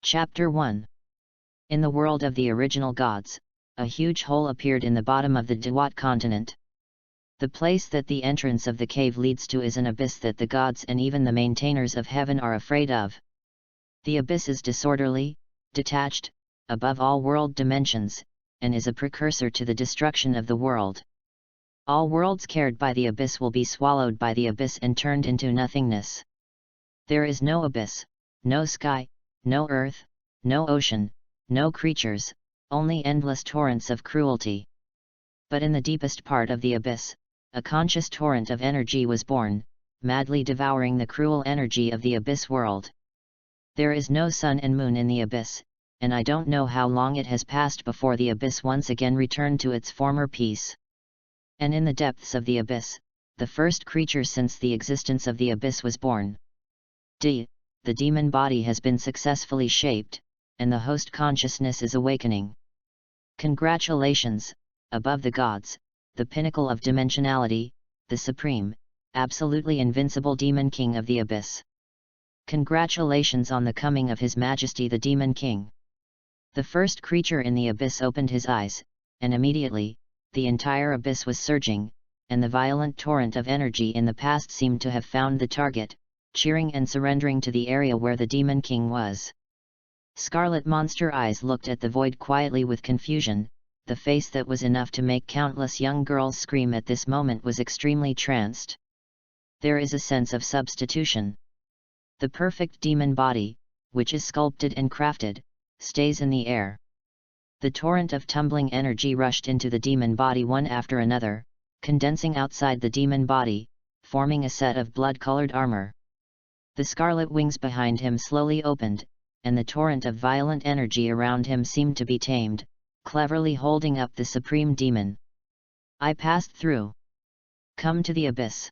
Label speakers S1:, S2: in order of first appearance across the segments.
S1: Chapter 1. In the world of the original gods, a huge hole appeared in the bottom of the Dewat continent. The place that the entrance of the cave leads to is an abyss that the gods and even the maintainers of heaven are afraid of. The abyss is disorderly, detached, above all world dimensions, and is a precursor to the destruction of the world. All worlds carried by the abyss will be swallowed by the abyss and turned into nothingness. There is no abyss, no sky, no earth, no ocean, no creatures, only endless torrents of cruelty. But in the deepest part of the abyss, a conscious torrent of energy was born, madly devouring the cruel energy of the abyss world. There is no sun and moon in the abyss, and I don't know how long it has passed before the abyss once again returned to its former peace. And in the depths of the abyss, the first creature since the existence of the abyss was born. The demon body has been successfully shaped, and the host consciousness is awakening. Congratulations, above the gods, the pinnacle of dimensionality, the supreme, absolutely invincible demon king of the abyss. Congratulations on the coming of His Majesty the Demon King. The first creature in the abyss opened his eyes, and immediately, the entire abyss was surging, and the violent torrent of energy in the past seemed to have found the target, cheering and surrendering to the area where the Demon King was. Scarlet monster eyes looked at the void quietly with confusion. The face that was enough to make countless young girls scream at this moment was extremely tranced. There is a sense of substitution. The perfect demon body, which is sculpted and crafted, stays in the air. The torrent of tumbling energy rushed into the demon body one after another, condensing outside the demon body, forming a set of blood-colored armor. The scarlet wings behind him slowly opened, and the torrent of violent energy around him seemed to be tamed, cleverly holding up the supreme demon. I passed through. Come to the abyss.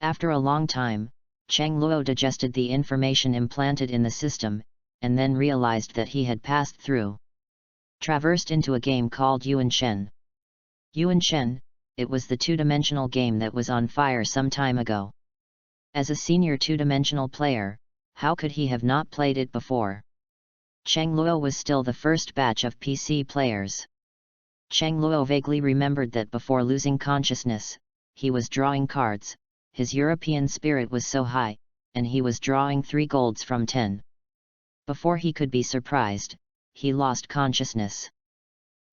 S1: After a long time, Cheng Luo digested the information implanted in the system, and then realized that he had passed through. Traversed into a game called Yuan Shen. Yuan Shen, it was the two-dimensional game that was on fire some time ago. As a senior two-dimensional player, how could he have not played it before? Cheng Luo was still the first batch of PC players. Cheng Luo vaguely remembered that before losing consciousness, he was drawing cards. His European spirit was so high, and he was drawing 3 golds from 10. Before he could be surprised, he lost consciousness.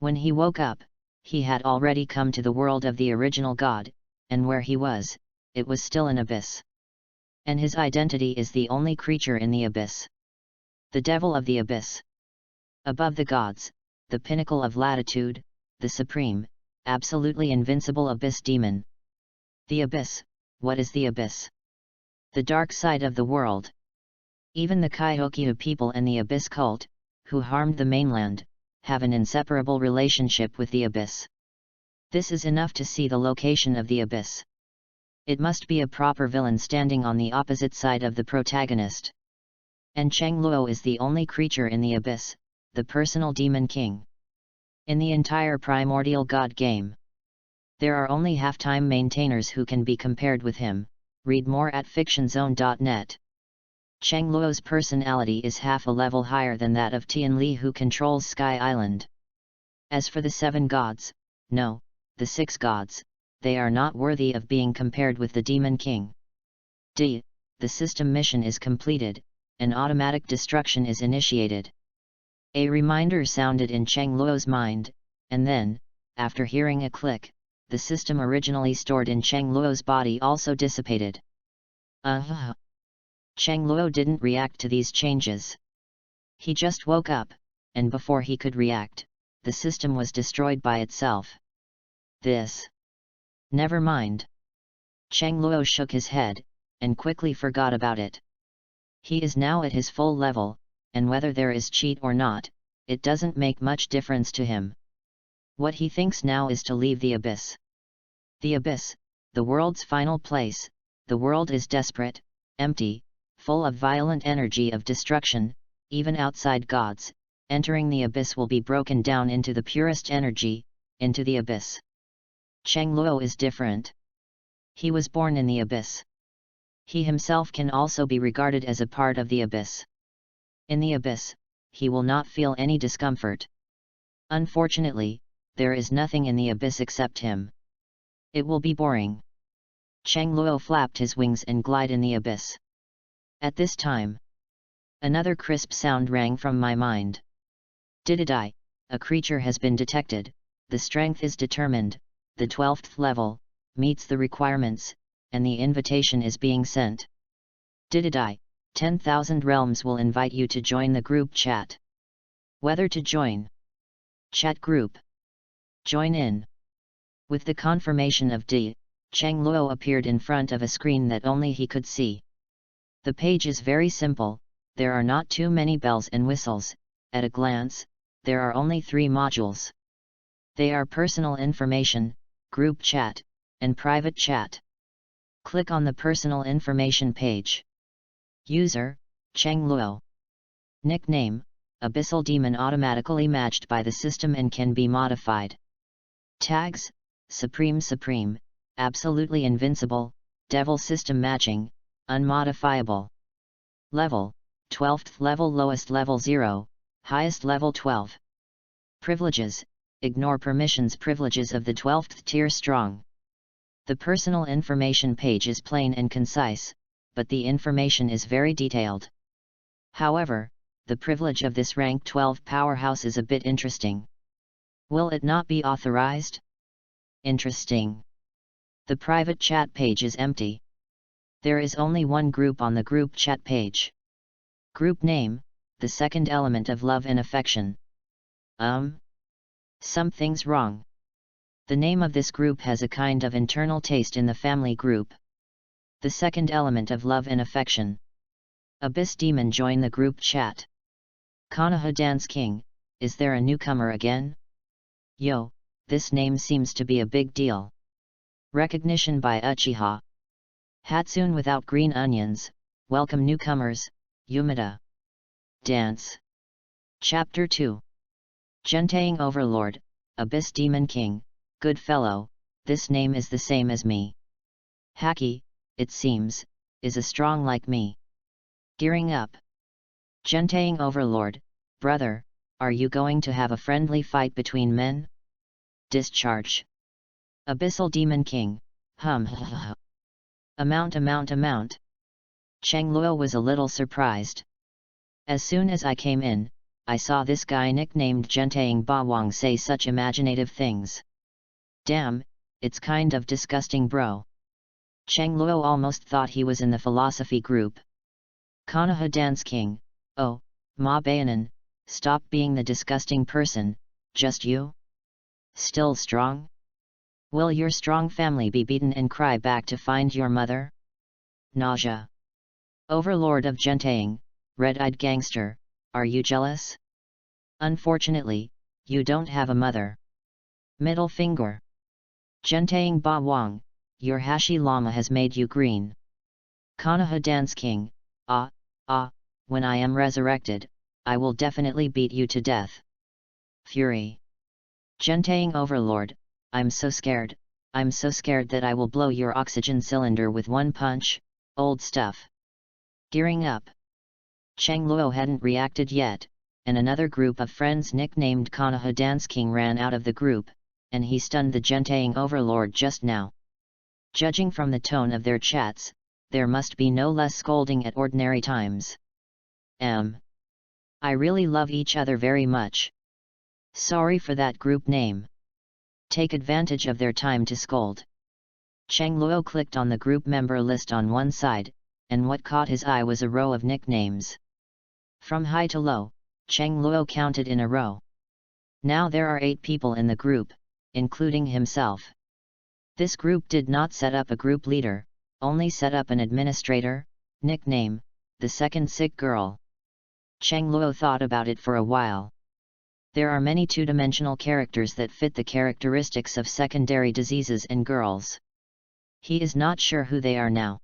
S1: When he woke up, he had already come to the world of the original god, and where he was, it was still an abyss. And his identity is the only creature in the abyss. The devil of the abyss. Above the gods, the pinnacle of latitude, the supreme, absolutely invincible abyss demon. The abyss, what is the abyss? The dark side of the world. Even the Kaihokyu people and the abyss cult, who harmed the mainland, have an inseparable relationship with the abyss. This is enough to see the location of the abyss. It must be a proper villain standing on the opposite side of the protagonist. And Cheng Luo is the only creature in the abyss, the personal demon king. In the entire primordial god game, there are only half-time maintainers who can be compared with him. Read more at fictionzone.net. Cheng Luo's personality is half a level higher than that of Tian Li, who controls Sky Island. As for the 7 gods, no, the 6 gods, they are not worthy of being compared with the Demon King. The system mission is completed, and automatic destruction is initiated. A reminder sounded in Cheng Luo's mind, and then, after hearing a click, the system originally stored in Cheng Luo's body also dissipated. Cheng Luo didn't react to these changes. He just woke up, and before he could react, the system was destroyed by itself. Never mind. Cheng Luo shook his head, and quickly forgot about it. He is now at his full level, and whether there is cheat or not, it doesn't make much difference to him. What he thinks now is to leave the abyss. The abyss, the world's final place. The world is desperate, empty, full of violent energy of destruction. Even outside gods, entering the abyss will be broken down into the purest energy, into the abyss. Cheng Luo is different. He was born in the abyss. He himself can also be regarded as a part of the abyss. In the abyss, he will not feel any discomfort. Unfortunately, there is nothing in the abyss except him. It will be boring. Cheng Luo flapped his wings and glided in the abyss. At this time, another crisp sound rang from my mind. Dididai, a creature has been detected, the strength is determined, the 12th level, meets the requirements, and the invitation is being sent. Dididai, 10,000 realms will invite you to join the group chat. Whether to join. Chat group. Join in. With the confirmation of D, Cheng Luo appeared in front of a screen that only he could see. The page is very simple, there are not too many bells and whistles, at a glance, there are only 3 modules. They are personal information, group chat, and private chat. Click on the personal information page. User, Cheng Luo. Nickname, Abyssal Demon, automatically matched by the system and can be modified. Tags, Supreme, Absolutely Invincible, Devil System Matching, Unmodifiable. Level, 12th level, lowest level 0, highest level 12. Privileges, ignore permissions, privileges of the 12th tier strong. The personal information page is plain and concise, but the information is very detailed. However, the privilege of this rank 12 powerhouse is a bit interesting. Will it not be authorized? Interesting. The private chat page is empty. There is only one group on the group chat page. Group name, the second element of love and affection. Something's wrong. The name of this group has a kind of internal taste in the family group. The second element of love and affection. Abyss Demon, join the group chat. Konoha Dance King, is there a newcomer again? Yo, this name seems to be a big deal. Recognition by Uchiha. Hatsune without green onions, welcome newcomers, Yumada. Dance. Chapter 2. Gentaying Overlord, Abyss Demon King, good fellow, this name is the same as me. Haki, it seems, is a strong like me. Gearing up. Gentaying Overlord, brother, are you going to have a friendly fight between men? Discharge. Abyssal Demon King, Amount. Cheng Luo was a little surprised. As soon as I came in, I saw this guy nicknamed Gentaying Bawang say such imaginative things. Damn, it's kind of disgusting, bro. Cheng Luo almost thought he was in the philosophy group. Konoha Dance King, oh, Ma Bayanan, stop being the disgusting person, just you? Still strong? Will your strong family be beaten and cry back to find your mother? Nausea. Overlord of Gentaying, red-eyed gangster, are you jealous? Unfortunately, you don't have a mother. Middle finger. Gentaying Ba Wang, your Hashi Llama has made you green. Konoha Dance King, when I am resurrected, I will definitely beat you to death. Fury. Gentaying Overlord, I'm so scared that I will blow your oxygen cylinder with one punch, old stuff. Gearing up. Cheng Luo hadn't reacted yet, and another group of friends nicknamed Konoha Dance King ran out of the group, and he stunned the Gentaying Overlord just now. Judging from the tone of their chats, there must be no less scolding at ordinary times. I really love each other very much. Sorry for that group name. Take advantage of their time to scold. Cheng Luo clicked on the group member list on one side, and what caught his eye was a row of nicknames. From high to low, Cheng Luo counted in a row. Now there are 8 people in the group, including himself. This group did not set up a group leader, only set up an administrator. Nickname, the second sick girl. Cheng Luo thought about it for a while. There are many two-dimensional characters that fit the characteristics of secondary diseases in girls. He is not sure who they are now.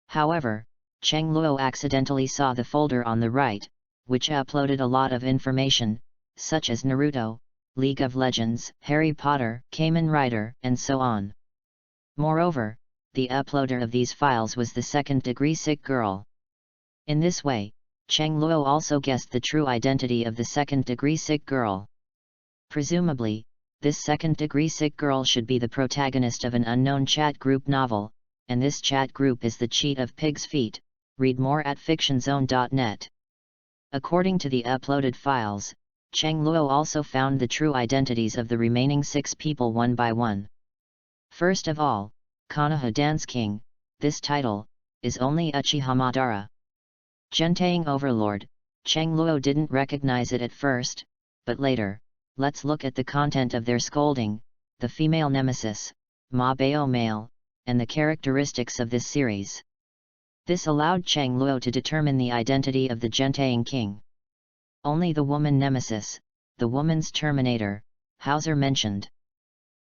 S1: However, Cheng Luo accidentally saw the folder on the right, which uploaded a lot of information, such as Naruto, League of Legends, Harry Potter, Kamen Rider, and so on. Moreover, the uploader of these files was the second-degree sick girl. In this way, Cheng Luo also guessed the true identity of the second-degree sick girl. Presumably, this second-degree sick girl should be the protagonist of an unknown chat group novel, and this chat group is the Cheat of Pig's Feet. Read more at fictionzone.net. According to the uploaded files, Cheng Luo also found the true identities of the remaining 6 people one by one. First of all, Konoha Dance King. This title is only Uchiha Madara. Gentang Overlord. Cheng Luo didn't recognize it at first, but later, let's look at the content of their scolding, the female nemesis, Ma Bao male, and the characteristics of this series. This allowed Cheng Luo to determine the identity of the Gentang King. Only the woman nemesis, the woman's terminator, Hauser mentioned.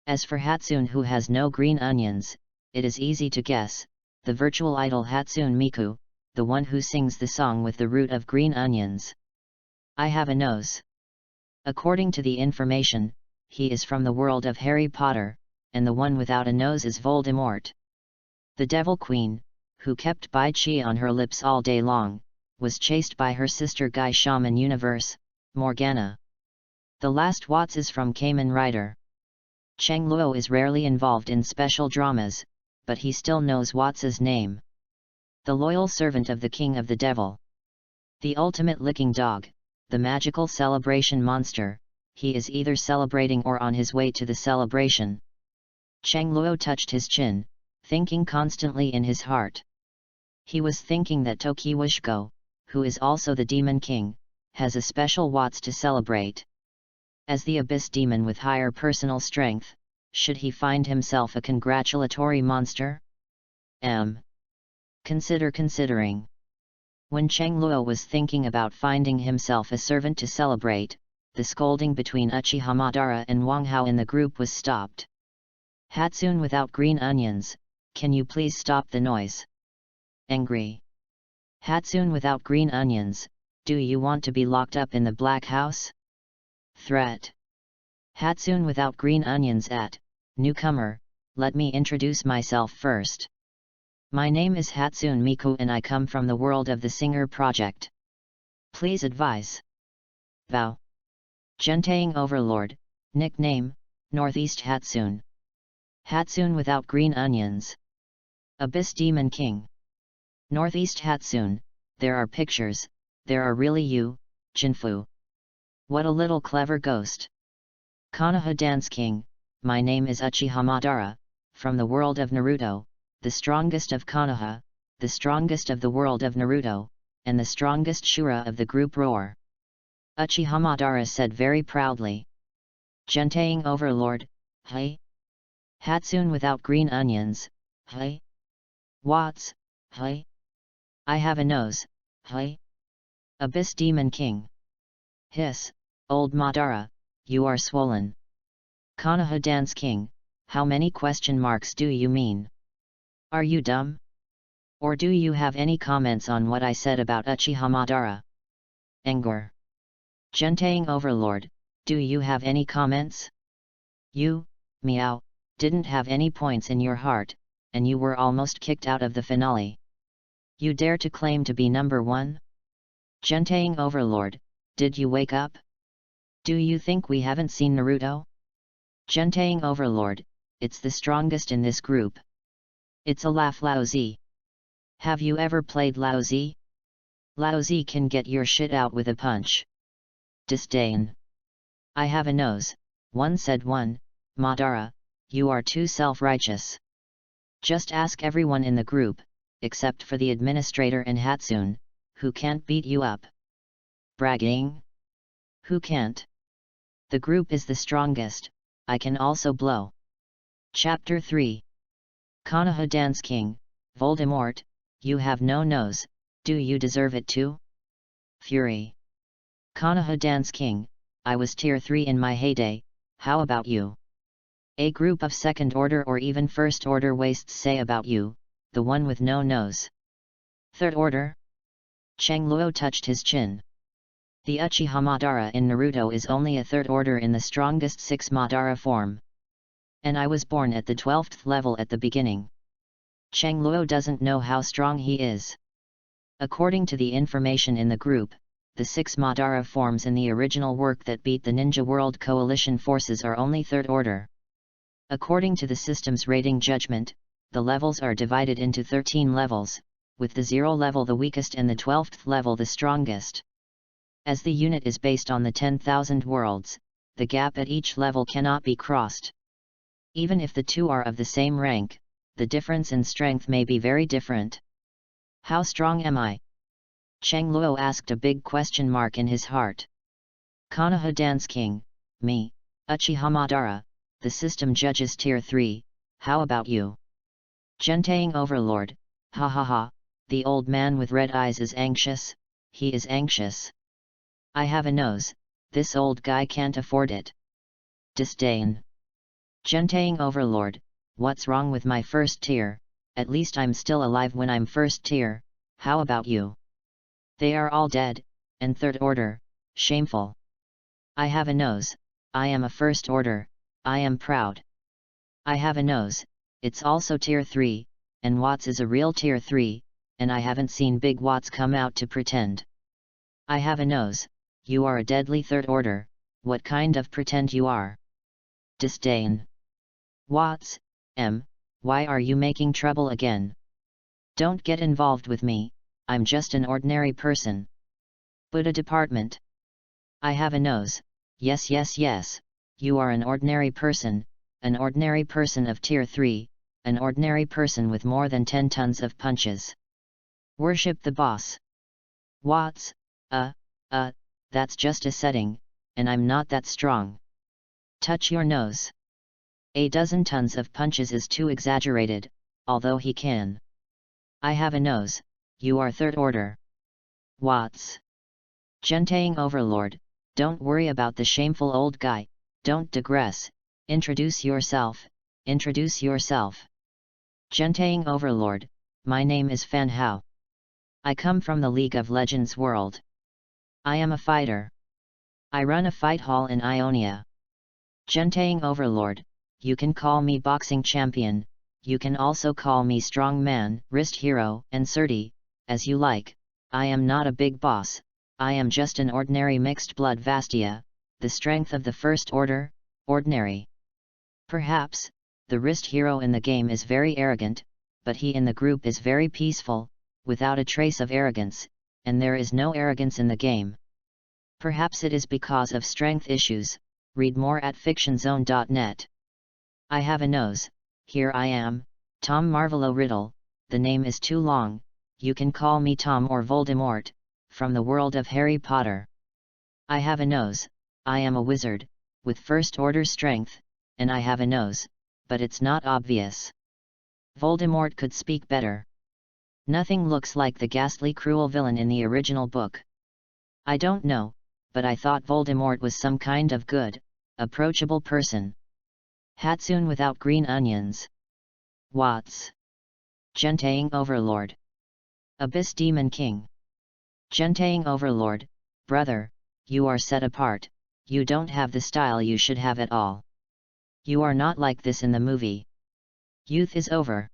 S1: As for Hatsune, who has no green onions, it is easy to guess, the virtual idol Hatsune Miku, the one who sings the song with the root of green onions. I have a nose. According to the information, he is from the world of Harry Potter, and the one without a nose is Voldemort. The Devil Queen, who kept Bai Chi on her lips all day long, was chased by her sister Guy Shaman Universe, Morgana. The last Watts is from Kamen Rider. Cheng Luo is rarely involved in special dramas, but he still knows Watts's name. The loyal servant of the King of the Devil. The ultimate licking dog, the magical celebration monster, he is either celebrating or on his way to the celebration. Cheng Luo touched his chin, thinking constantly in his heart. He was thinking that Tokiwashiko, who is also the Demon King, has a special Watts to celebrate. As the Abyss Demon with higher personal strength, should he find himself a congratulatory monster? Considering. When Cheng Luo was thinking about finding himself a servant to celebrate, the scolding between Uchiha Madara and Wang Hao in the group was stopped. Hatsune without green onions, can you please stop the noise? Angry. Hatsune without green onions, do you want to be locked up in the Black House? Threat. Hatsune without green onions at, newcomer, let me introduce myself first. My name is Hatsune Miku and I come from the world of the Singer Project. Please advise. Vow. Gentang Overlord, nickname, Northeast Hatsune. Hatsune without green onions. Abyss Demon King. Northeast Hatsune, there are pictures, there are really you, Jinfu. What a little clever ghost. Konoha Dance King, my name is Uchiha Madara, from the world of Naruto, the strongest of Konoha, the strongest of the world of Naruto, and the strongest Shura of the group Roar. Uchiha Madara said very proudly. Gentang Overlord, hey? Hatsune without green onions, hey? Watts, hey? I have a nose, hey? Abyss Demon King. Hiss, old Madara, you are swollen. Konoha Dance King, how many question marks do you mean? Are you dumb? Or do you have any comments on what I said about Uchiha Madara? Anger. Gentang Overlord, do you have any comments? You, meow, didn't have any points in your heart, and you were almost kicked out of the finale. You dare to claim to be number 1? Gentang Overlord, did you wake up? Do you think we haven't seen Naruto? Gentang Overlord, it's the strongest in this group. It's a laugh Laozi. Have you ever played Laozi? Laozi can get your shit out with a punch. Disdain. I have a nose, one said one, Madara, you are too self-righteous. Just ask everyone in the group, except for the administrator and Hatsune, who can't beat you up. Bragging? Who can't? The group is the strongest, I can also blow. Chapter 3. Konoha Dance King, Voldemort, you have no nose, do you deserve it too? Fury. Konoha Dance King, I was tier 3 in my heyday, how about you? A group of second order or even first order wastes say about you, the one with no nose. Third order? Cheng Luo touched his chin. The Uchiha Madara in Naruto is only a third order in the strongest 6 Madara form. And I was born at the 12th level at the beginning. Cheng Luo doesn't know how strong he is. According to the information in the group, the 6 Madara forms in the original work that beat the Ninja World Coalition forces are only 3rd order. According to the system's rating judgment, the levels are divided into 13 levels, with the 0 level the weakest and the 12th level the strongest. As the unit is based on the 10,000 worlds, the gap at each level cannot be crossed. Even if the two are of the same rank, the difference in strength may be very different. How strong am I? Cheng Luo asked a big question mark in his heart. Konoha Dance King, me, Uchiha Madara, the system judges tier 3, how about you? Gentang Overlord, ha ha ha, the old man with red eyes is anxious, he is anxious. I have a nose, this old guy can't afford it. Disdain. Gentang Overlord, what's wrong with my first tier? At least I'm still alive when I'm first tier, how about you? They are all dead, and 3rd order, shameful. I have a nose, I am a 1st order, I am proud. I have a nose, it's also tier 3, and Watts is a real tier 3, and I haven't seen Big Watts come out to pretend. I have a nose, you are a deadly 3rd order, what kind of pretend you are? Disdain. Watts, why are you making trouble again? Don't get involved with me, I'm just an ordinary person. Buddha Department. I have a nose, yes, you are an ordinary person of tier 3, an ordinary person with more than 10 tons of punches. Worship the boss. Watts, that's just a setting, and I'm not that strong. Touch your nose. A dozen tons of punches is too exaggerated, although he can. I have a nose, you are 3rd order. Watts. Gentang Overlord, don't worry about the shameful old guy, don't digress, introduce yourself. Gentang Overlord, my name is Fan Hao. I come from the League of Legends world. I am a fighter. I run a fight hall in Ionia. Gentang Overlord, you can call me boxing champion, you can also call me strong man, wrist hero, and Surti, as you like. I am not a big boss, I am just an ordinary mixed blood Vastia, the strength of the 1st order, ordinary. Perhaps, the wrist hero in the game is very arrogant, but he in the group is very peaceful, without a trace of arrogance, and there is no arrogance in the game. Perhaps it is because of strength issues, read more at fictionzone.net. I have a nose, here I am, Tom Marvolo Riddle, the name is too long, you can call me Tom or Voldemort, from the world of Harry Potter. I have a nose, I am a wizard, with 1st order strength, and I have a nose, but it's not obvious. Voldemort could speak better. Nothing looks like the ghastly cruel villain in the original book. I don't know, but I thought Voldemort was some kind of good, approachable person. Hatsune without green onions. Watts. Gentang Overlord. Abyss Demon King. Gentang Overlord, brother, you are set apart, you don't have the style you should have at all. You are not like this in the movie. Youth is over.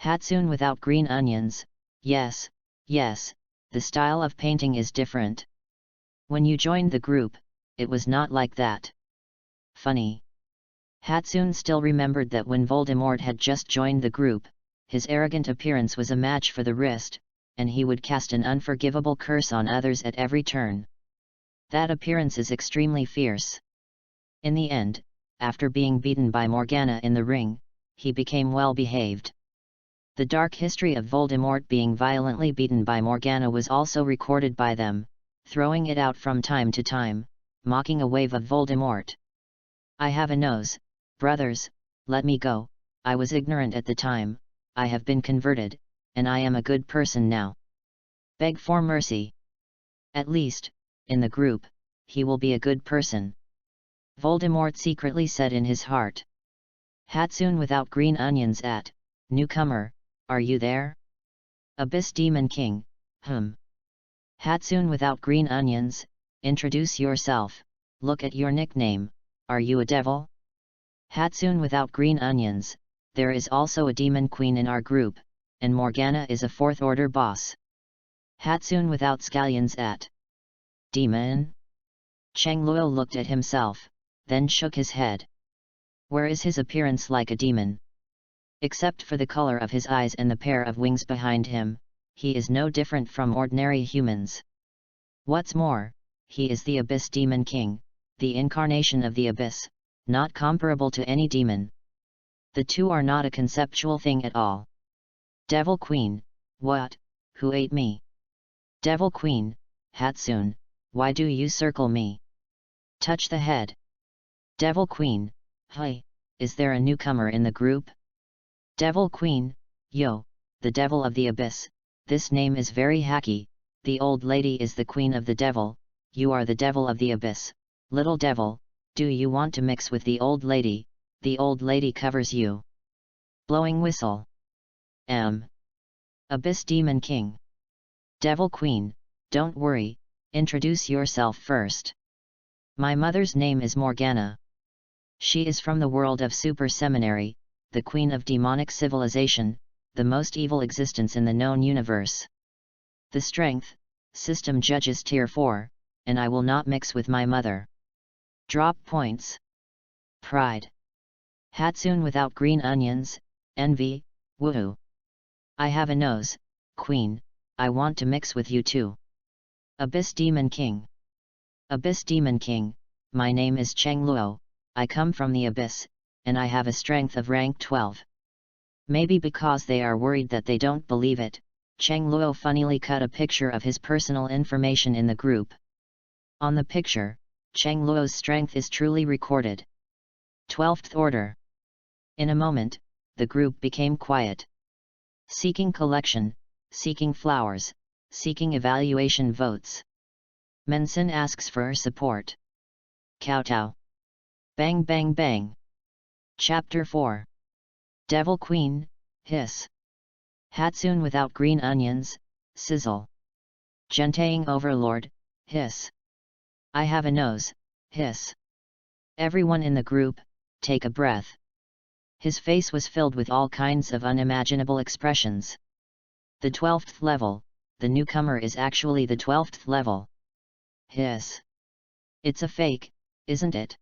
S1: Hatsune without green onions, yes, the style of painting is different. When you joined the group, it was not like that. Funny. Hatsune still remembered that when Voldemort had just joined the group, his arrogant appearance was a match for the wrist, and he would cast an unforgivable curse on others at every turn. That appearance is extremely fierce. In the end, after being beaten by Morgana in the ring, he became well behaved. The dark history of Voldemort being violently beaten by Morgana was also recorded by them, throwing it out from time to time, mocking a wave of Voldemort. I have a nose, brothers, let me go, I was ignorant at the time, I have been converted, and I am a good person now. Beg for mercy. At least, in the group, he will be a good person. Voldemort secretly said in his heart. Hatsune without green onions at, newcomer, are you there? Abyss Demon King, Hatsune without green onions, introduce yourself, look at your nickname, are you a devil? Hatsune without green onions, there is also a demon queen in our group, and Morgana is a 4th order boss. Hatsune without scallions at. Demon? Cheng Luo looked at himself, then shook his head. Where is his appearance like a demon? Except for the color of his eyes and the pair of wings behind him, he is no different from ordinary humans. What's more, he is the Abyss Demon King, the incarnation of the Abyss, not comparable to any demon. The two are not a conceptual thing at all. Devil Queen, what? Who ate me? Devil Queen, Hatsune, why do you circle me? Touch the head. Devil Queen, hi, is there a newcomer in the group? Devil Queen, yo, the devil of the abyss, this name is very hacky, the old lady is the queen of the devil, you are the devil of the abyss, little devil, do you want to mix with the old lady covers you. Blowing whistle. Abyss Demon King. Devil Queen, don't worry, introduce yourself first. My mother's name is Morgana. She is from the world of Super Seminary, the queen of demonic civilization, the most evil existence in the known universe. The strength, system judges tier 4, and I will not mix with my mother. Drop points. Pride. Hatsune without green onions, envy, woohoo. I have a nose, queen, I want to mix with you too. Abyss Demon King. Abyss Demon King, my name is Cheng Luo, I come from the abyss, and I have a strength of rank 12. Maybe because they are worried that they don't believe it, Cheng Luo funnily cut a picture of his personal information in the group. On the picture, Cheng Luo's strength is truly recorded. 12th order. In a moment, the group became quiet. Seeking collection, seeking flowers, seeking evaluation votes. Menson asks for support. Kowtow. Bang bang bang. Chapter 4. Devil Queen, hiss. Hatsune without green onions, sizzle. Gentaying Overlord, hiss. I have a nose, hiss. Everyone in the group, take a breath. His face was filled with all kinds of unimaginable expressions. The 12th level, the newcomer is actually the 12th level. Hiss. It's a fake, isn't it?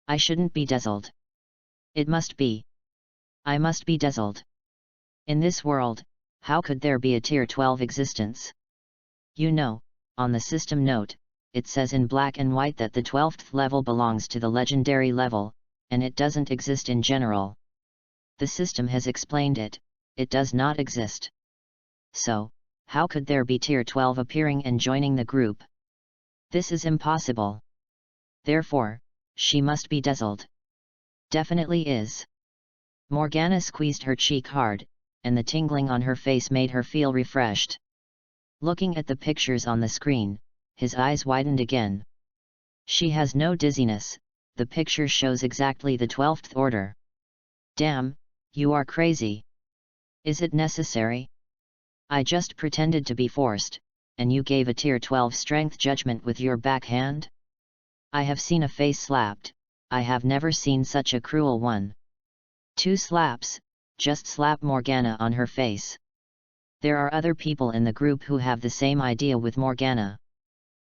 S1: I shouldn't be dazzled. It must be. I must be dazzled. In this world, how could there be a tier 12 existence? You know, on the system note, it says in black and white that the 12th level belongs to the legendary level, and it doesn't exist in general. The system has explained it, it does not exist. So, how could there be tier 12 appearing and joining the group? This is impossible. Therefore, she must be dazzled. Definitely is. Morgana squeezed her cheek hard, and the tingling on her face made her feel refreshed. Looking at the pictures on the screen, his eyes widened again. She has no dizziness, the picture shows exactly the 12th order. Damn, you are crazy. Is it necessary? I just pretended to be forced, and you gave a tier 12 strength judgment with your backhand? I have seen a face slapped, I have never seen such a cruel one. 2 slaps, just slap Morgana on her face. There are other people in the group who have the same idea with Morgana.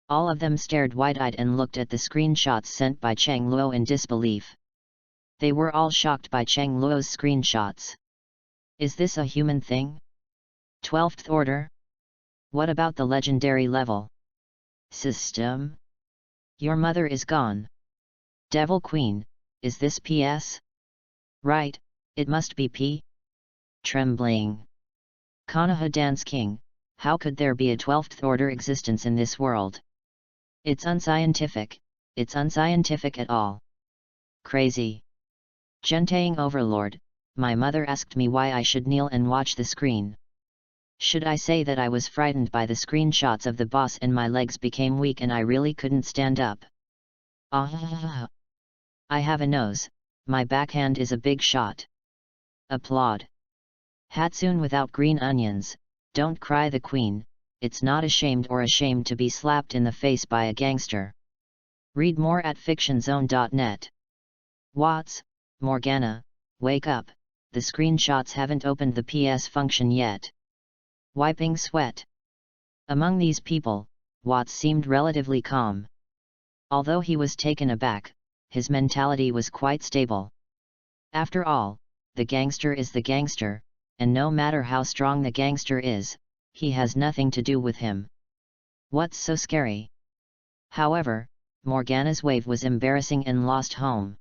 S1: All of them stared wide-eyed and looked at the screenshots sent by Cheng Luo in disbelief. They were all shocked by Cheng Luo's screenshots. Is this a human thing? 12th order? What about the legendary level? System? Your mother is gone. Devil Queen, is this PS? Right, it must be P. Trembling. Konoha Dance King, how could there be a 12th order existence in this world? It's unscientific at all. Crazy. Gentaying Overlord, my mother asked me why I should kneel and watch the screen. Should I say that I was frightened by the screenshots of the boss and my legs became weak and I really couldn't stand up? Ah! I have a nose, my backhand is a big shot. Applaud. Hatsune without green onions, don't cry the queen, it's not ashamed to be slapped in the face by a gangster. Read more at fictionzone.net. Watts, Morgana, wake up, the screenshots haven't opened the PS function yet. Wiping sweat. Among these people, Watts seemed relatively calm. Although he was taken aback, his mentality was quite stable. After all, the gangster is the gangster, and no matter how strong the gangster is, he has nothing to do with him. What's so scary? However, Morgana's wave was embarrassing and lost home.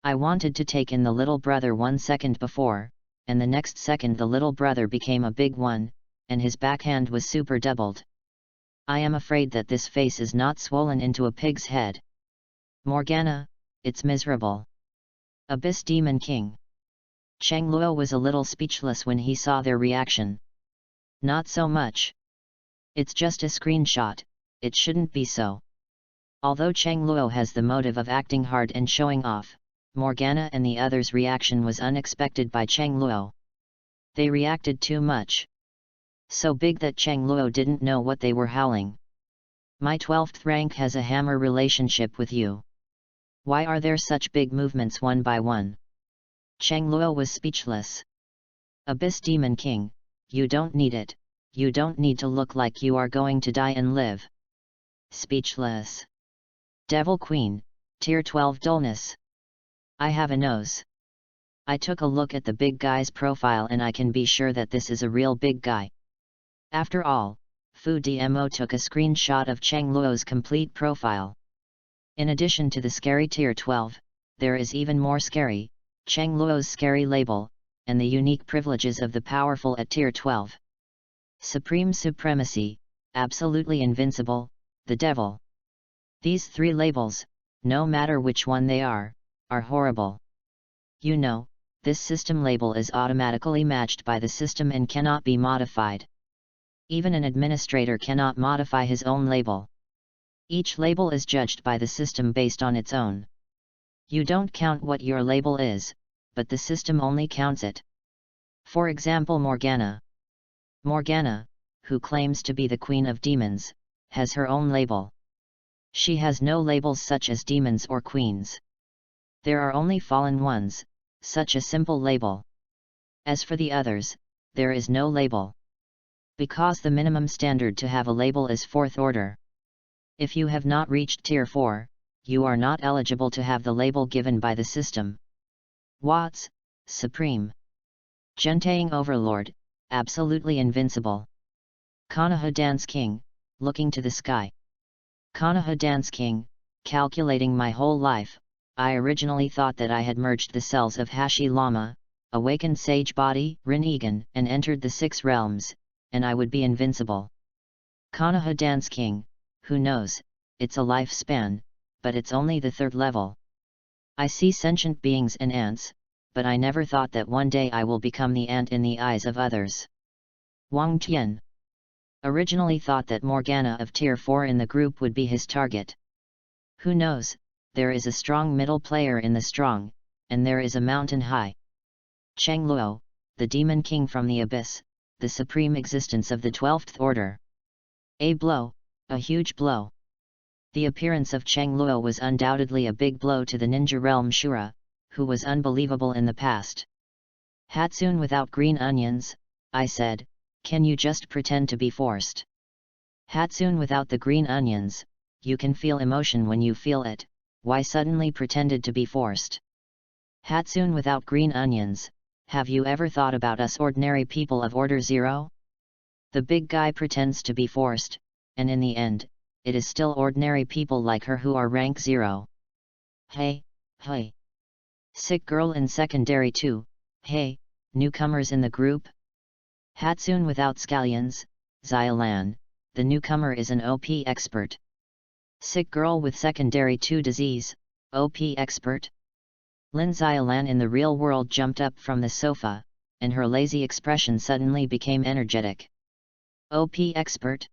S1: I wanted to take in the little brother 1 second before, and the next second the little brother became a big one, and his backhand was super doubled. I am afraid that this face is not swollen into a pig's head. Morgana, it's miserable. Abyss Demon King. Cheng Luo was a little speechless when he saw their reaction. Not so much. It's just a screenshot, it shouldn't be so. Although Cheng Luo has the motive of acting hard and showing off, Morgana and the others' reaction was unexpected by Cheng Luo. They reacted too much. So big that Cheng Luo didn't know what they were howling. My 12th rank has a hammer relationship with you. Why are there such big movements one by one? Cheng Luo was speechless. Abyss Demon King, you don't need it, you don't need to look like you are going to die and live. Speechless. Devil Queen, Tier 12 Dullness. I have a nose. I took a look at the big guy's profile and I can be sure that this is a real big guy. After all, Fu Dmo took a screenshot of Cheng Luo's complete profile. In addition to the scary Tier 12, there is even more scary, Cheng Luo's scary label, and the unique privileges of the powerful at Tier 12. Supreme Supremacy, Absolutely Invincible, the Devil. These 3 labels, no matter which one they are horrible. You know, this system label is automatically matched by the system and cannot be modified. Even an administrator cannot modify his own label. Each label is judged by the system based on its own. You don't count what your label is, but the system only counts it. For example, Morgana. Morgana, who claims to be the Queen of Demons, has her own label. She has no labels such as demons or queens. There are only fallen ones, such a simple label. As for the others, there is no label. Because the minimum standard to have a label is 4th order. If you have not reached Tier 4, you are not eligible to have the label given by the system. Watts, Supreme. Gentaying Overlord, Absolutely Invincible. Konoha Dance King, Looking to the Sky. Konoha Dance King, calculating my whole life, I originally thought that I had merged the cells of Hashi Lama, awakened Sage Body, Rinnegan, and entered the 6 realms, and I would be invincible. Konoha Dance King, who knows, it's a lifespan, but it's only the 3rd level. I see sentient beings and ants, but I never thought that one day I will become the ant in the eyes of others. Wang Tian. Originally thought that Morgana of Tier 4 in the group would be his target. Who knows, there is a strong middle player in the strong, and there is a mountain high. Cheng Luo, the Demon King from the Abyss, the supreme existence of the 12th order. A blow, a huge blow. The appearance of Cheng Luo was undoubtedly a big blow to the ninja realm Shura, who was unbelievable in the past. Hatsune without green onions, I said, can you just pretend to be forced? Hatsune without the green onions, you can feel emotion when you feel it, why suddenly pretended to be forced? Hatsune without green onions, have you ever thought about us ordinary people of Order 0? The big guy pretends to be forced, and in the end, it is still ordinary people like her who are rank 0. Hey, hey. Sick girl in secondary 2, hey, newcomers in the group? Hatsune without scallions, Xylan, the newcomer is an OP expert. Sick girl with secondary 2 disease, OP expert? Lin Xylan in the real world jumped up from the sofa, and her lazy expression suddenly became energetic. OP expert?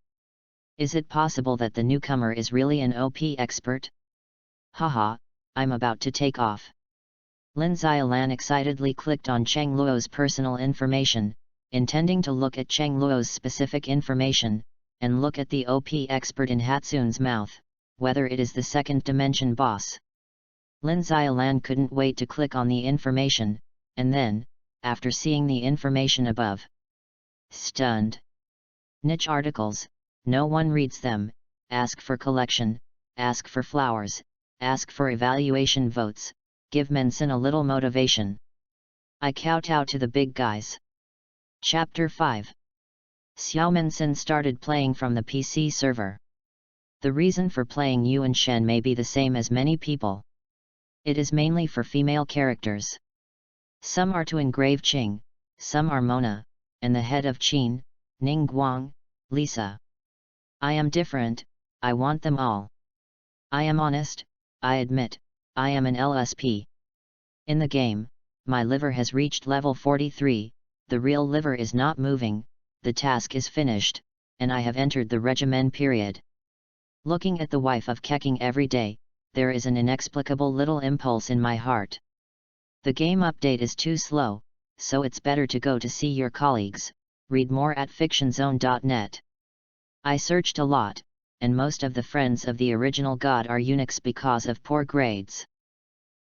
S1: Is it possible that the newcomer is really an OP expert? Haha, I'm about to take off. Lin Xylan excitedly clicked on Cheng Luo's personal information, intending to look at Cheng Luo's specific information, and look at the OP expert in Hatsune's mouth, whether it is the 2nd dimension boss. Lin Xylan couldn't wait to click on the information, and then, after seeing the information above, stunned. Niche articles, no one reads them, ask for collection, ask for flowers, ask for evaluation votes, give Mensen a little motivation. I kowtow to the big guys. Chapter 5. Xiao Mensen started playing from the PC server. The reason for playing Yuan Shen may be the same as many people. It is mainly for female characters. Some are to engrave Qing, some are Mona, and the head of Qin, Ning Guang, Lisa. I am different, I want them all. I am honest, I admit, I am an LSP. In the game, my liver has reached level 43, the real liver is not moving, the task is finished, and I have entered the regimen period. Looking at the wife of Keqing every day, there is an inexplicable little impulse in my heart. The game update is too slow, so it's better to go to see your colleagues, read more at fictionzone.net. I searched a lot, and most of the friends of the original god are eunuchs because of poor grades.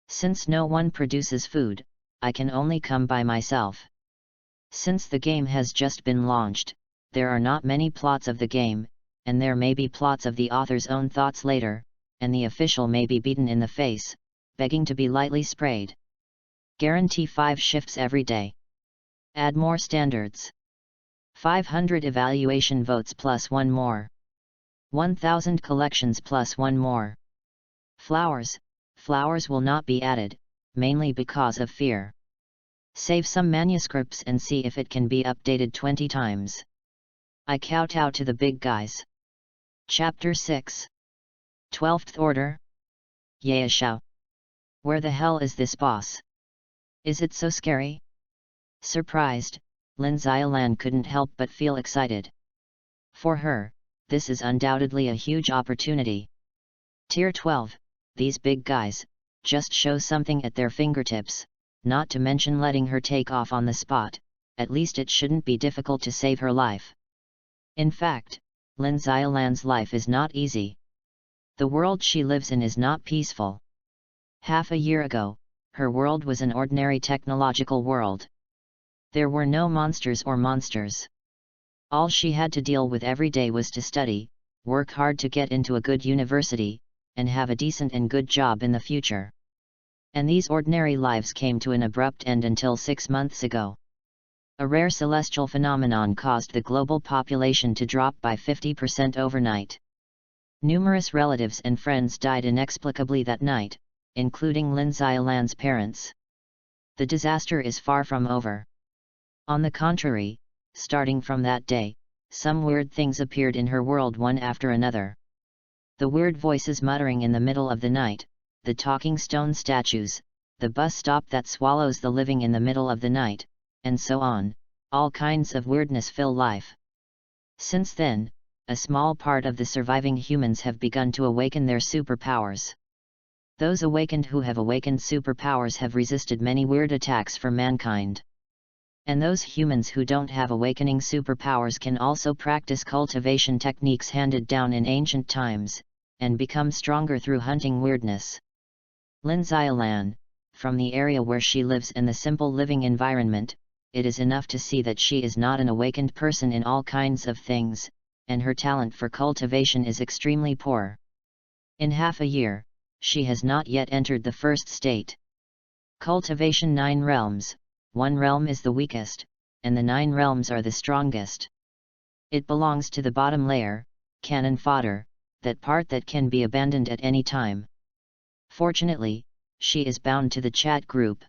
S1: Since no one produces food, I can only come by myself. Since the game has just been launched, there are not many plots of the game, and there may be plots of the author's own thoughts later, and the official may be beaten in the face, begging to be lightly sprayed. Guarantee 5 shifts every day. Add more standards. 500 evaluation votes plus 1 more. 1000 collections plus 1 more. Flowers will not be added, mainly because of fear. Save some manuscripts and see if it can be updated 20 times. I kowtow to the big guys. Chapter 6. 12th Order. Yashao. Where the hell is this boss? Is it so scary? Surprised, Lin Xiaolan couldn't help but feel excited. For her, this is undoubtedly a huge opportunity. Tier 12, these big guys, just show something at their fingertips, not to mention letting her take off on the spot, at least it shouldn't be difficult to save her life. In fact, Lin Xiaolan's life is not easy. The world she lives in is not peaceful. Half a year ago, her world was an ordinary technological world. There were no monsters or monsters. All she had to deal with every day was to study, work hard to get into a good university, and have a decent and good job in the future. And these ordinary lives came to an abrupt end until 6 months ago. A rare celestial phenomenon caused the global population to drop by 50% overnight. Numerous relatives and friends died inexplicably that night, including Lin Xiaolan's parents. The disaster is far from over. On the contrary, starting from that day, some weird things appeared in her world one after another. The weird voices muttering in the middle of the night, the talking stone statues, the bus stop that swallows the living in the middle of the night, and so on, all kinds of weirdness fill life. Since then, a small part of the surviving humans have begun to awaken their superpowers. Those awakened who have awakened superpowers have resisted many weird attacks from mankind. And those humans who don't have awakening superpowers can also practice cultivation techniques handed down in ancient times, and become stronger through hunting weirdness. Lin Xiaolan, from the area where she lives and the simple living environment, it is enough to see that she is not an awakened person in all kinds of things, and her talent for cultivation is extremely poor. In half a year, she has not yet entered the first state. Cultivation 9 realms, 1 realm is the weakest, and the 9 realms are the strongest. It belongs to the bottom layer, cannon fodder, that part that can be abandoned at any time. Fortunately, she is bound to the chat group.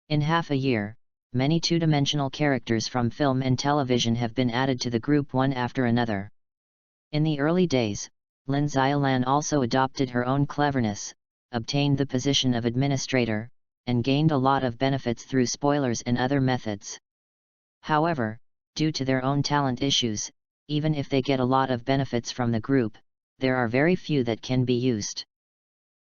S1: In half a year, many two-dimensional characters from film and television have been added to the group one after another. In the early days, Lin Xiaolan also adopted her own cleverness, obtained the position of administrator, and gained a lot of benefits through spoilers and other methods. However, due to their own talent issues, even if they get a lot of benefits from the group, there are very few that can be used.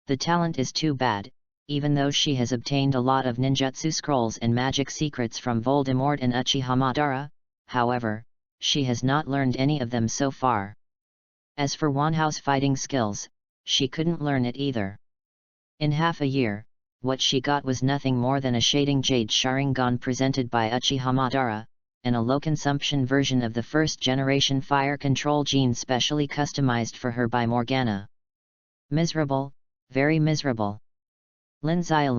S1: The talent is too bad, even though she has obtained a lot of ninjutsu scrolls and magic secrets from Voldemort and Uchiha Madara, however, she has not learned any of them so far. As for Wanhao's fighting skills, she couldn't learn it either. In half a year, what she got was nothing more than a shading jade Sharingan presented by Uchiha Madara, and a low-consumption version of the first-generation fire control gene specially customized for her by Morgana. Miserable, very miserable. Lindsay,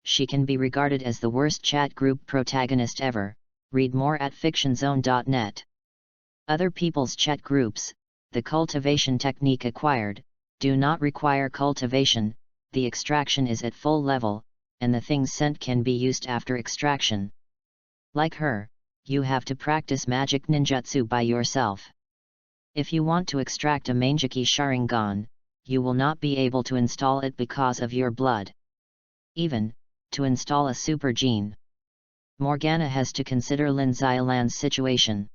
S1: she can be regarded as the worst chat group protagonist ever. Read more at fictionzone.net. Other people's chat groups, the cultivation technique acquired, do not require cultivation, the extraction is at full level, and the things sent can be used after extraction. Like her, you have to practice magic ninjutsu by yourself. If you want to extract a Mangeki Sharingan, you will not be able to install it because of your blood. Even, to install a super gene, Morgana has to consider Lindsay's situation.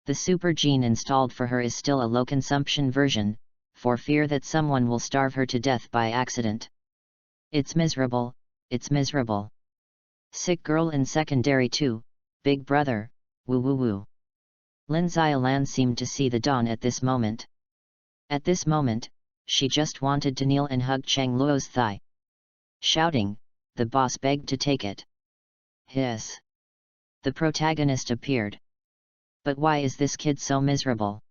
S1: The super gene installed for her is still a low-consumption version, for fear that someone will starve her to death by accident. It's miserable, it's miserable. Sick girl in secondary 2, big brother, woo woo woo. Lindsay seemed to see the dawn at this moment. At this moment, she just wanted to kneel and hug Chang Luo's thigh. Shouting, the boss begged to take it. Hiss. The protagonist appeared. But why is this kid so miserable?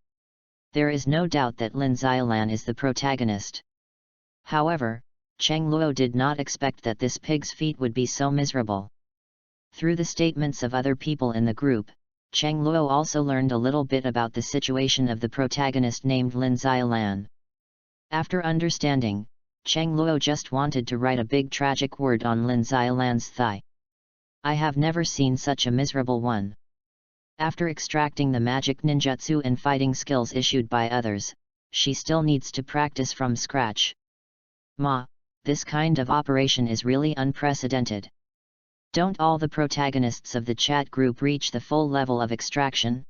S1: There is no doubt that Lindsay is the protagonist. However, Chang Luo did not expect that this pig's feet would be so miserable. Through the statements of other people in the group, Chang Luo also learned a little bit about the situation of the protagonist named Lindsay. After understanding, Chang Luo just wanted to write a big tragic word on Lindsay's thigh. I have never seen such a miserable one. After extracting the magic ninjutsu and fighting skills issued by others, she still needs to practice from scratch. This kind of operation is really unprecedented. Don't all the protagonists of the chat group reach the full level of extraction?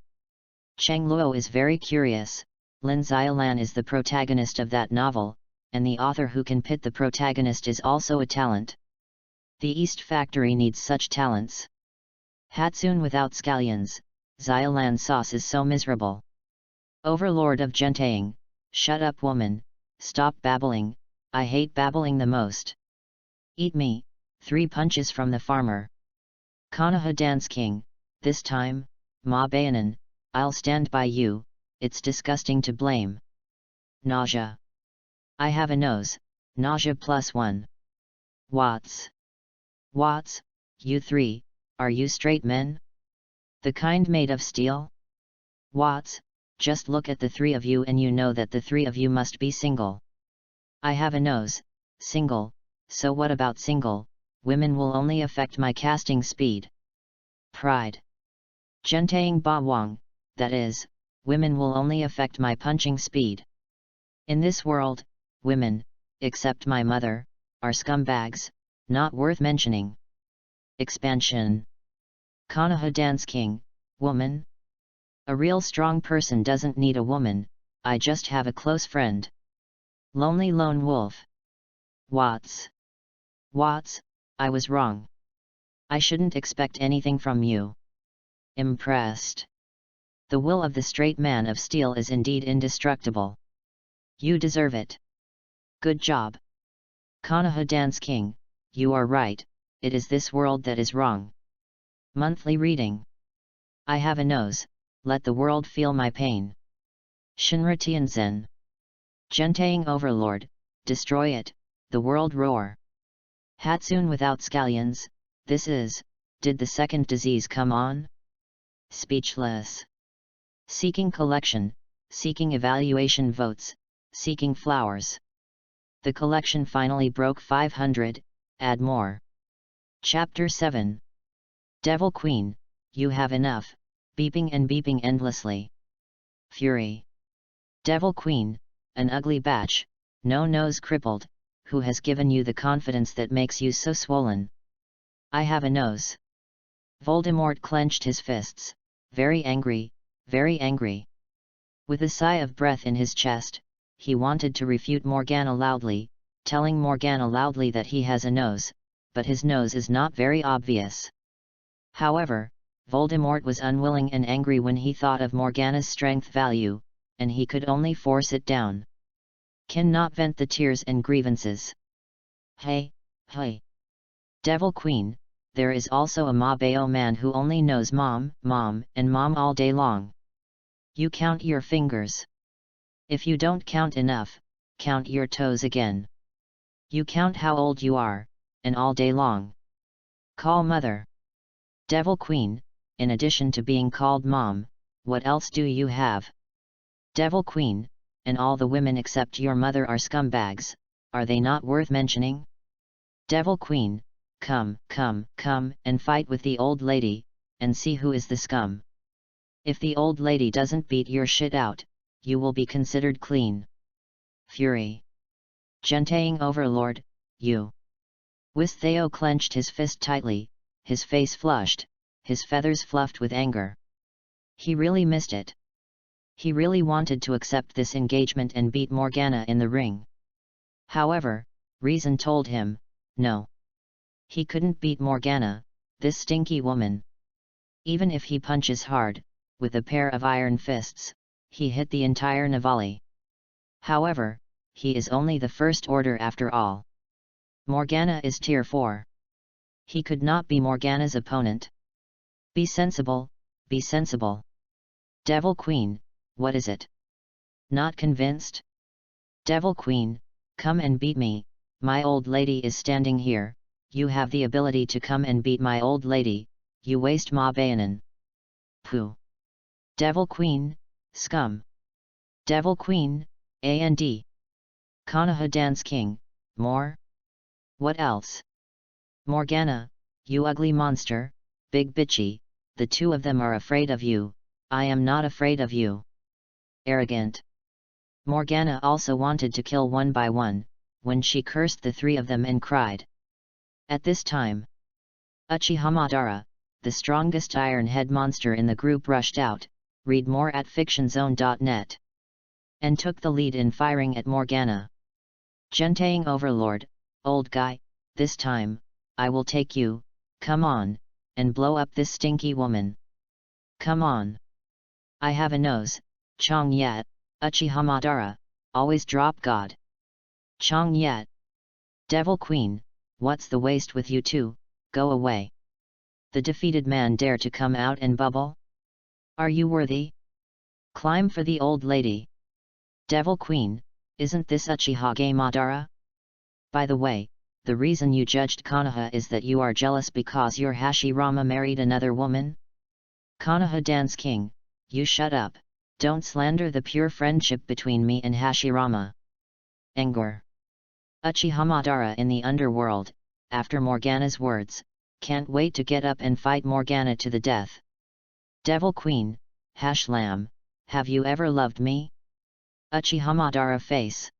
S1: Chang Luo is very curious. Lindsay is the protagonist of that novel, and the author who can pit the protagonist is also a talent. The East Factory needs such talents. Hatsune without scallions, Xylan sauce is so miserable. Overlord of Gentaying, shut up woman, stop babbling, I hate babbling the most. Eat me, 3 punches from the farmer. Konoha Dance King, this time, Ma Bayanan, I'll stand by you, it's disgusting to blame. Nausea. I have a nose, nausea +1. Watts, you 3, are you straight men? The kind made of steel? Watts, just look at the 3 of you and you know that the 3 of you must be single. I have a nose, single, so what about single? Women will only affect my casting speed. Pride. Gentaying Ba Wang, that is, women will only affect my punching speed. In this world, women, except my mother, are scumbags, not worth mentioning. Expansion. Konoha Dance King, woman? A real strong person doesn't need a woman, I just have a close friend. Lonely lone wolf. Watts, I was wrong. I shouldn't expect anything from you. Impressed. The will of the straight man of steel is indeed indestructible. You deserve it. Good job. Konoha Dance King, you are right, it is this world that is wrong. Monthly reading. I have a nose, let the world feel my pain. Shinra Tianzen. Gentaying Overlord, destroy it, the world roar. Hatsune without scallions, this is, did the second disease come on? Speechless. Seeking collection, seeking evaluation votes, seeking flowers. The collection finally broke 500, add more. Chapter 7. Devil Queen, you have enough, beeping and beeping endlessly. Fury. Devil Queen, an ugly batch, no nose crippled, who has given you the confidence that makes you so swollen? I have a nose. Voldemort clenched his fists, very angry, very angry. With a sigh of breath in his chest, he wanted to refute Morgana loudly, telling Morgana loudly that he has a nose, but his nose is not very obvious. However, Voldemort was unwilling and angry when he thought of Morgana's strength value, and he could only force it down. Cannot vent the tears and grievances. Hey. Devil Queen, there is also a Mabeo man who only knows mom, mom, and mom all day long. You count your fingers. If you don't count enough, count your toes again. You count how old you are, and all day long. Call mother. Devil Queen, in addition to being called mom, what else do you have? Devil Queen, and all the women except your mother are scumbags, are they not worth mentioning? Devil Queen, come, come, come, and fight with the old lady, and see who is the scum. If the old lady doesn't beat your shit out, you will be considered clean. Fury. Gentaying Overlord, you. Wisthayo clenched his fist tightly, his face flushed, his feathers fluffed with anger. He really missed it. He really wanted to accept this engagement and beat Morgana in the ring. However, reason told him, no. He couldn't beat Morgana, this stinky woman. Even if he punches hard, with a pair of iron fists, he hit the entire Navali. However, he is only the first order after all. Morgana is tier 4. He could not be Morgana's opponent. Be sensible, be sensible. Devil Queen, what is it? Not convinced? Devil Queen, come and beat me, my old lady is standing here, you have the ability to come and beat my old lady, you waste ma bayanan. Pooh. Devil Queen, scum. Devil Queen, and. Konoha Dance King, more? What else? Morgana, you ugly monster, big bitchy, the two of them are afraid of you, I am not afraid of you. Arrogant. Morgana also wanted to kill one by one, when she cursed the three of them and cried. At this time, Uchiha Madara, the strongest iron head monster in the group, rushed out, read more at fictionzone.net, and took the lead in firing at Morgana. Gentaying Overlord, old guy, this time, I will take you, come on, and blow up this stinky woman. Come on. I have a nose, Chong Yat, Uchiha Madara, always drop God. Chong Yat. Devil Queen, what's the waste with you two, go away. The defeated man dare to come out and bubble? Are you worthy? Climb for the old lady. Devil Queen, isn't this Uchihage Madara? By the way, the reason you judged Konoha is that you are jealous because your Hashirama married another woman? Konoha Dance King, you shut up, don't slander the pure friendship between me and Hashirama. Anger. Uchiha Madara in the underworld, after Morgana's words, can't wait to get up and fight Morgana to the death. Devil Queen, Hashlam, have you ever loved me? Uchiha Madara face.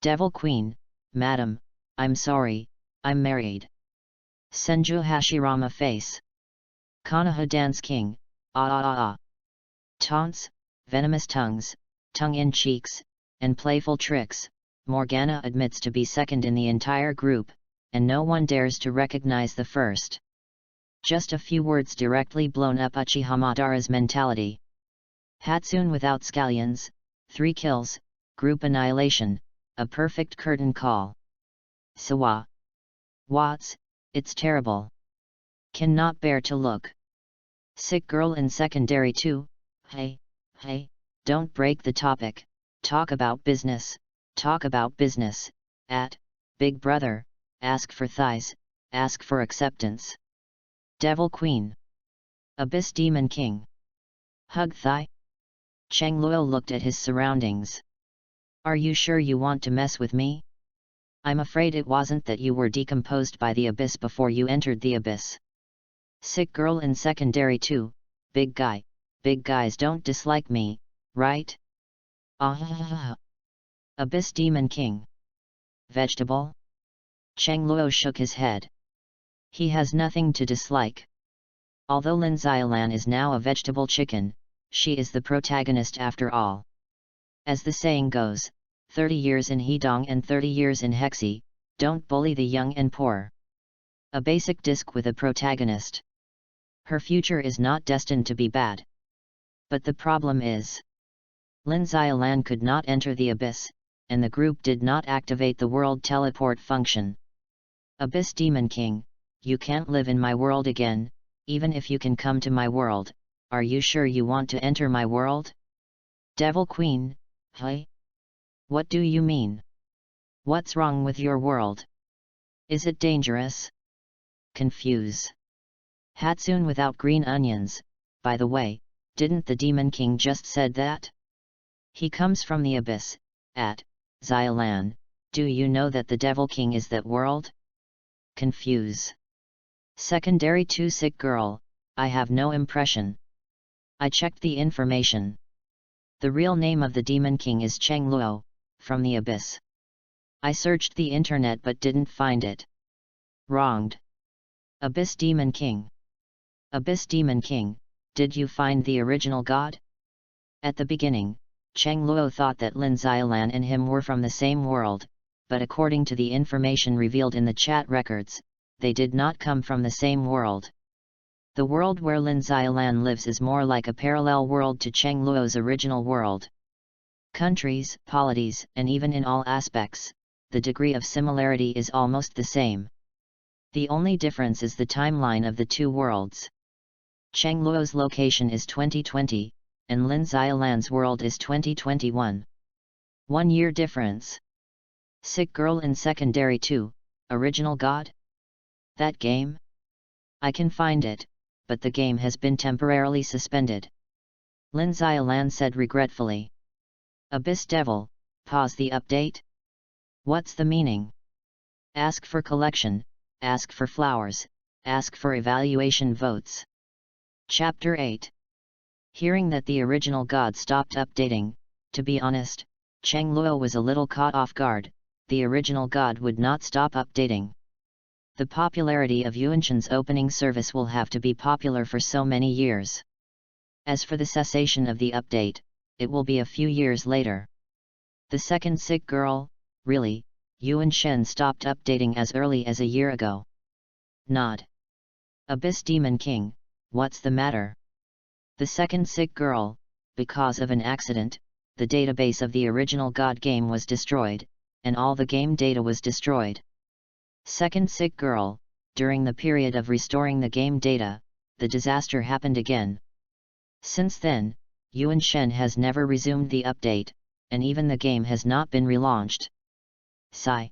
S1: Devil Queen, Madam, I'm sorry, I'm married. Senju Hashirama face. Konoha Dance King, Taunts, venomous tongues, tongue-in-cheeks, and playful tricks, Morgana admits to be second in the entire group, and no one dares to recognize the first. Just a few words directly blown up Uchiha Madara's mentality. Hatsune without scallions, 3 kills, group annihilation, a perfect curtain call. Sawa. Watts, it's terrible. Cannot bear to look. Sick girl in secondary 2, hey, don't break the topic, talk about business, at, Big Brother, ask for thighs, ask for acceptance. Devil Queen. Abyss Demon King. Hug thigh? Cheng Luo looked at his surroundings. Are you sure you want to mess with me? I'm afraid it wasn't that you were decomposed by the abyss before you entered the abyss. Sick girl in secondary 2, big guy, big guys don't dislike me, right? Abyss Demon King. Vegetable? Cheng Luo shook his head. He has nothing to dislike. Although Lin Xiaolan is now a vegetable chicken, she is the protagonist after all. As the saying goes, 30 years in Hedong and 30 years in Hexi, don't bully the young and poor. A basic disc with a protagonist. Her future is not destined to be bad. But the problem is, Lin Xiaolan could not enter the abyss, and the group did not activate the world teleport function. Abyss Demon King, you can't live in my world again, even if you can come to my world. Are you sure you want to enter my world? Devil Queen, hey? What do you mean? What's wrong with your world? Is it dangerous? Confuse. Hatsune without green onions, by the way, didn't the Demon King just said that? He comes from the abyss, at Xylan. Do you know that the Devil King is that world? Confuse. Secondary 2 Sick Girl, I have no impression. I checked the information. The real name of the Demon King is Cheng Luo, from the abyss. I searched the internet but didn't find it. Wronged. Abyss Demon King. Abyss Demon King, did you find the original god? At the beginning, Cheng Luo thought that Lin Xiaolan and him were from the same world, but according to the information revealed in the chat records, they did not come from the same world. The world where Lin Xiaolan lives is more like a parallel world to Cheng Luo's original world. Countries, polities, and even in all aspects, the degree of similarity is almost the same. The only difference is the timeline of the two worlds. Cheng Luo's location is 2020, and Lin Xiaolan's world is 2021. 1 year difference. Sick Girl in Secondary 2, Original God? That game? I can find it, but the game has been temporarily suspended. Lin Xiaolan said regretfully. Abyss Devil, pause the update? What's the meaning? Ask for collection, ask for flowers, ask for evaluation votes. Chapter 8. Hearing that the original god stopped updating, to be honest, Cheng Luo was a little caught off guard. The original god would not stop updating. The popularity of Yuanshan's opening service will have to be popular for so many years. As for the cessation of the update, it will be a few years later. The second Sick Girl, really, Yuanshan stopped updating as early as a year ago. Nod. Abyss Demon King, what's the matter? The second Sick Girl, because of an accident, the database of the original god game was destroyed, and all the game data was destroyed. Second Sick Girl, during the period of restoring the game data, the disaster happened again. Since then, Yuanshan has never resumed the update, and even the game has not been relaunched. Sigh.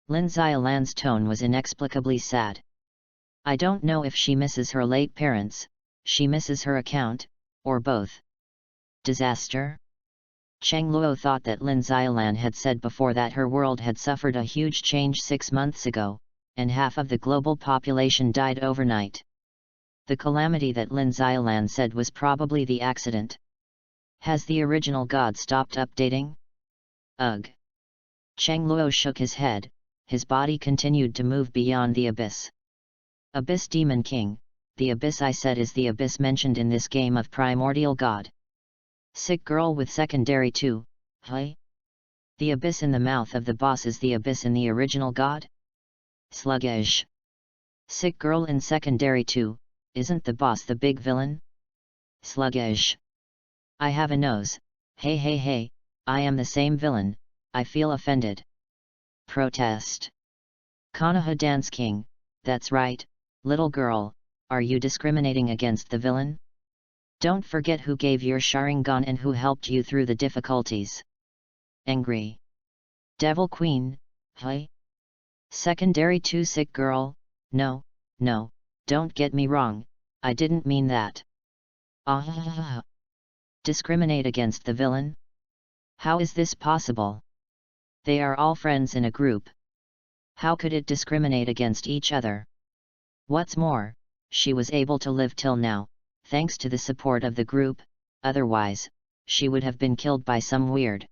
S1: Lin Xiaolan's tone was inexplicably sad. I don't know if she misses her late parents, she misses her account, or both. Disaster? Cheng Luo thought that Lin Xiaolan had said before that her world had suffered a huge change 6 months ago, and half of the global population died overnight. The calamity that Lin Xiaolan said was probably the accident. Has the original god stopped updating? Ugh. Cheng Luo shook his head, his body continued to move beyond the abyss. Abyss Demon King, the abyss I said is the abyss mentioned in this game of Primordial God. Sick Girl with Secondary 2, hey? The abyss in the mouth of the boss is the abyss in the original god? Sluggish. Sick Girl in Secondary 2, isn't the boss the big villain? Sluggish. I have a nose, hey, I am the same villain, I feel offended. Protest. Konoha Dance King, that's right, little girl, are you discriminating against the villain? Don't forget who gave your Sharingan and who helped you through the difficulties. Angry. Devil Queen, hey? Secondary 2 Sick Girl, no, don't get me wrong, I didn't mean that. Ah. Discriminate against the villain? How is this possible? They are all friends in a group. How could it discriminate against each other? What's more, she was able to live till now, thanks to the support of the group, otherwise, she would have been killed by some weird.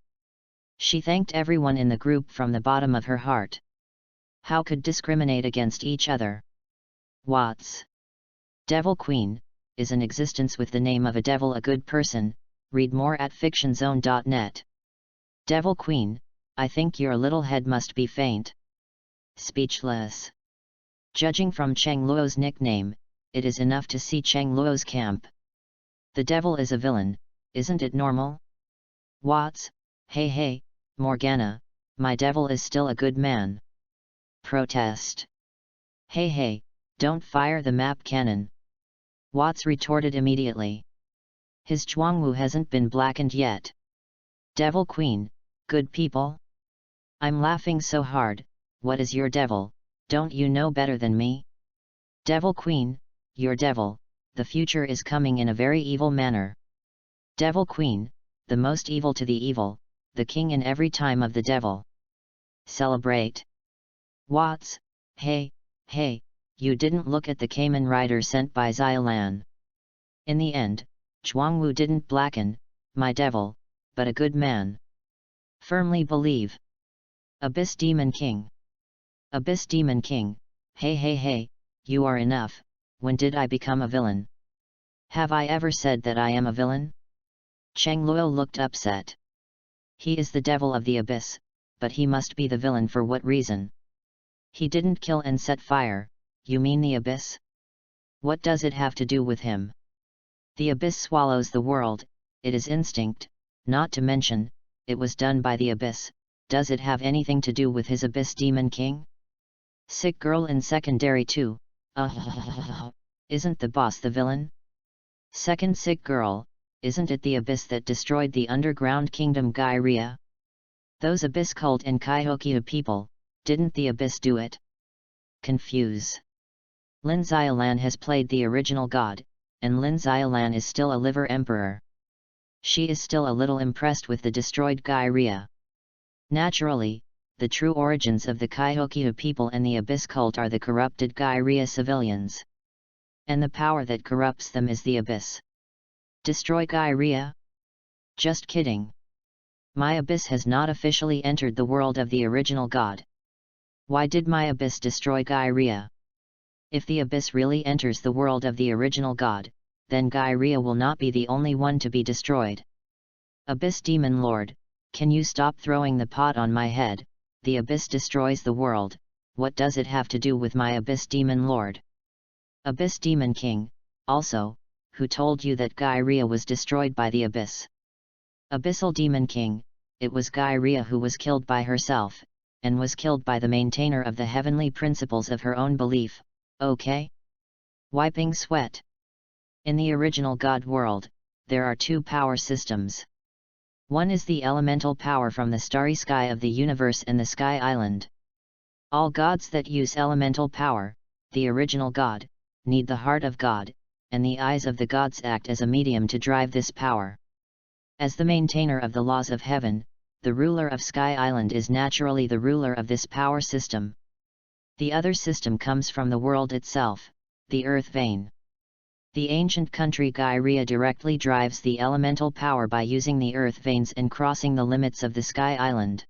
S1: She thanked everyone in the group from the bottom of her heart. How could discriminate against each other? What's Devil Queen, is an existence with the name of a devil a good person, read more at fictionzone.net. Devil Queen, I think your little head must be faint. Speechless. Judging from Cheng Luo's nickname, it is enough to see Cheng Luo's camp. The devil is a villain, isn't it normal? What's, hey, Morgana, my devil is still a good man. Protest. Hey, Don't fire the map cannon. Watts retorted immediately. His Zhuangwu hasn't been blackened yet. Devil Queen, good people? I'm laughing so hard, what is your devil, don't you know better than me? Devil Queen, your devil, the future is coming in a very evil manner. Devil Queen, the most evil to the evil, the king in every time of the devil. Celebrate. Watts, hey, you didn't look at the Cayman rider sent by Xiaolan. In the end, Zhuangwu didn't blacken, my devil, but a good man. Firmly believe. Abyss Demon King. Abyss Demon King, hey, you are enough, when did I become a villain? Have I ever said that I am a villain? Cheng Luo looked upset. He is the devil of the abyss, but he must be the villain for what reason? He didn't kill and set fire, you mean the abyss? What does it have to do with him? The abyss swallows the world, it is instinct, not to mention, it was done by the abyss, does it have anything to do with his Abyss Demon King? Sick girl in secondary 2, isn't the boss the villain? Second sick girl, isn't it the abyss that destroyed the underground kingdom Gairia? Those abyss cult and Kaihokia people, didn't the abyss do it? Confuse. Lin Xiaolan has played the original god, and Lin Xiaolan is still a liver emperor. She is still a little impressed with the destroyed Gairia. Naturally, the true origins of the Kaihokia people and the abyss cult are the corrupted Gairia civilians. And the power that corrupts them is the abyss. Destroy Gairia? Just kidding. My abyss has not officially entered the world of the original god. Why did my abyss destroy Gairia? If the abyss really enters the world of the original god, then Gairia will not be the only one to be destroyed. Abyss Demon Lord, can you stop throwing the pot on my head? The abyss destroys the world, what does it have to do with my Abyss Demon Lord? Abyss Demon King, also, who told you that Gairia was destroyed by the abyss? Abyssal Demon King, it was Gairia who was killed by herself, and was killed by the maintainer of the heavenly principles of her own belief, okay? Wiping sweat. In the original God world, there are two power systems. One is the elemental power from the starry sky of the universe and the Sky Island. All gods that use elemental power, the original God, need the heart of God, and the eyes of the gods act as a medium to drive this power. As the maintainer of the laws of heaven, the ruler of Sky Island is naturally the ruler of this power system. The other system comes from the world itself, the earth vein. The ancient country Gairia directly drives the elemental power by using the earth veins and crossing the limits of the Sky Island.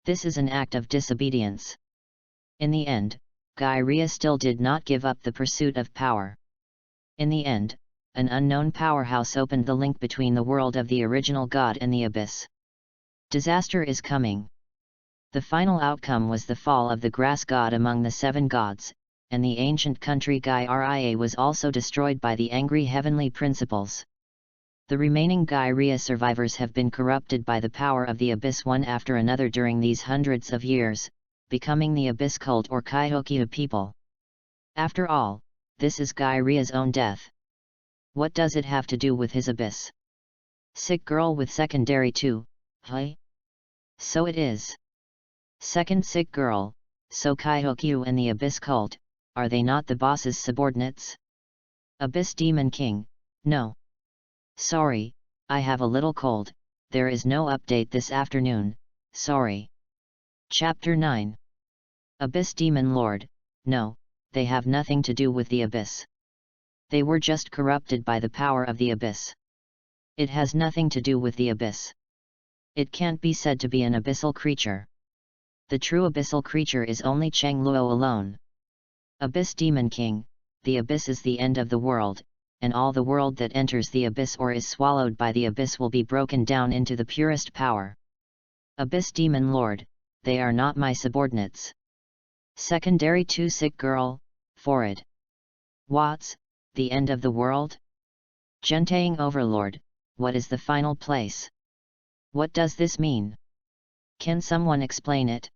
S1: This is an act of disobedience. In the end, Gairia still did not give up the pursuit of power. In the end, an unknown powerhouse opened the link between the world of the original god and the abyss. Disaster is coming. The final outcome was the fall of the grass god among the seven gods, and the ancient country Gairia was also destroyed by the angry heavenly principles. The remaining Gairia survivors have been corrupted by the power of the abyss one after another during these hundreds of years, becoming the abyss cult or Kaihokia people. After all, this is Gairia's own death. What does it have to do with his abyss? Sick girl with secondary 2, hi? So it is. Second sick girl, so Kaihokia and the abyss cult, are they not the boss's subordinates? Abyss Demon King, no. Sorry, I have a little cold, there is no update this afternoon, sorry. Chapter 9. Abyss Demon Lord, no, they have nothing to do with the abyss. They were just corrupted by the power of the abyss. It has nothing to do with the abyss. It can't be said to be an abyssal creature. The true abyssal creature is only Cheng Luo alone. Abyss Demon King, the abyss is the end of the world, and all the world that enters the abyss or is swallowed by the abyss will be broken down into the purest power. Abyss Demon Lord, they are not my subordinates. Secondary 2 sick girl, forward. Watts, the end of the world? Gentaying Overlord, what is the final place? What does this mean? Can someone explain it?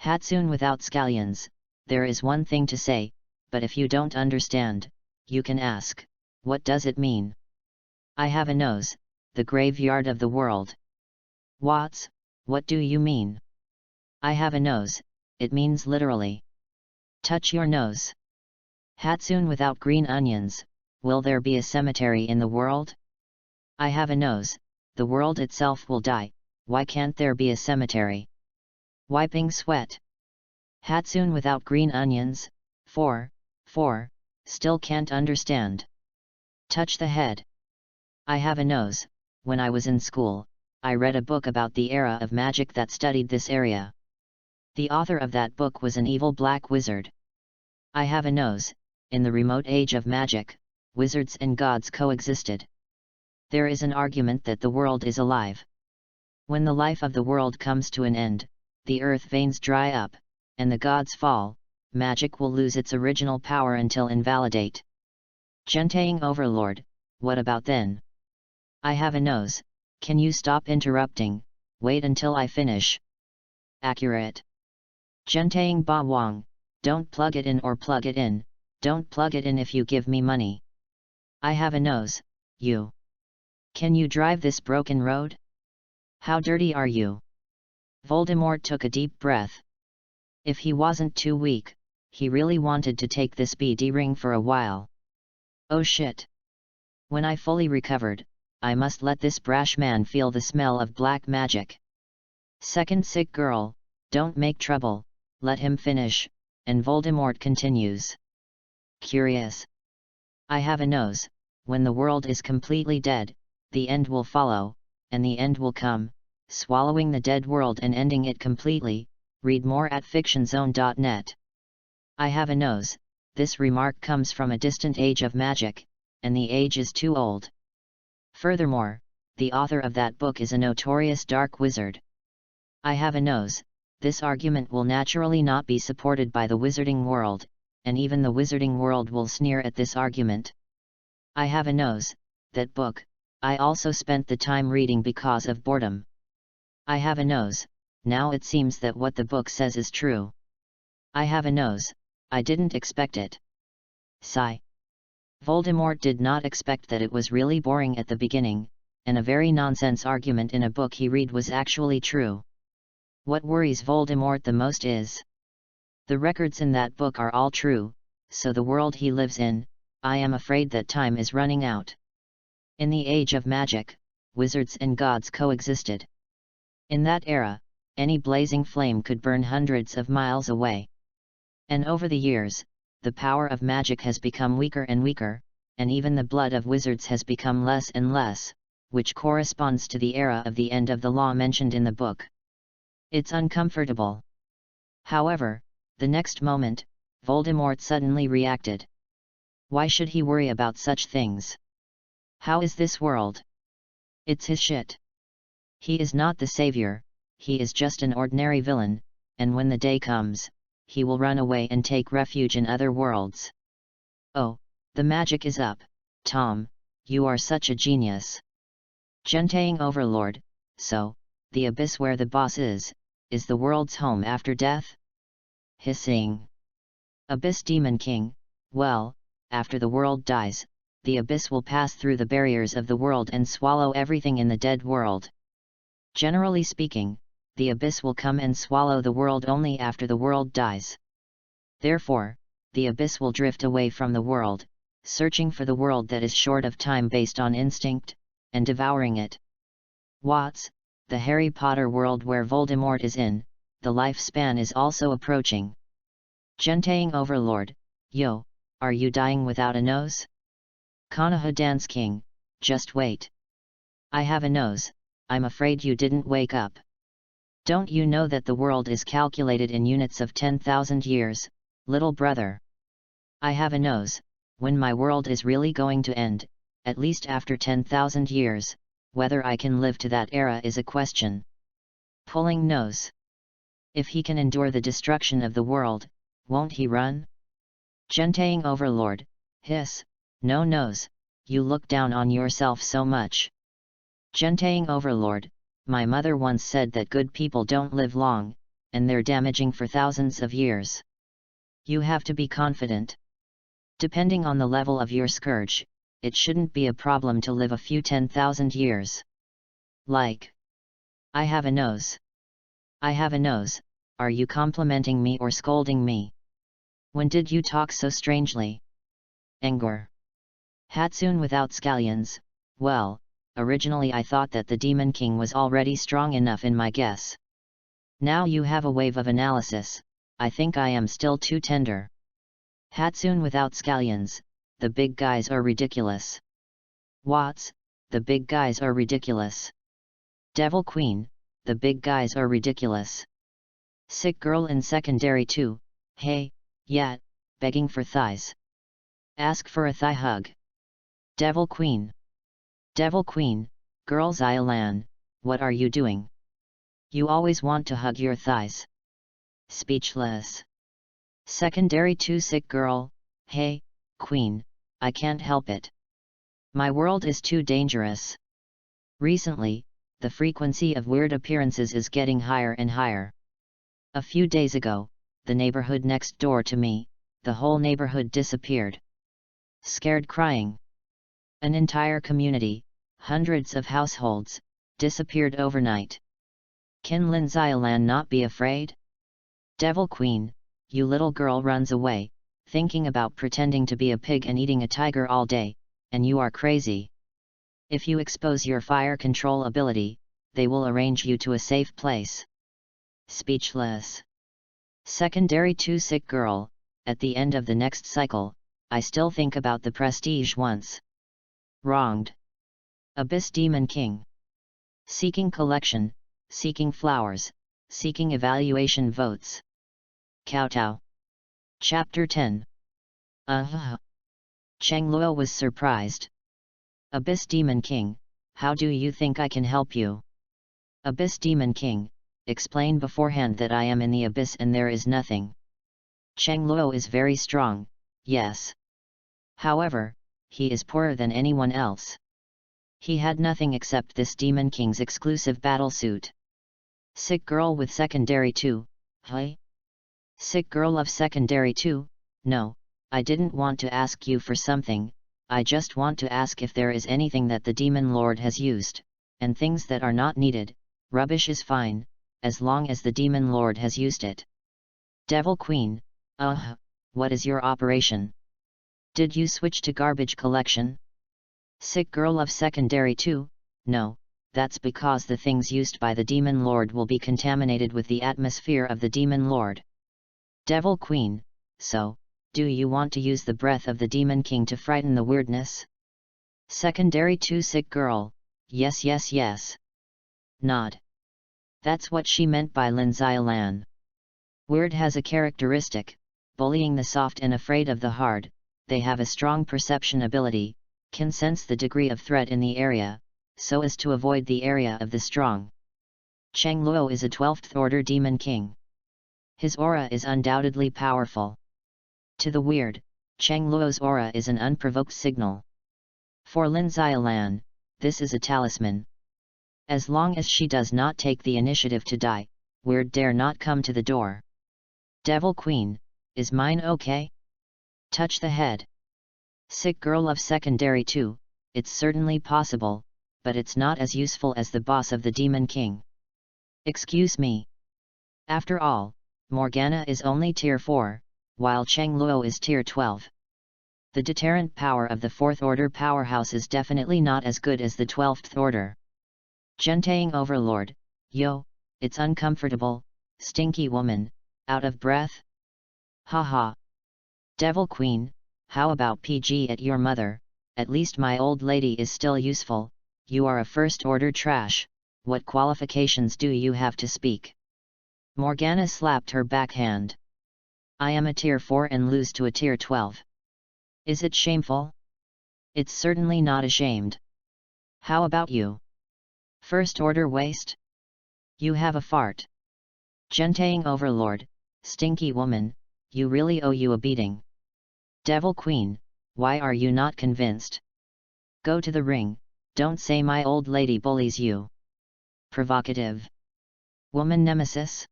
S1: Hatsune without scallions, there is one thing to say, but if you don't understand, you can ask, what does it mean? I have a nose, the graveyard of the world. What do you mean? I have a nose, it means literally. Touch your nose. Hatsune without green onions, will there be a cemetery in the world? I have a nose, the world itself will die, why can't there be a cemetery? Wiping sweat. Hatsune without green onions, 4, still can't understand. Touch the head. I have a nose, when I was in school, I read a book about the era of magic that studied this area. The author of that book was an evil black wizard. I have a nose, in the remote age of magic, wizards and gods coexisted. There is an argument that the world is alive. When the life of the world comes to an end, the earth veins dry up, and the gods fall, magic will lose its original power until invalidate. Gentaying Overlord, what about then? I have a nose, can you stop interrupting, wait until I finish. Accurate. Gentaying Ba Wang, don't plug it in or plug it in, don't plug it in if you give me money. I have a nose, you. Can you drive this broken road? How dirty are you? Voldemort took a deep breath. If he wasn't too weak, he really wanted to take this BD ring for a while. Oh shit. When I fully recovered, I must let this brash man feel the smell of black magic. Second sick girl, don't make trouble, let him finish, and Voldemort continues. Curious. I have a nose, when the world is completely dead, the end will follow, and the end will come, swallowing the dead world and ending it completely. Read more at fictionzone.net. I have a nose, this remark comes from a distant age of magic, and the age is too old. Furthermore, the author of that book is a notorious dark wizard. I have a nose, this argument will naturally not be supported by the wizarding world, and even the wizarding world will sneer at this argument. I have a nose, that book, I also spent the time reading because of boredom. I have a nose, now it seems that what the book says is true. I have a nose, I didn't expect it. Sigh. Voldemort did not expect that it was really boring at the beginning, and a very nonsense argument in a book he read was actually true. What worries Voldemort the most is the records in that book are all true, so the world he lives in, I am afraid that time is running out. In the age of magic, wizards and gods coexisted. In that era, any blazing flame could burn hundreds of miles away. And over the years, the power of magic has become weaker and weaker, and even the blood of wizards has become less and less, which corresponds to the era of the end of the law mentioned in the book. It's uncomfortable. However, the next moment, Voldemort suddenly reacted. Why should he worry about such things? How is this world? It's his shit. He is not the savior, he is just an ordinary villain, and when the day comes, he will run away and take refuge in other worlds. Oh, the magic is up, Tom, you are such a genius. Gentaying Overlord, so, the abyss where the boss is the world's home after death? Hissing. Abyss Demon King, well, after the world dies, the abyss will pass through the barriers of the world and swallow everything in the dead world. Generally speaking, the abyss will come and swallow the world only after the world dies. Therefore, the abyss will drift away from the world, searching for the world that is short of time based on instinct, and devouring it. What's the Harry Potter world where Voldemort is in, the lifespan is also approaching. Gentaying Overlord, yo, are you dying without a nose? Konoha Dance King, just wait. I have a nose, I'm afraid you didn't wake up. Don't you know that the world is calculated in units of 10,000 years, little brother? I have a nose, when my world is really going to end, at least after 10,000 years, whether I can live to that era is a question. Pulling nose. If he can endure the destruction of the world, won't he run? Gentaying Overlord, hiss, no nose, you look down on yourself so much. Gentaying Overlord, my mother once said that good people don't live long, and they're damaging for thousands of years. You have to be confident. Depending on the level of your scourge, it shouldn't be a problem to live a few 10,000 years. Like, I have a nose. I have a nose. Are you complimenting me or scolding me? When did you talk so strangely? Anger. Hatsune without scallions. Well, originally I thought that the Demon King was already strong enough in my guess. Now you have a wave of analysis. I think I am still too tender. Hatsune without scallions. The big guys are ridiculous. Watts, the big guys are ridiculous. Devil Queen, the big guys are ridiculous. Sick girl in secondary 2, hey, yat, begging for thighs. Ask for a thigh hug. Devil Queen. Devil Queen, girl Xylan, what are you doing? You always want to hug your thighs. Speechless. Secondary 2 sick girl, hey, Queen, I can't help it. My world is too dangerous. Recently, the frequency of weird appearances is getting higher and higher. A few days ago, the neighborhood next door to me, the whole neighborhood disappeared. Scared crying. An entire community, hundreds of households, disappeared overnight. Can Lin Xylan not be afraid? Devil Queen, you little girl runs away, thinking about pretending to be a pig and eating a tiger all day, and you are crazy. If you expose your fire control ability, they will arrange you to a safe place. Speechless. Secondary 2 sick girl, at the end of the next cycle, I still think about the prestige once. Wronged. Abyss Demon King. Seeking collection, seeking flowers, seeking evaluation votes. Kowtow. Chapter 10. Cheng Luo was surprised. Abyss Demon King, how do you think I can help you? Abyss Demon King, explain beforehand that I am in the abyss and there is nothing. Cheng Luo is very strong, yes. However, he is poorer than anyone else. He had nothing except this Demon King's exclusive battlesuit. Sick girl with secondary 2, hey? Sick girl of secondary 2, no, I didn't want to ask you for something, I just want to ask if there is anything that the Demon Lord has used, and things that are not needed, rubbish is fine, as long as the Demon Lord has used it. Devil Queen, what is your operation? Did you switch to garbage collection? Sick girl of secondary 2, no, that's because the things used by the Demon Lord will be contaminated with the atmosphere of the Demon Lord. Devil Queen, so, do you want to use the breath of the Demon King to frighten the weirdness? Secondary 2 sick girl, yes yes yes. Nod. That's what she meant by Lin Xylan. Weird has a characteristic, bullying the soft and afraid of the hard, they have a strong perception ability, can sense the degree of threat in the area, so as to avoid the area of the strong. Cheng Luo is a 12th order Demon King. His aura is undoubtedly powerful. To the weird, Cheng Luo's aura is an unprovoked signal. For Lin Xylan, this is a talisman. As long as she does not take the initiative to die, weird dare not come to the door. Devil Queen, is mine okay? Touch the head. Sick girl of secondary 2, it's certainly possible, but it's not as useful as the boss of the Demon King. Excuse me. After all, Morgana is only tier 4, while Cheng Luo is tier 12. The deterrent power of the 4th order powerhouse is definitely not as good as the 12th order. Gentaying Overlord, yo, it's uncomfortable, stinky woman, out of breath? Haha. Devil Queen, how about PG at your mother, at least my old lady is still useful, you are a 1st order trash, what qualifications do you have to speak? Morgana slapped her backhand. I am a tier 4 and lose to a tier 12. Is it shameful? It's certainly not ashamed. How about you? 1st order waste? You have a fart. Gentaying Overlord, stinky woman, you really owe you a beating. Devil Queen, why are you not convinced? Go to the ring, don't say my old lady bullies you. Provocative. Woman nemesis?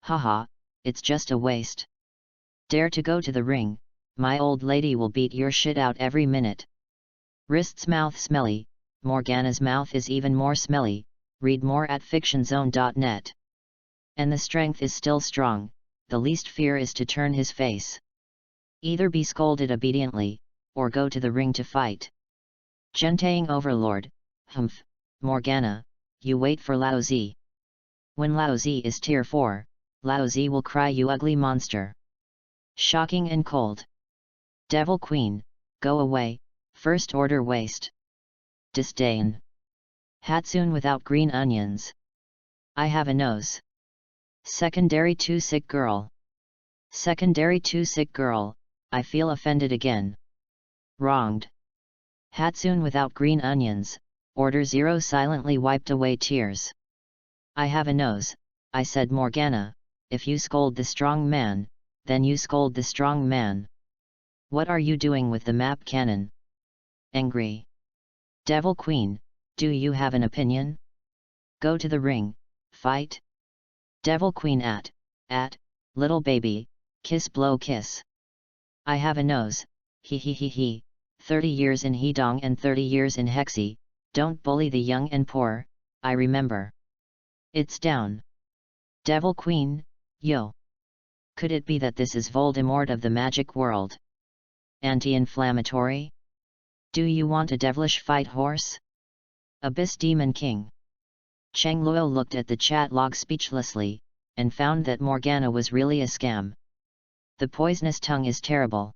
S1: Haha, it's just a waste. Dare to go to the ring, my old lady will beat your shit out every minute. Wrist's mouth smelly, Morgana's mouth is even more smelly, read more at fictionzone.net. And the strength is still strong, the least fear is to turn his face. Either be scolded obediently, or go to the ring to fight. Gentaying overlord, humph, Morgana, you wait for Laozi. When Laozi is tier 4, Laozi will cry you ugly monster. Shocking and cold. Devil Queen, go away, first order waste. Disdain. Hatsune without green onions. I have a nose. Secondary 2 sick girl. Secondary 2 sick girl, I feel offended again. Wronged. Hatsune without green onions, order 0 silently wiped away tears. I have a nose, I said Morgana, if you scold the strong man, then you scold the strong man. What are you doing with the map cannon? Angry. Devil Queen, do you have an opinion? Go to the ring, fight. Devil Queen at, little baby, kiss blow kiss. I have a nose, he, 30 years in Hedong and 30 years in Hexi, don't bully the young and poor, I remember. It's down. Devil Queen, yo. Could it be that this is Voldemort of the magic world? Anti-inflammatory? Do you want a devilish fight horse? Abyss Demon King. Cheng Luo looked at the chat log speechlessly, and found that Morgana was really a scam. The poisonous tongue is terrible.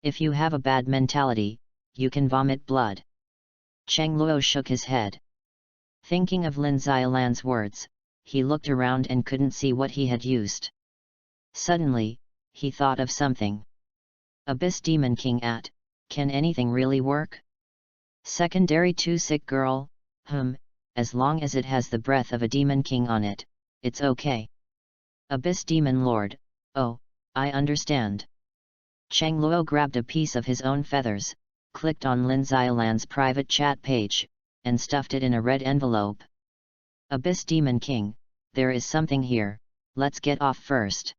S1: If you have a bad mentality, you can vomit blood. Cheng Luo shook his head. Thinking of Lin Xiaolan's words, he looked around and couldn't see what he had used. Suddenly, he thought of something. Abyss Demon King at, can anything really work? Secondary 2 sick girl, as long as it has the breath of a Demon King on it, it's okay. Abyss Demon Lord, oh, I understand. Cheng Luo grabbed a piece of his own feathers, clicked on Lin Xiaolan's private chat page, and stuffed it in a red envelope. Abyss Demon King, there is something here, let's get off first.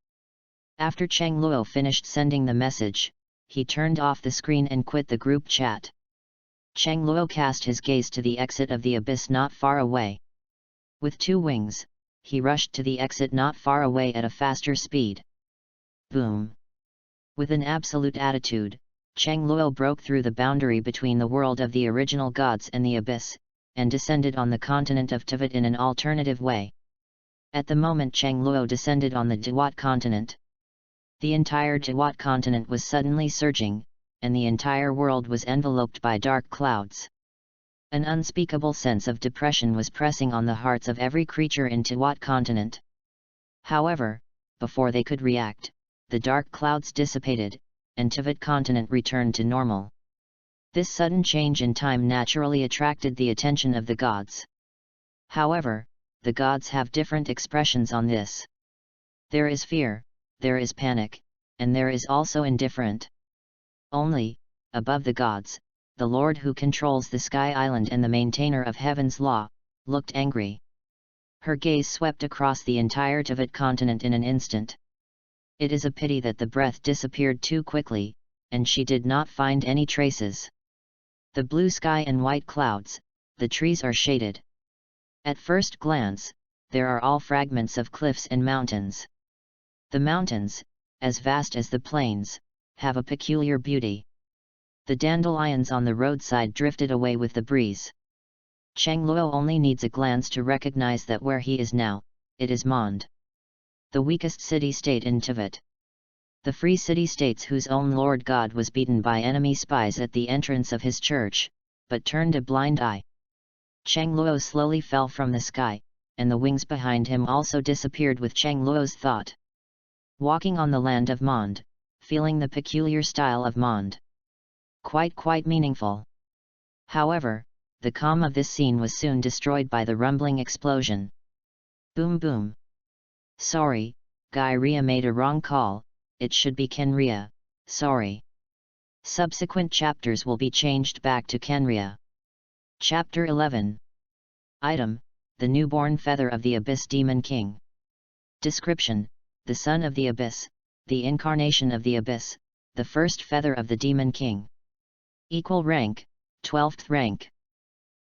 S1: After Cheng Luo finished sending the message, he turned off the screen and quit the group chat. Cheng Luo cast his gaze to the exit of the abyss not far away. With 2 wings, he rushed to the exit not far away at a faster speed. Boom! With an absolute attitude, Cheng Luo broke through the boundary between the world of the original gods and the abyss, and descended on the continent of Tibet in an alternative way. At the moment Cheng Luo descended on the Dewat continent, the entire Dewat continent was suddenly surging, and the entire world was enveloped by dark clouds. An unspeakable sense of depression was pressing on the hearts of every creature in Dewat continent. However, before they could react, the dark clouds dissipated, and Tibet continent returned to normal. This sudden change in time naturally attracted the attention of the gods. However, the gods have different expressions on this. There is fear, there is panic, and there is also indifferent. Only, above the gods, the Lord who controls the Sky Island and the maintainer of Heaven's law, looked angry. Her gaze swept across the entire Tibet continent in an instant. It is a pity that the breath disappeared too quickly, and she did not find any traces. The blue sky and white clouds, the trees are shaded. At first glance, there are all fragments of cliffs and mountains. The mountains, as vast as the plains, have a peculiar beauty. The dandelions on the roadside drifted away with the breeze. Cheng Luo only needs a glance to recognize that where he is now, it is Mond, the weakest city-state in Tibet. The free city-states whose own Lord God was beaten by enemy spies at the entrance of his church, but turned a blind eye. Cheng Luo slowly fell from the sky, and the wings behind him also disappeared with Cheng Luo's thought. Walking on the land of Mond, feeling the peculiar style of Mond. Quite meaningful. However, the calm of this scene was soon destroyed by the rumbling explosion. Boom boom. Sorry, Guy Ria made a wrong call, it should be Kenria, sorry. Subsequent chapters will be changed back to Kenria. Chapter 11. Item, the newborn feather of the Abyss Demon King. Description, the son of the Abyss, the incarnation of the Abyss, the first feather of the Demon King. Equal rank, 12th rank.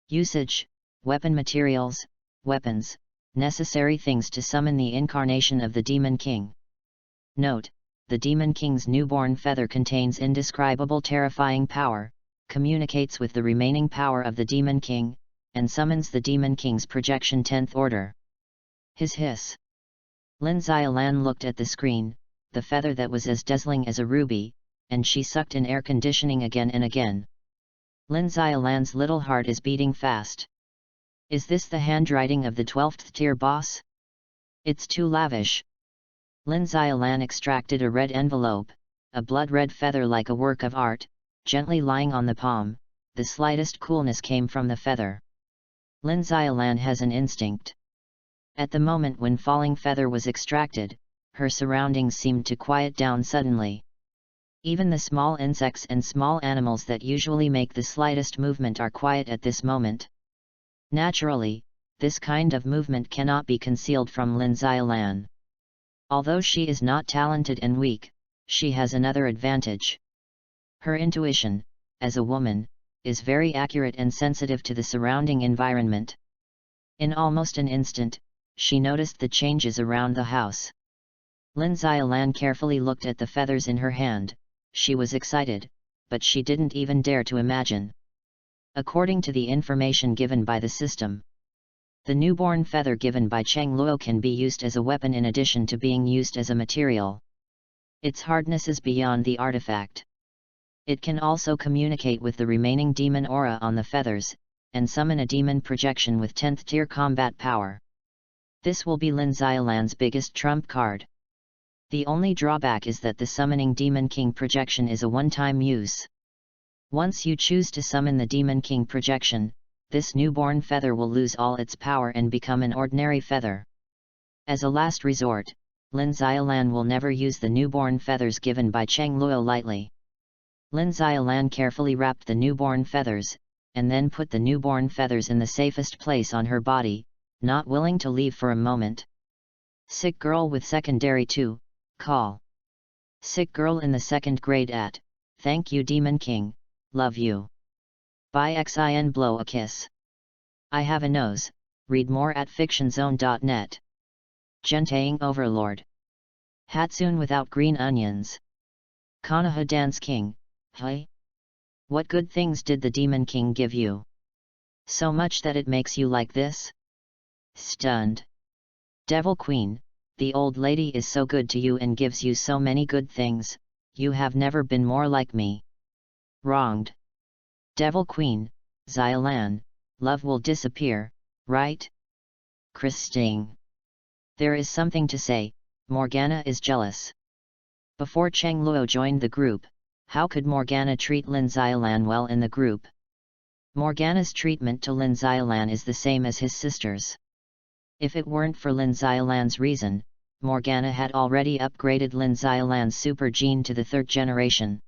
S1: Usage, weapon materials, weapons, necessary things to summon the incarnation of the Demon King. Note, the Demon King's newborn feather contains indescribable terrifying power, communicates with the remaining power of the Demon King, and summons the Demon King's projection 10th order. His hiss. Lin Xiaolan looked at the screen, the feather that was as dazzling as a ruby, and she sucked in air conditioning again and again. Lin Xiaolan's little heart is beating fast. Is this the handwriting of the 12th tier boss? It's too lavish. Lin Xiaolan extracted a red envelope, a blood-red feather like a work of art, gently lying on the palm. The slightest coolness came from the feather. Lin Xiaolan has an instinct. At the moment when falling feather was extracted, her surroundings seemed to quiet down suddenly. Even the small insects and small animals that usually make the slightest movement are quiet at this moment. Naturally, this kind of movement cannot be concealed from Lin Xiaolan. Although she is not talented and weak, she has another advantage. Her intuition, as a woman, is very accurate and sensitive to the surrounding environment. In almost an instant, she noticed the changes around the house. Lin Xiaolan carefully looked at the feathers in her hand. She was excited, but she didn't even dare to imagine. According to the information given by the system, the newborn feather given by Cheng Luo can be used as a weapon in addition to being used as a material. Its hardness is beyond the artifact. It can also communicate with the remaining demon aura on the feathers, and summon a demon projection with 10th tier combat power. This will be Lin Xiaolan's biggest trump card. The only drawback is that the summoning Demon King projection is a one-time use. Once you choose to summon the Demon King projection, this newborn feather will lose all its power and become an ordinary feather. As a last resort, Lin Xiaolan will never use the newborn feathers given by Cheng Luo lightly. Lin Xiaolan carefully wrapped the newborn feathers, and then put the newborn feathers in the safest place on her body, not willing to leave for a moment. Sick girl with secondary 2, call. Sick girl in the 2nd grade at, thank you Demon King, love you. By xin blow a kiss. I have a nose, read more at fictionzone.net. Gentaying Overlord. Hatsune without green onions. Konoha Dance King, hey? What good things did the Demon King give you? So much that it makes you like this? Stunned. Devil Queen, the old lady is so good to you and gives you so many good things, you have never been more like me. Wronged. Devil Queen, Xiaolan, love will disappear, right? Christine. There is something to say, Morgana is jealous. Before Cheng Luo joined the group, how could Morgana treat Lin Xiaolan well in the group? Morgana's treatment to Lin Xiaolan is the same as his sister's. If it weren't for Lin Xiaolan's reason, Morgana had already upgraded Lin Xiaolan's super gene to the 3rd generation.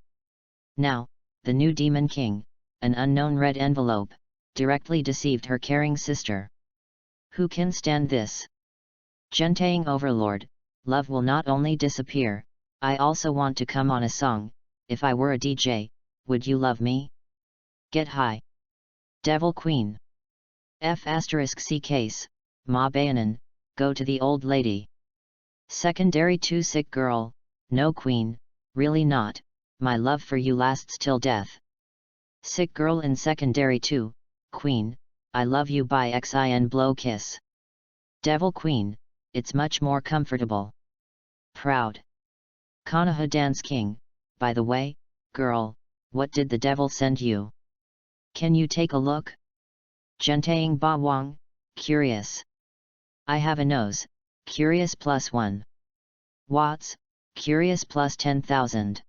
S1: Now, the new Demon King, an unknown red envelope, directly deceived her caring sister. Who can stand this? Gentaying Overlord, love will not only disappear, I also want to come on a song. If I were a DJ, would you love me? Get high. Devil Queen. F*** case, Ma Bayanan, go to the old lady. Secondary 2 sick girl, no queen, really not, my love for you lasts till death. Sick girl in secondary 2, queen, I love you by xin blow kiss. Devil Queen, it's much more comfortable. Proud. Konoha Dance King, by the way, girl, what did the devil send you? Can you take a look? Gentaying Ba Wang, curious. I have a nose, curious +1. Watts, curious +10,000.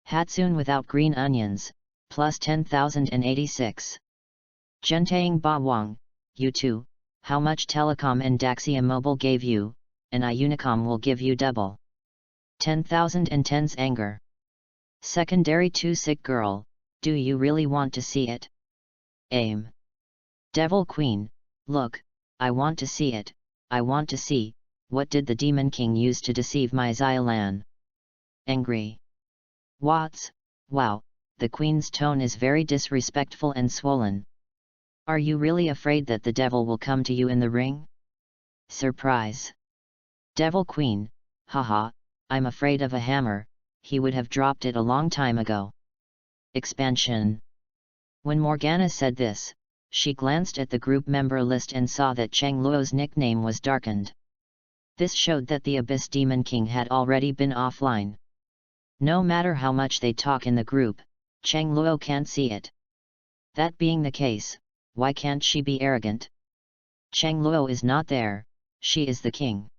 S1: Hatsune without green onions, +10,086. Gentaying Ba Wang, you too, how much Telecom and Daxia Mobile gave you, and Unicom will give you double. 10,010's anger. Secondary 2 sick girl, do you really want to see it? Aim. Devil Queen, look, I want to see it, I want to see, what did the Demon King use to deceive my Xiaolan? Angry. Watts, wow, the Queen's tone is very disrespectful and swollen. Are you really afraid that the devil will come to you in the ring? Surprise. Devil Queen, haha, I'm afraid of a hammer, he would have dropped it a long time ago. Expansion. When Morgana said this, she glanced at the group member list and saw that Cheng Luo's nickname was darkened. This showed that the Abyss Demon King had already been offline. No matter how much they talk in the group, Cheng Luo can't see it. That being the case, why can't she be arrogant? Cheng Luo is not there, she is the king.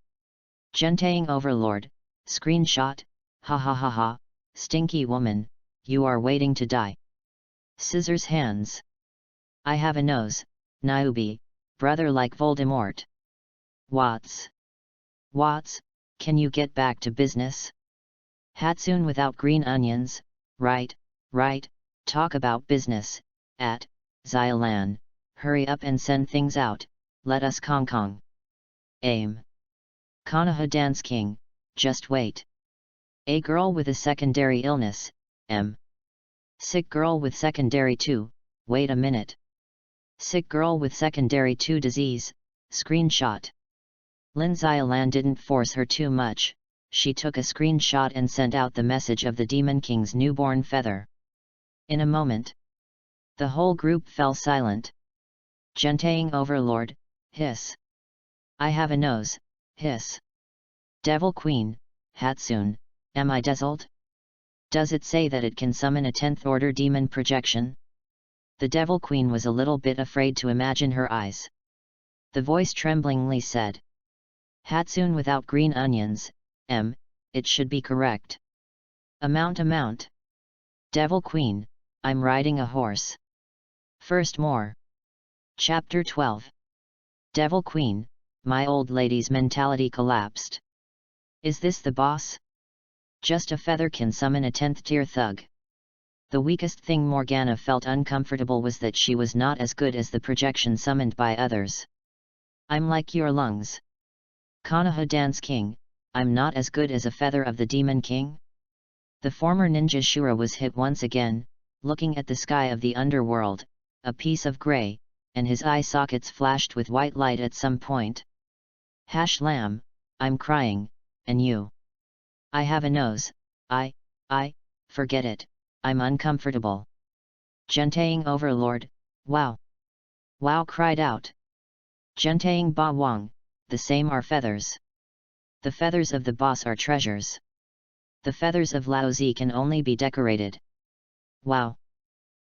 S1: Gentang Overlord, screenshot, ha ha ha ha, stinky woman, you are waiting to die. Scissors hands. I have a nose, Niobe, brother like Voldemort. Watts. Watts, can you get back to business? Hatsune without green onions, right, talk about business, Xylan, hurry up and send things out, let us Kong. Aim. Konoha Dance King, just wait. A girl with a secondary illness, M. Sick girl with secondary 2, wait a minute. Sick girl with secondary 2 disease, screenshot. Lin Xylan didn't force her too much, she took a screenshot and sent out the message of the Demon King's newborn feather. In a moment, the whole group fell silent. Gentang Overlord, hiss. I have a nose, hiss. Devil Queen, Hatsune, am I dazzled? Does it say that it can summon a 10th order demon projection? The Devil Queen was a little bit afraid to imagine her eyes. The voice tremblingly said. Hatsune without green onions, M, it should be correct. Amount. Devil Queen, I'm riding a horse. First more. Chapter 12. Devil Queen, my old lady's mentality collapsed. Is this the boss? Just a feather can summon a 10th tier thug. The weakest thing Morgana felt uncomfortable was that she was not as good as the projection summoned by others. I'm like your lungs. Konoha Dance King, I'm not as good as a feather of the Demon King? The former ninja Shura was hit once again, looking at the sky of the underworld, a piece of grey, and his eye sockets flashed with white light at some point. Lamb, I'm crying, and you? I have a nose, forget it, I'm uncomfortable. Gentang Overlord, wow! Wow cried out. Gentang Ba Wang, the same are feathers. The feathers of the boss are treasures. The feathers of Laozi can only be decorated. Wow!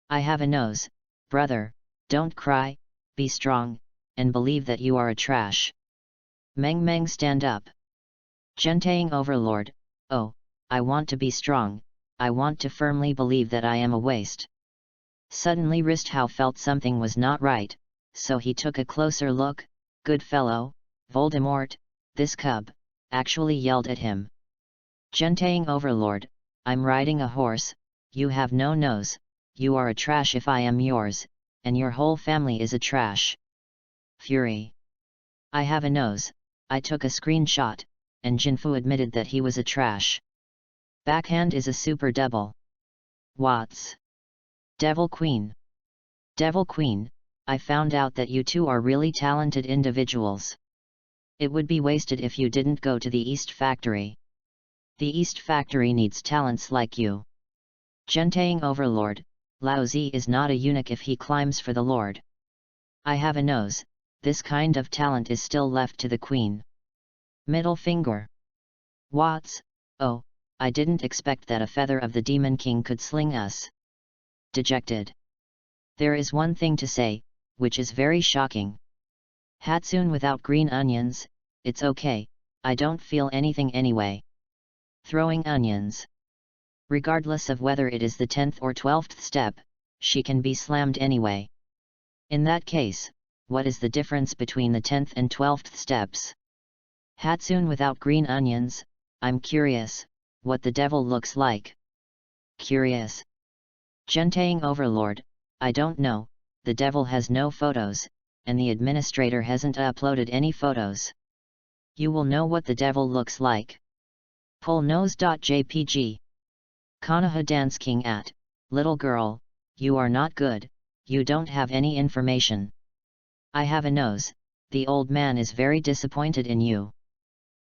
S1: I have a nose, brother, don't cry, be strong, and believe that you are a trash. Meng stand up. Gentang Overlord, oh, I want to be strong, I want to firmly believe that I am a waste. Suddenly Risthao felt something was not right, so he took a closer look. Good fellow, Voldemort, this cub, actually yelled at him. Gentang Overlord, I'm riding a horse, you have no nose, you are a trash if I am yours, and your whole family is a trash. Fury. I have a nose, I took a screenshot, and Jinfu admitted that he was a trash. Backhand is a super double. Watts. Devil Queen. Devil Queen, I found out that you two are really talented individuals. It would be wasted if you didn't go to the East Factory. The East Factory needs talents like you. Gentang Overlord, Laozi is not a eunuch if he climbs for the Lord. I have a nose, this kind of talent is still left to the Queen. Middle finger. Watts, oh, I didn't expect that a feather of the Demon King could sling us. Dejected. There is one thing to say, which is very shocking. Hatsune without green onions, it's okay, I don't feel anything anyway. Throwing onions. Regardless of whether it is the 10th or 12th step, she can be slammed anyway. In that case, what is the difference between the 10th and 12th steps? Hatsune without green onions, I'm curious, what the devil looks like. Curious. Gentang Overlord, I don't know, the devil has no photos, and the administrator hasn't uploaded any photos. You will know what the devil looks like. Pull nose.jpg. Konoha Dance King at, little girl, you are not good, you don't have any information. I have a nose, the old man is very disappointed in you.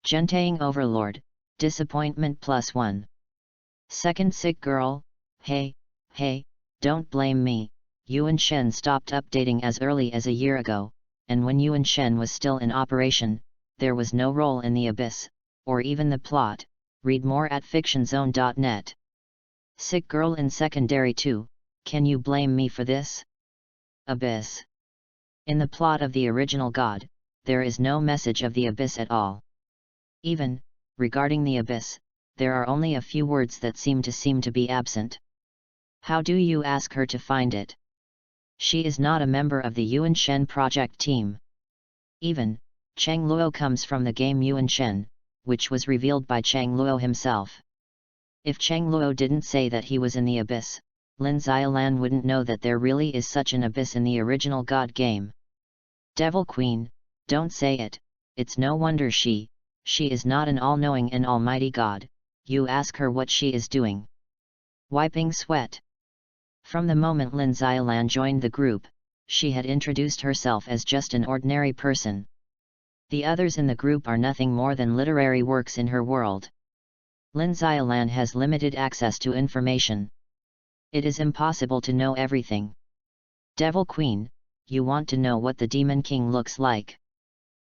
S1: Gentaying Overlord, disappointment +1. Second sick girl, hey, don't blame me, Yuan Shen stopped updating as early as a year ago, and when Yuan Shen was still in operation, there was no role in the Abyss, or even the plot. Read more at fictionzone.net. Sick girl in secondary 2, can you blame me for this? Abyss. In the plot of the original God, there is no message of the Abyss at all. Even, regarding the Abyss, there are only a few words that seem to be absent. How do you ask her to find it? She is not a member of the Yuan Shen project team. Even, Cheng Luo comes from the game Yuan Shen, which was revealed by Cheng Luo himself. If Cheng Luo didn't say that he was in the Abyss, Lin Xiaolan wouldn't know that there really is such an abyss in the original God game. Devil Queen, don't say it, it's no wonder she is not an all-knowing and almighty God, you ask her what she is doing. Wiping sweat. From the moment Lin Xiaolan joined the group, she had introduced herself as just an ordinary person. The others in the group are nothing more than literary works in her world. Lin Xiaolan has limited access to information. It is impossible to know everything. Devil Queen, you want to know what the Demon King looks like?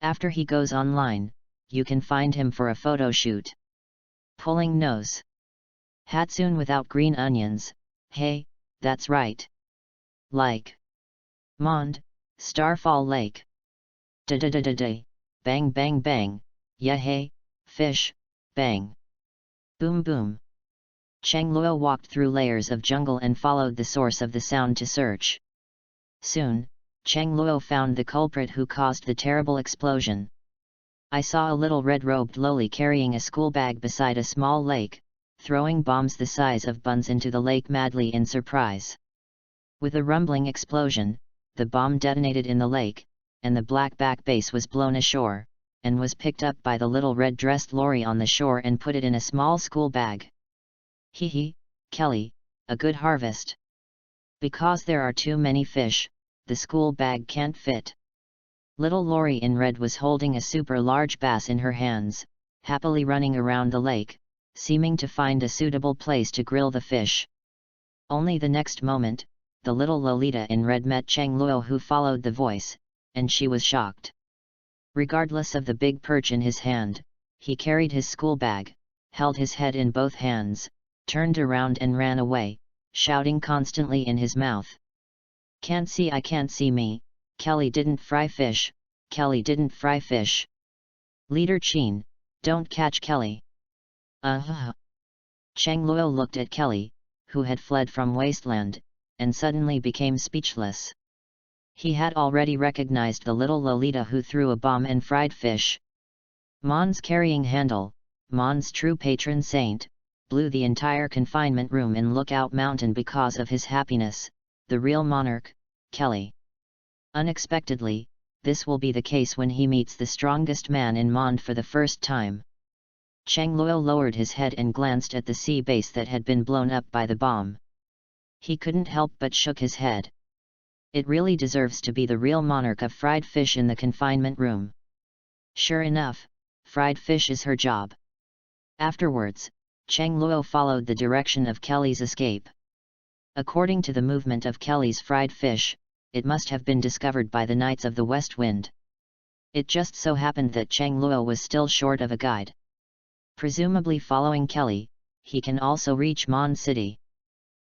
S1: After he goes online, you can find him for a photo shoot. Pulling nose. Hatsune without green onions, hey, that's right. Like. Mond, Starfall Lake. Da-da-da-da-da, bang bang bang, yeah hey, fish, bang. Boom boom. Cheng Luo walked through layers of jungle and followed the source of the sound to search. Soon, Cheng Luo found the culprit who caused the terrible explosion. I saw a little red-robed loli carrying a school bag beside a small lake, throwing bombs the size of buns into the lake madly in surprise. With a rumbling explosion, the bomb detonated in the lake, and the black back base was blown ashore, and was picked up by the little red-dressed lorry on the shore and put it in a small school bag. Hee hee, Kelly, a good harvest. Because there are too many fish, the school bag can't fit. Little Lori in red was holding a super large bass in her hands, happily running around the lake, seeming to find a suitable place to grill the fish. Only the next moment, the little Lolita in red met Cheng Luo, who followed the voice, and she was shocked. Regardless of the big perch in his hand, he carried his school bag, held his head in both hands, turned around and ran away, shouting constantly in his mouth. Can't see, I can't see me, Kelly didn't fry fish, Kelly didn't fry fish. Leader Chin, don't catch Kelly. Cheng Luo looked at Kelly, who had fled from Wasteland, and suddenly became speechless. He had already recognized the little Lolita who threw a bomb and fried fish. Mon's carrying handle, Mon's true patron saint, blew the entire confinement room in Lookout Mountain because of his happiness, the real monarch, Kelly. Unexpectedly, this will be the case when he meets the strongest man in Mond for the first time. Cheng Luo lowered his head and glanced at the sea base that had been blown up by the bomb. He couldn't help but shook his head. It really deserves to be the real monarch of fried fish in the confinement room. Sure enough, fried fish is her job. Afterwards, Cheng Luo followed the direction of Kelly's escape. According to the movement of Kelly's fried fish, it must have been discovered by the Knights of the West Wind. It just so happened that Cheng Luo was still short of a guide. Presumably following Kelly, he can also reach Mon City.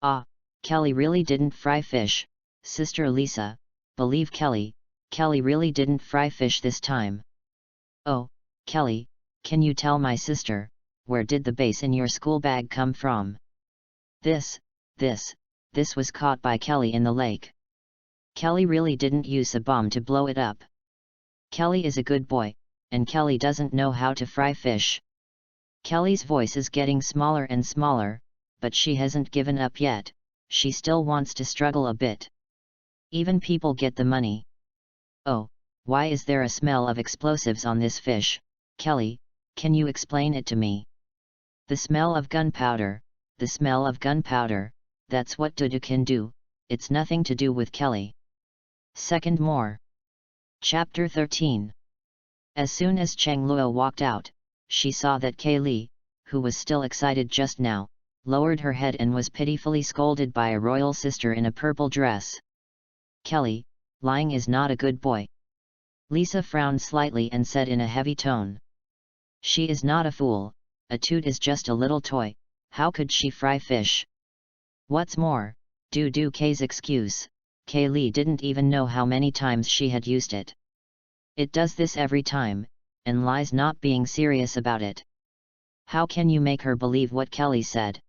S1: Ah, Kelly really didn't fry fish, Sister Lisa, believe Kelly, Kelly really didn't fry fish this time. Oh, Kelly, can you tell my sister, where did the base in your school bag come from? This was caught by Kelly in the lake. Kelly really didn't use a bomb to blow it up. Kelly is a good boy, and Kelly doesn't know how to fry fish. Kelly's voice is getting smaller and smaller, but she hasn't given up yet, she still wants to struggle a bit. Even people get the money. Oh, why is there a smell of explosives on this fish, Kelly, can you explain it to me? The smell of gunpowder, the smell of gunpowder, that's what Dudu can do, it's nothing to do with Kelly. Second more. Chapter 13. As soon as Cheng Luo walked out, she saw that Kaylee, who was still excited just now, lowered her head and was pitifully scolded by a royal sister in a purple dress. Kelly, lying is not a good boy. Lisa frowned slightly and said in a heavy tone. She is not a fool, a toot is just a little toy, how could she fry fish? What's more, do Kay's excuse, Kaylee didn't even know how many times she had used it. It does this every time, and lies not being serious about it. How can you make her believe what Kelly said?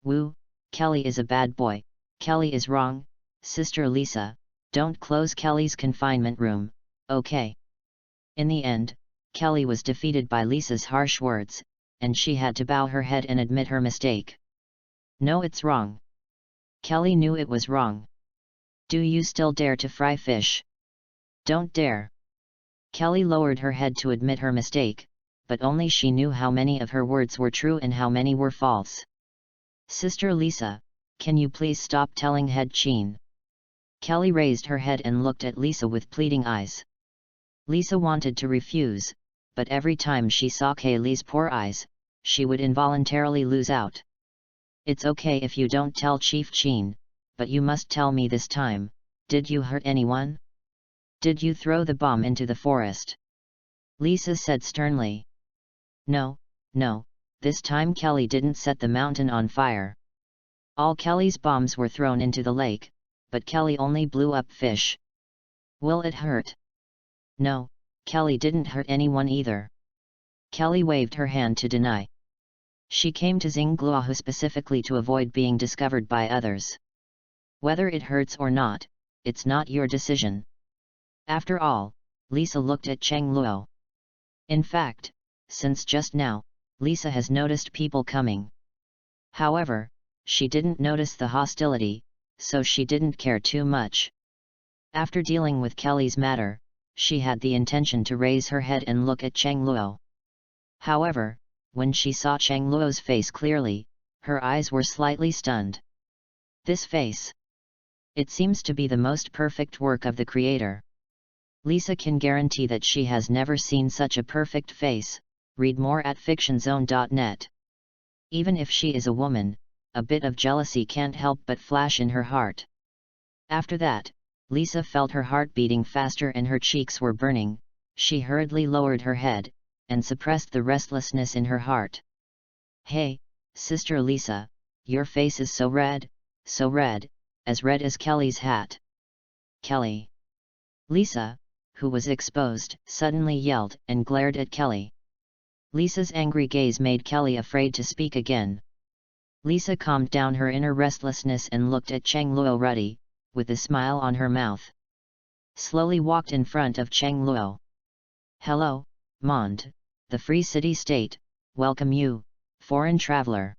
S1: Woo, Kelly is a bad boy, Kelly is wrong, Sister Lisa, don't close Kelly's confinement room, okay? In the end, Kelly was defeated by Lisa's harsh words, and she had to bow her head and admit her mistake. No, it's wrong. Kelly knew it was wrong. Do you still dare to fry fish? Don't dare. Kelly lowered her head to admit her mistake, but only she knew how many of her words were true and how many were false. Sister Lisa, can you please stop telling Head Chin? Kelly raised her head and looked at Lisa with pleading eyes. Lisa wanted to refuse, but every time she saw Kaylee's poor eyes, she would involuntarily lose out. It's okay if you don't tell Chief Chin, but you must tell me this time, did you hurt anyone? Did you throw the bomb into the forest? Lisa said sternly. No, this time Kelly didn't set the mountain on fire. All Kelly's bombs were thrown into the lake, but Kelly only blew up fish. Will it hurt? No, Kelly didn't hurt anyone either. Kelly waved her hand to deny. She came to Xingluohu specifically to avoid being discovered by others. Whether it hurts or not, it's not your decision. After all, Lisa looked at Cheng Luo. In fact, since just now, Lisa has noticed people coming. However, she didn't notice the hostility, so she didn't care too much. After dealing with Kelly's matter, she had the intention to raise her head and look at Cheng Luo. However, when she saw Cheng Luo's face clearly, her eyes were slightly stunned. This face. It seems to be the most perfect work of the creator. Lisa can guarantee that she has never seen such a perfect face. Read more at fictionzone.net. Even if she is a woman, a bit of jealousy can't help but flash in her heart. After that, Lisa felt her heart beating faster and her cheeks were burning. She hurriedly lowered her head, and suppressed the restlessness in her heart. Hey, Sister Lisa, your face is so red, as red as Kelly's hat. Kelly. Lisa, who was exposed, suddenly yelled and glared at Kelly. Lisa's angry gaze made Kelly afraid to speak again. Lisa calmed down her inner restlessness and looked at Cheng Luo ruddy, with a smile on her mouth. Slowly walked in front of Cheng Luo. Hello, Monde, the Free City State, welcome you, foreign traveler.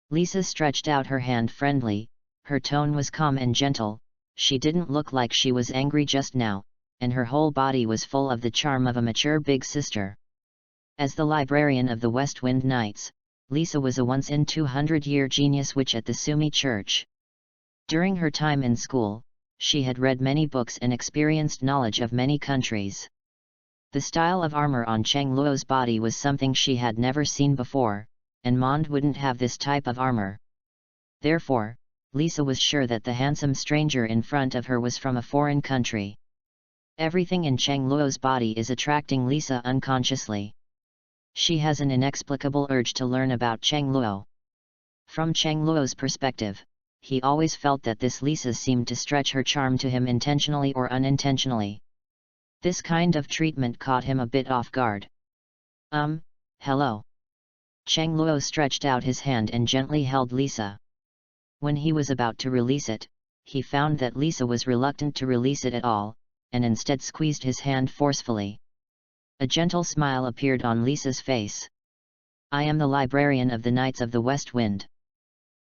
S1: Lisa stretched out her hand friendly, her tone was calm and gentle, she didn't look like she was angry just now, and her whole body was full of the charm of a mature big sister. As the librarian of the West Wind Knights, Lisa was a once-in-200-year genius witch at the Sumi Church. During her time in school, she had read many books and experienced knowledge of many countries. The style of armor on Cheng Luo's body was something she had never seen before, and Monde wouldn't have this type of armor. Therefore, Lisa was sure that the handsome stranger in front of her was from a foreign country. Everything in Cheng Luo's body is attracting Lisa unconsciously. She has an inexplicable urge to learn about Cheng Luo. From Cheng Luo's perspective, he always felt that this Lisa seemed to stretch her charm to him intentionally or unintentionally. This kind of treatment caught him a bit off guard. Hello. Cheng Luo stretched out his hand and gently held Lisa. When he was about to release it, he found that Lisa was reluctant to release it at all, and instead squeezed his hand forcefully. A gentle smile appeared on Lisa's face. I am the librarian of the Knights of the West Wind.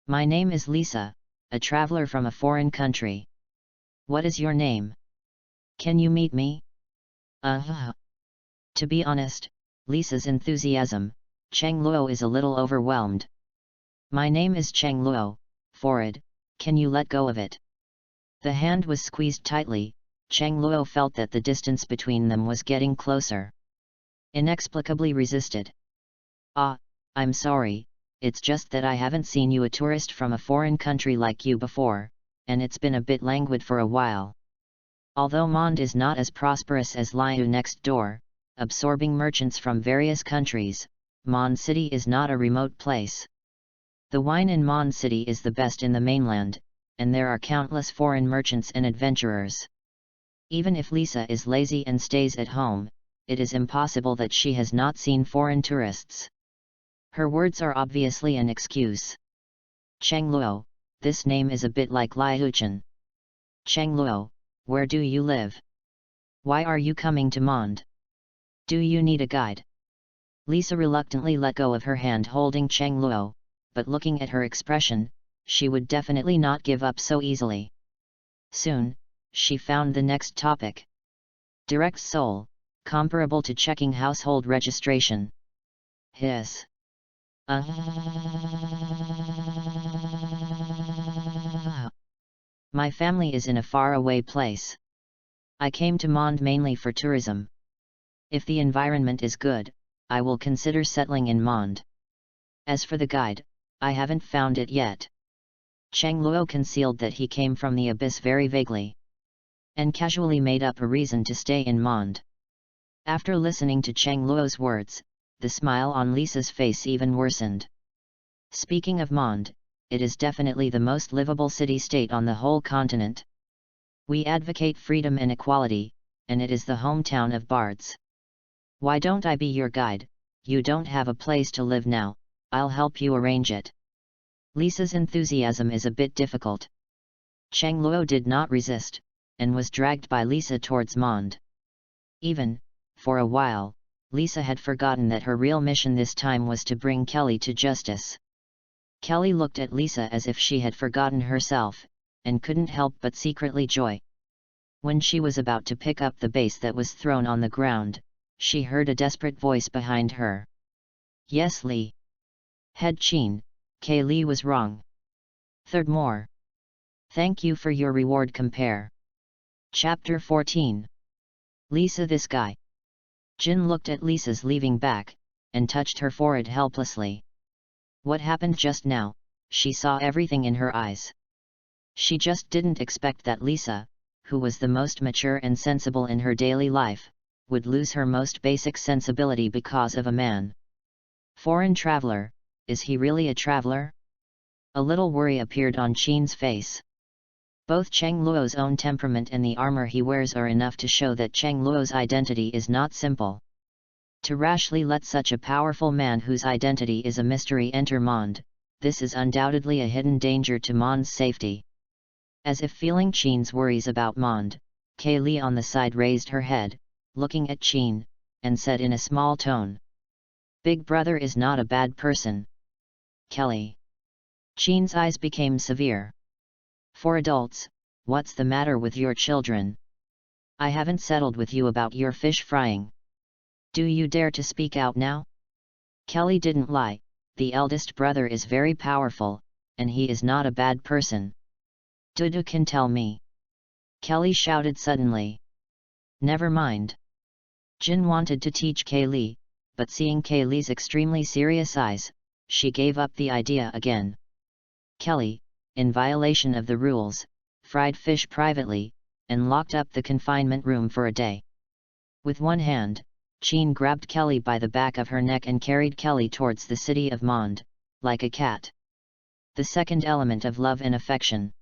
S1: My name is Lisa, a traveler from a foreign country. What is your name? Can you meet me? To be honest, Lisa's enthusiasm, Cheng Luo is a little overwhelmed. My name is Cheng Luo, Forward, can you let go of it? The hand was squeezed tightly. Cheng Luo felt that the distance between them was getting closer. Inexplicably resisted. Ah, I'm sorry, it's just that I haven't seen you a tourist from a foreign country like you before, and it's been a bit languid for a while. Although Mond is not as prosperous as Liu next door, absorbing merchants from various countries, Mond City is not a remote place. The wine in Mond City is the best in the mainland, and there are countless foreign merchants and adventurers. Even if Lisa is lazy and stays at home, it is impossible that she has not seen foreign tourists. Her words are obviously an excuse. Cheng Luo, this name is a bit like Liu Chen. Cheng Luo, where do you live? Why are you coming to Mond? Do you need a guide? Lisa reluctantly let go of her hand holding Cheng Luo, but looking at her expression, she would definitely not give up so easily. Soon, she found the next topic. Direct Soul, comparable to checking household registration. Hiss. My family is in a faraway place. I came to Mond mainly for tourism. If the environment is good, I will consider settling in Mond. As for the guide, I haven't found it yet. Cheng Luo concealed that he came from the abyss very vaguely, and casually made up a reason to stay in Mond. After listening to Cheng Luo's words, the smile on Lisa's face even worsened. Speaking of Mond, it is definitely the most livable city-state on the whole continent. We advocate freedom and equality, and it is the hometown of bards. Why don't I be your guide? You don't have a place to live now, I'll help you arrange it. Lisa's enthusiasm is a bit difficult. Cheng Luo did not resist, and was dragged by Lisa towards Mond. Even, for a while, Lisa had forgotten that her real mission this time was to bring Kelly to justice. Kelly looked at Lisa as if she had forgotten herself, and couldn't help but secretly joy. When she was about to pick up the vase that was thrown on the ground, she heard a desperate voice behind her. Yes, Lee. Head Chin, Kay Lee was wrong. Third more. Thank you for your reward. Compare. Chapter 14. Lisa, this guy. Jin looked at Lisa's leaving back, and touched her forehead helplessly. What happened just now? She saw everything in her eyes. She just didn't expect that Lisa, who was the most mature and sensible in her daily life, would lose her most basic sensibility because of a man. Foreign traveler, is he really a traveler? A little worry appeared on Chin's face. Both Cheng Luo's own temperament and the armor he wears are enough to show that Cheng Luo's identity is not simple. To rashly let such a powerful man whose identity is a mystery enter Mond, this is undoubtedly a hidden danger to Mond's safety. As if feeling Chin's worries about Mond, Kay Lee on the side raised her head, looking at Chin, and said in a small tone. Big brother is not a bad person. Kelly. Chin's eyes became severe. For adults, what's the matter with your children? I haven't settled with you about your fish frying. Do you dare to speak out now? Kelly didn't lie, the eldest brother is very powerful, and he is not a bad person. Dudu can tell me. Kelly shouted suddenly. Never mind. Jin wanted to teach Kay Lee, but seeing Kay Lee's extremely serious eyes, she gave up the idea again. Kelly, in violation of the rules, fried fish privately, and locked up the confinement room for a day. With one hand, Chin grabbed Kelly by the back of her neck and carried Kelly towards the city of Mond, like a cat. The second element of love and affection.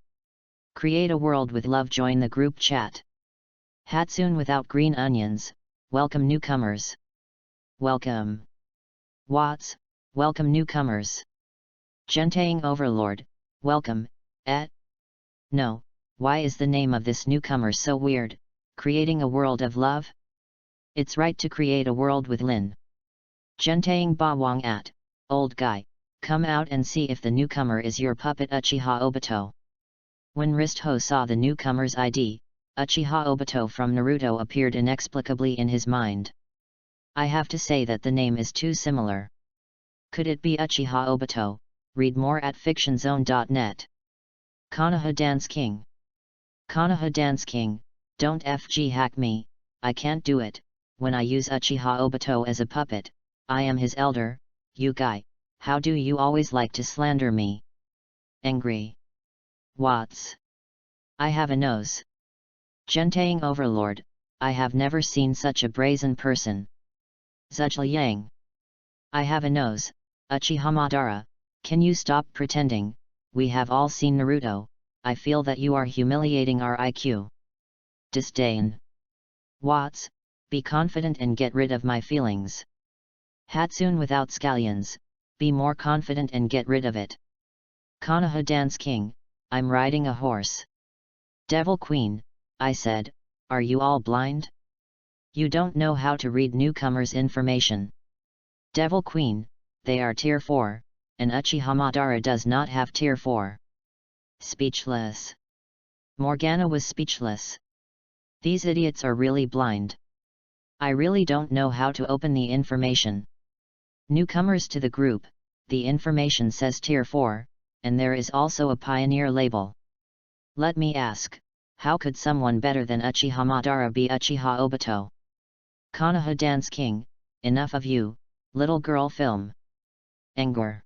S1: Create a world with love. Join the group chat. Hatsune without green onions, welcome newcomers. Welcome. Watts, welcome newcomers. Gentang Overlord, welcome, No, why is the name of this newcomer so weird? Creating a world of love? It's right to create a world with Lin. Gentang Bawang old guy, come out and see if the newcomer is your puppet Uchiha Obito. When Ristho saw the newcomer's ID, Uchiha Obito from Naruto appeared inexplicably in his mind. I have to say that the name is too similar. Could it be Uchiha Obito, Read more at fictionzone.net. Konoha Dance King. Konoha Dance King, don't FG hack me, I can't do it. When I use Uchiha Obito as a puppet, I am his elder. You guy, how do you always like to slander me? Angry. Watts. I have a nose. Gentaying Overlord, I have never seen such a brazen person. Zhuzhliang. I have a nose. Uchiha Madara, can you stop pretending? We have all seen Naruto. I feel that you are humiliating our IQ. Disdain. Watts, be confident and get rid of my feelings. Hatsune without scallions, be more confident and get rid of it. Konoha Dance King, I'm riding a horse. Devil Queen, I said, are you all blind? You don't know how to read newcomers' information. Devil Queen, they are tier 4, and Uchiha Madara does not have tier 4. Speechless. Morgana was speechless. These idiots are really blind. I really don't know how to open the information. Newcomers to the group, the information says tier 4, and there is also a pioneer label. Let me ask, how could someone better than Uchiha Madara be Uchiha Obito? Konoha Dance King, enough of you, little girl film. Anger.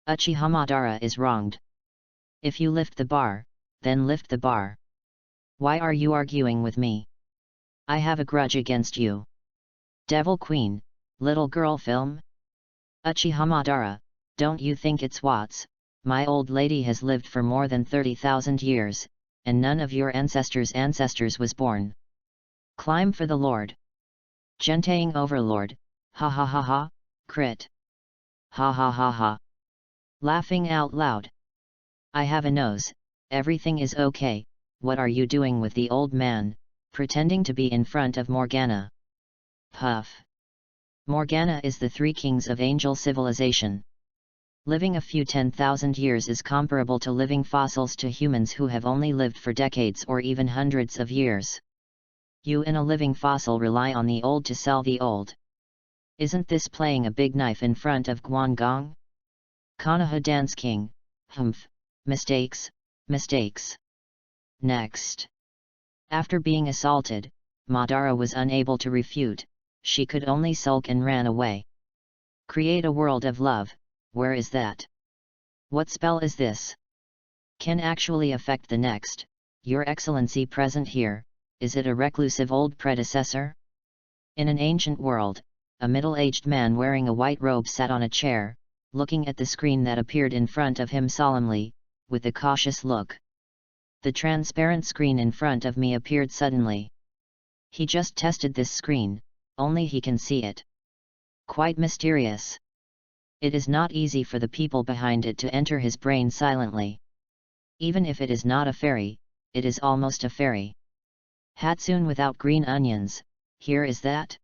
S1: Uchiha Madara is wronged. If you lift the bar, then lift the bar. Why are you arguing with me? I have a grudge against you. Devil Queen, little girl film? Uchiha Madara, don't you think it's Watts? My old lady has lived for more than 30,000 years, and none of your ancestors was born. Climb for the Lord. Gentaying Overlord, ha ha ha ha, crit. Ha ha ha ha. Laughing out loud. I have a nose, everything is okay, what are you doing with the old man, pretending to be in front of Morgana? Puff. Morgana is the three kings of angel civilization. Living a few 10,000 years is comparable to living fossils to humans who have only lived for decades or even hundreds of years. You in a living fossil rely on the old to sell the old. Isn't this playing a big knife in front of Guangong? Konoha Dance King, humph, mistakes, mistakes. Next. After being assaulted, Madara was unable to refute, she could only sulk and ran away. Create a world of love, where is that? What spell is this? Can actually affect the next, Your Excellency present here, is it a reclusive old predecessor? In an ancient world, a middle-aged man wearing a white robe sat on a chair, looking at the screen that appeared in front of him solemnly, with a cautious look. The transparent screen in front of me appeared suddenly. He just tested this screen, only he can see it. Quite mysterious. It is not easy for the people behind it to enter his brain silently. Even if it is not a fairy, it is almost a fairy. Hatsune without green onions, here is that?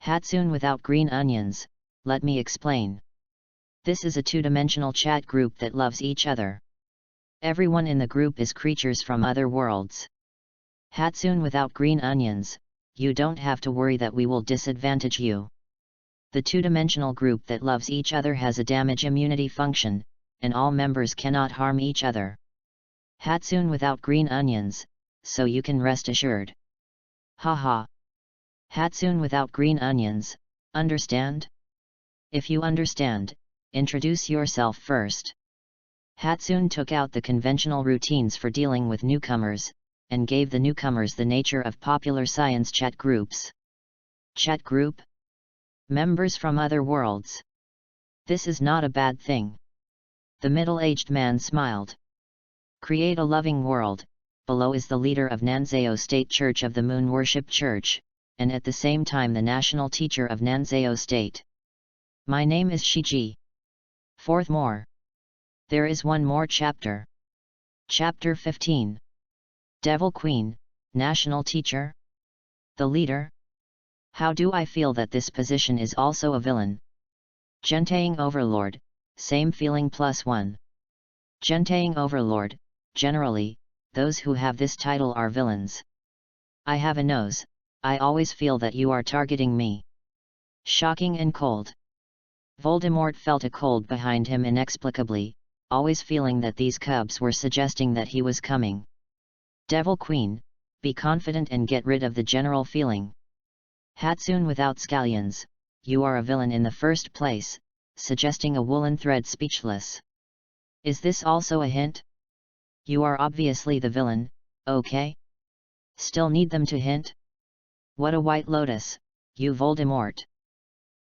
S1: Hatsune without green onions, let me explain. This is a two-dimensional chat group that loves each other. Everyone in the group is creatures from other worlds. Hatsune without green onions, you don't have to worry that we will disadvantage you. The two-dimensional group that loves each other has a damage immunity function, and all members cannot harm each other. Hatsune without green onions, so you can rest assured. Haha. Hatsune without green onions, understand? If you understand, introduce yourself first. Hatsune took out the conventional routines for dealing with newcomers, and gave the newcomers the nature of popular science chat groups. Chat group? Members from other worlds. This is not a bad thing. The middle-aged man smiled. Create a loving world. Below is the leader of Nanzao State Church of the Moon Worship Church, and at the same time the national teacher of Nanzao State. My name is Shiji. Fourth more. There is one more chapter. Chapter 15. Devil Queen, National Teacher? The leader? How do I feel that this position is also a villain? Gentaying Overlord, same feeling +1. Gentaying Overlord, generally, those who have this title are villains. I have a nose, I always feel that you are targeting me. Shocking and cold. Voldemort felt a cold behind him inexplicably, always feeling that these cubs were suggesting that he was coming. Devil Queen, be confident and get rid of the general feeling. Hatsune without scallions, you are a villain in the first place, suggesting a woolen thread speechless. Is this also a hint? You are obviously the villain, okay? Still need them to hint? What a white lotus, you Voldemort.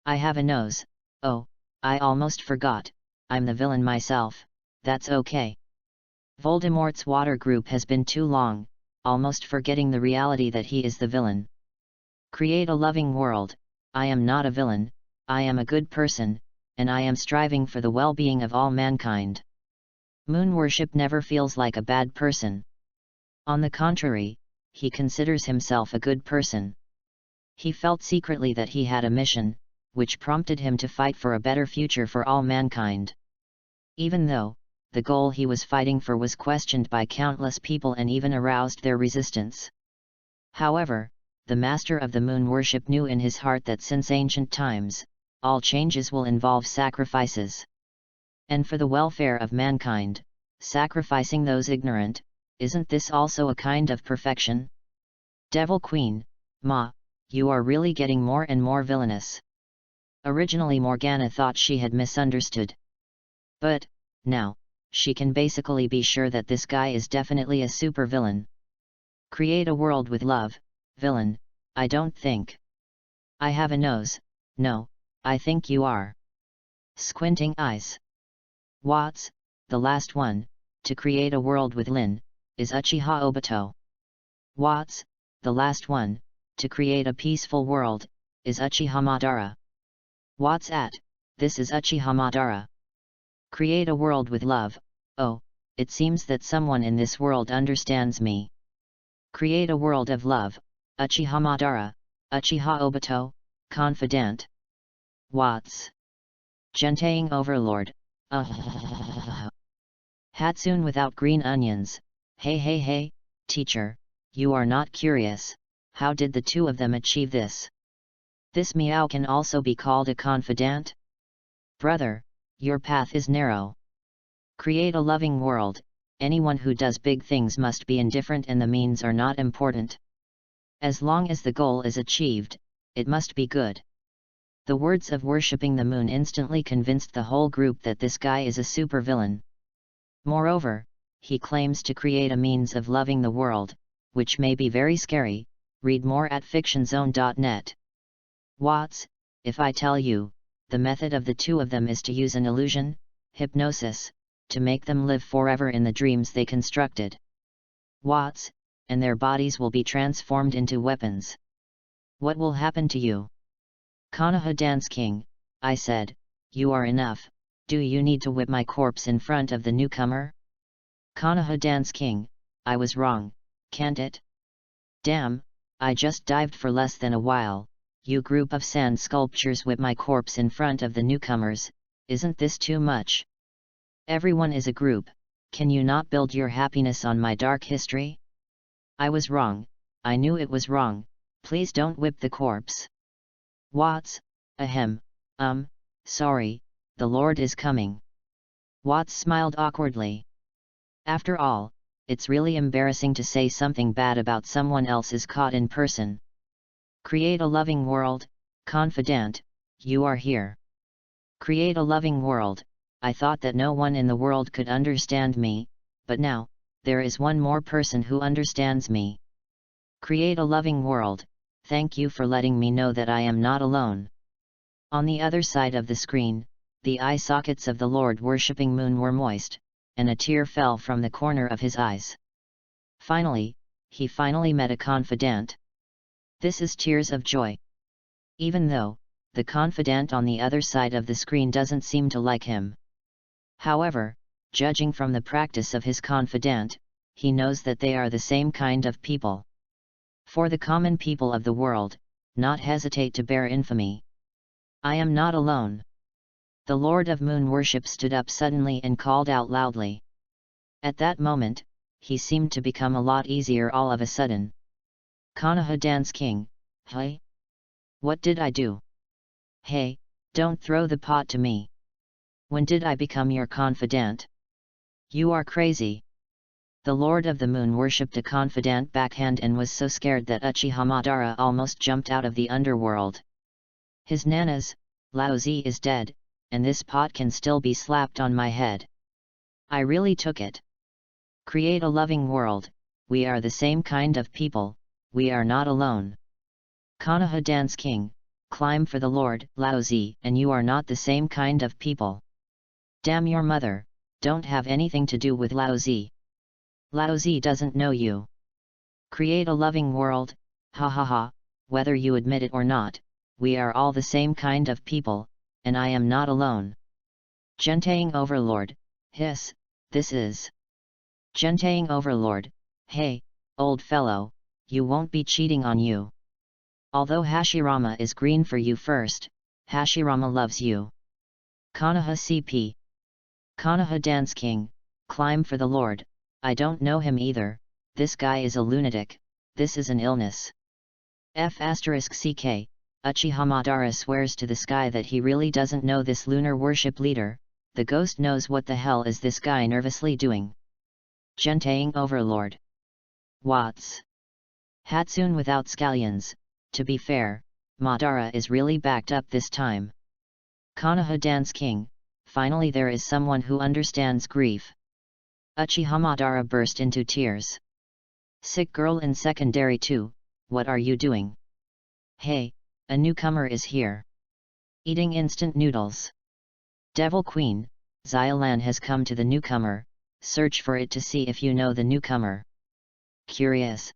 S1: I have a nose, oh, I almost forgot, I'm the villain myself, that's okay. Voldemort's water group has been too long, almost forgetting the reality that he is the villain. Create a loving world, I am not a villain, I am a good person, and I am striving for the well-being of all mankind. Moon worship never feels like a bad person. On the contrary, he considers himself a good person. He felt secretly that he had a mission, which prompted him to fight for a better future for all mankind. Even though, the goal he was fighting for was questioned by countless people and even aroused their resistance. However, the master of the moon worship knew in his heart that since ancient times, all changes will involve sacrifices. And for the welfare of mankind, sacrificing those ignorant, isn't this also a kind of perfection? Devil Queen, Ma, you are really getting more and more villainous. Originally Morgana thought she had misunderstood. But, now, she can basically be sure that this guy is definitely a supervillain. Create a world with love, villain, I don't think. I have a nose, no, I think you are. Squinting eyes. What's, the last one, to create a world with Lin, is Uchiha Obito. What's, the last one, to create a peaceful world, is Uchiha Madara. What's at, this is Uchiha Madara. Create a world with love, oh, it seems that someone in this world understands me. Create a world of love, Uchiha Madara, Uchiha Obito, confidant. What's? Gentaying Overlord. Hatsune without green onions, hey, teacher, you are not curious, how did the two of them achieve this? This meow can also be called a confidant? Brother, your path is narrow. Create a loving world, anyone who does big things must be indifferent and the means are not important. As long as the goal is achieved, it must be good. The words of worshipping the moon instantly convinced the whole group that this guy is a supervillain. Moreover, he claims to create a means of loving the world, which may be very scary. Read more at fictionzone.net. What's, if I tell you, the method of the two of them is to use an illusion, hypnosis, to make them live forever in the dreams they constructed. What's, and their bodies will be transformed into weapons. What will happen to you? Konoha Dance King, I said, you are enough, do you need to whip my corpse in front of the newcomer? Konoha Dance King, I was wrong, can't it? Damn, I just dived for less than a while, you group of sand sculptures whip my corpse in front of the newcomers, isn't this too much? Everyone is a group, can you not build your happiness on my dark history? I was wrong, I knew it was wrong, please don't whip the corpse. Watts, ahem, sorry, the Lord is coming. Watts smiled awkwardly. After all, it's really embarrassing to say something bad about someone else's caught in person. Create a loving world, confidant, you are here. Create a loving world, I thought that no one in the world could understand me, but now, there is one more person who understands me. Create a loving world, thank you for letting me know that I am not alone. On the other side of the screen, the eye sockets of the Lord worshipping moon were moist, and a tear fell from the corner of his eyes. Finally, he finally met a confidant. This is tears of joy. Even though, the confidant on the other side of the screen doesn't seem to like him. However, judging from the practice of his confidant, he knows that they are the same kind of people. For the common people of the world, not hesitate to bear infamy. I am not alone. The Lord of Moon Worship stood up suddenly and called out loudly. At that moment, he seemed to become a lot easier all of a sudden. Konoha Dance King, hey? What did I do? Hey, Don't throw the pot to me. When did I become your confidant? You are crazy. The Lord of the Moon worshipped a confidant backhand and was so scared that Uchihamadara almost jumped out of the underworld. His nanas, Laozi is dead, and this pot can still be slapped on my head. I really took it. Create a loving world, we are the same kind of people, we are not alone. Konoha Dance King, climb for the Lord, Laozi, and you are not the same kind of people. Damn your mother, don't have anything to do with Laozi. Laozi doesn't know you. Create a loving world, ha ha ha, whether you admit it or not, we are all the same kind of people, and I am not alone. Gentang Overlord, hiss, this is. Gentang Overlord, hey, old fellow, you won't be cheating on you. Although Hashirama is green for you first, Hashirama loves you. Konoha CP. Konoha Dance King, climb for the Lord, I don't know him either, this guy is a lunatic, this is an illness. F***CK, Uchihamadara swears to the sky that he really doesn't know this lunar worship leader, the ghost knows what the hell is this guy nervously doing. Gentang Overlord. Watts. Hatsune without scallions, to be fair, Madara is really backed up this time. Konoha Dance King, finally there is someone who understands grief. Uchihamadara burst into tears. Sick girl in secondary 2, what are you doing? Hey, a newcomer is here. Eating instant noodles. Devil Queen, Xylan has come to the newcomer, search for it to see if you know the newcomer. Curious.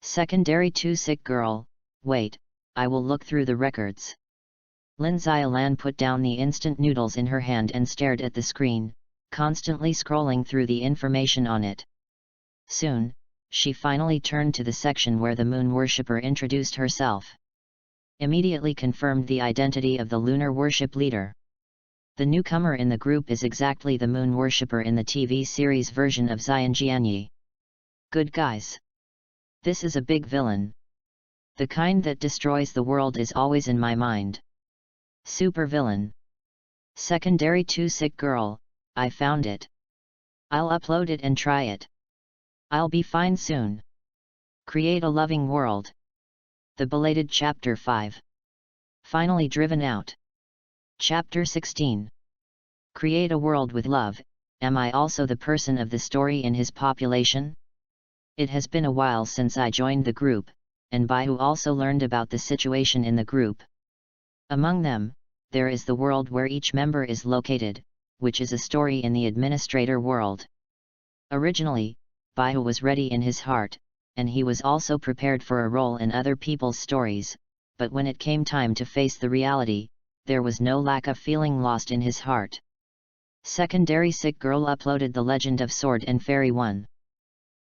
S1: Secondary 2 sick girl, wait, I will look through the records. Lin Xylan put down the instant noodles in her hand and stared at the screen, constantly scrolling through the information on it. Soon, she finally turned to the section where the moon worshipper introduced herself. Immediately confirmed the identity of the lunar worship leader. The newcomer in the group is exactly the moon worshipper in the TV series version of Xianjianyi. Good guys. This is a big villain. The kind that destroys the world is always in my mind. Super villain. Secondary 2 sick girl, I found it. I'll upload it and try it. I'll be fine soon. Create a loving world. The belated Chapter 5. Finally driven out. Chapter 16. Create a world with love, am I also the person of the story in his population? It has been a while since I joined the group, and Baihu also learned about the situation in the group. Among them, there is the world where each member is located, which is a story in the administrator world. Originally, Baihu was ready in his heart, and he was also prepared for a role in other people's stories, but when it came time to face the reality, there was no lack of feeling lost in his heart. Secondary sick girl uploaded The Legend of Sword and Fairy 1.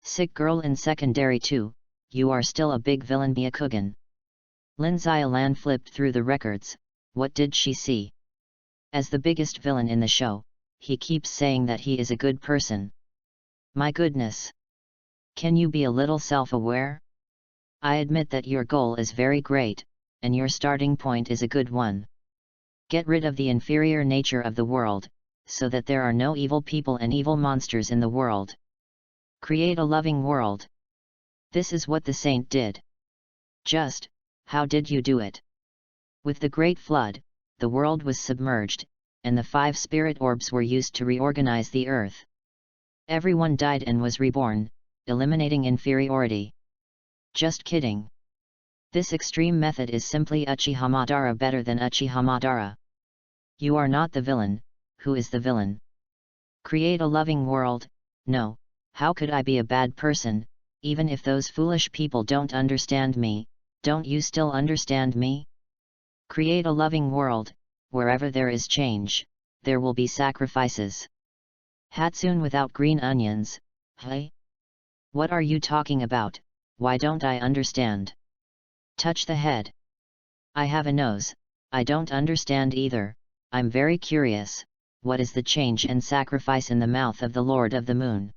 S1: Sick girl in secondary 2, you are still a big villain Byakugan. Lin Xylan flipped through the records, what did she see? As the biggest villain in the show, he keeps saying that he is a good person. My goodness! Can you be a little self-aware? I admit that your goal is very great, and your starting point is a good one. Get rid of the inferior nature of the world, so that there are no evil people and evil monsters in the world. Create a loving world. This is what the saint did. Just, how did you do it? With the Great Flood, the world was submerged, and the 5 spirit orbs were used to reorganize the earth. Everyone died and was reborn, eliminating inferiority. Just kidding. This extreme method is simply Uchihamadara better than Uchihamadara. You are not the villain, who is the villain? Create a loving world, no, how could I be a bad person, even if those foolish people don't understand me, don't you still understand me? Create a loving world, wherever there is change, there will be sacrifices. Hatsune without green onions, hey? What are you talking about, why don't I understand? Touch the head. I have a nose, I don't understand either, I'm very curious, what is the change and sacrifice in the mouth of the Lord of the Moon?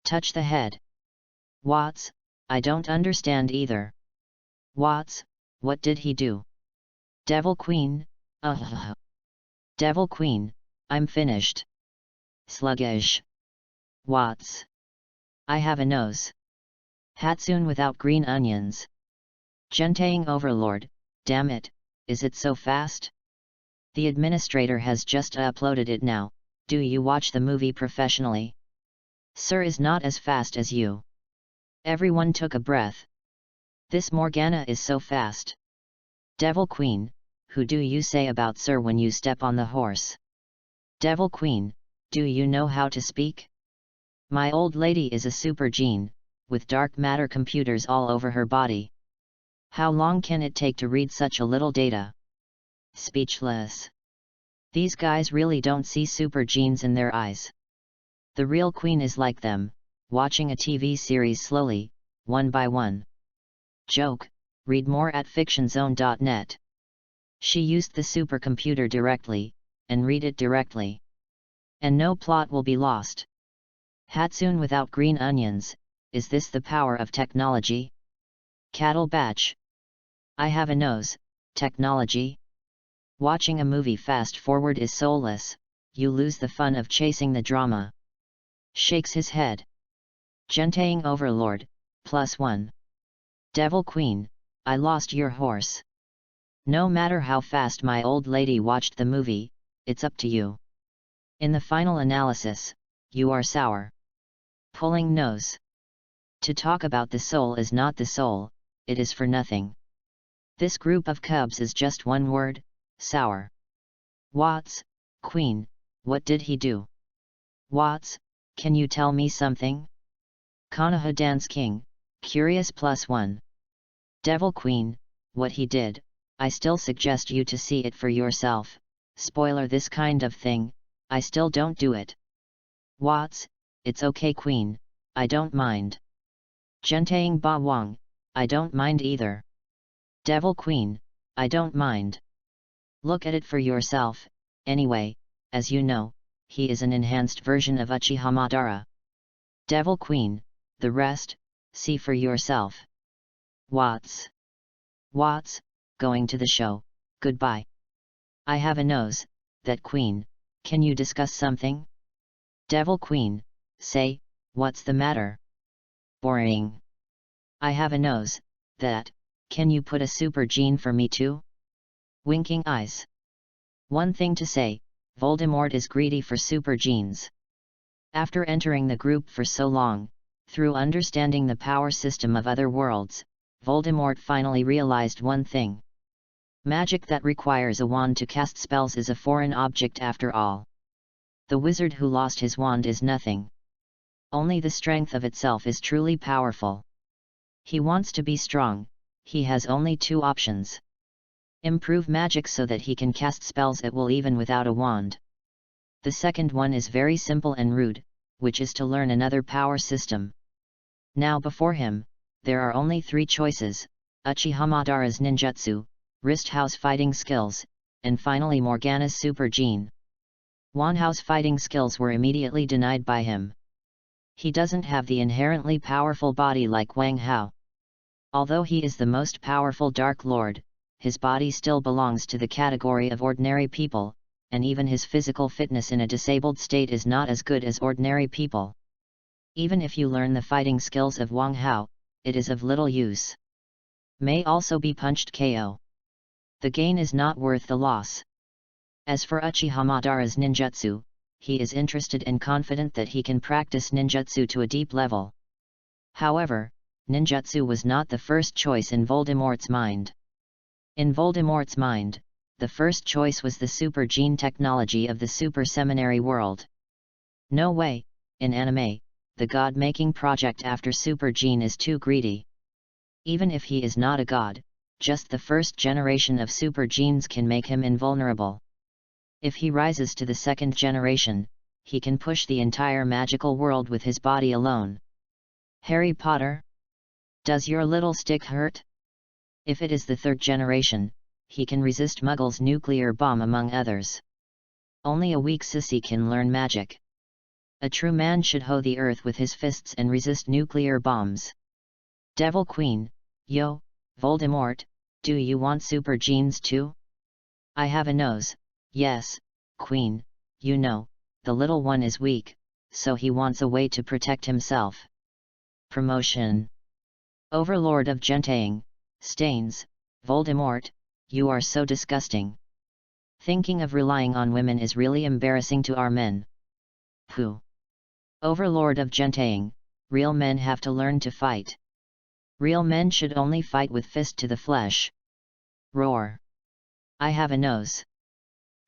S1: Touch the head. Watts, I don't understand either. Watts, what did he do? Devil Queen, Ugh. Devil Queen, I'm finished. Sluggish. Watts. I have a nose. Hatsune without green onions. Gentaying Overlord, damn it, is it so fast? The administrator has just uploaded it now, do you watch the movie professionally? Sir is not as fast as you. Everyone took a breath. This Morgana is so fast. Devil Queen, who do you say about Sir when you step on the horse? Devil Queen, do you know how to speak? My old lady is a super gene, with dark matter computers all over her body. How long can it take to read such a little data? Speechless. These guys really don't see super genes in their eyes. The real queen is like them, watching a TV series slowly, one by one. Joke, read more at fictionzone.net. She used the supercomputer directly, and read it directly. And no plot will be lost. Hatsune without green onions, is this the power of technology? Cattle Batch. I have a nose, technology. Watching a movie fast forward is soulless, you lose the fun of chasing the drama. Shakes his head. Gentaying Overlord, +1. Devil Queen, I lost your horse. No matter how fast my old lady watched the movie, it's up to you. In the final analysis, you are sour. Pulling nose. To talk about the soul is not the soul, it is for nothing. This group of cubs is just one word, sour. Watts, Queen, what did he do? Watts, can you tell me something? Konoha Dance King, curious +1. Devil Queen, what he did, I still suggest you to see it for yourself, spoiler this kind of thing, I still don't do it. Watts, it's okay Queen, I don't mind. Gentaying Ba Wang, I don't mind either. Devil Queen, I don't mind. Look at it for yourself, anyway, as you know, he is an enhanced version of Uchiha Madara. Devil Queen, the rest, see for yourself. Watts. Watts, going to the show, goodbye. I have a nose, that Queen, can you discuss something? Devil Queen, say, what's the matter? Boring. I have a nose, that, can you put a super gene for me too? Winking eyes. One thing to say, Voldemort is greedy for super genes. After entering the group for so long, through understanding the power system of other worlds, Voldemort finally realized one thing. Magic that requires a wand to cast spells is a foreign object after all. The wizard who lost his wand is nothing. Only the strength of itself is truly powerful. He wants to be strong, he has only two options. Improve magic so that he can cast spells at will even without a wand. The second one is very simple and rude, which is to learn another power system. Now before him, there are only three choices, Uchiha Madara's ninjutsu, Wristhouse fighting skills, and finally Morgana's super gene. Wanhao's fighting skills were immediately denied by him. He doesn't have the inherently powerful body like Wang Hao. Although he is the most powerful Dark Lord, his body still belongs to the category of ordinary people, and even his physical fitness in a disabled state is not as good as ordinary people. Even if you learn the fighting skills of Wang Hao, it is of little use. May also be punched KO. The gain is not worth the loss. As for Uchiha Madara's ninjutsu, he is interested and confident that he can practice ninjutsu to a deep level. However, ninjutsu was not the first choice in Voldemort's mind. In Voldemort's mind, the first choice was the super gene technology of the super seminary world. No way, in anime, the god-making project after super gene is too greedy. Even if he is not a god, just the first generation of super genes can make him invulnerable. If he rises to the second generation, he can push the entire magical world with his body alone. Harry Potter? Does your little stick hurt? If it is the third generation, he can resist Muggle's nuclear bomb among others. Only a weak sissy can learn magic. A true man should hoe the earth with his fists and resist nuclear bombs. Devil Queen, yo, Voldemort, do you want super genes too? I have a nose, yes, Queen, you know, the little one is weak, so he wants a way to protect himself. Promotion. Overlord of Gentaying, Stains, Voldemort, you are so disgusting. Thinking of relying on women is really embarrassing to our men. Pooh. Overlord of Gentaying, real men have to learn to fight. Real men should only fight with fist to the flesh. Roar. I have a nose.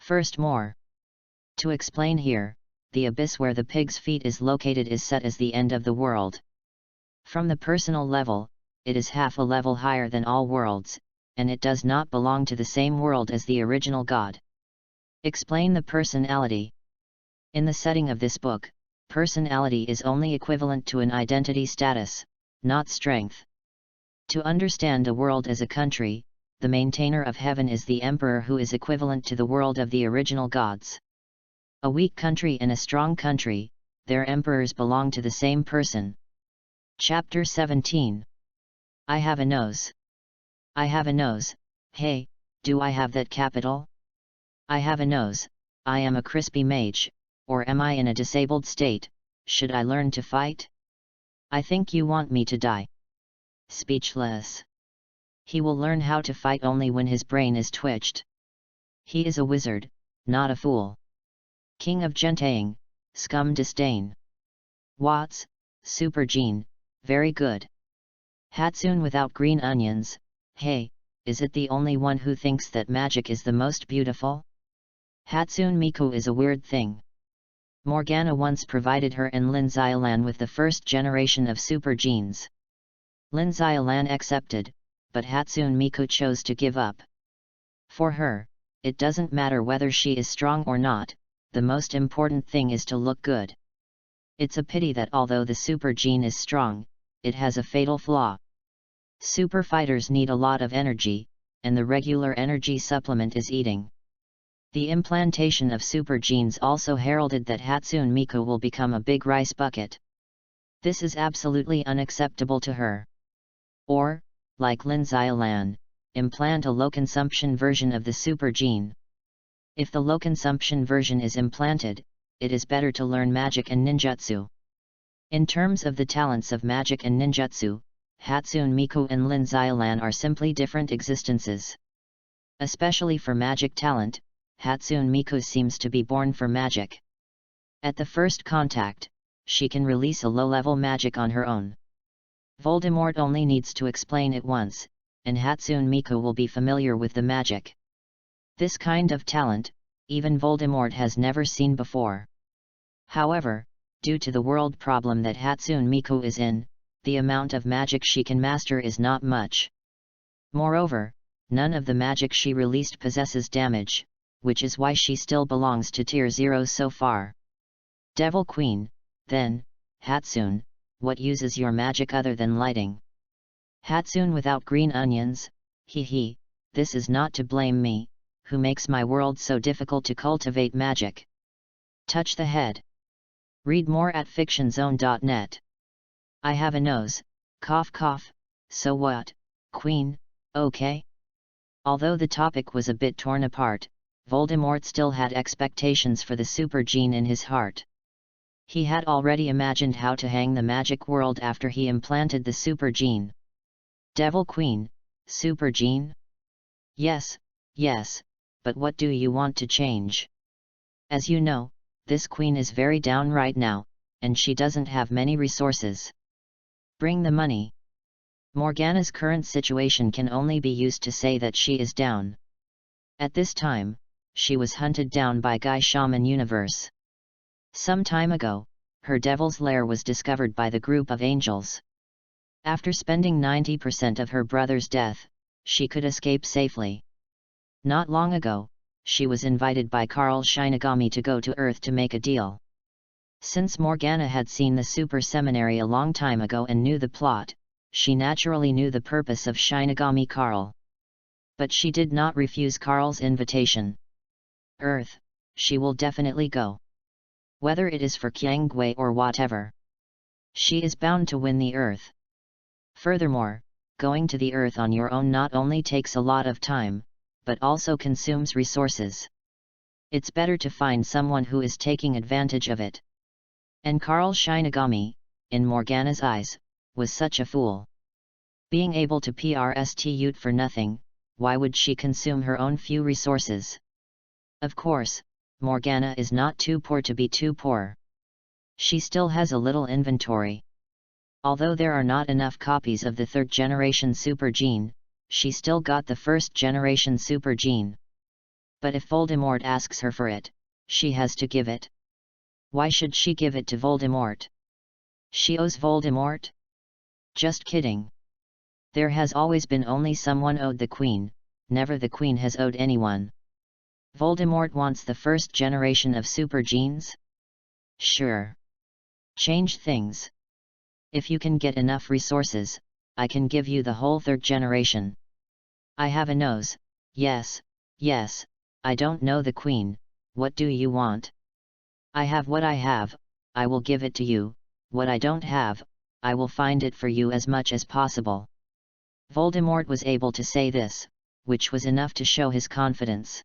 S1: First more. To explain here, the abyss where the pig's feet is located is set as the end of the world. From the personal level, it is half a level higher than all worlds, and it does not belong to the same world as the original god. Explain the personality. In the setting of this book, personality is only equivalent to an identity status, not strength. To understand a world as a country, the maintainer of heaven is the emperor who is equivalent to the world of the original gods. A weak country and a strong country, their emperors belong to the same person. Chapter 17. I have a nose. I have a nose, hey, do I have that capital? I have a nose, I am a crispy mage, or am I in a disabled state, should I learn to fight? I think you want me to die. Speechless. He will learn how to fight only when his brain is twitched. He is a wizard, not a fool. King of Gentaying, scum disdain. Watts, super gene, very good. Hatsune without green onions, hey, is it the only one who thinks that magic is the most beautiful? Hatsune Miku is a weird thing. Morgana once provided her and Lin Xiaolan with the first generation of super genes. Lin Xiaolan accepted, but Hatsune Miku chose to give up. For her, it doesn't matter whether she is strong or not, the most important thing is to look good. It's a pity that although the super gene is strong, it has a fatal flaw. Super fighters need a lot of energy, and the regular energy supplement is eating. The implantation of super genes also heralded that Hatsune Miku will become a big rice bucket. This is absolutely unacceptable to her. Or, like Lin Xiaolan, implant a low-consumption version of the super gene. If the low-consumption version is implanted, it is better to learn magic and ninjutsu. In terms of the talents of magic and ninjutsu, Hatsune Miku and Lin Xiaolan are simply different existences. Especially for magic talent, Hatsune Miku seems to be born for magic. At the first contact, she can release a low-level magic on her own. Voldemort only needs to explain it once, and Hatsune Miku will be familiar with the magic. This kind of talent, even Voldemort has never seen before. However, due to the world problem that Hatsune Miku is in, the amount of magic she can master is not much. Moreover, none of the magic she released possesses damage, which is why she still belongs to Tier 0 so far. Devil Queen, then, Hatsune, what uses your magic other than lighting? Hatsune without green onions, hee, this is not to blame me, who makes my world so difficult to cultivate magic. Touch the head. Read more at fictionzone.net. I have a nose, cough cough, so what, Queen, okay? Although the topic was a bit torn apart, Voldemort still had expectations for the super gene in his heart. He had already imagined how to hang the magic world after he implanted the super gene. Devil Queen, super gene? Yes, but what do you want to change? As you know, this queen is very down right now, and she doesn't have many resources. Bring the money. Morgana's current situation can only be used to say that she is down. At this time, she was hunted down by Guy Shaman Universe. Some time ago, her devil's lair was discovered by the group of angels. After spending 90% of her brother's death, she could escape safely. Not long ago, she was invited by Carl Shinigami to go to Earth to make a deal. Since Morgana had seen the Super Seminary a long time ago and knew the plot, she naturally knew the purpose of Shinigami Carl. But she did not refuse Carl's invitation. Earth, she will definitely go. Whether it is for Kyangui or whatever. She is bound to win the Earth. Furthermore, going to the Earth on your own not only takes a lot of time, but also consumes resources. It's better to find someone who is taking advantage of it. And Carl Shinigami, in Morgana's eyes, was such a fool. Being able to prostitute for nothing, why would she consume her own few resources? Of course, Morgana is not too poor to be too poor. She still has a little inventory. Although there are not enough copies of the third-generation super gene, she still got the first-generation super gene. But if Voldemort asks her for it, she has to give it. Why should she give it to Voldemort? She owes Voldemort? Just kidding. There has always been only someone owed the Queen, never the Queen has owed anyone. Voldemort wants the first generation of super genes? Sure. Change things. If you can get enough resources, I can give you the whole third generation. I have a nose, yes, yes, I don't know the Queen, what do you want? I have what I have, I will give it to you, what I don't have, I will find it for you as much as possible. Voldemort was able to say this, which was enough to show his confidence.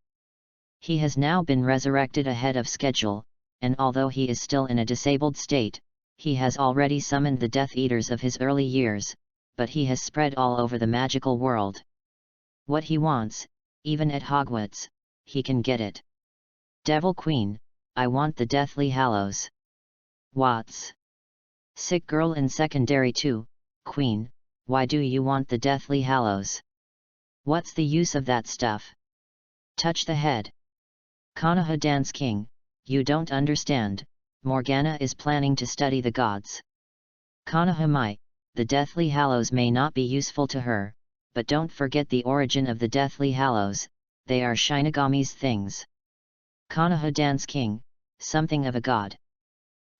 S1: He has now been resurrected ahead of schedule, and although he is still in a disabled state, he has already summoned the Death Eaters of his early years, but he has spread all over the magical world. What he wants, even at Hogwarts, he can get it. Devil Queen, I want the Deathly Hallows. What's? Sick girl in secondary 2, Queen, why do you want the Deathly Hallows? What's the use of that stuff? Touch the head. Konoha Dance King, you don't understand, Morgana is planning to study the gods. Konoha Mai, the Deathly Hallows may not be useful to her, but don't forget the origin of the Deathly Hallows, they are Shinigami's things. Konoha Dance King, something of a god.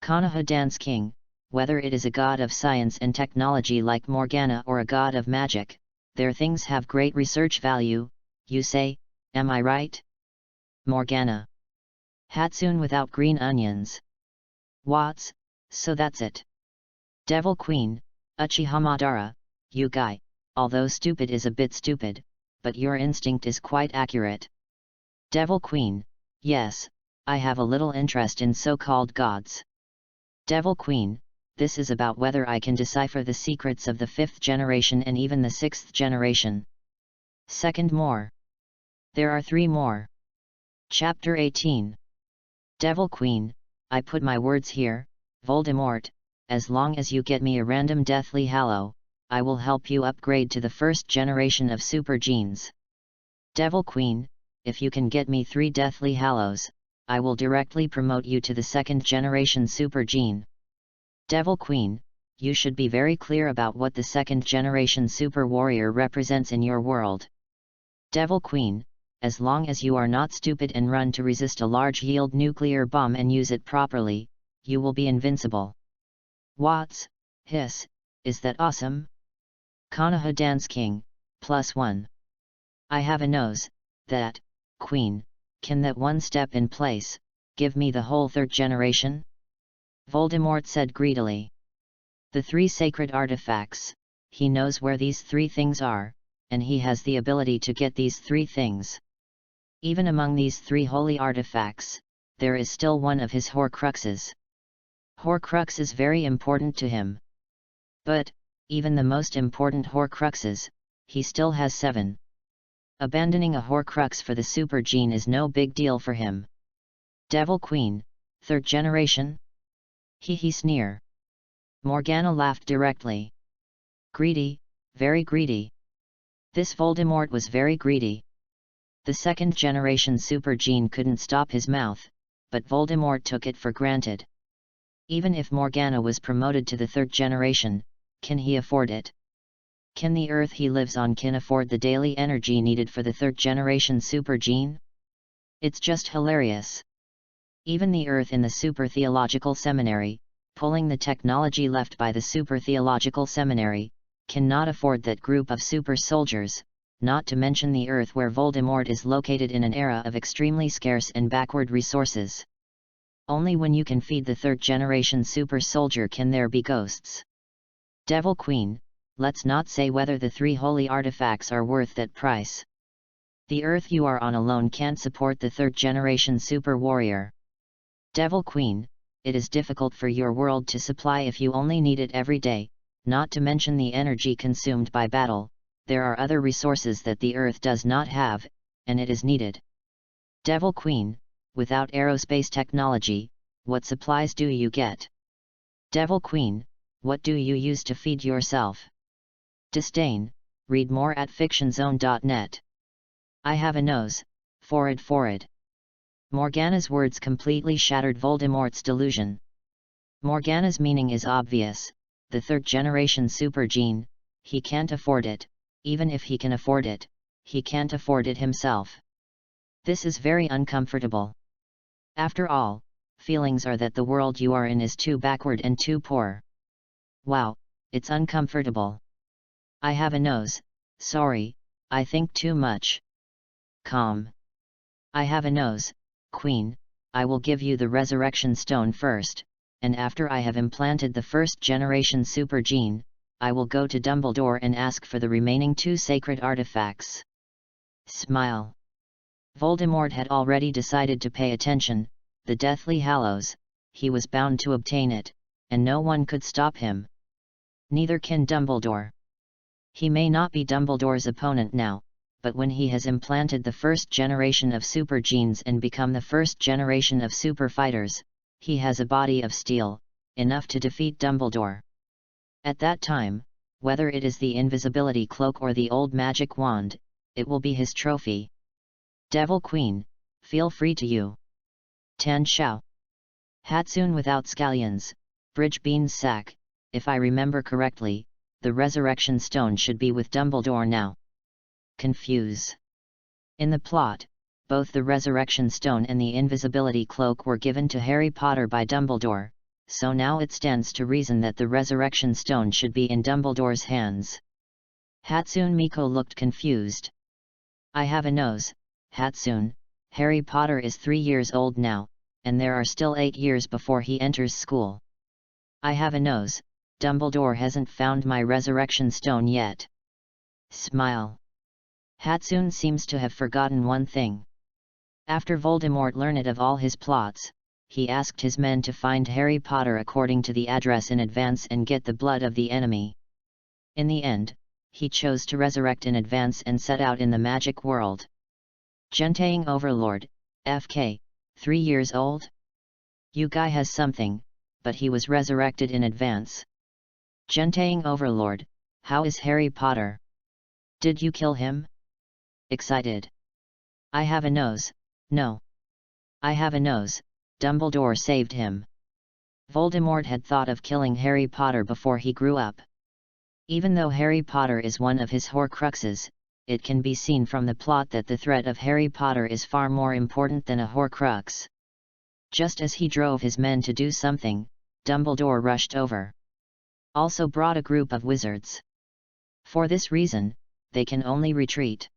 S1: Konoha Dance King, whether it is a god of science and technology like Morgana or a god of magic, their things have great research value, you say, am I right? Morgana. Hatsune without green onions. What's, so that's it. Devil Queen, Uchiha Madara, you guy, although stupid is a bit stupid, but your instinct is quite accurate. Devil Queen, yes, I have a little interest in so-called gods. Devil Queen, this is about whether I can decipher the secrets of the 5th generation and even the 6th generation. Second more. There are 3 more. Chapter 18. Devil Queen, I put my words here, Voldemort, as long as you get me a random Deathly Hallow, I will help you upgrade to the 1st generation of super genes. Devil Queen, if you can get me 3 Deathly Hallows, I will directly promote you to the 2nd generation super gene. Devil Queen, you should be very clear about what the 2nd generation super warrior represents in your world. Devil Queen, as long as you are not stupid and run to resist a large yield nuclear bomb and use it properly, you will be invincible. What's, hiss, is that awesome? Konoha Dance King, +1. I have a nose, that, Queen, can that one step in place, give me the whole 3rd generation? Voldemort said greedily. The 3 sacred artifacts, he knows where these 3 things are, and he has the ability to get these 3 things. Even among these 3 holy artifacts, there is still one of his Horcruxes. Horcrux is very important to him. But, even the most important Horcruxes, he still has 7. Abandoning a Horcrux for the super gene is no big deal for him. Devil Queen, 3rd generation? He sneer. Morgana laughed directly. Greedy, very greedy. This Voldemort was very greedy. The 2nd generation super gene couldn't stop his mouth, but Voldemort took it for granted. Even if Morgana was promoted to the 3rd generation, can he afford it? Can the Earth he lives on can afford the daily energy needed for the 3rd generation super gene? It's just hilarious. Even the Earth in the Super Theological Seminary, pulling the technology left by the Super Theological Seminary, cannot afford that group of super soldiers, not to mention the Earth where Voldemort is located in an era of extremely scarce and backward resources. Only when you can feed the 3rd generation super soldier can there be ghosts. Devil Queen, let's not say whether the 3 holy artifacts are worth that price. The Earth you are on alone can't support the third generation super warrior. Devil Queen, it is difficult for your world to supply if you only need it every day, not to mention the energy consumed by battle. There are other resources that the Earth does not have, and it is needed. Devil Queen, without aerospace technology, what supplies do you get? Devil Queen, what do you use to feed yourself? Disdain, read more at fictionzone.net. I have a nose, forward. Morgana's words completely shattered Voldemort's delusion. Morgana's meaning is obvious, the third generation super gene, he can't afford it, even if he can afford it, he can't afford it himself. This is very uncomfortable. After all, feelings are that the world you are in is too backward and too poor. Wow, it's uncomfortable. I have a nose, sorry, I think too much. Calm. I have a nose, Queen, I will give you the resurrection stone first, and after I have implanted the first generation super gene, I will go to Dumbledore and ask for the remaining 2 sacred artifacts. Smile. Voldemort had already decided to pay attention, the Deathly Hallows, he was bound to obtain it, and no one could stop him. Neither can Dumbledore. He may not be Dumbledore's opponent now, but when he has implanted the first generation of super genes and become the first generation of super fighters, he has a body of steel, enough to defeat Dumbledore. At that time, whether it is the invisibility cloak or the old magic wand, it will be his trophy. Devil Queen, feel free to you. Tan Shao. Hatsune without scallions, Bridge Bean's sack, if I remember correctly, the resurrection stone should be with Dumbledore now. Confuse. In the plot, both the resurrection stone and the invisibility cloak were given to Harry Potter by Dumbledore, so now it stands to reason that the resurrection stone should be in Dumbledore's hands. Hatsune Miku looked confused. I have a nose, Hatsune, Harry Potter is 3 years old now, and there are still 8 years before he enters school. I have a nose, Dumbledore hasn't found my resurrection stone yet. Smile. Hatsune seems to have forgotten one thing. After Voldemort learned of all his plots, he asked his men to find Harry Potter according to the address in advance and get the blood of the enemy. In the end, he chose to resurrect in advance and set out in the magic world. Gentaying Overlord, FK, 3 years old? You guy has something, but he was resurrected in advance. Gentaying Overlord, how is Harry Potter? Did you kill him? Excited. I have a nose, no. I have a nose, Dumbledore saved him. Voldemort had thought of killing Harry Potter before he grew up. Even though Harry Potter is one of his Horcruxes, it can be seen from the plot that the threat of Harry Potter is far more important than a Horcrux. Just as he drove his men to do something, Dumbledore rushed over. Also brought a group of wizards. For this reason, they can only retreat.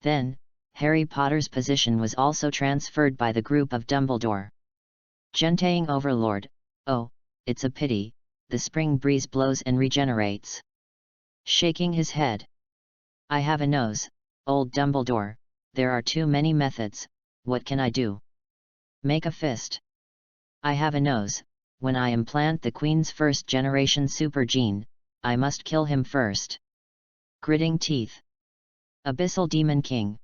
S1: Then, Harry Potter's position was also transferred by the group of Dumbledore. Gentaying Overlord, oh, it's a pity, the spring breeze blows and regenerates. Shaking his head. I have a nose, old Dumbledore, there are too many methods, what can I do? Make a fist. I have a nose, when I implant the Queen's first generation super gene, I must kill him first. Gritting teeth. Abyssal Demon King,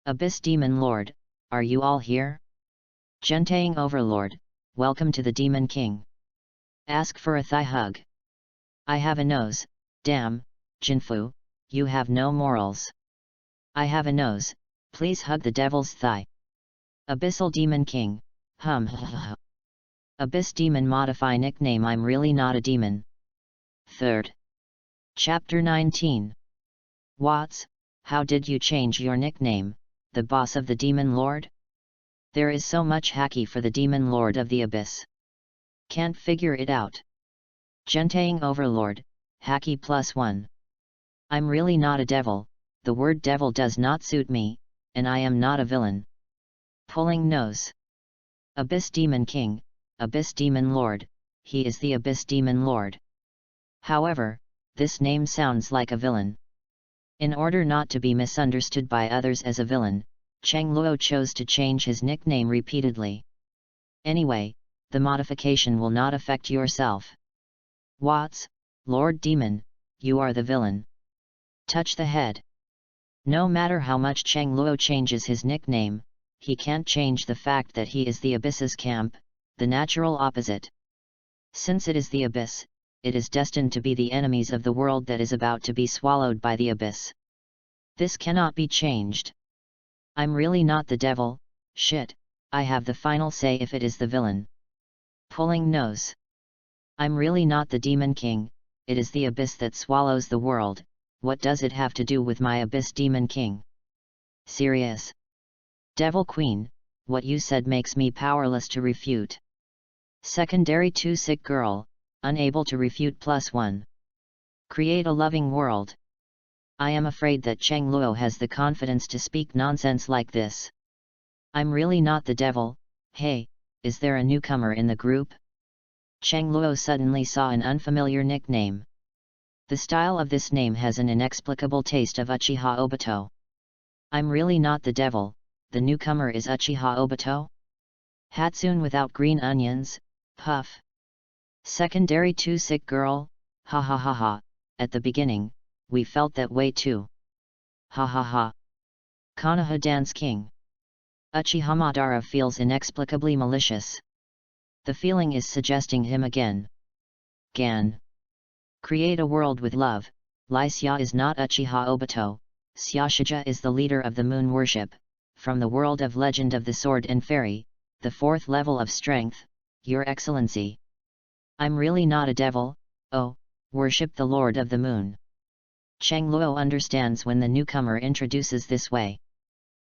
S1: Abyss Demon Lord, are you all here? Gentaying Overlord, welcome to the Demon King. Ask for a thigh hug. I have a nose, damn, Jinfu, you have no morals. I have a nose, please hug the devil's thigh. Abyssal Demon King, Abyss Demon modify nickname I'm really not a demon. 3rd. Chapter 19. Watts, how did you change your nickname, the boss of the Demon Lord? There is so much hacky for the Demon Lord of the Abyss. Can't figure it out. Gentaying Overlord, hacky +1. I'm really not a devil, the word devil does not suit me, and I am not a villain. Pulling nose. Abyss Demon King, Abyss Demon Lord, he is the Abyss Demon Lord. However, this name sounds like a villain. In order not to be misunderstood by others as a villain, Cheng Luo chose to change his nickname repeatedly. Anyway, the modification will not affect yourself. What's, Lord Demon, you are the villain. Touch the head. No matter how much Cheng Luo changes his nickname, he can't change the fact that he is the Abyss's camp, the natural opposite. Since it is the Abyss, it is destined to be the enemies of the world that is about to be swallowed by the Abyss. This cannot be changed. I'm really not the devil, shit, I have the final say if it is the villain. Pulling nose. I'm really not the Demon King, it is the Abyss that swallows the world, what does it have to do with my Abyss Demon King? Serious. Devil Queen, what you said makes me powerless to refute. Secondary 2 Sick Girl, unable to refute +1. Create a loving world. I am afraid that Cheng Luo has the confidence to speak nonsense like this. I'm really not the devil, hey, is there a newcomer in the group? Cheng Luo suddenly saw an unfamiliar nickname. The style of this name has an inexplicable taste of Uchiha Obito. I'm really not the devil, the newcomer is Uchiha Obito? Hatsune without green onions, puff. Secondary 2 Sick Girl, ha ha ha ha, at the beginning, we felt that way too. Ha ha ha. Konoha Dance King. Uchiha Madara feels inexplicably malicious. The feeling is suggesting him again. Gan. Create a world with love. Lai Xia is not Uchiha Obito, Xia Shija is the leader of the moon worship, from the world of Legend of the Sword and Fairy, the 4th level of strength, Your Excellency. I'm really not a devil, oh, worship the Lord of the Moon. Cheng Luo understands when the newcomer introduces this way.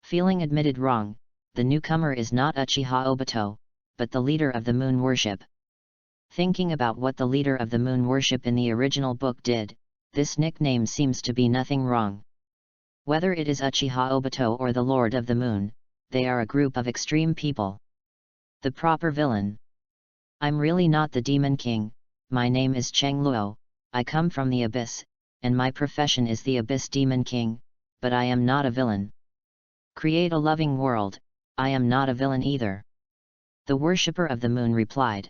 S1: Feeling admitted wrong, the newcomer is not Uchiha Obito, but the leader of the moon worship. Thinking about what the leader of the moon worship in the original book did, this nickname seems to be nothing wrong. Whether it is Uchiha Obito or the Lord of the Moon, they are a group of extreme people. The proper villain. I'm really not the Demon King, my name is Cheng Luo, I come from the Abyss, and my profession is the Abyss Demon King, but I am not a villain. Create a loving world, I am not a villain either. The worshipper of the moon replied.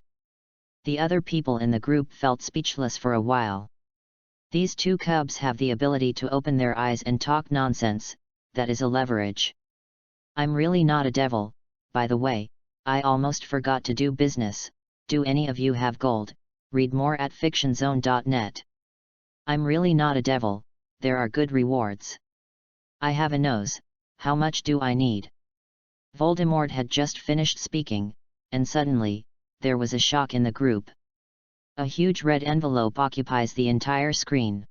S1: The other people in the group felt speechless for a while. These two cubs have the ability to open their eyes and talk nonsense, that is a leverage. I'm really not a devil, by the way, I almost forgot to do business, do any of you have gold? Read more at fictionzone.net. I'm really not a devil, there are good rewards. I have a nose, how much do I need? Voldemort had just finished speaking, and suddenly, there was a shock in the group. A huge red envelope occupies the entire screen.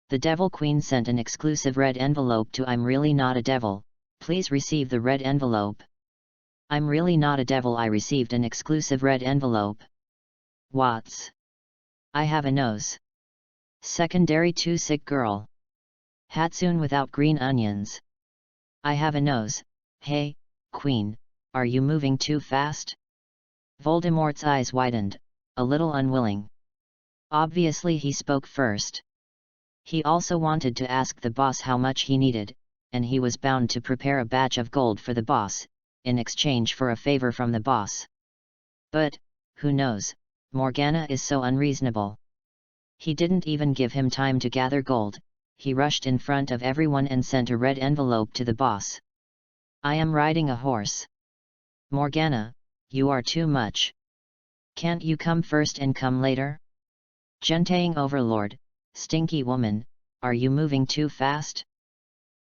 S1: The Devil Queen sent an exclusive red envelope to I'm really not a devil, please receive the red envelope. I'm really not a devil, I received an exclusive red envelope. What's? I have a nose. Secondary 2 Sick Girl. Hatsune without green onions. I have a nose, hey, Queen, are you moving too fast? Voldemort's eyes widened, a little unwilling. Obviously he spoke first. He also wanted to ask the boss how much he needed, and he was bound to prepare a batch of gold for the boss, in exchange for a favor from the boss. But, who knows, Morgana is so unreasonable. He didn't even give him time to gather gold, he rushed in front of everyone and sent a red envelope to the boss. I am riding a horse. Morgana, you are too much. Can't you come first and come later? Gentaying Overlord, stinky woman, are you moving too fast?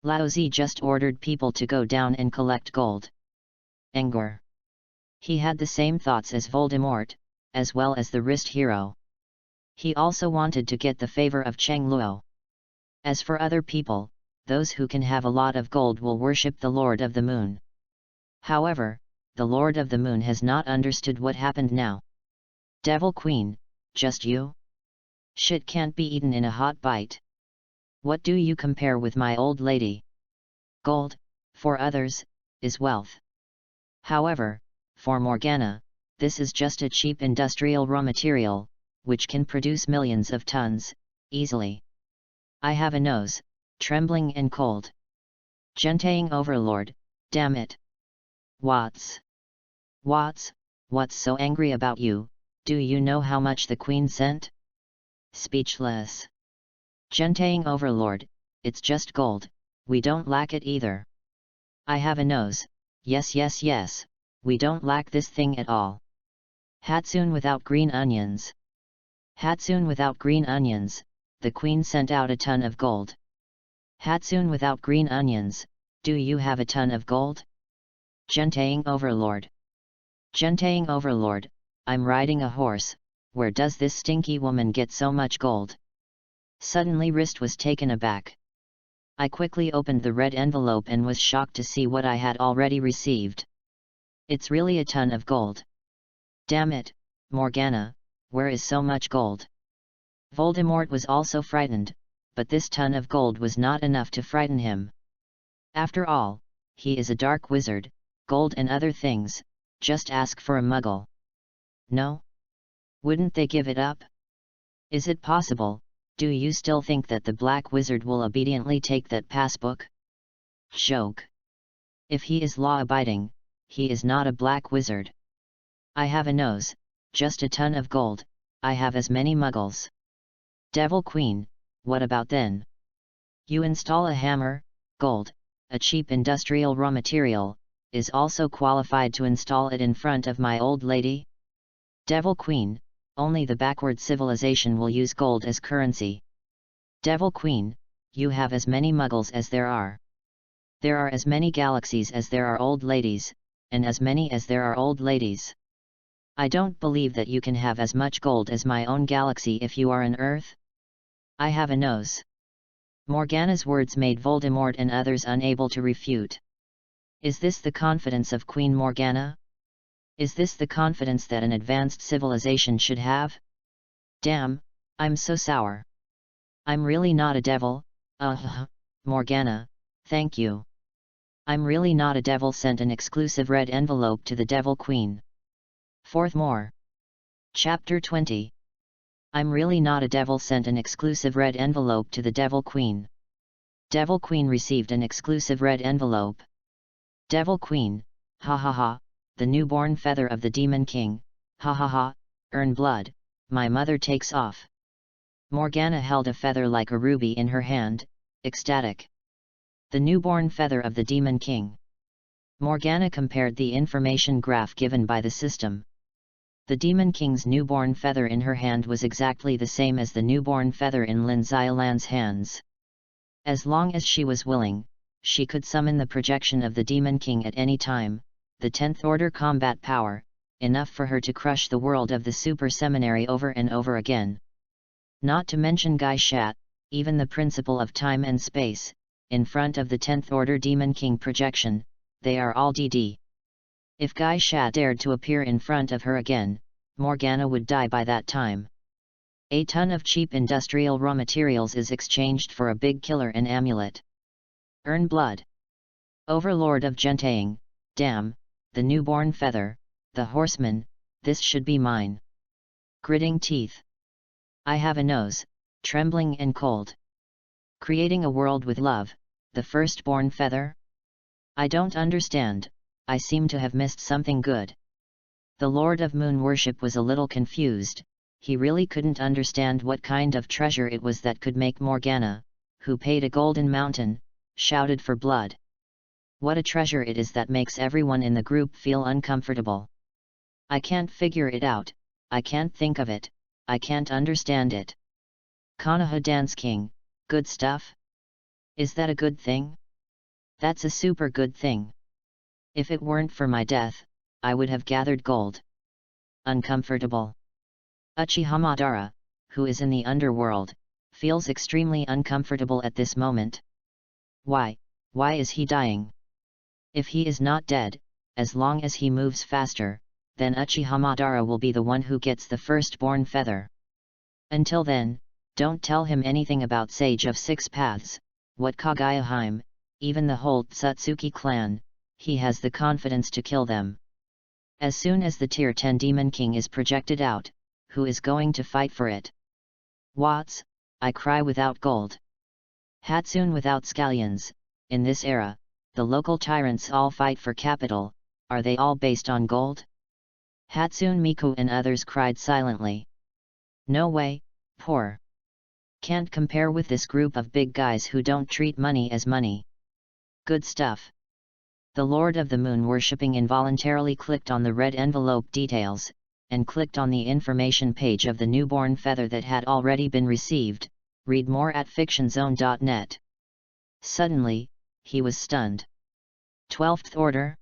S1: Laozi just ordered people to go down and collect gold. Anger. He had the same thoughts as Voldemort, as well as the wrist hero. He also wanted to get the favor of Cheng Luo. As for other people, those who can have a lot of gold will worship the Lord of the Moon. However, the Lord of the Moon has not understood what happened now. Devil Queen, just you? Shit can't be eaten in a hot bite. What do you compare with my old lady? Gold, for others, is wealth. However, for Morgana, this is just a cheap industrial raw material, which can produce millions of tons, easily. I have a nose, trembling and cold. Gentaying overlord, damn it. What's so angry about you? Do you know how much the Queen sent? Speechless. Gentaying overlord, it's just gold, we don't lack it either. I have a nose, yes, we don't lack this thing at all. Hatsune without green onions. Hatsune without green onions, the Queen sent out a ton of gold. Hatsune without green onions, do you have a ton of gold? Gentaying overlord. Gentaying overlord, I'm riding a horse, where does this stinky woman get so much gold? Suddenly wrist was taken aback. I quickly opened the red envelope and was shocked to see what I had already received. It's really a ton of gold. Damn it, Morgana, where is so much gold? Voldemort was also frightened, but this ton of gold was not enough to frighten him. After all, he is a dark wizard, gold and other things, just ask for a muggle. No? Wouldn't they give it up? Is it possible? Do you still think that the Black Wizard will obediently take that passbook? Joke. If he is law-abiding, he is not a Black Wizard. I have a nose, just a ton of gold, I have as many muggles. Devil Queen, what about then? You install a hammer, gold, a cheap industrial raw material, is also qualified to install it in front of my old lady? Devil Queen, only the backward civilization will use gold as currency. Devil Queen, you have as many muggles as there are. There are as many galaxies as there are old ladies, and as many as there are old ladies. I don't believe that you can have as much gold as my own galaxy if you are an Earth. I have a nose. Morgana's words made Voldemort and others unable to refute. Is this the confidence of Queen Morgana? Is this the confidence that an advanced civilization should have? Damn, I'm so sour. I'm really not a devil, Morgana, thank you. I'm really not a devil. Sent an exclusive red envelope to the Devil Queen. Fourth more. Chapter 20. I'm really not a devil. Sent an exclusive red envelope to the Devil Queen. Devil Queen received an exclusive red envelope. Devil Queen, ha ha ha, the newborn feather of the Demon King, ha ha ha, earn blood, my mother takes off. Morgana held a feather like a ruby in her hand, ecstatic. The newborn feather of the Demon King. Morgana compared the information graph given by the system. The Demon King's newborn feather in her hand was exactly the same as the newborn feather in Lin Xiaolan's hands. As long as she was willing, she could summon the projection of the Demon King at any time, the 10th order combat power, enough for her to crush the world of the Super Seminary over and over again. Not to mention Gai Shat, even the principle of time and space, in front of the 10th order Demon King projection, they are all DD. If Gai Shat dared to appear in front of her again, Morgana would die by that time. A ton of cheap industrial raw materials is exchanged for a big killer and amulet. Earn blood. Overlord of Gentaying, damn, the newborn feather, the horseman, this should be mine. Gritting teeth. I have a nose, trembling and cold. Creating a world with love, the firstborn feather? I don't understand, I seem to have missed something good. The Lord of Moon Worship was a little confused, he really couldn't understand what kind of treasure it was that could make Morgana, who paid a golden mountain, shouted for blood. What a treasure it is that makes everyone in the group feel uncomfortable. I can't figure it out, I can't think of it, I can't understand it. Konoha Dance King, good stuff? Is that a good thing? That's a super good thing. If it weren't for my death, I would have gathered gold. Uncomfortable. Uchiha Madara, who is in the underworld, feels extremely uncomfortable at this moment. Why is he dying? If he is not dead, as long as he moves faster, then Uchiha Madara will be the one who gets the firstborn feather. Until then, don't tell him anything about Sage of Six Paths, what Kagayaheim, even the whole Tsutsuki clan, he has the confidence to kill them. As soon as the Tier 10 Demon King is projected out, who is going to fight for it? Watts, I cry without gold. Hatsune without scallions. In this era, the local tyrants all fight for capital. Are they all based on gold? Hatsune Miku and others cried silently. No way, poor. Can't compare with this group of big guys who don't treat money as money. Good stuff. The Lord of the Moon worshipping involuntarily clicked on the red envelope details, and clicked on the information page of the newborn feather that had already been received. Read more at fictionzone.net. Suddenly, he was stunned. 12th order?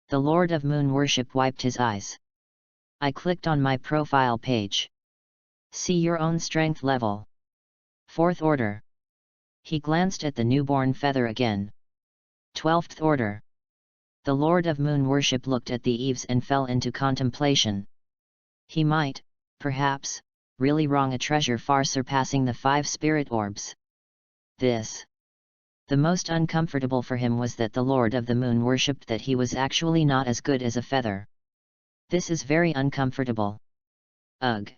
S1: The Lord of Moon worship wiped his eyes. I clicked on my profile page. See your own strength level. 4th order. He glanced at the newborn feather again. 12th order. The Lord of Moon worship looked at the eaves and fell into contemplation. He might, perhaps, really wrong a treasure far surpassing the 5 spirit orbs. The most uncomfortable for him was that the Lord of the Moon worshipped that he was actually not as good as a feather. This is very uncomfortable. Ugh.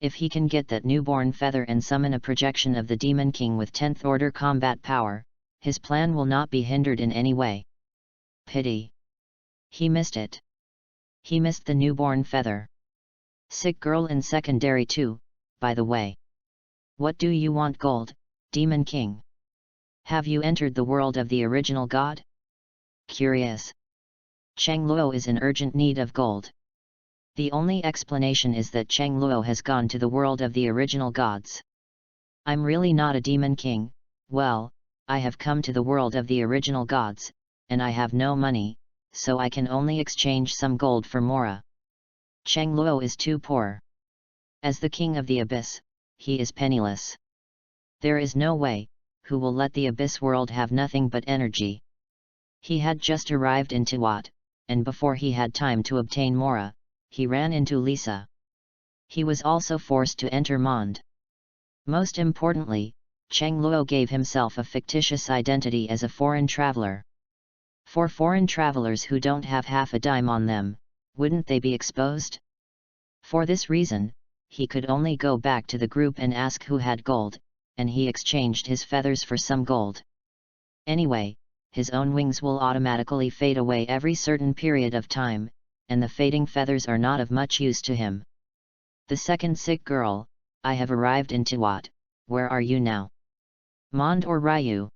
S1: If he can get that newborn feather and summon a projection of the Demon King with 10th order combat power, his plan will not be hindered in any way. Pity. He missed it. He missed the newborn feather. Sick girl in secondary 2, by the way. What do you want, gold, Demon King? Have you entered the world of the original god? Curious. Cheng Luo is in urgent need of gold. The only explanation is that Cheng Luo has gone to the world of the original gods. I'm really not a Demon King. Well, I have come to the world of the original gods, and I have no money, so I can only exchange some gold for Mora. Cheng Luo is too poor. As the king of the abyss, he is penniless. There is no way, who will let the abyss world have nothing but energy. He had just arrived in Tiwat, and before he had time to obtain Mora, he ran into Lisa. He was also forced to enter Mond. Most importantly, Cheng Luo gave himself a fictitious identity as a foreign traveler. For foreign travelers who don't have half a dime on them, wouldn't they be exposed? For this reason, he could only go back to the group and ask who had gold, and he exchanged his feathers for some gold. Anyway, his own wings will automatically fade away every certain period of time, and the fading feathers are not of much use to him. The second sick girl, I have arrived in Tiwat. Where are you now? Mond or Ryu?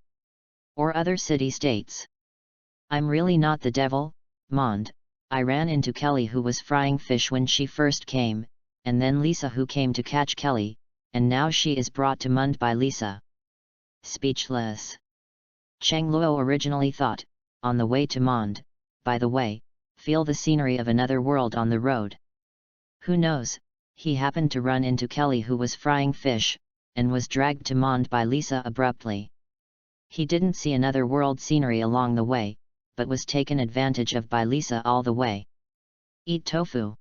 S1: Or other city-states? I'm really not the devil, Mond. I ran into Kelly who was frying fish when she first came, and then Lisa who came to catch Kelly, and now she is brought to Mond by Lisa. Speechless. Cheng Luo originally thought, on the way to Mond, by the way, feel the scenery of another world on the road. Who knows, he happened to run into Kelly who was frying fish, and was dragged to Mond by Lisa abruptly. He didn't see another world scenery along the way, but was taken advantage of by Lisa all the way. Eat tofu.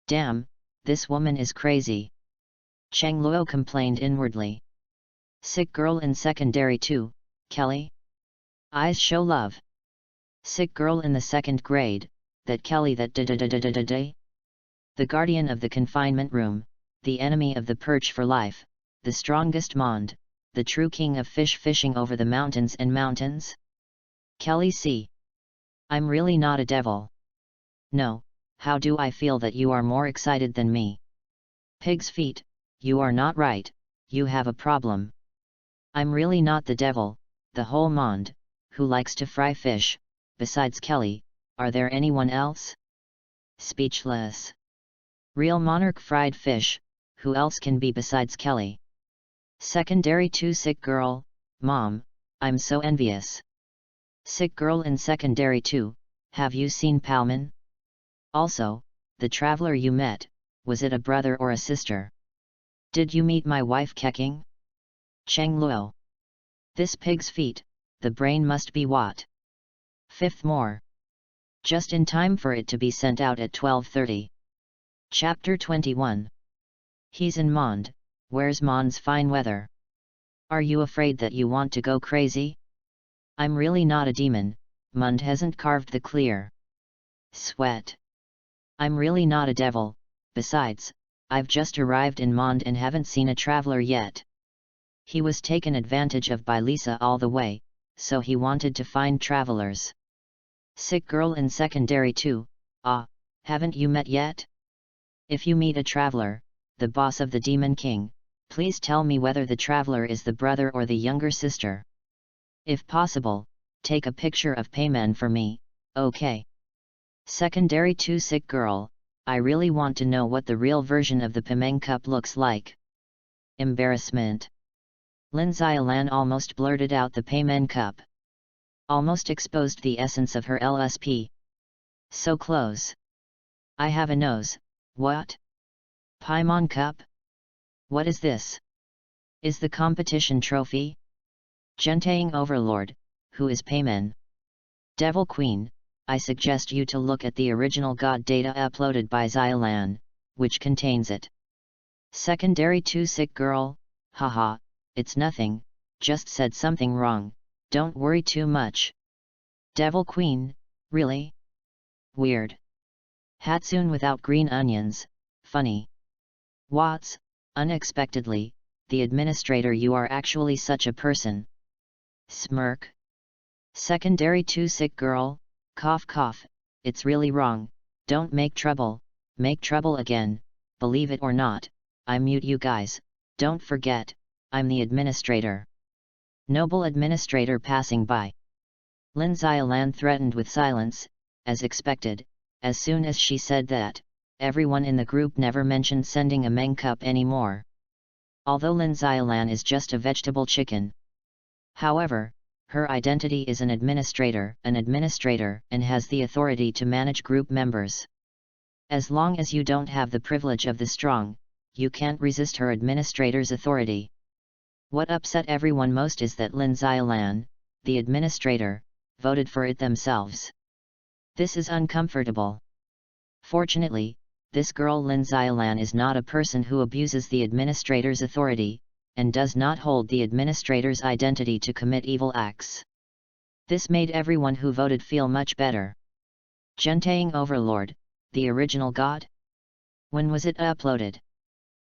S1: Damn, this woman is crazy. Cheng Luo complained inwardly. Sick girl in secondary 2, Kelly? Eyes show love. Sick girl in the 2nd grade, that Kelly that da-da-da-da-da-da. The guardian of the confinement room, the enemy of the perch for life, the strongest Mond, the true king of fish fishing over the mountains and mountains? Kelly C. I'm really not a devil. No, how do I feel that you are more excited than me? Pig's feet, you are not right, you have a problem. I'm really not the devil, the whole Mond, who likes to fry fish, besides Kelly, are there anyone else? Speechless. Real monarch fried fish, who else can be besides Kelly? Secondary 2 sick girl, Mom, I'm so envious. Sick girl in secondary 2, have you seen Palman? Also, the traveler you met, was it a brother or a sister? Did you meet my wife Keking? Cheng Luo. This pig's feet, the brain must be what? 5th more. Just in time for it to be sent out at 12:30. Chapter 21. He's in Mond, where's Mond's fine weather? Are you afraid that you want to go crazy? I'm really not a demon, Mond hasn't carved the clear. Sweat. I'm really not a devil, besides, I've just arrived in Mond and haven't seen a traveler yet. He was taken advantage of by Lisa all the way, so he wanted to find travelers. Sick girl in secondary 2, haven't you met yet? If you meet a traveler, the boss of the Demon King, please tell me whether the traveler is the brother or the younger sister. If possible, take a picture of payment for me, okay? Secondary 2 sick girl, I really want to know what the real version of the Pemeng cup looks like. Embarrassment. Lin Xiaolan almost blurted out the Paymen cup. Almost exposed the essence of her LSP. So close. I have a nose, what? Paimon cup? What is this? Is the competition trophy? Gentaying Overlord, who is Paymen? Devil Queen, I suggest you to look at the original God data uploaded by Xiaolan, which contains it. Secondary 2 sick girl, haha, it's nothing, just said something wrong, don't worry too much. Devil Queen, really? Weird. Hatsune without green onions, funny. Watts, unexpectedly, the administrator, you are actually such a person. Smirk. Secondary 2 sick girl, cough cough, it's really wrong, don't make trouble again, believe it or not, I mute you guys, don't forget, I'm the administrator. Noble administrator passing by. Lin Xiaolan threatened with silence, as expected, as soon as she said that, everyone in the group never mentioned sending a Meng cup anymore. Although Lin Xiaolan is just a vegetable chicken. However, her identity is an administrator, and has the authority to manage group members. As long as you don't have the privilege of the strong, you can't resist her administrator's authority. What upset everyone most is that Lin Xiaolan, the administrator, voted for it themselves. This is uncomfortable. Fortunately, this girl Lin Xiaolan is not a person who abuses the administrator's authority, and does not hold the administrator's identity to commit evil acts. This made everyone who voted feel much better. Gentaying Overlord, the original God? When was it uploaded?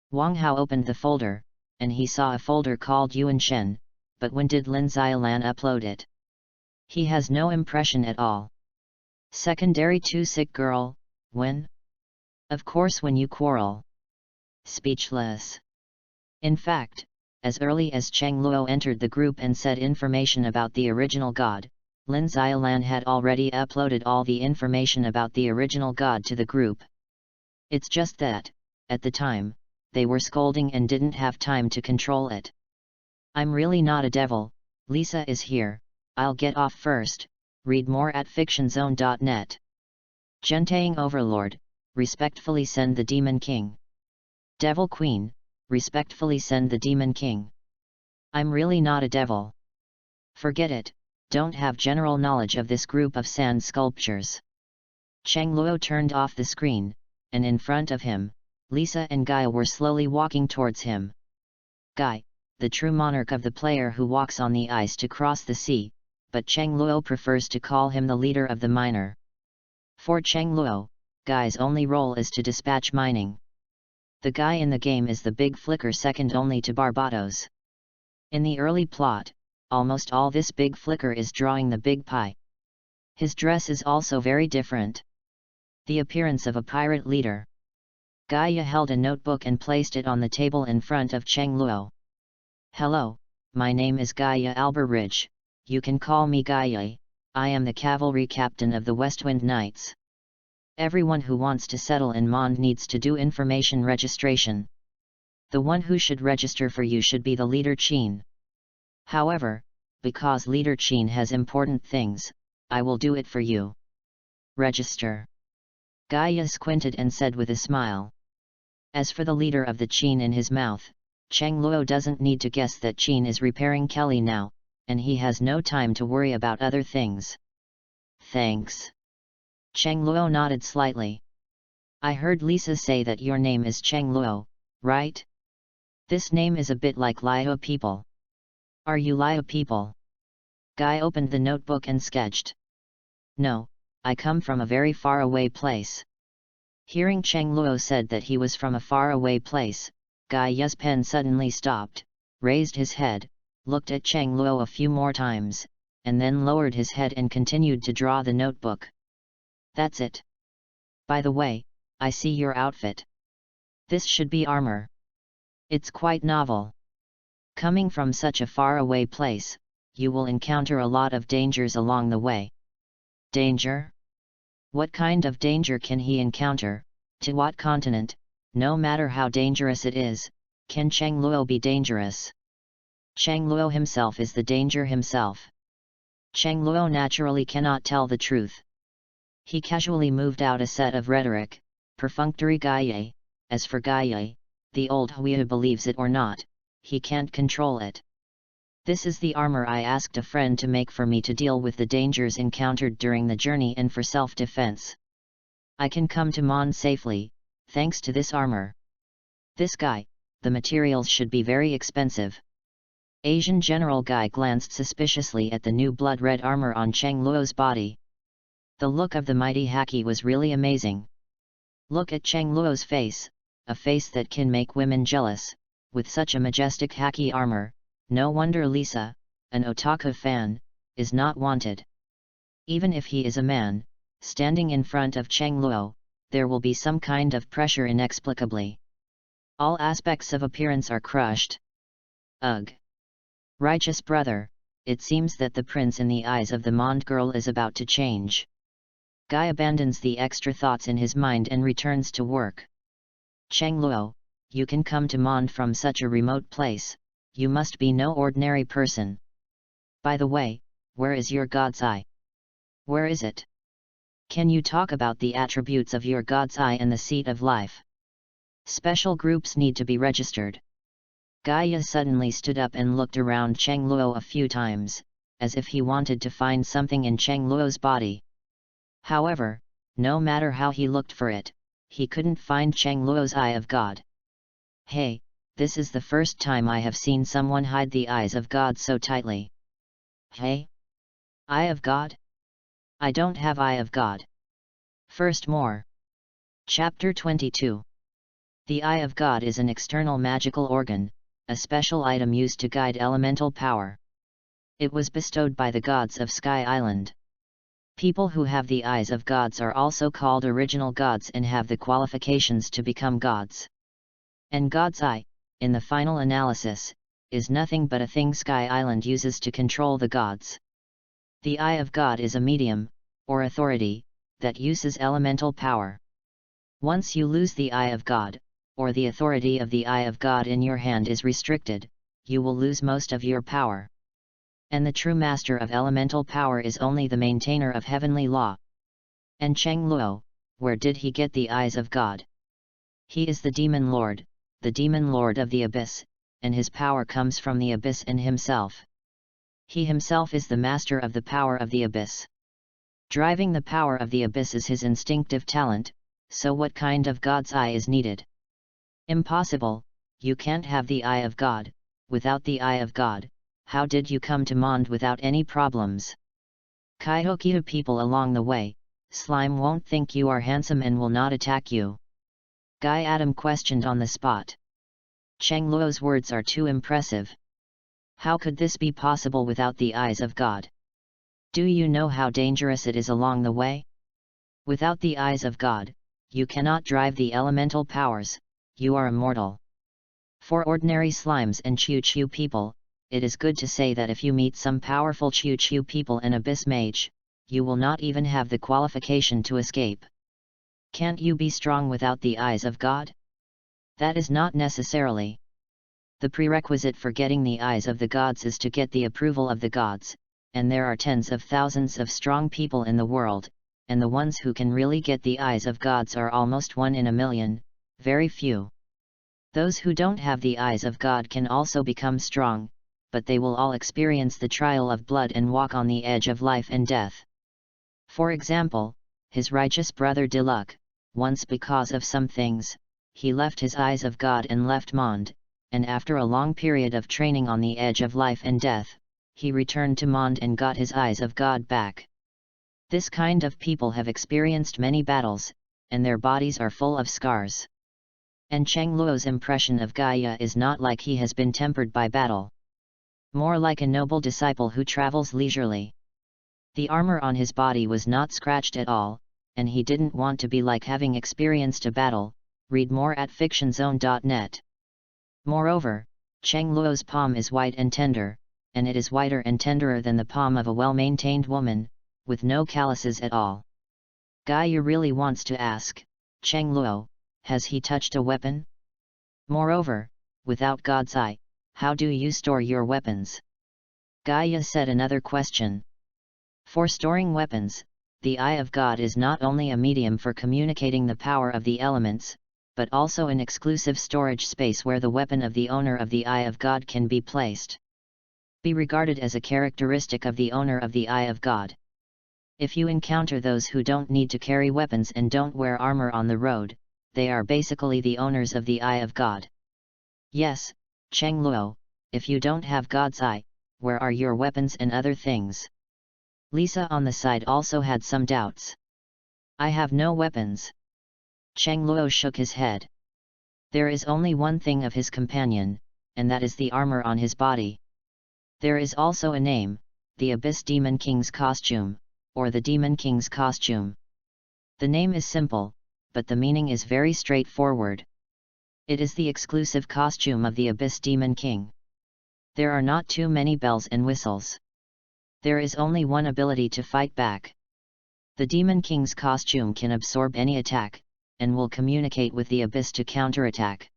S1: Wang Hao opened the folder, and he saw a folder called Yuan Shen, but when did Lin Xiaolan upload it? He has no impression at all. Secondary 2 sick girl, when? Of course when you quarrel. Speechless. In fact, as early as Cheng Luo entered the group and said information about the original God, Lin Xiaolan had already uploaded all the information about the original God to the group. It's just that, at the time, they were scolding and didn't have time to control it. I'm really not a devil, Lisa is here, I'll get off first, read more at fictionzone.net. Gentaying Overlord, respectfully send the Demon King. Devil Queen, respectfully send the Demon King. I'm really not a devil. Forget it, don't have general knowledge of this group of sand sculptures. Cheng Luo turned off the screen, and in front of him, Lisa and Gaia were slowly walking towards him. Guy, the true monarch of the player who walks on the ice to cross the sea, but Cheng Luo prefers to call him the leader of the miner. For Cheng Luo, Guy's only role is to dispatch mining. The guy in the game is the big flicker second only to Barbados. In the early plot, almost all this big flicker is drawing the big pie. His dress is also very different. The appearance of a pirate leader. Gaia held a notebook and placed it on the table in front of Cheng Luo. Hello, my name is Gaia Alberridge, you can call me Gaia, I am the cavalry captain of the Westwind Knights. Everyone who wants to settle in Mond needs to do information registration. The one who should register for you should be the leader Qin. However, because leader Qin has important things, I will do it for you. Register. Gaia squinted and said with a smile. As for the leader of the Qin in his mouth, Cheng Luo doesn't need to guess that Qin is repairing Kelly now, and he has no time to worry about other things. Thanks. Cheng Luo nodded slightly. I heard Lisa say that your name is Cheng Luo, right? This name is a bit like Liao people. Are you Liao people? Guy opened the notebook and sketched. No, I come from a very far away place. Hearing Cheng Luo said that he was from a far away place, Gaia's pen suddenly stopped, raised his head, looked at Cheng Luo a few more times, and then lowered his head and continued to draw the notebook. That's it. By the way, I see your outfit. This should be armor. It's quite novel. Coming from such a far-away place, you will encounter a lot of dangers along the way. Danger? What kind of danger can he encounter? To what continent, no matter how dangerous it is, can Cheng Luo be dangerous? Cheng Luo himself is the danger himself. Cheng Luo naturally cannot tell the truth. He casually moved out a set of rhetoric, perfunctory Gaye. As for Gaye, the old Huia believes it or not, he can't control it. This is the armor I asked a friend to make for me to deal with the dangers encountered during the journey and for self-defense. I can come to Mon safely, thanks to this armor. This guy, the materials should be very expensive. Asian General Guy glanced suspiciously at the new blood-red armor on Cheng Luo's body. The look of the mighty Haki was really amazing. Look at Cheng Luo's face, a face that can make women jealous. With such a majestic Haki armor, no wonder Lisa, an otaku fan, is not wanted. Even if he is a man, standing in front of Cheng Luo, there will be some kind of pressure inexplicably. All aspects of appearance are crushed. Ugh! Righteous brother, it seems that the prince in the eyes of the Mond girl is about to change. Guy abandons the extra thoughts in his mind and returns to work. Cheng Luo, you can come to Mond from such a remote place, you must be no ordinary person. By the way, where is your God's eye? Where is it? Can you talk about the attributes of your God's eye and the seat of life? Special groups need to be registered. Gaia suddenly stood up and looked around Cheng Luo a few times, as if he wanted to find something in Cheng Luo's body. However, no matter how he looked for it, he couldn't find Cheng Luo's eye of God. Hey, this is the first time I have seen someone hide the eyes of God so tightly. Hey? Eye of God? I don't have eye of God. First more. Chapter 22. The eye of God is an external magical organ, a special item used to guide elemental power. It was bestowed by the gods of Sky Island. People who have the eyes of gods are also called original gods and have the qualifications to become gods. And God's eye, in the final analysis, is nothing but a thing Sky Island uses to control the gods. The eye of God is a medium, or authority, that uses elemental power. Once you lose the eye of God, or the authority of the eye of God in your hand is restricted, you will lose most of your power. And the true master of elemental power is only the maintainer of heavenly law. And Cheng Luo, where did he get the eyes of God? He is the demon lord of the abyss, and his power comes from the abyss and himself. He himself is the master of the power of the abyss. Driving the power of the abyss is his instinctive talent, so what kind of God's eye is needed? Impossible, you can't have the eye of God. Without the eye of God, how did you come to Mond without any problems? Kaihokiha people along the way, slime won't think you are handsome and will not attack you. Guy Adam questioned on the spot. Cheng Luo's words are too impressive. How could this be possible without the eyes of God? Do you know how dangerous it is along the way? Without the eyes of God, you cannot drive the elemental powers, you are immortal. For ordinary slimes and Chu-Chu people, it is good to say that if you meet some powerful Chu-Chu people and Abyss Mage, you will not even have the qualification to escape. Can't you be strong without the eyes of God? That is not necessarily. The prerequisite for getting the eyes of the gods is to get the approval of the gods, and there are tens of thousands of strong people in the world, and the ones who can really get the eyes of gods are almost 1 in a million, very few. Those who don't have the eyes of God can also become strong, but they will all experience the trial of blood and walk on the edge of life and death. For example, his righteous brother Diluc, once because of some things, he left his eyes of God and left Mond, and after a long period of training on the edge of life and death, he returned to Mond and got his eyes of God back. This kind of people have experienced many battles, and their bodies are full of scars. And Cheng Luo's impression of Gaia is not like he has been tempered by battle. More like a noble disciple who travels leisurely. The armor on his body was not scratched at all, and he didn't want to be like having experienced a battle. Read more at fictionzone.net. Moreover, Cheng Luo's palm is white and tender, and it is whiter and tenderer than the palm of a well-maintained woman, with no calluses at all. Gaia really wants to ask, Cheng Luo, has he touched a weapon? Moreover, without God's eye, how do you store your weapons? Gaia said another question. For storing weapons, the eye of God is not only a medium for communicating the power of the elements, but also an exclusive storage space where the weapon of the owner of the eye of God can be placed. Be regarded as a characteristic of the owner of the eye of God. If you encounter those who don't need to carry weapons and don't wear armor on the road, they are basically the owners of the eye of God. Yes, Cheng Luo, if you don't have God's eye, where are your weapons and other things? Lisa on the side also had some doubts. I have no weapons. Cheng Luo shook his head. There is only one thing of his companion, and that is the armor on his body. There is also a name, the Abyss Demon King's costume, or the Demon King's costume. The name is simple, but the meaning is very straightforward. It is the exclusive costume of the Abyss Demon King. There are not too many bells and whistles. There is only one ability to fight back. The Demon King's costume can absorb any attack, and will communicate with the Abyss to counterattack.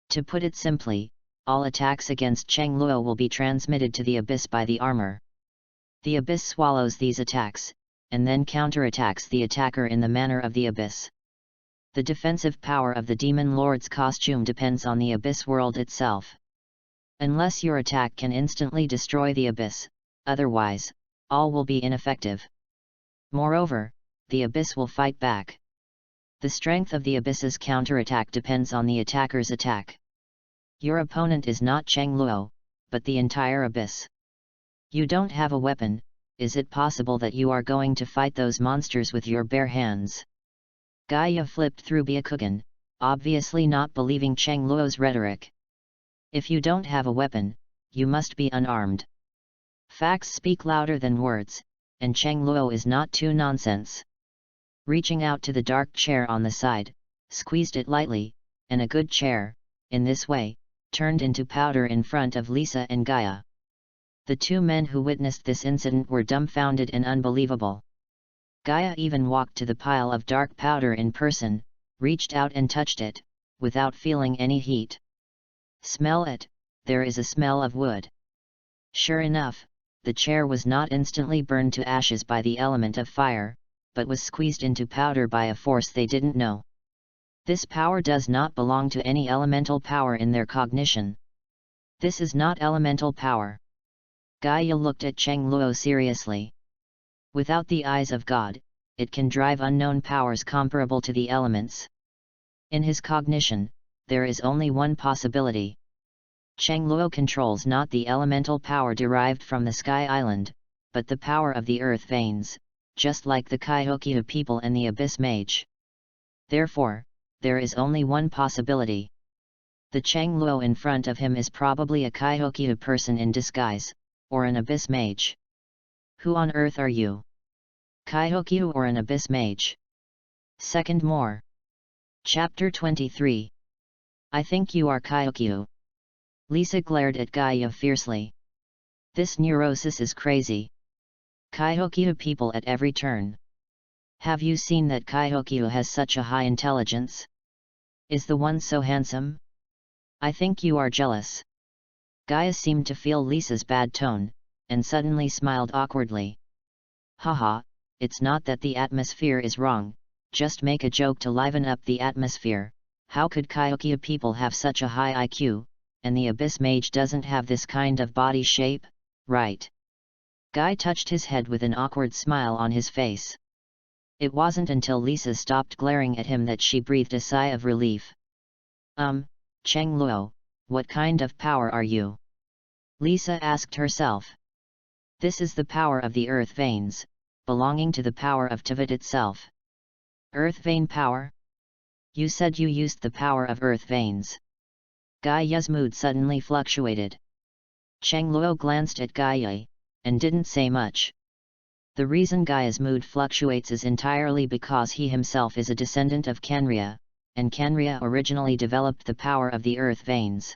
S1: To put it simply, all attacks against Cheng Luo will be transmitted to the Abyss by the armor. The Abyss swallows these attacks, and then counterattacks the attacker in the manner of the Abyss. The defensive power of the Demon Lord's costume depends on the Abyss world itself. Unless your attack can instantly destroy the Abyss, otherwise, all will be ineffective. Moreover, the Abyss will fight back. The strength of the Abyss's counterattack depends on the attacker's attack. Your opponent is not Cheng Luo, but the entire Abyss. You don't have a weapon. Is it possible that you are going to fight those monsters with your bare hands? Gaia flipped through Byakugan, obviously not believing Cheng Luo's rhetoric. If you don't have a weapon, you must be unarmed. Facts speak louder than words, and Cheng Luo is not too nonsense. Reaching out to the dark chair on the side, squeezed it lightly, and a good chair, in this way, turned into powder in front of Lisa and Gaia. The two men who witnessed this incident were dumbfounded and unbelievable. Gaia even walked to the pile of dark powder in person, reached out and touched it, without feeling any heat. Smell it, there is a smell of wood. Sure enough, the chair was not instantly burned to ashes by the element of fire, but was squeezed into powder by a force they didn't know. This power does not belong to any elemental power in their cognition. This is not elemental power. Gaia looked at Cheng Luo seriously. Without the eyes of God, it can drive unknown powers comparable to the elements. In his cognition, there is only one possibility. Cheng Luo controls not the elemental power derived from the Sky Island, but the power of the earth veins, just like the Kaihokiu people and the Abyss Mage. Therefore, there is only one possibility. The Cheng Luo in front of him is probably a Kaihokiu person in disguise, or an Abyss Mage. Who on earth are you? Kaihokiu or an Abyss Mage? Second more. Chapter 23. I think you are Kaihokiu. Lisa glared at Gaia fiercely. This neurosis is crazy. Kaihokiu people at every turn. Have you seen that Kaihokiu has such a high intelligence? Is the one so handsome? I think you are jealous. Gaia seemed to feel Lisa's bad tone, and suddenly smiled awkwardly. Haha, it's not that the atmosphere is wrong, just make a joke to liven up the atmosphere. How could Kaihokiu people have such a high IQ, and the Abyss Mage doesn't have this kind of body shape, right? Guy touched his head with an awkward smile on his face. It wasn't until Lisa stopped glaring at him that she breathed a sigh of relief. Cheng Luo, what kind of power are you? Lisa asked herself. This is the power of the earth veins, belonging to the power of Tivat itself. Earth vein power? You said you used the power of earth veins. Gaia's mood suddenly fluctuated. Cheng Luo glanced at Gaia, and didn't say much. The reason Gaia's mood fluctuates is entirely because he himself is a descendant of Canria, and Canria originally developed the power of the earth veins.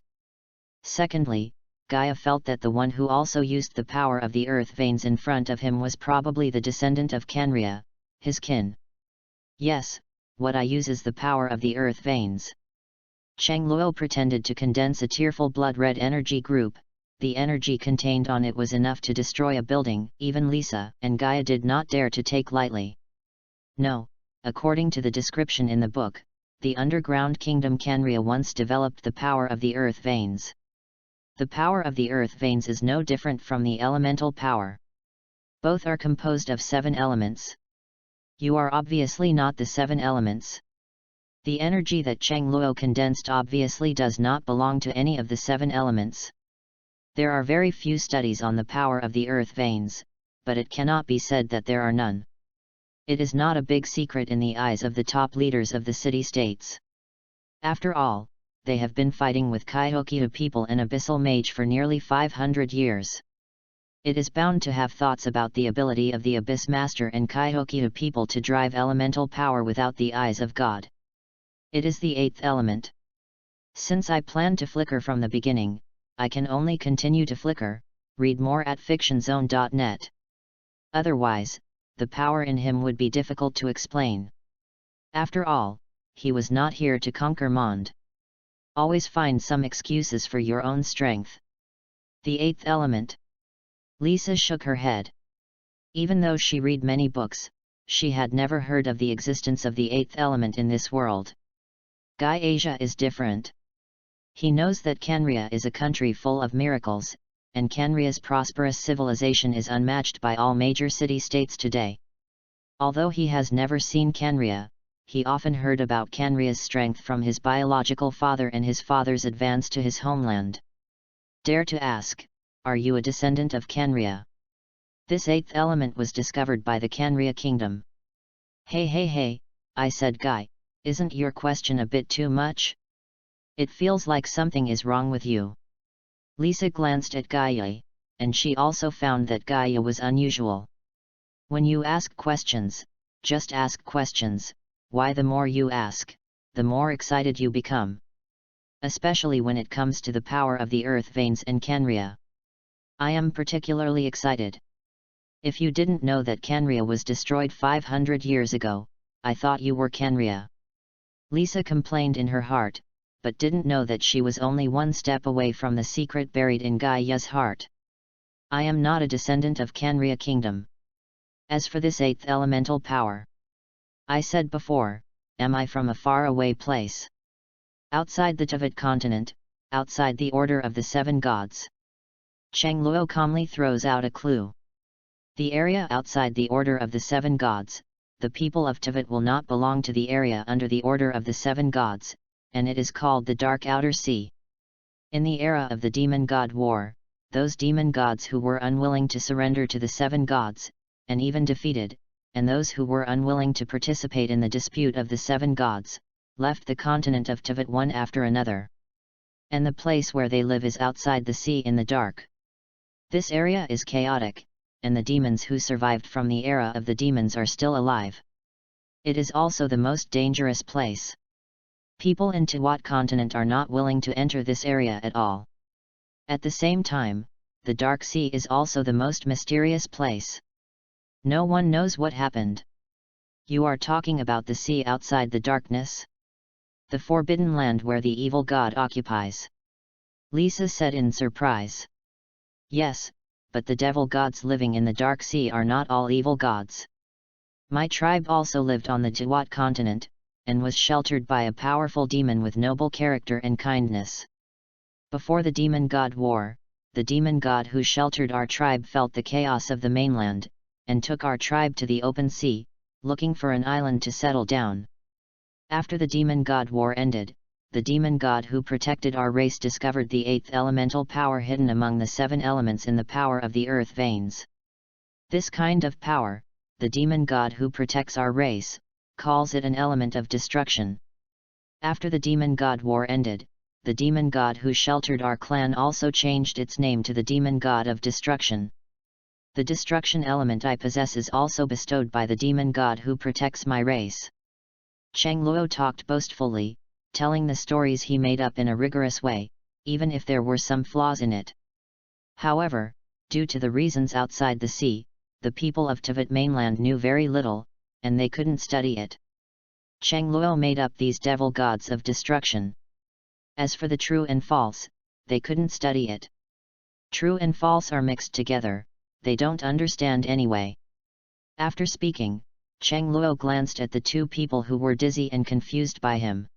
S1: Secondly, Gaia felt that the one who also used the power of the earth veins in front of him was probably the descendant of Canria, his kin. Yes, what I use is the power of the earth veins. Cheng Luo pretended to condense a tearful blood-red energy group. The energy contained on it was enough to destroy a building. Even Lisa and Gaia did not dare to take lightly. No, according to the description in the book, the underground kingdom Canria once developed the power of the earth veins. The power of the earth veins is no different from the elemental power. Both are composed of 7 elements. You are obviously not the 7 elements. The energy that Cheng Luo condensed obviously does not belong to any of the 7 elements. There are very few studies on the power of the earth veins, but it cannot be said that there are none. It is not a big secret in the eyes of the top leaders of the city-states. After all, they have been fighting with Kaihokia people and Abyssal Mage for nearly 500 years. It is bound to have thoughts about the ability of the Abyss Master and Kaihokia people to drive elemental power without the eyes of God. It is the 8th element. Since I planned to flicker from the beginning, I can only continue to flicker. Read more at fictionzone.net. Otherwise, the power in him would be difficult to explain. After all, he was not here to conquer Mond. Always find some excuses for your own strength. The 8th element. Lisa shook her head. Even though she read many books, she had never heard of the existence of the 8th element in this world. Gaia is different. He knows that Canria is a country full of miracles, and Canria's prosperous civilization is unmatched by all major city-states today. Although he has never seen Canria, he often heard about Canria's strength from his biological father and his father's advance to his homeland. Dare to ask, are you a descendant of Canria? This 8th element was discovered by the Canria kingdom. Hey, I said Guy, isn't your question a bit too much? It feels like something is wrong with you. Lisa glanced at Gaia, and she also found that Gaia was unusual. When you ask questions, just ask questions. Why, the more you ask, the more excited you become. Especially when it comes to the power of the earth veins and Canria. I am particularly excited. If you didn't know that Canria was destroyed 500 years ago, I thought you were Canria. Lisa complained in her heart, but didn't know that she was only one step away from the secret buried in Gaia's heart. I am not a descendant of Canria kingdom. As for this 8th elemental power, I said before, am I from a faraway place? Outside the Tibet continent, outside the order of the 7 gods. Cheng Luo calmly throws out a clue. The area outside the order of the 7 gods, the people of Tibet will not belong to the area under the order of the 7 gods, and it is called the Dark Outer Sea. In the era of the Demon God War, those demon gods who were unwilling to surrender to the 7 gods, and even defeated, and those who were unwilling to participate in the dispute of the 7 gods, left the continent of Tibet one after another. And the place where they live is outside the sea in the dark. This area is chaotic, and the demons who survived from the era of the demons are still alive. It is also the most dangerous place. People in Tiwat continent are not willing to enter this area at all. At the same time, the Dark Sea is also the most mysterious place. No one knows what happened. You are talking about the sea outside the darkness? The forbidden land where the evil god occupies. Lisa said in surprise. Yes, but the devil gods living in the Dark Sea are not all evil gods. My tribe also lived on the Tiwat continent, and was sheltered by a powerful demon with noble character and kindness. Before the demon god war, the demon god who sheltered our tribe felt the chaos of the mainland, and took our tribe to the open sea, looking for an island to settle down. After the demon god war ended, the demon god who protected our race discovered the 8th elemental power hidden among the 7 elements in the power of the earth veins. This kind of power, the demon god who protects our race, calls it an element of destruction. After the Demon God War ended, the demon god who sheltered our clan also changed its name to the Demon God of Destruction. The destruction element I possess is also bestowed by the demon god who protects my race. Cheng Luo talked boastfully, telling the stories he made up in a rigorous way, even if there were some flaws in it. However, due to the reasons outside the sea, the people of Tibet mainland knew very little, and they couldn't study it. Cheng Luo made up these devil gods of destruction. As for the true and false, they couldn't study it. True and false are mixed together, they don't understand anyway. After speaking, Cheng Luo glanced at the two people who were dizzy and confused by him.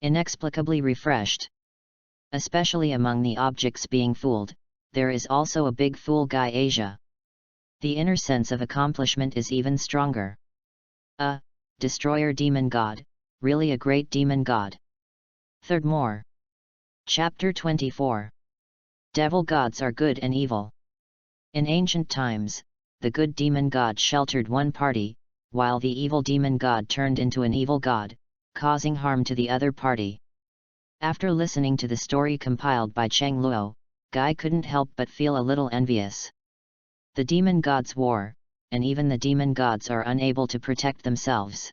S1: Inexplicably refreshed. Especially among the objects being fooled, there is also a big fool guy Asia. The inner sense of accomplishment is even stronger. Destroyer demon god, really a great demon god. Third more. Chapter 24. Devil gods are good and evil. In ancient times, the good demon god sheltered one party, while the evil demon god turned into an evil god, causing harm to the other party. After listening to the story compiled by Cheng Luo, Guy couldn't help but feel a little envious. The demon gods war, and even the demon gods are unable to protect themselves.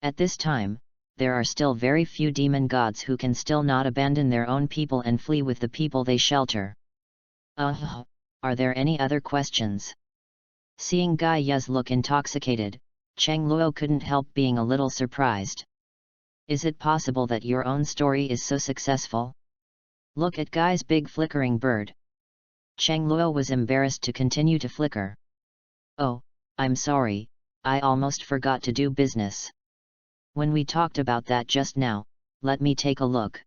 S1: At this time, there are still very few demon gods who can still not abandon their own people and flee with the people they shelter. Are there any other questions? Seeing Guy Yuz look intoxicated, Cheng Luo couldn't help being a little surprised. Is it possible that your own story is so successful? Look at Guy's big flickering bird. Cheng Luo was embarrassed to continue to flicker. Oh, I'm sorry, I almost forgot to do business. When we talked about that just now, let me take a look.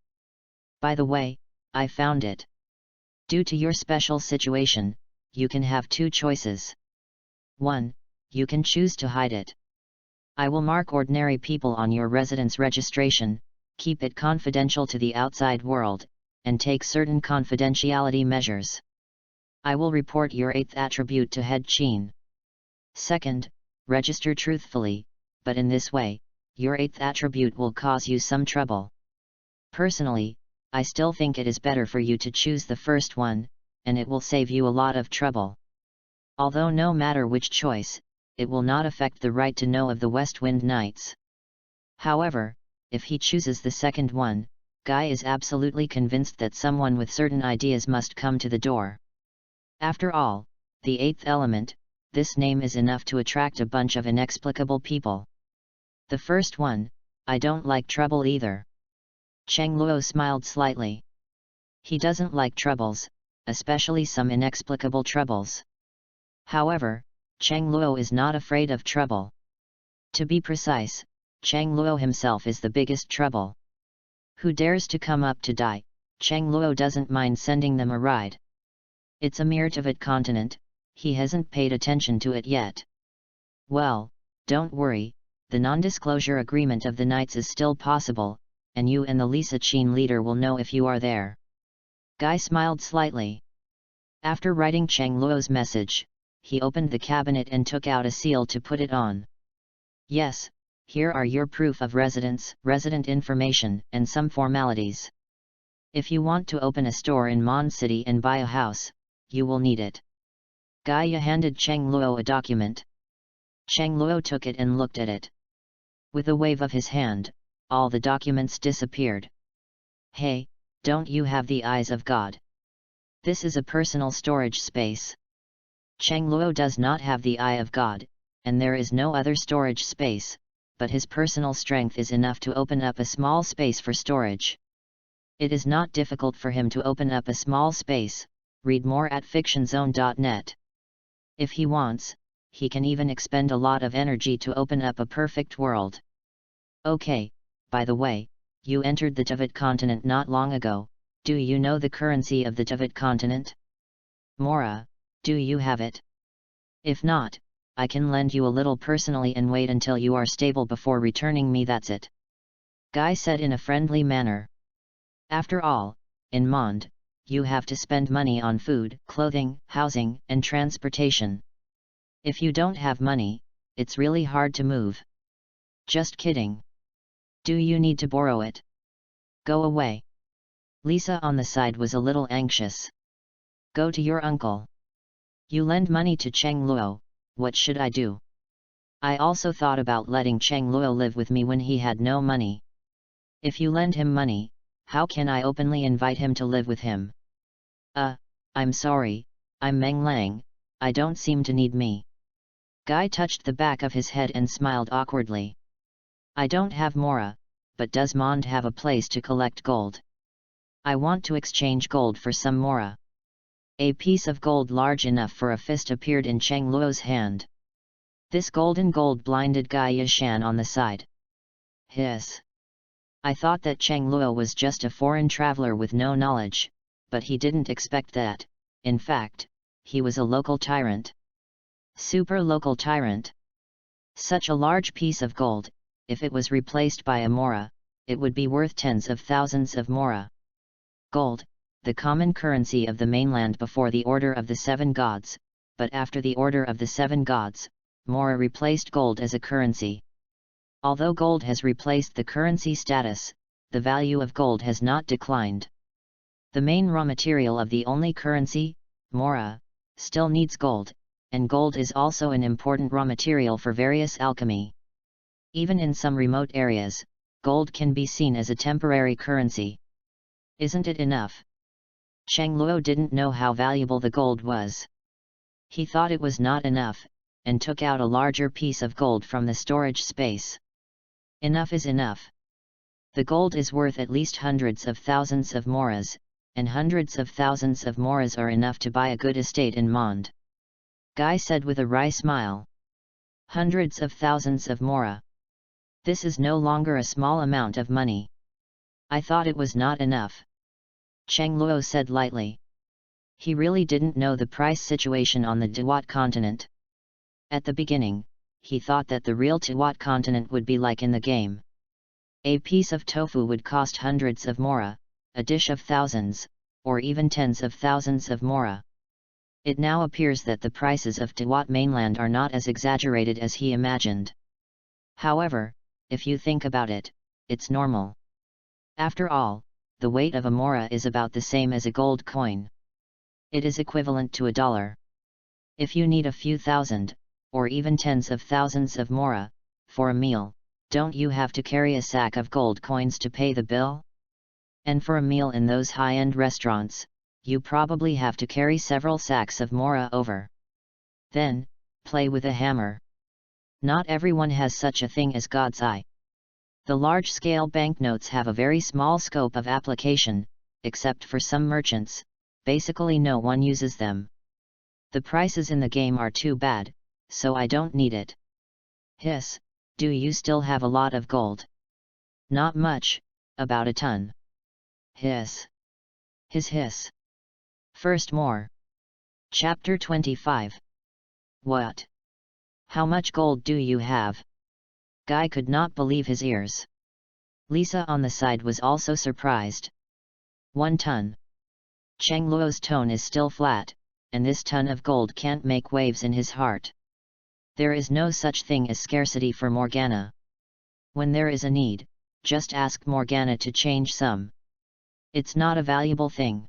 S1: By the way, I found it. Due to your special situation, you can have two choices. 1. You can choose to hide it. I will mark ordinary people on your residence registration, keep it confidential to the outside world, and take certain confidentiality measures. I will report your 8th attribute to Head Qin. 2nd, register truthfully, but in this way, your 8th attribute will cause you some trouble. Personally, I still think it is better for you to choose the first one, and it will save you a lot of trouble. Although no matter which choice, it will not affect the right to know of the West Wind Knights. However, if he chooses the second one, Guy is absolutely convinced that someone with certain ideas must come to the door. After all, the 8th element, this name is enough to attract a bunch of inexplicable people. The first one, I don't like trouble either. Cheng Luo smiled slightly. He doesn't like troubles, especially some inexplicable troubles. However, Cheng Luo is not afraid of trouble. To be precise, Cheng Luo himself is the biggest trouble. Who dares to come up to die, Cheng Luo doesn't mind sending them a ride. It's a mere Tibet continent, he hasn't paid attention to it yet. Well, don't worry, the non-disclosure agreement of the Knights is still possible, and you and the Lisa Qin leader will know if you are there. Guy smiled slightly. After writing Cheng Luo's message, he opened the cabinet and took out a seal to put it on. Yes, here are your proof of residence, resident information, and some formalities. If you want to open a store in Mon City and buy a house, you will need it. Gaia handed Cheng Luo a document. Cheng Luo took it and looked at it. With a wave of his hand, all the documents disappeared. Hey, don't you have the eyes of God? This is a personal storage space. Cheng Luo does not have the eye of God, and there is no other storage space, but his personal strength is enough to open up a small space for storage. It is not difficult for him to open up a small space. Read more at fictionzone.net. If he wants, he can even expend a lot of energy to open up a perfect world. Okay, by the way, you entered the Tibet continent not long ago. Do you know the currency of the Tibet continent? Mora, do you have it? If not, I can lend you a little personally and wait until you are stable before returning me. That's it. Guy said in a friendly manner. After all, in Mond, you have to spend money on food, clothing, housing, and transportation. If you don't have money, it's really hard to move. Just kidding. Do you need to borrow it? Go away. Lisa on the side was a little anxious. Go to your uncle. You lend money to Cheng Luo, what should I do? I also thought about letting Cheng Luo live with me when he had no money. If you lend him money, how can I openly invite him to live with him? I'm sorry, I'm Meng Lang, I don't seem to need me. Guy touched the back of his head and smiled awkwardly. I don't have Mora, but does Mond have a place to collect gold? I want to exchange gold for some Mora. A piece of gold large enough for a fist appeared in Cheng Luo's hand. This golden gold blinded Guy Yishan on the side. Hiss. I thought that Cheng Luo was just a foreign traveler with no knowledge, but he didn't expect that. In fact, he was a local tyrant. Super local tyrant. Such a large piece of gold, if it was replaced by a Mora, it would be worth tens of thousands of Mora. Gold, the common currency of the mainland before the Order of the Seven Gods, but after the Order of the Seven Gods, Mora replaced gold as a currency. Although gold has replaced the currency status, the value of gold has not declined. The main raw material of the only currency, Mora, still needs gold, and gold is also an important raw material for various alchemy. Even in some remote areas, gold can be seen as a temporary currency. Isn't it enough? Cheng Luo didn't know how valuable the gold was. He thought it was not enough, and took out a larger piece of gold from the storage space. Enough is enough. The gold is worth at least hundreds of thousands of Moras, and hundreds of thousands of Moras are enough to buy a good estate in Mond. Guy said with a wry smile. Hundreds of thousands of Mora. This is no longer a small amount of money. I thought it was not enough. Cheng Luo said lightly. He really didn't know the price situation on the Dewat continent. At the beginning, he thought that the real Dewat continent would be like in the game. A piece of tofu would cost hundreds of Mora, a dish of thousands, or even tens of thousands of Mora. It now appears that the prices of Dewat mainland are not as exaggerated as he imagined. However, if you think about it, it's normal. After all, the weight of a Mora is about the same as a gold coin. It is equivalent to $1. If you need a few thousand, or even tens of thousands of Mora, for a meal, don't you have to carry a sack of gold coins to pay the bill? And for a meal in those high-end restaurants, you probably have to carry several sacks of Mora over. Then, play with a hammer. Not everyone has such a thing as God's eye. The large-scale banknotes have a very small scope of application, except for some merchants. Basically no one uses them. The prices in the game are too bad, so I don't need it. Hiss, do you still have a lot of gold? Not much, about a ton. Hiss. Hiss. First more. Chapter 25. What? How much gold do you have? Guy could not believe his ears. Lisa on the side was also surprised. 1 ton. Cheng Luo's tone is still flat, and this ton of gold can't make waves in his heart. There is no such thing as scarcity for Morgana. When there is a need, just ask Morgana to change some. It's not a valuable thing.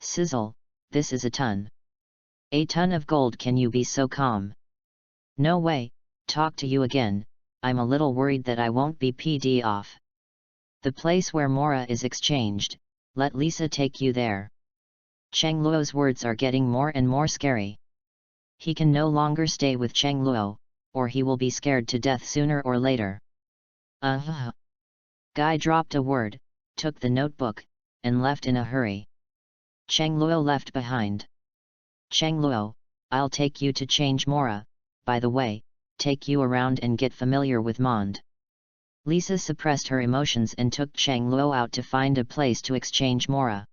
S1: Sizzle, this is a ton. A ton of gold. Can you be so calm? No way, talk to you again, I'm a little worried that I won't be PD off. The place where Mora is exchanged, let Lisa take you there. Cheng Luo's words are getting more and more scary. He can no longer stay with Cheng Luo, or he will be scared to death sooner or later. Guy dropped a word, took the notebook, and left in a hurry. Cheng Luo left behind. Cheng Luo, I'll take you to change Mora, by the way, take you around and get familiar with Mond. Lisa suppressed her emotions and took Cheng Luo out to find a place to exchange Mora.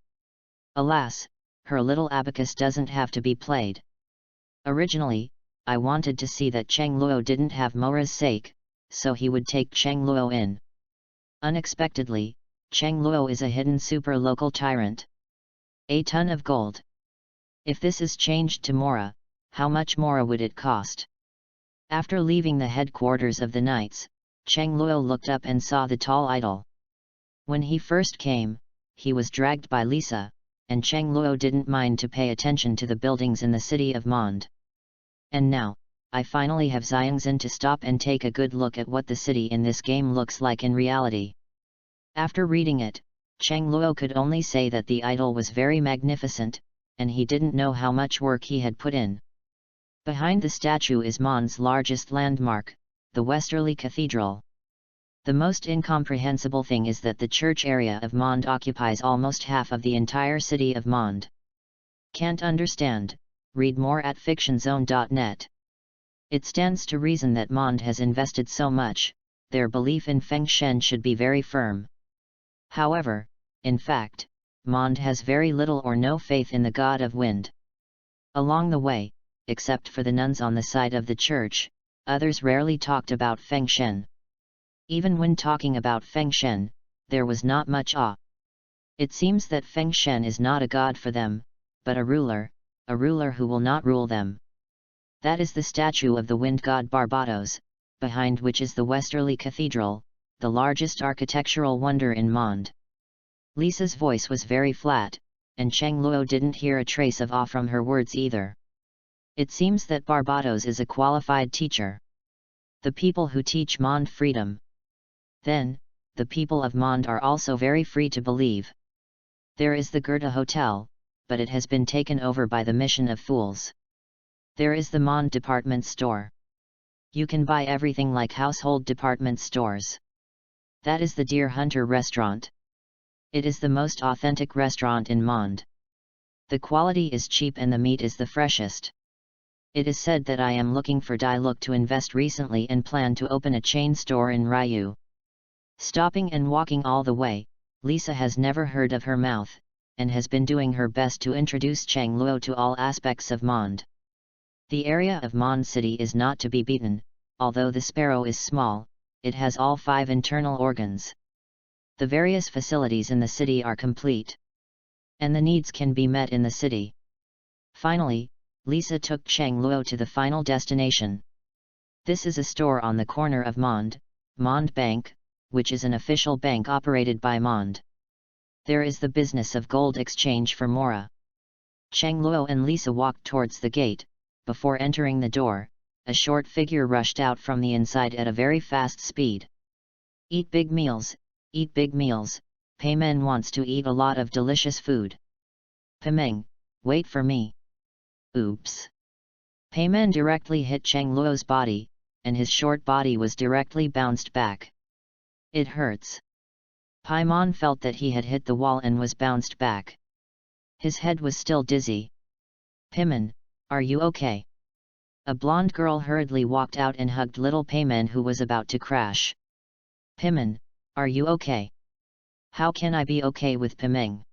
S1: Alas, her little abacus doesn't have to be played. Originally, I wanted to see that Cheng Luo didn't have Mora's sake, so he would take Cheng Luo in. Unexpectedly, Cheng Luo is a hidden super local tyrant. A ton of gold. If this is changed to Mora, how much Mora would it cost? After leaving the headquarters of the Knights, Cheng Luo looked up and saw the tall idol. When he first came, he was dragged by Lisa, and Cheng Luo didn't mind to pay attention to the buildings in the city of Mond. And now, I finally have Xiangxin to stop and take a good look at what the city in this game looks like in reality. After reading it, Cheng Luo could only say that the idol was very magnificent, and he didn't know how much work he had put in. Behind the statue is Mond's largest landmark, the Westerly Cathedral. The most incomprehensible thing is that the church area of Mond occupies almost half of the entire city of Mond. Can't understand? Read more at fictionzone.net. It stands to reason that Mond has invested so much, their belief in Feng Shen should be very firm. However, in fact, Mond has very little or no faith in the god of wind. Along the way, except for the nuns on the side of the church, others rarely talked about Feng Shen. Even when talking about Feng Shen, there was not much awe. It seems that Feng Shen is not a god for them, but a ruler who will not rule them. That is the statue of the wind god Barbados, behind which is the Westerly Cathedral, the largest architectural wonder in Mond. Lisa's voice was very flat, and Cheng Luo didn't hear a trace of awe from her words either. It seems that Barbados is a qualified teacher. The people who teach Mond freedom. Then, the people of Mond are also very free to believe. There is the Goethe Hotel, but it has been taken over by the Mission of Fools. There is the Mond department store. You can buy everything like household department stores. That is the Deer Hunter restaurant. It is the most authentic restaurant in Mond. The quality is cheap and the meat is the freshest. It is said that I am looking for Dialogue to invest recently and plan to open a chain store in Ryu. Stopping and walking all the way, Lisa has never heard of her mouth, and has been doing her best to introduce Cheng Luo to all aspects of Mond. The area of Mond City is not to be beaten, although the sparrow is small, it has all 5 internal organs. The various facilities in the city are complete. And the needs can be met in the city. Finally, Lisa took Cheng Luo to the final destination. This is a store on the corner of Mond Bank, which is an official bank operated by Mond. There is the business of gold exchange for Mora. Cheng Luo and Lisa walked towards the gate. Before entering the door, a short figure rushed out from the inside at a very fast speed. Eat big meals, Peimen wants to eat a lot of delicious food. Pimeng, wait for me. Oops. Peimen directly hit Cheng Luo's body, and his short body was directly bounced back. It hurts. Paimon felt that he had hit the wall and was bounced back. His head was still dizzy. Peimen, are you okay? A blonde girl hurriedly walked out and hugged little Peimen who was about to crash. Peimen, are you okay? How can I be okay with Pimeng?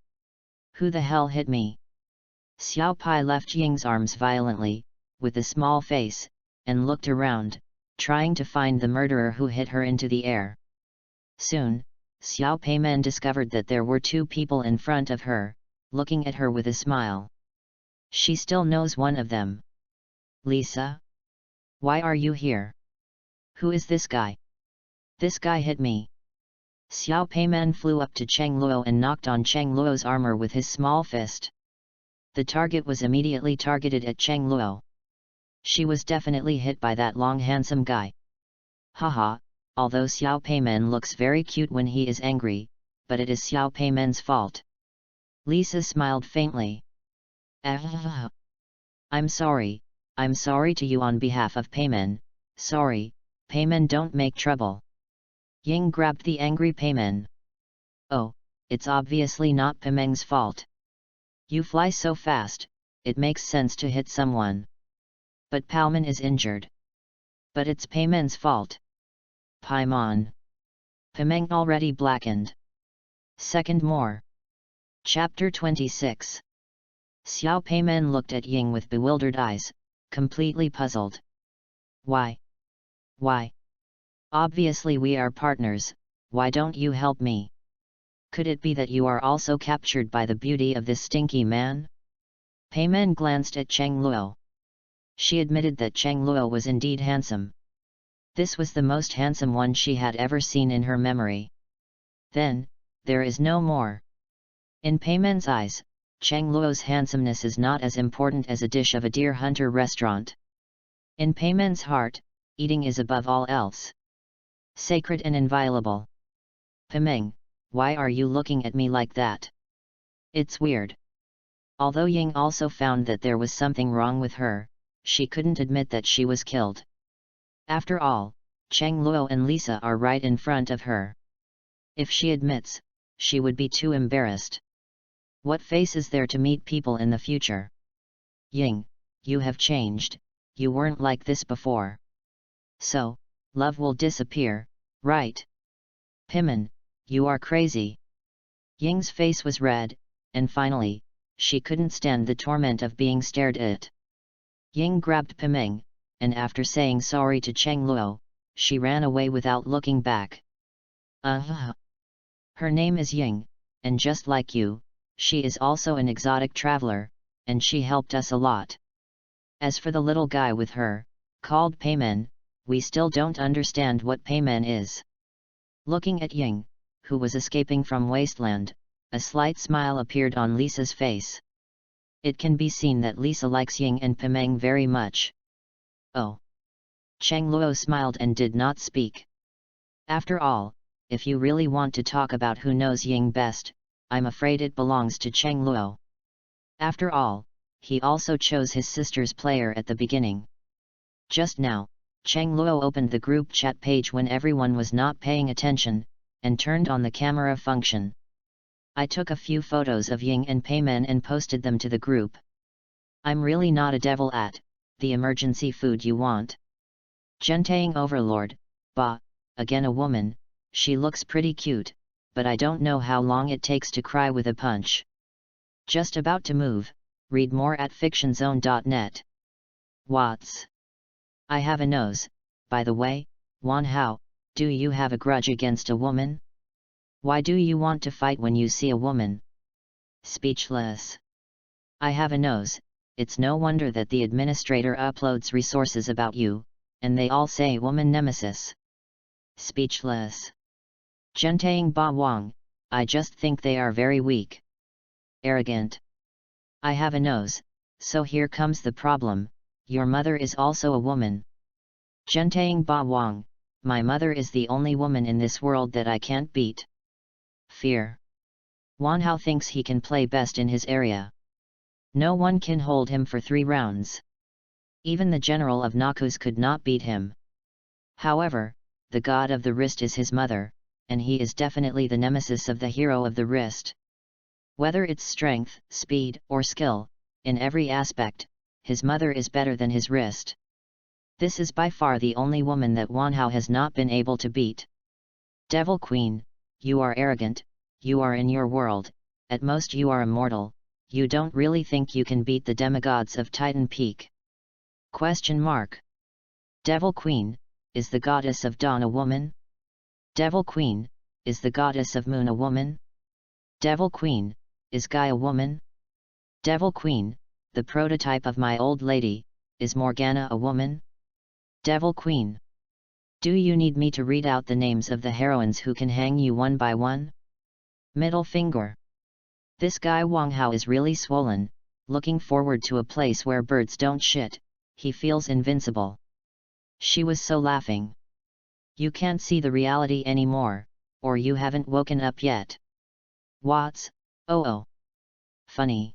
S1: Who the hell hit me? Xiao Pai left Ying's arms violently, with a small face, and looked around, trying to find the murderer who hit her into the air. Soon, Xiao Peimen discovered that there were 2 people in front of her, looking at her with a smile. She still knows one of them. Lisa? Why are you here? Who is this guy? This guy hit me. Xiao Peimen flew up to Cheng Luo and knocked on Cheng Luo's armor with his small fist. The target was immediately targeted at Cheng Luo. She was definitely hit by that long handsome guy. Haha, although Xiao Peimen looks very cute when he is angry, but it is Xiao Peimen's fault. Lisa smiled faintly. I'm sorry to you on behalf of Peimen, sorry, Peimen don't make trouble. Ying grabbed the angry Peimen. Oh, it's obviously not Peimeng's fault. You fly so fast, it makes sense to hit someone. But Palman is injured. But it's Peimen's fault. Paimon. Peimeng already blackened. Second more. Chapter 26. Xiao Peimen looked at Ying with bewildered eyes, completely puzzled. Why? Obviously we are partners, why don't you help me? Could it be that you are also captured by the beauty of this stinky man? Peimen glanced at Cheng Luo. She admitted that Cheng Luo was indeed handsome. This was the most handsome one she had ever seen in her memory. Then, there is no more. In Peimen's eyes, Cheng Luo's handsomeness is not as important as a dish of a deer hunter restaurant. In Peimen's heart, eating is above all else. Sacred and inviolable. Peimeng, why are you looking at me like that? It's weird. Although Ying also found that there was something wrong with her, she couldn't admit that she was killed. After all, Cheng Luo and Lisa are right in front of her. If she admits, she would be too embarrassed. What face is there to meet people in the future? Ying, you have changed, you weren't like this before. So, love will disappear, right? Pimmen, you are crazy. Ying's face was red, and finally, she couldn't stand the torment of being stared at. Ying grabbed Peimeng, and after saying sorry to Cheng Luo, she ran away without looking back. Her name is Ying, and just like you, she is also an exotic traveler, and she helped us a lot. As for the little guy with her, called Peimen, we still don't understand what Peimen is. Looking at Ying, who was escaping from Wasteland, a slight smile appeared on Lisa's face. It can be seen that Lisa likes Ying and Peimeng very much. Oh. Cheng Luo smiled and did not speak. After all, if you really want to talk about who knows Ying best, I'm afraid it belongs to Cheng Luo. After all, he also chose his sister's player at the beginning. Just now, Cheng Luo opened the group chat page when everyone was not paying attention, and turned on the camera function. I took a few photos of Ying and Peimen and posted them to the group. I'm really not a devil at the emergency food you want. Gentang Overlord, bah, again a woman, she looks pretty cute, but I don't know how long it takes to cry with a punch. Just about to move, read more at fictionzone.net. Watts. I have a nose, by the way, Wan Hao, do you have a grudge against a woman? Why do you want to fight when you see a woman? Speechless. I have a nose, it's no wonder that the administrator uploads resources about you, and they all say woman nemesis. Speechless. Gentang Ba Wang, I just think they are very weak. Arrogant. I have a nose, so here comes the problem, your mother is also a woman. Gentang Ba Wang, my mother is the only woman in this world that I can't beat. Fear. Wan Hao thinks he can play best in his area. No one can hold him for 3 rounds. Even the general of Nakus could not beat him. However, the god of the wrist is his mother, and he is definitely the nemesis of the hero of the wrist. Whether it's strength, speed, or skill, in every aspect, his mother is better than his wrist. This is by far the only woman that Wan Hao has not been able to beat. Devil Queen, you are arrogant, you are in your world, at most you are immortal, you don't really think you can beat the demigods of Titan Peak? Question mark. Devil Queen, is the goddess of dawn a woman? Devil Queen, is the goddess of moon a woman? Devil Queen, is Guy a woman? Devil Queen, the prototype of my old lady, is Morgana a woman? Devil Queen. Do you need me to read out the names of the heroines who can hang you one by one? Middle finger. This guy Wang Hao is really swollen, looking forward to a place where birds don't shit, he feels invincible. She was so laughing. You can't see the reality anymore, or you haven't woken up yet. Watts, oh. Funny.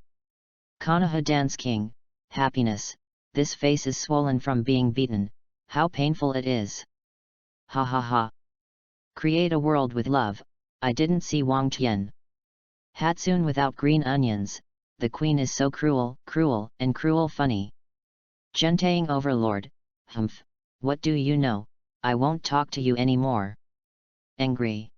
S1: Konoha Dance King, happiness, this face is swollen from being beaten, how painful it is. Ha ha ha. Create a world with love, I didn't see Wang Tian. Hatsune without green onions, the queen is so cruel, and cruel funny. Gentang Overlord, humph, what do you know, I won't talk to you anymore. Angry.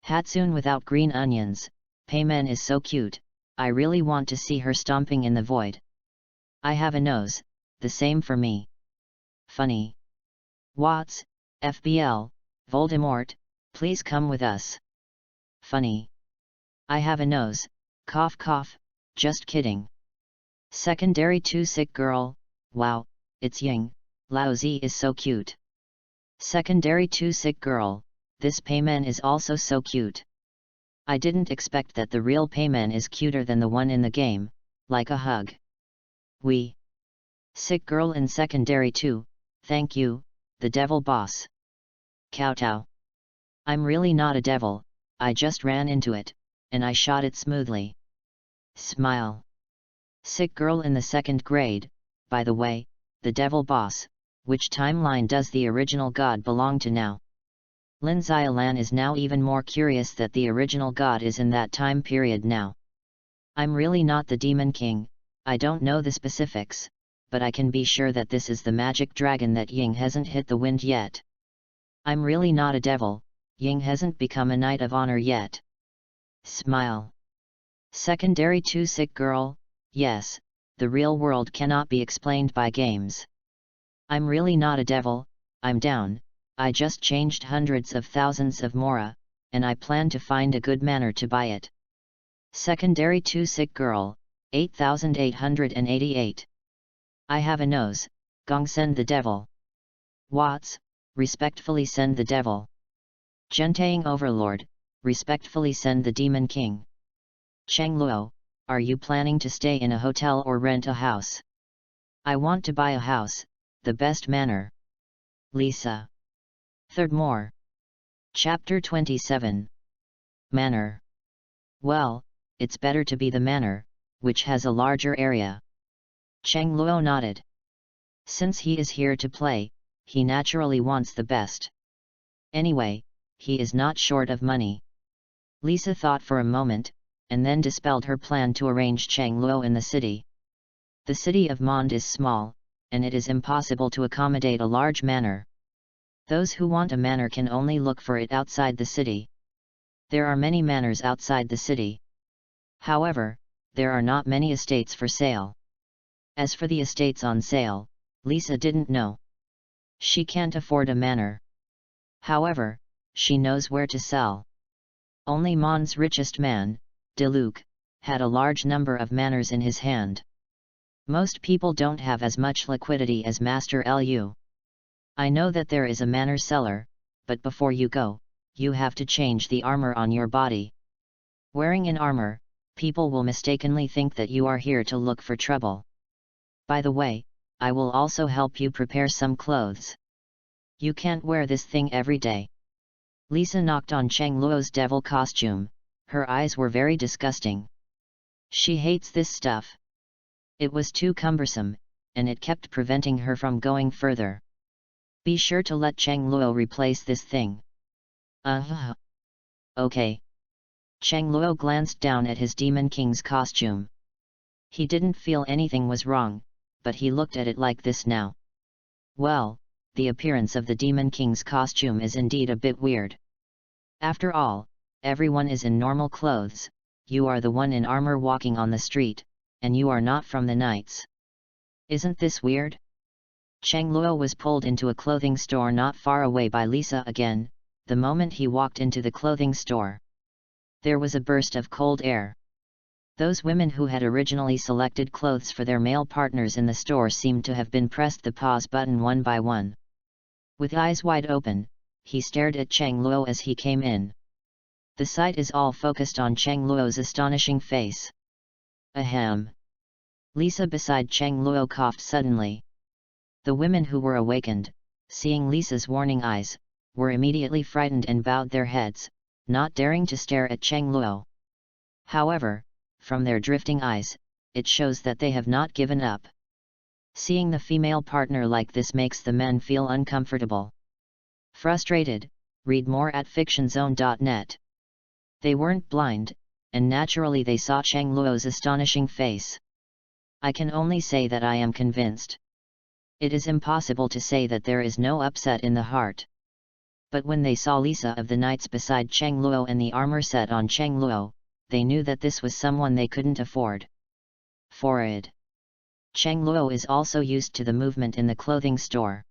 S1: Hatsune without green onions, Peimen is so cute, I really want to see her stomping in the void. I have a nose, the same for me. Funny. Watts, FBL, Voldemort, please come with us. Funny. I have a nose, cough cough, just kidding. Secondary 2 sick girl, wow, it's Ying, Lao Zi is so cute. Secondary 2 Sick girl, this payman is also so cute. I didn't expect that the real payman is cuter than the one in the game, like a hug. We. Sick girl in Secondary 2, thank you, the devil boss. Kowtow. I'm really not a devil, I just ran into it, and I shot it smoothly. Smile. Sick girl in the 2nd grade, by the way, the devil boss, which timeline does the original god belong to now? Linzia Lan is now even more curious that the original god is in that time period now. I'm really not the Demon King, I don't know the specifics, but I can be sure that this is the magic dragon that Ying hasn't hit the wind yet. I'm really not a devil, Ying hasn't become a knight of honor yet. Smile. Secondary 2 Sick girl, yes, the real world cannot be explained by games. I'm really not a devil, I'm down, I just changed hundreds of thousands of mora, and I plan to find a good manner to buy it. Secondary 2 Sick girl, 8888. I have a nose, gong send the devil. Watts, respectfully send the devil. Gentaying overlord, respectfully send the demon king. Cheng Luo, are you planning to stay in a hotel or rent a house? I want to buy a house, the best manner. Lisa. Third more. Chapter 27. Manor. Well, it's better to be the manor, which has a larger area. Cheng Luo nodded. Since he is here to play, he naturally wants the best. Anyway, he is not short of money. Lisa thought for a moment, and then dispelled her plan to arrange Cheng Luo in the city. The city of Mond is small, and it is impossible to accommodate a large manor. Those who want a manor can only look for it outside the city. There are many manors outside the city. However, there are not many estates for sale. As for the estates on sale, Lisa didn't know. She can't afford a manor. However, she knows where to sell. Only Mond's richest man, Deluc, had a large number of manors in his hand. Most people don't have as much liquidity as Master Lu. I know that there is a manor seller, but before you go, you have to change the armor on your body. Wearing an armor, people will mistakenly think that you are here to look for trouble. By the way, I will also help you prepare some clothes. You can't wear this thing every day. Lisa knocked on Cheng Luo's devil costume, her eyes were very disgusting. She hates this stuff. It was too cumbersome, and it kept preventing her from going further. Be sure to let Cheng Luo replace this thing. Okay. Cheng Luo glanced down at his Demon King's costume. He didn't feel anything was wrong, but he looked at it like this now. Well, the appearance of the Demon King's costume is indeed a bit weird. After all, everyone is in normal clothes, you are the one in armor walking on the street, and you are not from the Knights. Isn't this weird? Cheng Luo was pulled into a clothing store not far away by Lisa again, the moment he walked into the clothing store. There was a burst of cold air. Those women who had originally selected clothes for their male partners in the store seemed to have been pressed the pause button one by one. With eyes wide open, he stared at Cheng Luo as he came in. The sight is all focused on Cheng Luo's astonishing face. Ahem. Lisa beside Cheng Luo coughed suddenly. The women who were awakened, seeing Lisa's warning eyes, were immediately frightened and bowed their heads, not daring to stare at Cheng Luo. However, from their drifting eyes, it shows that they have not given up. Seeing the female partner like this makes the men feel uncomfortable. Frustrated, read more at fictionzone.net. They weren't blind, and naturally they saw Cheng Luo's astonishing face. I can only say that I am convinced. It is impossible to say that there is no upset in the heart. But when they saw Lisa of the Knights beside Cheng Luo and the armor set on Cheng Luo, they knew that this was someone they couldn't afford. Forward. Cheng Luo is also used to the movement in the clothing store.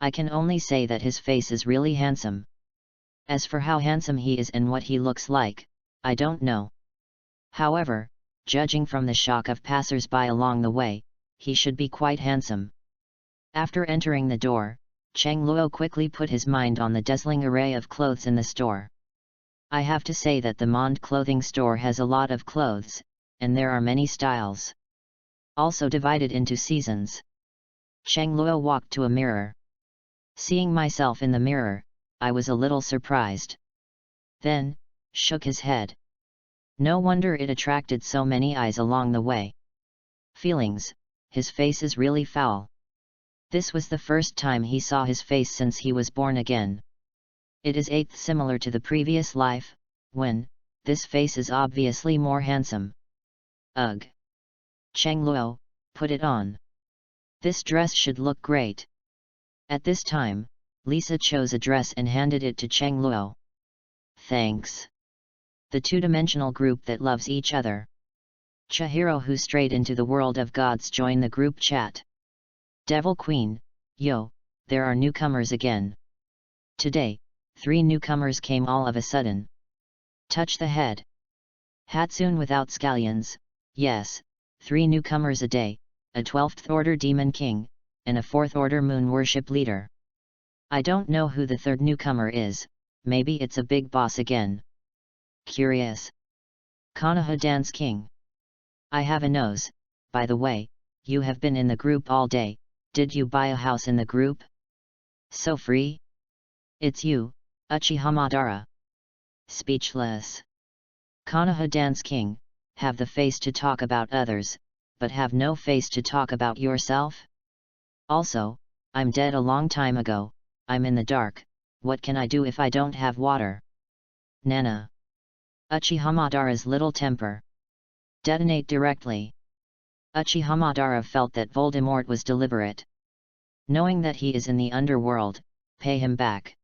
S1: I can only say that his face is really handsome. As for how handsome he is and what he looks like, I don't know. However, judging from the shock of passers-by along the way, he should be quite handsome. After entering the door, Cheng Luo quickly put his mind on the dazzling array of clothes in the store. I have to say that the Monde clothing store has a lot of clothes, and there are many styles. Also divided into seasons. Cheng Luo walked to a mirror. Seeing myself in the mirror, I was a little surprised. Then, shook his head. No wonder it attracted so many eyes along the way. Feelings, his face is really foul. This was the first time he saw his face since he was born again. It is eighth similar to the previous life, when, this face is obviously more handsome. Ugh! Cheng Luo, put it on. This dress should look great. At this time, Lisa chose a dress and handed it to Cheng Luo. Thanks. The two-dimensional group that loves each other. Chihiro, who strayed into the world of gods, joined the group chat. Devil Queen, yo, there are newcomers again. Today, 3 newcomers came all of a sudden. Touch the head. Hatsune without scallions, yes, 3 newcomers a day, a 12th order demon king, and a 4th order moon worship leader. I don't know who the 3rd newcomer is, maybe it's a big boss again. Curious. Konoha Dance King. I have a nose, by the way, you have been in the group all day, did you buy a house in the group? So free? It's you, Uchiha Madara. Speechless. Konoha Dance King, have the face to talk about others, but have no face to talk about yourself? Also, I'm dead a long time ago, I'm in the dark, what can I do if I don't have water? Nana. Uchiha Madara's little temper. Detonate directly. Uchiha Madara felt that Voldemort was deliberate. Knowing that he is in the underworld, pay him back.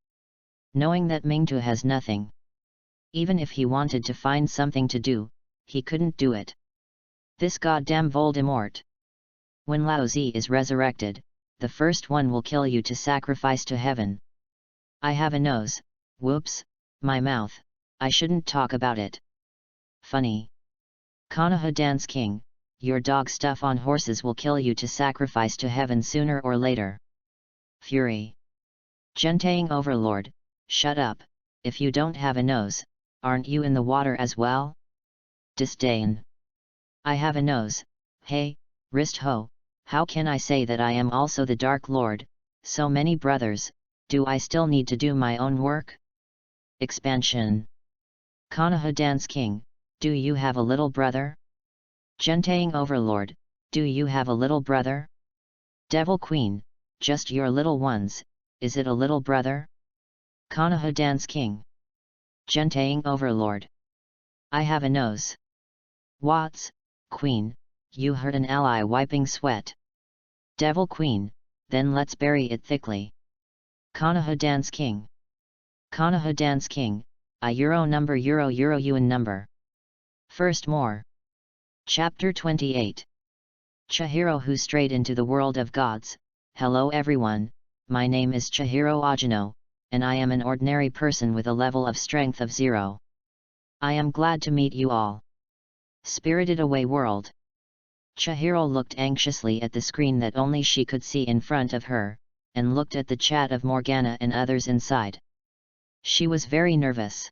S1: Knowing that Mingtu has nothing. Even if he wanted to find something to do, he couldn't do it. This goddamn Voldemort. When Laozi is resurrected, the first one will kill you to sacrifice to heaven. I have a nose, whoops, my mouth, I shouldn't talk about it. Funny. Konoha Dance King, your dog stuff on horses will kill you to sacrifice to heaven sooner or later. Fury. Gentang Overlord, shut up, if you don't have a nose, aren't you in the water as well? Disdain. I have a nose, hey, wrist ho, how can I say that I am also the Dark Lord, so many brothers, do I still need to do my own work? Expansion. Konoha Dance King, do you have a little brother? Gentang Overlord, do you have a little brother? Devil Queen, just your little ones, is it a little brother? Konoha Dance King. Gentang Overlord. I have a nose. Watts, Queen, you hurt an ally wiping sweat. Devil Queen, then let's bury it thickly. Konoha Dance King. Konoha Dance King, I euro number euro yuan number. First more. Chapter 28. Chihiro, who strayed into the world of gods. Hello everyone, my name is Chihiro Ajino, and I am an ordinary person with a level of strength of 0. I am glad to meet you all. Spirited Away World. Chihiro looked anxiously at the screen that only she could see in front of her, and looked at the chat of Morgana and others inside. She was very nervous.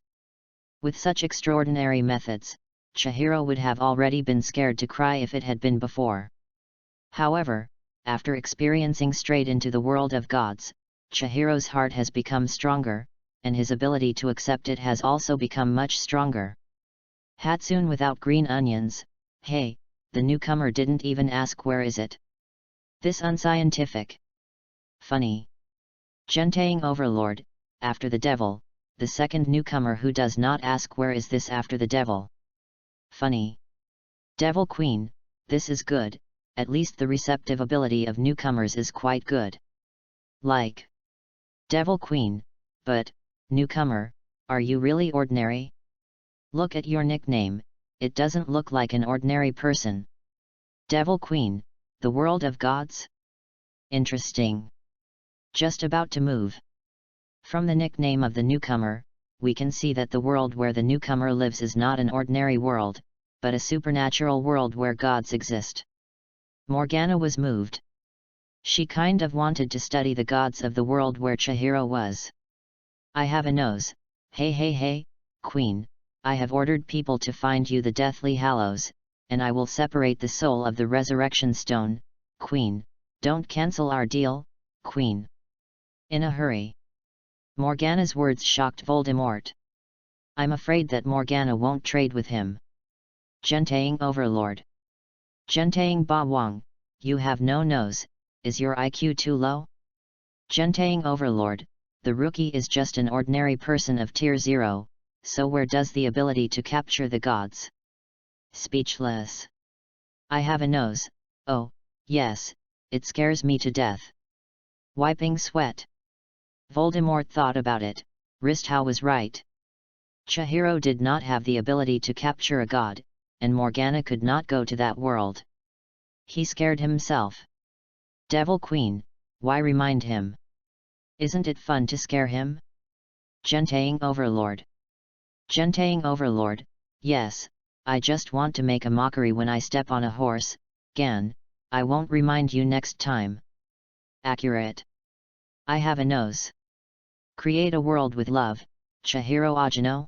S1: With such extraordinary methods, Chihiro would have already been scared to cry if it had been before. However, after experiencing straight into the world of gods, Chihiro's heart has become stronger, and his ability to accept it has also become much stronger. Hatsune without green onions, hey, the newcomer didn't even ask where is it. This unscientific. Funny. Gentang Overlord, after the devil, the second newcomer who does not ask where is this after the devil. Funny. Devil Queen, this is good, at least the receptive ability of newcomers is quite good. Like. Devil Queen, but, newcomer, are you really ordinary? Look at your nickname, it doesn't look like an ordinary person. Devil Queen, the world of gods? Interesting. Just about to move. From the nickname of the newcomer, we can see that the world where the newcomer lives is not an ordinary world, but a supernatural world where gods exist. Morgana was moved. She kind of wanted to study the gods of the world where Chihiro was. I have a nose. Hey, Queen, I have ordered people to find you the Deathly Hallows, and I will separate the soul of the Resurrection Stone. Queen, don't cancel our deal, Queen. In a hurry. Morgana's words shocked Voldemort. I'm afraid that Morgana won't trade with him. Gentang Overlord. Gentang Ba Wang, you have no nose, is your IQ too low? Gentang Overlord, the rookie is just an ordinary person of tier 0, so where does the ability to capture the gods? Speechless. I have a nose, oh, yes, it scares me to death. Wiping sweat. Voldemort thought about it, Ristau was right. Chihiro did not have the ability to capture a god, and Morgana could not go to that world. He scared himself. Devil Queen, why remind him? Isn't it fun to scare him? Gentang Overlord. Gentang Overlord, yes, I just want to make a mockery when I step on a horse, Gan, I won't remind you next time. Accurate. I have a nose. Create a world with love, Chihiro Ajino?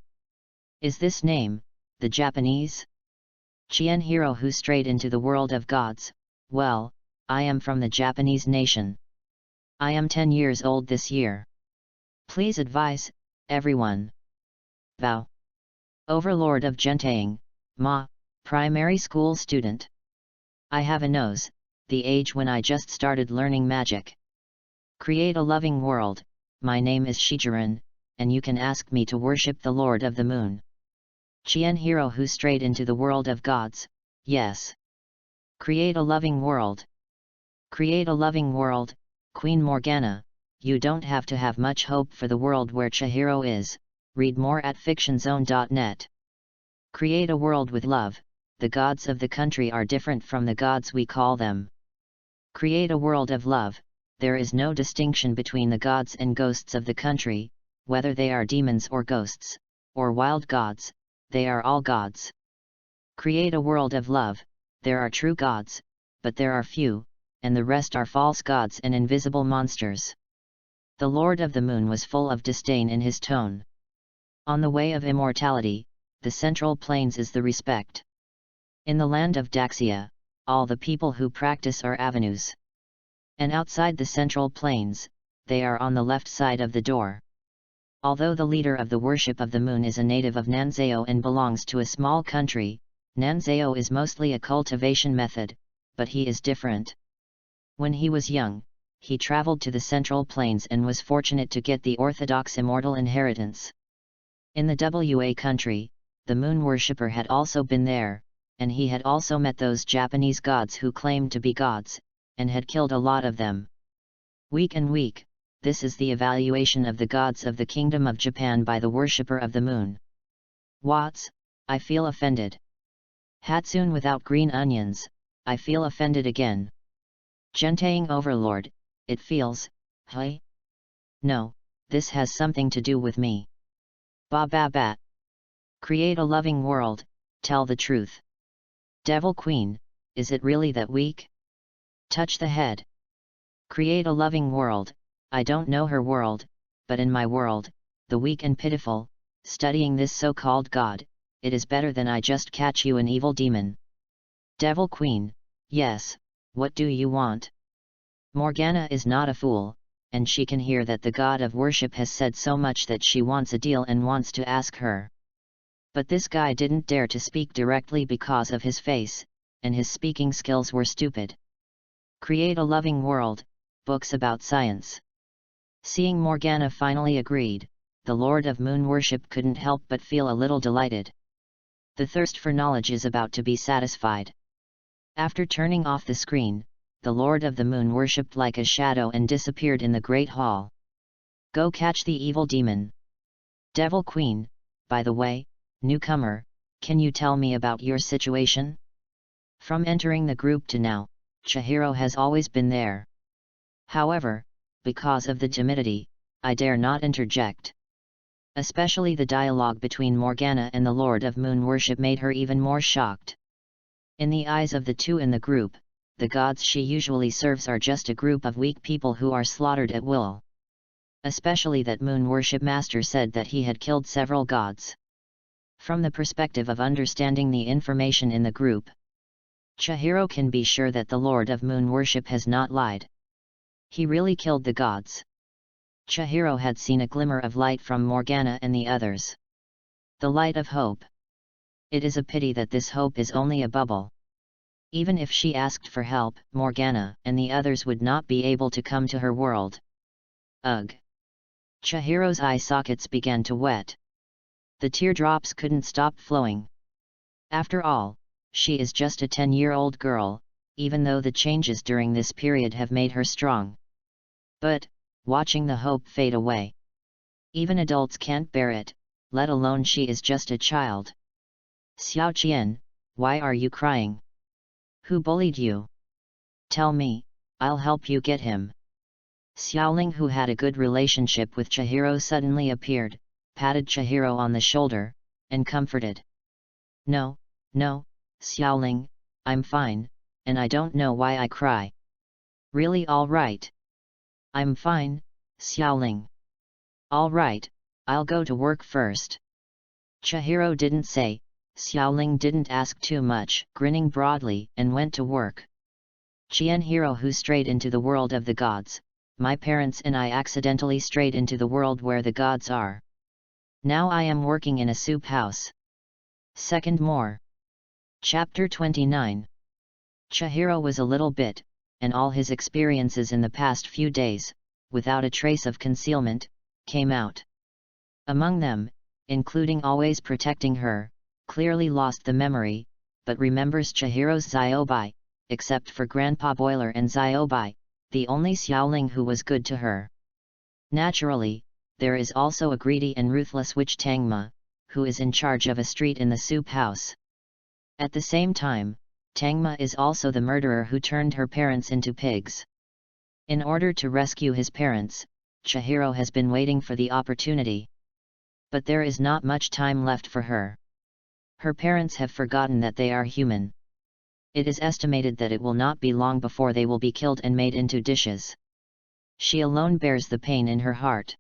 S1: Is this name, the Japanese? Chien hero who strayed into the world of gods, well, I am from the Japanese nation. I am 10 years old this year. Please advise, everyone. Vow. Overlord of Gentang, Ma, primary school student. I have a nose, the age when I just started learning magic. Create a loving world, my name is Shijiran, and you can ask me to worship the Lord of the Moon. Chien hero who strayed into the world of gods, yes. Create a loving world. Create a loving world, Queen Morgana, you don't have to have much hope for the world where Chihiro is, read more at fictionzone.net. Create a world with love, the gods of the country are different from the gods we call them. Create a world of love, there is no distinction between the gods and ghosts of the country, whether they are demons or ghosts, or wild gods, they are all gods. Create a world of love, there are true gods, but there are few, and the rest are false gods and invisible monsters. The Lord of the Moon was full of disdain in his tone. On the way of immortality, the central plains is the respect. In the land of Daxia, all the people who practice are avenues. And outside the central plains, they are on the left side of the door. Although the leader of the worship of the moon is a native of Nanzao and belongs to a small country, Nanzao is mostly a cultivation method, but he is different. When he was young, he traveled to the central plains and was fortunate to get the orthodox immortal inheritance. In the WA country, the moon worshipper had also been there, and he had also met those Japanese gods who claimed to be gods, and had killed a lot of them. Weak and weak, this is the evaluation of the gods of the Kingdom of Japan by the worshipper of the moon. Watts, I feel offended. Hatsune without green onions, I feel offended again. Gentang Overlord, it feels, hey? No, this has something to do with me. Ba ba bat. Create a loving world, tell the truth. Devil Queen, is it really that weak? Touch the head. Create a loving world, I don't know her world, but in my world, the weak and pitiful, studying this so-called god, it is better than I just catch you an evil demon. Devil Queen, yes, what do you want? Morgana is not a fool, and she can hear that the god of worship has said so much that she wants a deal and wants to ask her. But this guy didn't dare to speak directly because of his face, and his speaking skills were stupid. Create a loving world, books about science. Seeing Morgana finally agreed, the Lord of Moon Worship couldn't help but feel a little delighted. The thirst for knowledge is about to be satisfied. After turning off the screen, the Lord of the Moon worshipped like a shadow and disappeared in the Great Hall. Go catch the evil demon. Devil Queen, by the way, newcomer, can you tell me about your situation? From entering the group to now, Chihiro has always been there. However, because of the timidity, I dare not interject. Especially the dialogue between Morgana and the Lord of Moon Worship made her even more shocked. In the eyes of the two in the group, the gods she usually serves are just a group of weak people who are slaughtered at will. Especially that moon worship master said that he had killed several gods. From the perspective of understanding the information in the group, Chihiro can be sure that the Lord of Moon worship has not lied. He really killed the gods. Chihiro had seen a glimmer of light from Morgana and the others. The light of hope. It is a pity that this hope is only a bubble. Even if she asked for help, Morgana and the others would not be able to come to her world. Ugh! Chihiro's eye sockets began to wet. The teardrops couldn't stop flowing. After all, she is just a 10-year-old girl, even though the changes during this period have made her strong. But, watching the hope fade away. Even adults can't bear it, let alone she is just a child. Xiao Qian, why are you crying? Who bullied you? Tell me, I'll help you get him. Xiaoling, who had a good relationship with Chihiro, suddenly appeared, patted Chihiro on the shoulder, and comforted. No, Xiaoling, I'm fine, and I don't know why I cry. Really all right. I'm fine, Xiaoling. All right, I'll go to work first. Chihiro didn't say, Xiaoling didn't ask too much, grinning broadly, and went to work. Chihiro, who strayed into the world of the gods, my parents and I accidentally strayed into the world where the gods are. Now I am working in a soup house. Second more. Chapter 29. Chihiro was a little bit, and all his experiences in the past few days, without a trace of concealment, came out. Among them, including always protecting her, clearly lost the memory, but remembers Chihiro's Xiaobai, except for Grandpa Boiler and Xiaobai, the only Xiaoling who was good to her. Naturally, there is also a greedy and ruthless witch Tangma, who is in charge of a street in the soup house. At the same time, Tangma is also the murderer who turned her parents into pigs. In order to rescue his parents, Chihiro has been waiting for the opportunity. But there is not much time left for her. Her parents have forgotten that they are human. It is estimated that it will not be long before they will be killed and made into dishes. She alone bears the pain in her heart.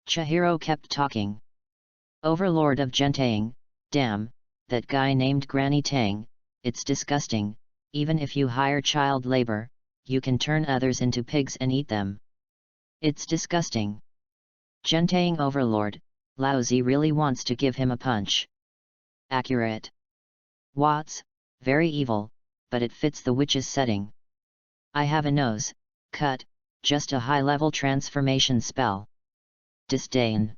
S1: Chihiro kept talking. Overlord of Gentang, damn, that guy named Granny Tang, it's disgusting, even if you hire child labor, you can turn others into pigs and eat them. It's disgusting. Gentang Overlord, Laozi really wants to give him a punch. Accurate. Watts, very evil, but it fits the witch's setting. I have a nose, cut, just a high-level transformation spell. Disdain.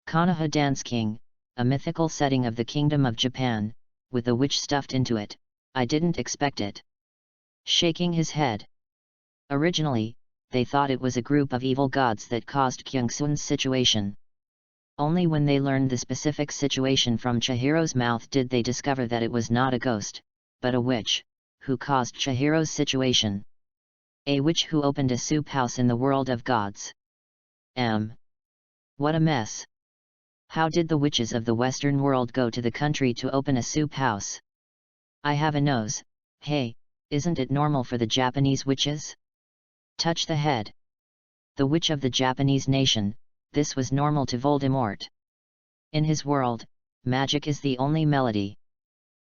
S1: Konoha Dance King, a mythical setting of the Kingdom of Japan, with a witch stuffed into it, I didn't expect it. Shaking his head. Originally, they thought it was a group of evil gods that caused Kyungsun's situation. Only when they learned the specific situation from Chihiro's mouth did they discover that it was not a ghost, but a witch, who caused Chihiro's situation. A witch who opened a soup house in the world of gods. What a mess. How did the witches of the Western world go to the country to open a soup house? I have a nose, hey, isn't it normal for the Japanese witches? Touch the head. The witch of the Japanese nation, this was normal to Voldemort. In his world, magic is the only melody.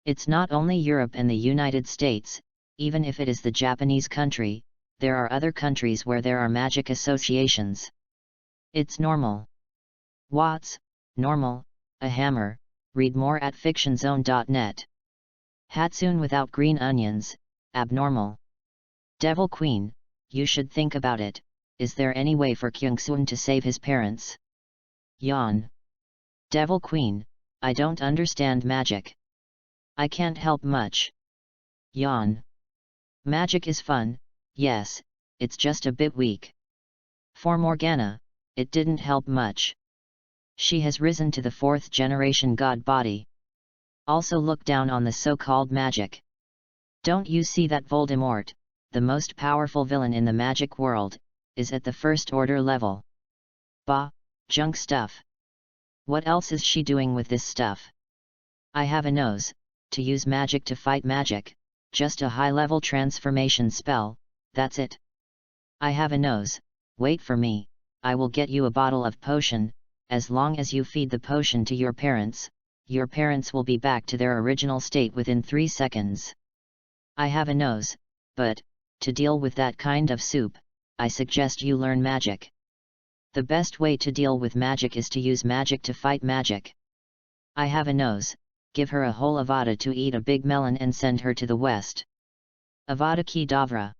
S1: It's not only Europe and the United States, even if it is the Japanese country, there are other countries where there are magic associations. It's normal. What's normal? A hammer. Read more at fictionzone.net. Hatsune without green onions, abnormal. Devil Queen, you should think about it. Is there any way for Kyungsun to save his parents? Yawn. Devil Queen, I don't understand magic. I can't help much. Yawn. Magic is fun, yes, it's just a bit weak. For Morgana, it didn't help much. She has risen to the 4th generation god body. Also look down on the so-called magic. Don't you see that Voldemort, the most powerful villain in the magic world, is at the 1st order level? Bah, junk stuff. What else is she doing with this stuff? I have a nose, to use magic to fight magic, Just a high-level transformation spell, that's it. I have a nose, wait for me, I will get you a bottle of potion. As long as you feed the potion to your parents will be back to their original state within 3 seconds. I have a nose, but, to deal with that kind of soup, I suggest you learn magic. The best way to deal with magic is to use magic to fight magic. I have a nose, give her a whole Avada to eat a big melon and send her to the west. Avada Kedavra.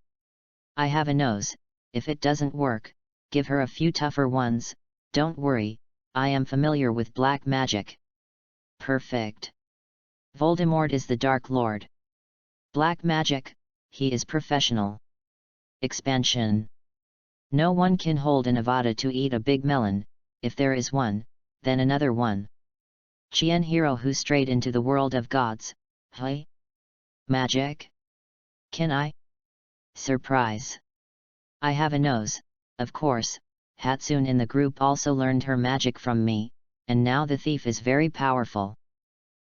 S1: I have a nose, if it doesn't work, give her a few tougher ones. Don't worry, I am familiar with black magic. Perfect. Voldemort is the Dark Lord. Black magic, he is professional. Expansion. No one can hold an Avada to eat a big melon. If there is one, then another one. Chien hero who strayed into the world of gods. Hey? Magic? Can I? Surprise. I have a nose, of course. Hatsune in the group also learned her magic from me, and now the thief is very powerful.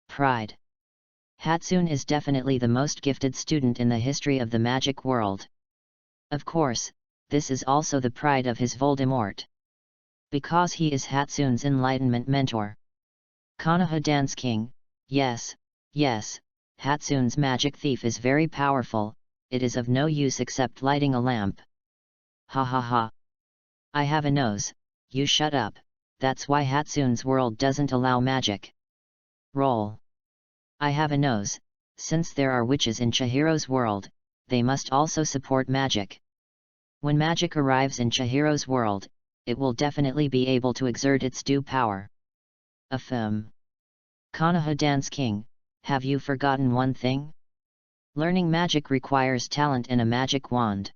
S1: Pride. Hatsune is definitely the most gifted student in the history of the magic world. Of course, this is also the pride of his Voldemort. Because he is Hatsune's enlightenment mentor. Konoha Dance King, yes, Hatsune's magic thief is very powerful, it is of no use except lighting a lamp. Ha ha ha. I have a nose, you shut up, that's why Hatsune's world doesn't allow magic. Roll. I have a nose, since there are witches in Chihiro's world, they must also support magic. When magic arrives in Chihiro's world, it will definitely be able to exert its due power. Affirm. Konoha Dance King, have you forgotten one thing? Learning magic requires talent and a magic wand.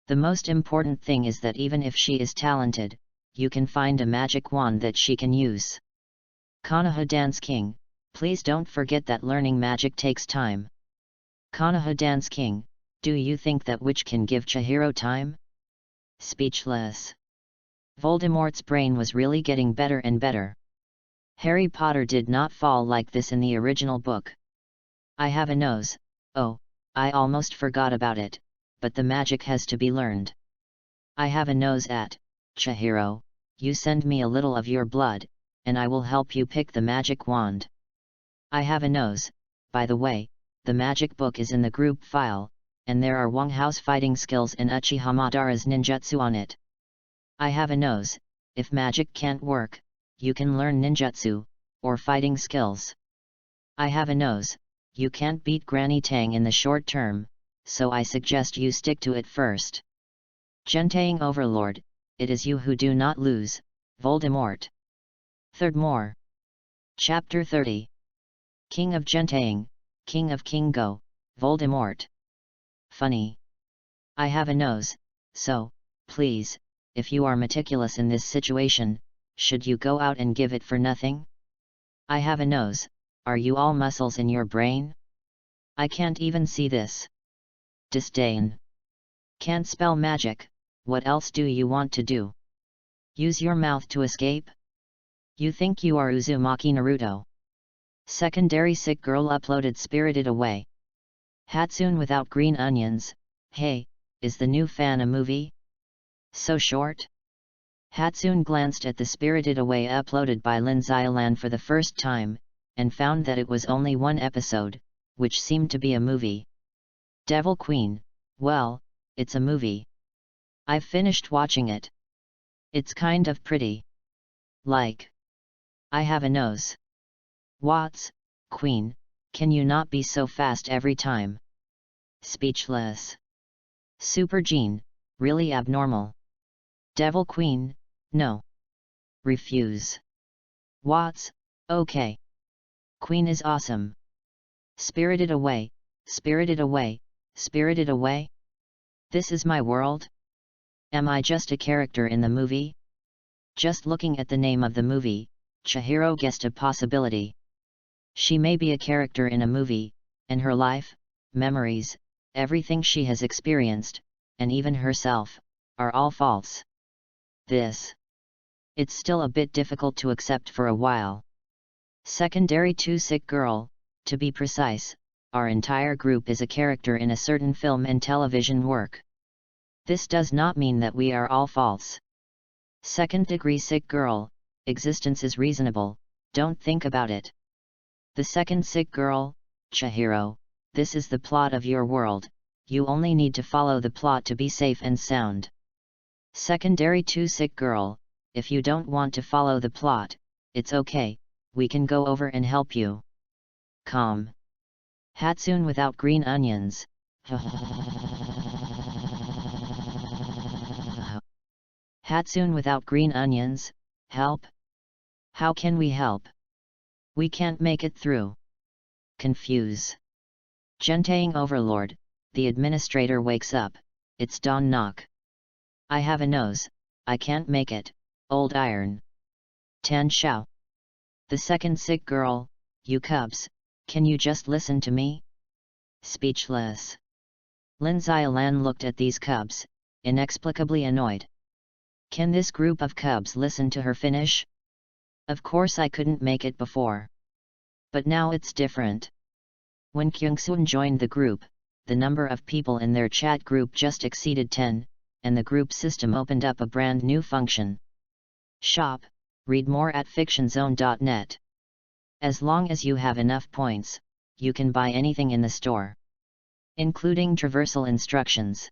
S1: The most important thing is that even if she is talented, you can find a magic wand that she can use. Konoha Dance King, please don't forget that learning magic takes time. Konoha Dance King, do you think that witch can give Chihiro time? Speechless. Voldemort's brain was really getting better and better. Harry Potter did not fall like this in the original book. I have a nose, oh, I almost forgot about it, but the magic has to be learned. I have a nose at, Chihiro, you send me a little of your blood, and I will help you pick the magic wand. I have a nose, by the way, the magic book is in the group file, and there are Wonghouse fighting skills and Uchiha Madara's ninjutsu on it. I have a nose, if magic can't work, you can learn ninjutsu, or fighting skills. I have a nose, you can't beat Granny Tang in the short term, so I suggest you stick to it first. Gentaying Overlord, it is you who do not lose, Voldemort. Third more. Chapter 30. King of Gentaying, King of Kingo, Voldemort. Funny. I have a nose, so, please, if you are meticulous in this situation, should you go out and give it for nothing? I have a nose, are you all muscles in your brain? I can't even see this. Disdain. Can't spell magic, what else do you want to do? Use your mouth to escape? You think you are Uzumaki Naruto? Secondary sick girl uploaded Spirited Away. Hatsune without green onions, hey, is the new fan a movie? So short? Hatsune glanced at the Spirited Away uploaded by Lin Xiaolan for the first time, and found that it was only one episode, which seemed to be a movie. Devil Queen, well, it's a movie. I've finished watching it. It's kind of pretty. Like. I have a nose. What's, Queen, can you not be so fast every time? Speechless. Super Gene, really abnormal. Devil Queen, no. Refuse. What's, okay. Queen is awesome. Spirited Away, Spirited Away, Spirited Away? This is my world? Am I just a character in the movie? Just looking at the name of the movie, Chihiro guessed a possibility. She may be a character in a movie, and her life, memories, everything she has experienced, and even herself, are all false. It's still a bit difficult to accept for a while. Secondary 2 sick girl, to be precise, our entire group is a character in a certain film and television work. This does not mean that we are all false. Second degree sick girl, existence is reasonable, don't think about it. The second sick girl, Chihiro, this is the plot of your world, you only need to follow the plot to be safe and sound. Secondary 2 sick girl, if you don't want to follow the plot, it's okay, we can go over and help you. Calm. Hatsune without green onions. Hatsune without green onions, help? How can we help? We can't make it through. Confuse. Gentang overlord, the administrator wakes up, it's dawn knock. I have a nose, I can't make it, old iron. Tan Xiao. The second sick girl, you cubs, can you just listen to me? Speechless. Lin Xiaolan looked at these cubs, inexplicably annoyed. Can this group of cubs listen to her finish? Of course I couldn't make it before. But now it's different. When Kyungsoon joined the group, the number of people in their chat group just exceeded 10, and the group system opened up a brand new function. Shop, read more at fictionzone.net. As long as you have enough points, you can buy anything in the store, including traversal instructions.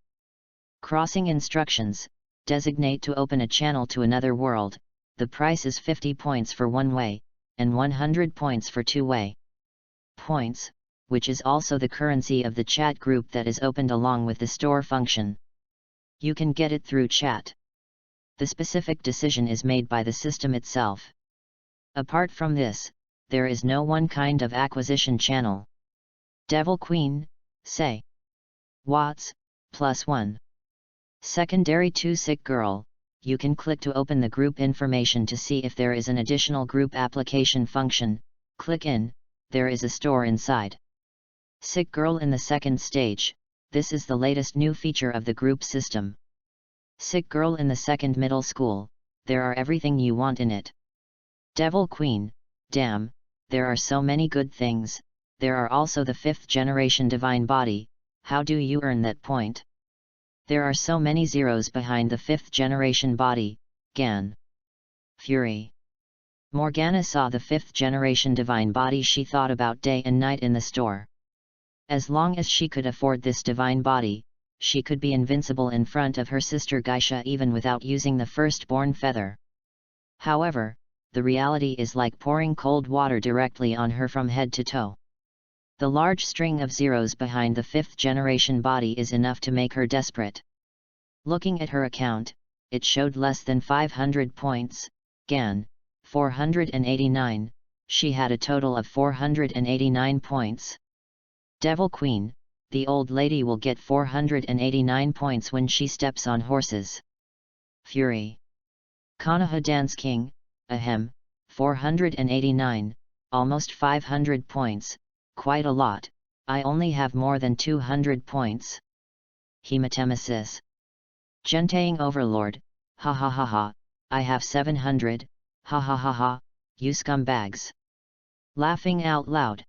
S1: Crossing instructions, designate to open a channel to another world, the price is 50 points for one-way, and 100 points for two-way. Points, which is also the currency of the chat group that is opened along with the store function. You can get it through chat. The specific decision is made by the system itself. Apart from this, there is no one kind of acquisition channel. Devil Queen, say. Watts, +1. Secondary 2 sick girl, you can click to open the group information to see if there is an additional group application function, click in, there is a store inside. Sick girl in the second stage, this is the latest new feature of the group system. Sick girl in the second middle school, there are everything you want in it. Devil Queen, damn, there are so many good things, there are also the 5th generation divine body, how do you earn that point? There are so many zeros behind the 5th generation body, Gan. Fury. Morgana saw the 5th generation divine body she thought about day and night in the store. As long as she could afford this divine body, she could be invincible in front of her sister Geisha even without using the firstborn feather. However, the reality is like pouring cold water directly on her from head to toe. The large string of zeros behind the 5th generation body is enough to make her desperate. Looking at her account, it showed less than 500 points, Gan, 489, she had a total of 489 points. Devil Queen, the old lady will get 489 points when she steps on horses. Fury. Konoha Dance King, ahem, 489, almost 500 points, quite a lot, I only have more than 200 points. Hematemesis. Gentang Overlord, ha ha ha ha, I have 700, ha ha ha ha, you scumbags. Laughing out loud.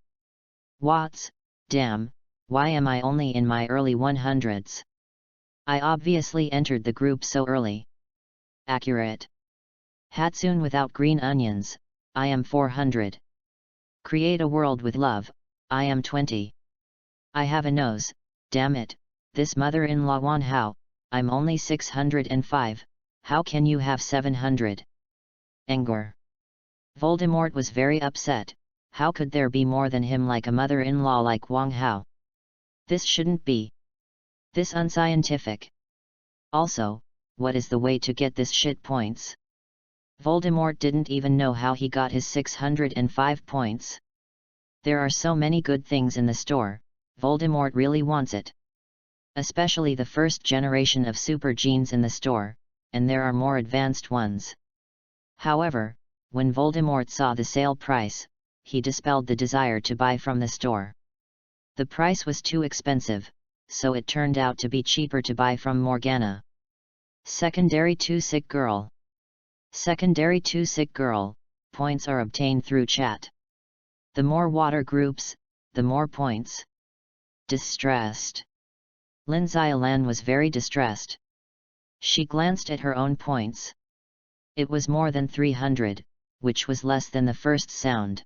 S1: Watts, damn, why am I only in my early 100s? I obviously entered the group so early. Accurate. Hatsune without green onions, I am 400. Create a world with love, I am 20. I have a nose, damn it, this mother-in-law Wan Hao, I'm only 605, how can you have 700? Anger. Voldemort was very upset, how could there be more than him like a mother-in-law like Wang Hao? This shouldn't be. This unscientific. Also, what is the way to get this shit points? Voldemort didn't even know how he got his 605 points. There are so many good things in the store, Voldemort really wants it. Especially the first generation of super genes in the store, and there are more advanced ones. However, when Voldemort saw the sale price, he dispelled the desire to buy from the store. The price was too expensive, so it turned out to be cheaper to buy from Morgana. Secondary 2 sick girl. Secondary 2 sick girl, points are obtained through chat. The more water groups, the more points. Distressed. Lin Xiaolan was very distressed. She glanced at her own points. It was more than 300, which was less than the first sound.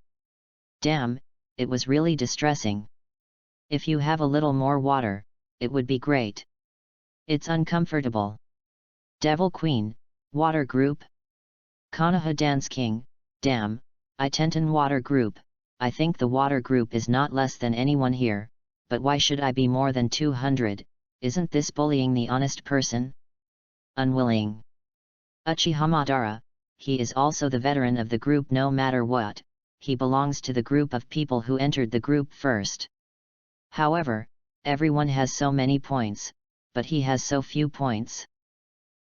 S1: Damn, it was really distressing. If you have a little more water, it would be great. It's uncomfortable. Devil Queen, Water Group. Konoha Dance King, damn, I Tenten Water Group, I think the water group is not less than anyone here, but why should I be more than 200, isn't this bullying the honest person? Unwilling. Uchiha Madara, he is also the veteran of the group no matter what, he belongs to the group of people who entered the group first. However, everyone has so many points, but he has so few points.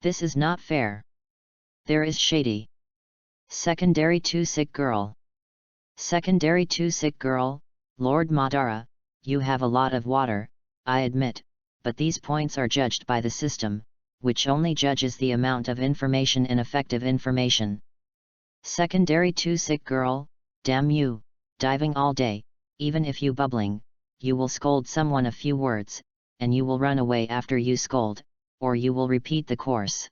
S1: This is not fair. There is shady. Secondary 2 sick girl. Secondary 2 sick girl, Lord Madara, you have a lot of water, I admit, but these points are judged by the system, which only judges the amount of information and effective information. Secondary 2 sick girl, damn you, diving all day, even if you bubbling, you will scold someone a few words, and you will run away after you scold, or you will repeat the course.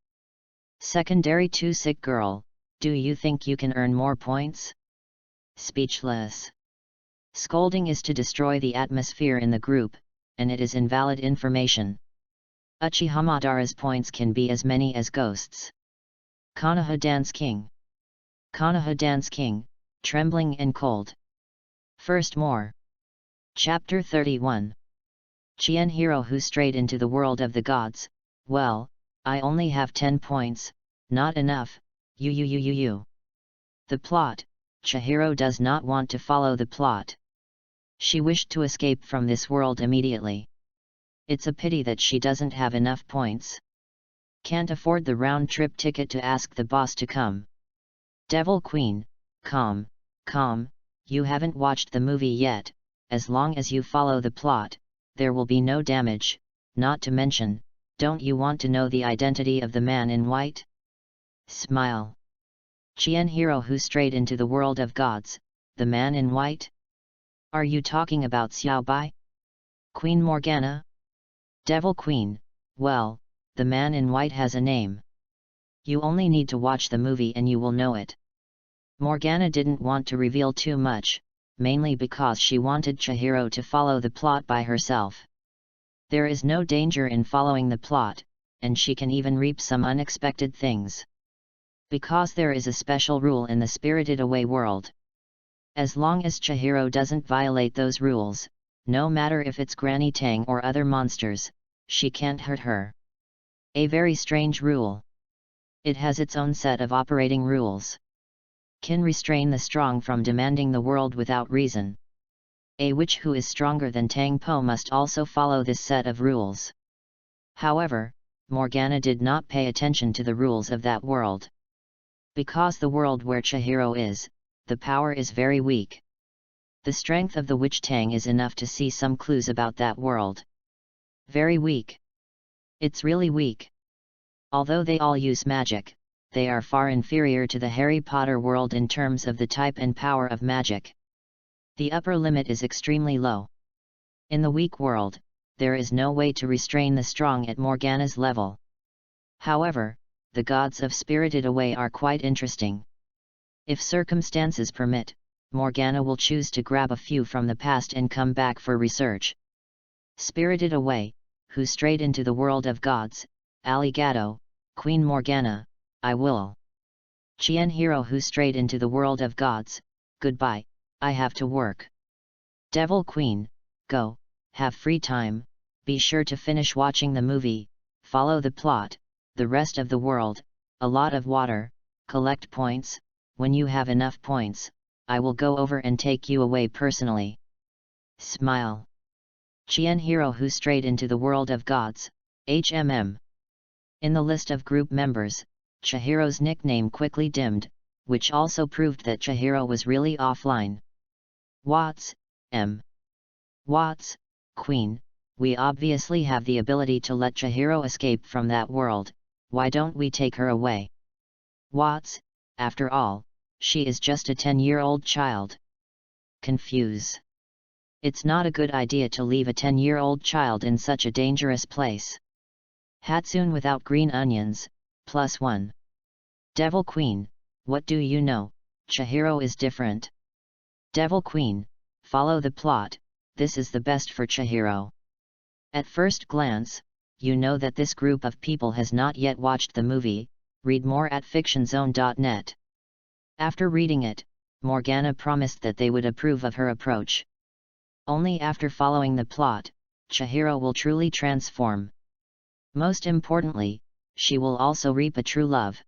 S1: Secondary 2 sick girl, do you think you can earn more points? Speechless. Scolding is to destroy the atmosphere in the group, and it is invalid information. Uchiha Madara's points can be as many as ghosts. Konoha Dance King. Konoha Dance King, trembling and cold. First more. Chapter 31. Chien hero who strayed into the world of the gods, well, I only have 10 points, not enough, you. The plot, Chihiro does not want to follow the plot. She wished to escape from this world immediately. It's a pity that she doesn't have enough points. Can't afford the round-trip ticket to ask the boss to come. Devil Queen, calm, you haven't watched the movie yet, as long as you follow the plot, there will be no damage, not to mention, don't you want to know the identity of the man in white? Smile. Chien hero who strayed into the world of gods, the man in white? Are you talking about Xiao Bai? Queen Morgana? Devil Queen, well, the man in white has a name. You only need to watch the movie and you will know it. Morgana didn't want to reveal too much, mainly because she wanted Chihiro to follow the plot by herself. There is no danger in following the plot, and she can even reap some unexpected things. Because there is a special rule in the Spirited Away world. As long as Chihiro doesn't violate those rules, no matter if it's Granny Tang or other monsters, she can't hurt her. A very strange rule. It has its own set of operating rules. Can restrain the strong from demanding the world without reason. A witch who is stronger than Tang Po must also follow this set of rules. However, Morgana did not pay attention to the rules of that world. Because the world where Chihiro is, the power is very weak. The strength of the witch Tang is enough to see some clues about that world. Very weak. It's really weak. Although they all use magic, they are far inferior to the Harry Potter world in terms of the type and power of magic. The upper limit is extremely low. In the weak world, there is no way to restrain the strong at Morgana's level. However, the gods of Spirited Away are quite interesting. If circumstances permit, Morgana will choose to grab a few from the past and come back for research. Spirited Away, who strayed into the world of gods, Aligato, Queen Morgana, I will. Chien hero who strayed into the world of gods, goodbye, I have to work. Devil Queen, go, have free time, be sure to finish watching the movie, follow the plot, the rest of the world, a lot of water, collect points, when you have enough points, I will go over and take you away personally. Smile. Chien hero who strayed into the world of gods, HMM. In the list of group members, Chihiro's nickname quickly dimmed, which also proved that Chihiro was really offline. Watts, M. Watts, Queen, we obviously have the ability to let Chihiro escape from that world, why don't we take her away? Watts, after all, she is just a 10-year-old child. Confuse. It's not a good idea to leave a 10-year-old child in such a dangerous place. Hatsune without green onions, +1. Devil Queen, what do you know? Chihiro is different. Devil Queen, follow the plot, this is the best for Chihiro. At first glance, you know that this group of people has not yet watched the movie. Read more at fictionzone.net. After reading it, Morgana promised that they would approve of her approach. Only after following the plot, Chihiro will truly transform. Most importantly, she will also reap a true love.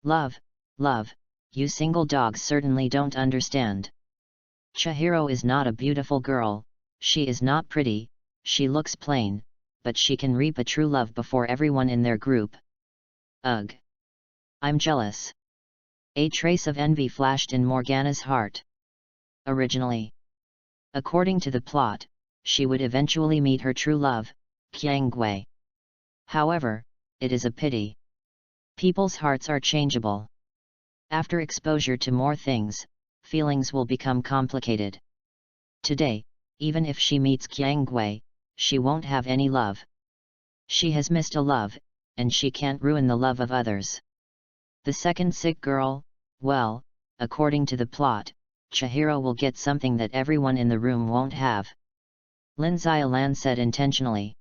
S1: Love, love, you single dogs certainly don't understand. Chihiro is not a beautiful girl, she is not pretty, she looks plain, but she can reap a true love before everyone in their group. Ugh! I'm jealous. A trace of envy flashed in Morgana's heart. Originally, according to the plot, she would eventually meet her true love, Qiangwei. However, it is a pity. People's hearts are changeable. After exposure to more things, feelings will become complicated. Today, even if she meets Qiangwei, she won't have any love. She has missed a love, and she can't ruin the love of others. The second sick girl, well, according to the plot, Chihiro will get something that everyone in the room won't have. Lin Xiaolan said intentionally.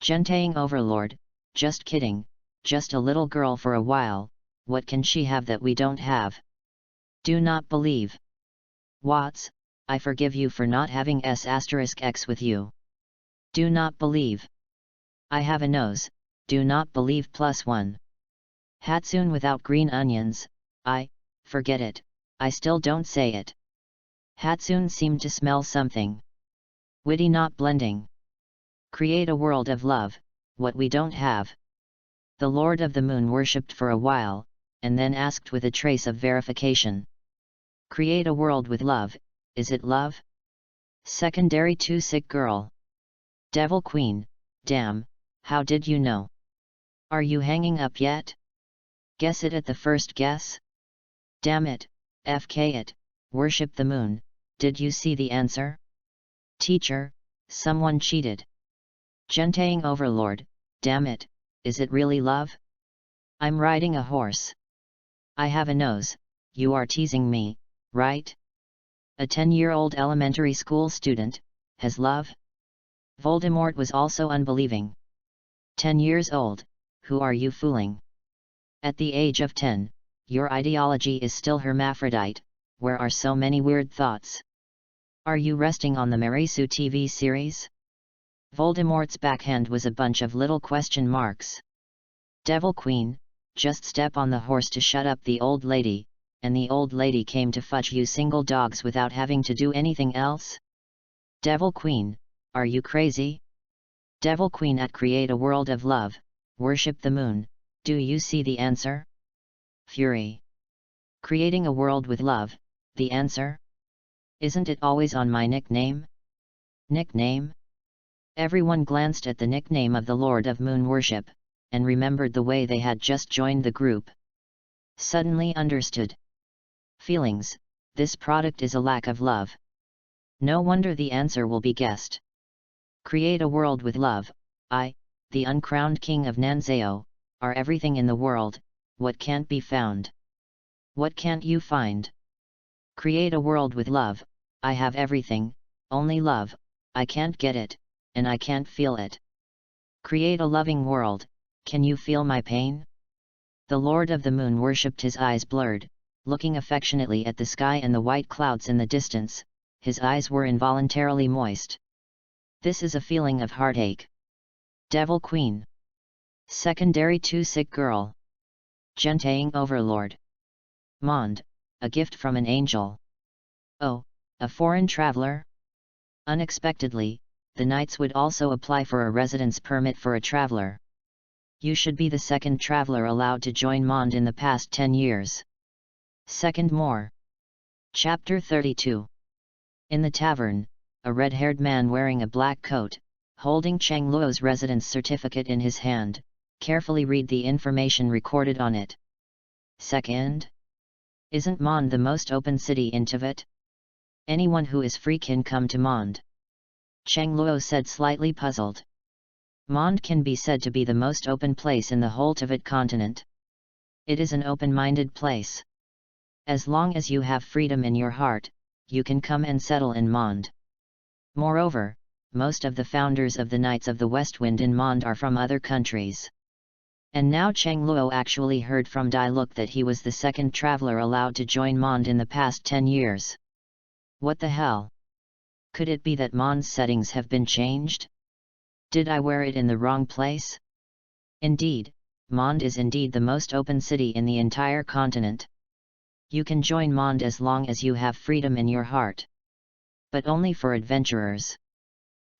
S1: Gentang Overlord, just kidding, just a little girl for a while, what can she have that we don't have? Do not believe. Watts, I forgive you for not having S*X with you. Do not believe. I have a nose, do not believe +1. Hatsune without green onions, forget it, I still don't say it. Hatsune seemed to smell something. Witty not blending. Create a world of love, what we don't have. The Lord of the Moon worshipped for a while, and then asked with a trace of verification. Create a world with love, is it love? Secondary 2 sick girl. Devil Queen, damn, how did you know? Are you hanging up yet? Guess it at the first guess? Damn it, FK it, worship the moon, did you see the answer? Teacher, someone cheated. Gentang Overlord, damn it, is it really love? I'm riding a horse. I have a nose, you are teasing me, right? A 10-year-old elementary school student, has love? Voldemort was also unbelieving. 10 years old, who are you fooling? At the age of 10, your ideology is still hermaphrodite, where are so many weird thoughts? Are you resting on the Marisu TV series? Voldemort's backhand was a bunch of little question marks. Devil Queen, just step on the horse to shut up the old lady, and the old lady came to fudge you single dogs without having to do anything else? Devil Queen, are you crazy? Devil Queen at create a world of love, worship the moon, do you see the answer? Fury. Creating a world with love, the answer? Isn't it always on my nickname? Nickname? Everyone glanced at the nickname of the Lord of Moon Worship, and remembered the way they had just joined the group. Suddenly understood. Feelings, this product is a lack of love. No wonder the answer will be guessed. Create a world with love, the uncrowned king of Nanzao, are everything in the world, what can't be found? What can't you find? Create a world with love, I have everything, only love, I can't get it, and I can't feel it. Create a loving world, can you feel my pain? The Lord of the Moon worshipped, his eyes blurred, looking affectionately at the sky and the white clouds in the distance, his eyes were involuntarily moist. This is a feeling of heartache. Devil Queen. Secondary 2 sick girl. Gentang Overlord. Mond, a gift from an angel. Oh, a foreign traveler? Unexpectedly, the knights would also apply for a residence permit for a traveler. You should be the second traveler allowed to join Mond in the past 10 years. Second more. Chapter 32. In the tavern, a red-haired man wearing a black coat, holding Cheng Luo's residence certificate in his hand, carefully read the information recorded on it. Second? Isn't Mond the most open city in Tibet? Anyone who is free can come to Monde. Cheng Luo said, slightly puzzled. Monde can be said to be the most open place in the whole Tibet continent. It is an open-minded place. As long as you have freedom in your heart, you can come and settle in Monde. Moreover, most of the founders of the Knights of the West Wind in Monde are from other countries. And now Cheng Luo actually heard from Dai Luk that he was the second traveler allowed to join Monde in the past 10 years. What the hell? Could it be that Monde's settings have been changed? Did I wear it in the wrong place? Indeed, Monde is indeed the most open city in the entire continent. You can join Monde as long as you have freedom in your heart. But only for adventurers.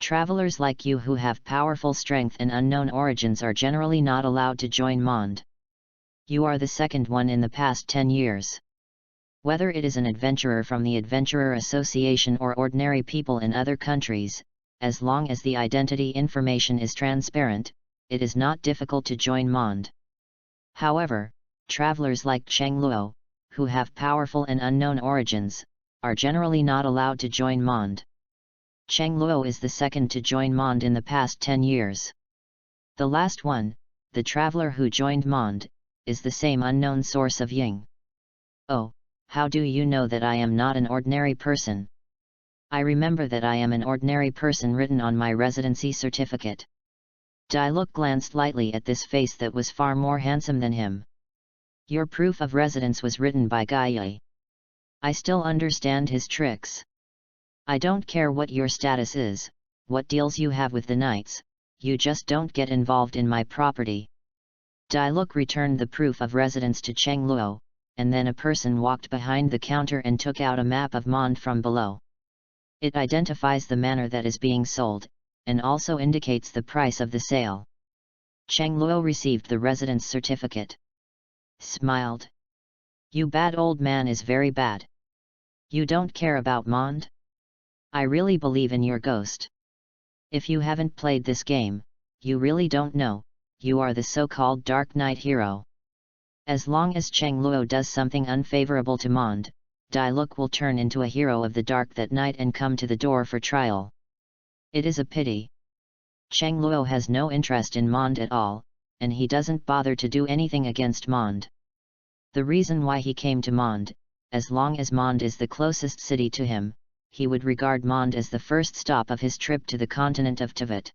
S1: Travelers like you who have powerful strength and unknown origins are generally not allowed to join Monde. You are the second one in the past 10 years. Whether it is an adventurer from the Adventurer Association or ordinary people in other countries, as long as the identity information is transparent, it is not difficult to join Monde. However, travelers like Cheng Luo, who have powerful and unknown origins, are generally not allowed to join Monde. Cheng Luo is the second to join Monde in the past 10 years. The last one, the traveler who joined Monde, is the same unknown source of Ying. Oh, how do you know that I am not an ordinary person? I remember that I am an ordinary person written on my residency certificate. Dai Luk glanced lightly at this face that was far more handsome than him. Your proof of residence was written by Gaia. I still understand his tricks. I don't care what your status is, what deals you have with the knights, you just don't get involved in my property. Dai Luk returned the proof of residence to Cheng Luo, and then a person walked behind the counter and took out a map of Monde from below. It identifies the manor that is being sold, and also indicates the price of the sale. Cheng Luo received the residence certificate. Smiled. You bad old man is very bad. You don't care about Monde? I really believe in your ghost. If you haven't played this game, you really don't know, you are the so-called Dark Knight hero. As long as Cheng Luo does something unfavorable to Monde, Dai Luk will turn into a hero of the dark that night and come to the door for trial. It is a pity. Cheng Luo has no interest in Monde at all, and he doesn't bother to do anything against Monde. The reason why he came to Monde, as long as Monde is the closest city to him, he would regard Monde as the first stop of his trip to the continent of Tibet.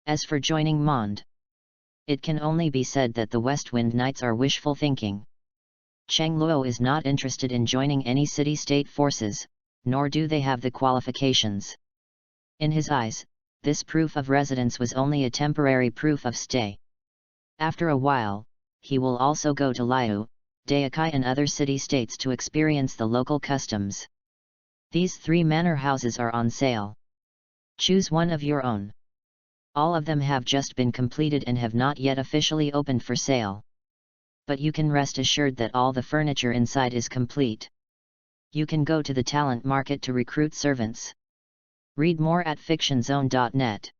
S1: As for joining Monde, it can only be said that the West Wind Knights are wishful thinking. Cheng Luo is not interested in joining any city-state forces, nor do they have the qualifications. In his eyes, this proof of residence was only a temporary proof of stay. After a while, he will also go to Liu, Dayakai and other city-states to experience the local customs. These 3 manor houses are on sale. Choose one of your own. All of them have just been completed and have not yet officially opened for sale. But you can rest assured that all the furniture inside is complete. You can go to the talent market to recruit servants. Read more at fictionzone.net.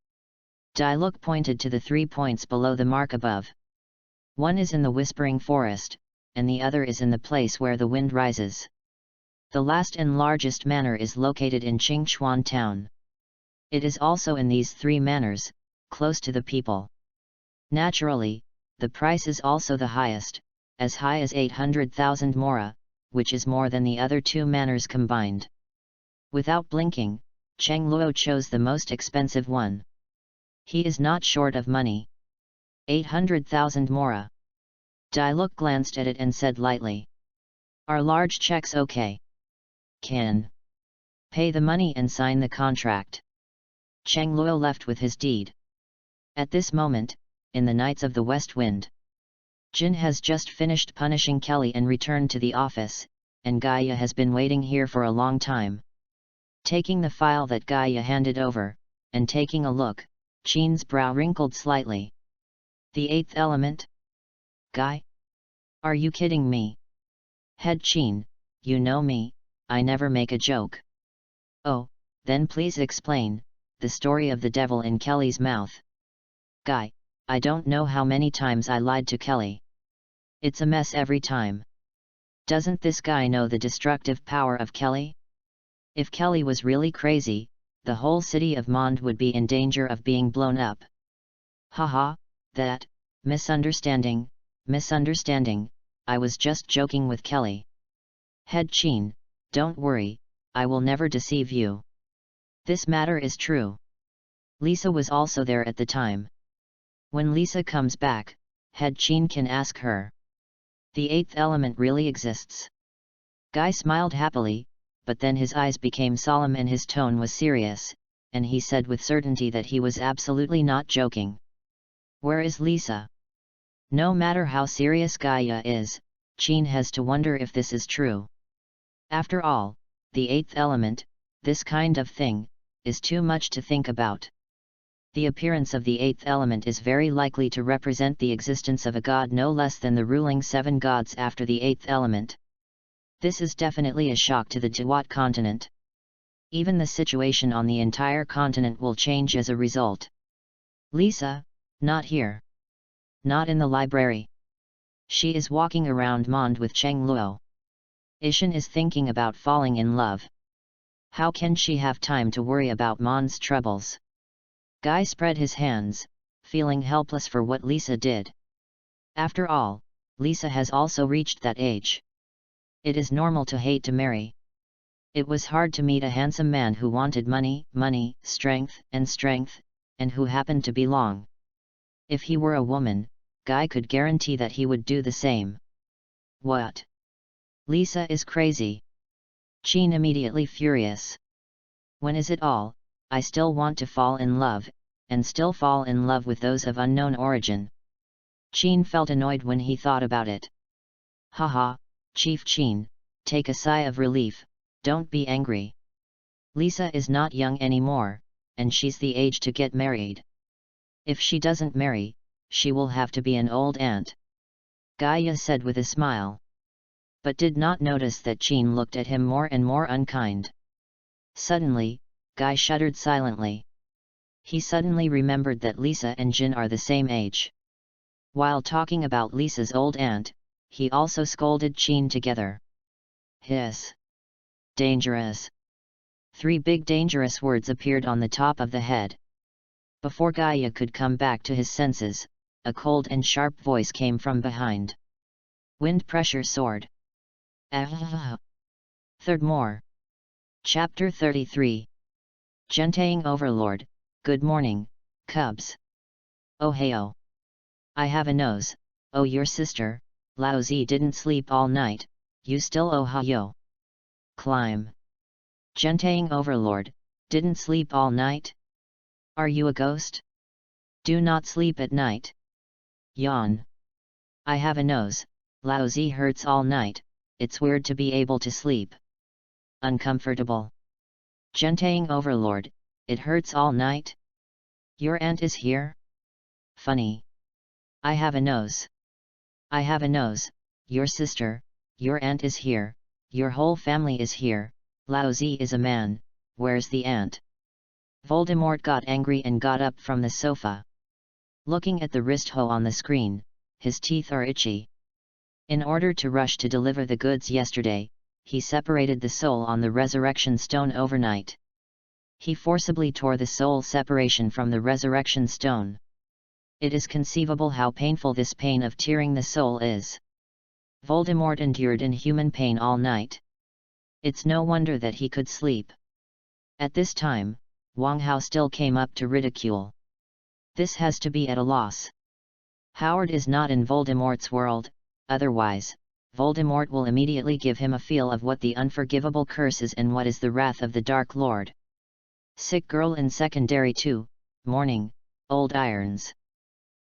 S1: Dai Luk pointed to the 3 points below the mark above. One is in the Whispering Forest, and the other is in the place where the wind rises. The last and largest manor is located in Qingchuan town. It is also in these 3 manors, close to the people. Naturally, the price is also the highest, as high as 800,000 mora, which is more than the other 2 manors combined. Without blinking, Cheng Luo chose the most expensive one. He is not short of money. 800,000 mora. Dai Luk glanced at it and said lightly. Are large checks okay? Can. Pay the money and sign the contract. Cheng Luo left with his deed. At this moment, in the Knights of the West Wind, Jin has just finished punishing Kelly and returned to the office, and Gaia has been waiting here for a long time. Taking the file that Gaia handed over, and taking a look, Chin's brow wrinkled slightly. The 8th element? Guy? Are you kidding me? Head Chin, you know me, I never make a joke. Oh, then please explain, the story of the devil in Kelly's mouth. Guy, I don't know how many times I lied to Kelly. It's a mess every time. Doesn't this guy know the destructive power of Kelly? If Kelly was really crazy, the whole city of Mond would be in danger of being blown up. Haha, that, misunderstanding, I was just joking with Kelly. Head Chin, don't worry, I will never deceive you. This matter is true. Lisa was also there at the time. When Lisa comes back, Head Chin can ask her. The eighth element really exists. Guy smiled happily, but then his eyes became solemn and his tone was serious, and he said with certainty that he was absolutely not joking. Where is Lisa? No matter how serious Gaia is, Chin has to wonder if this is true. After all, the eighth element, this kind of thing, is too much to think about. The appearance of the eighth element is very likely to represent the existence of a god no less than the ruling seven gods after the eighth element. This is definitely a shock to the Dewat continent. Even the situation on the entire continent will change as a result. Lisa, not here. Not in the library. She is walking around Mond with Cheng Luo. Ishan is thinking about falling in love. How can she have time to worry about Mond's troubles? Guy spread his hands, feeling helpless for what Lisa did. After all, Lisa has also reached that age. It is normal to hate to marry. It was hard to meet a handsome man who wanted money, strength, and who happened to be long. If he were a woman, Guy could guarantee that he would do the same. What? Lisa is crazy. Chin immediately furious. When is it all? I still want to fall in love, and still fall in love with those of unknown origin. Chin felt annoyed when he thought about it. Haha, Chief Chin, take a sigh of relief, don't be angry. Lisa is not young anymore, and she's the age to get married. If she doesn't marry, she will have to be an old aunt. Gaia said with a smile. But did not notice that Chin looked at him more and more unkind. Suddenly, Guy shuddered silently. He suddenly remembered that Lisa and Jin are the same age. While talking about Lisa's old aunt, he also scolded Chin together. Hiss. Dangerous. 3 big dangerous words appeared on the top of the head. Before Gaia could come back to his senses, a cold and sharp voice came from behind. Wind pressure soared. Third more. Chapter 33. Gentaying Overlord, good morning, cubs. Oh heyo. I have a nose, oh your sister, Laozi didn't sleep all night, you still oh ha yo. Climb. Gentaying Overlord, didn't sleep all night? Are you a ghost? Do not sleep at night. Yawn. I have a nose, Laozi hurts all night, it's weird to be able to sleep. Uncomfortable. Gentaying Overlord, it hurts all night? Your aunt is here? Funny. I have a nose. I have a nose, your sister, your aunt is here, your whole family is here, Laozi is a man, where's the aunt? Voldemort got angry and got up from the sofa. Looking at the wrist hoe on the screen, his teeth are itchy. In order to rush to deliver the goods yesterday, he separated the soul on the resurrection stone overnight. He forcibly tore the soul separation from the resurrection stone. It is conceivable how painful this pain of tearing the soul is. Voldemort endured inhuman pain all night. It's no wonder that he could sleep. At this time, Wang Hao still came up to ridicule. This has to be at a loss. Howard is not in Voldemort's world, otherwise, Voldemort will immediately give him a feel of what the unforgivable curse is and what is the wrath of the Dark Lord. Sick girl in secondary 2, morning, old irons.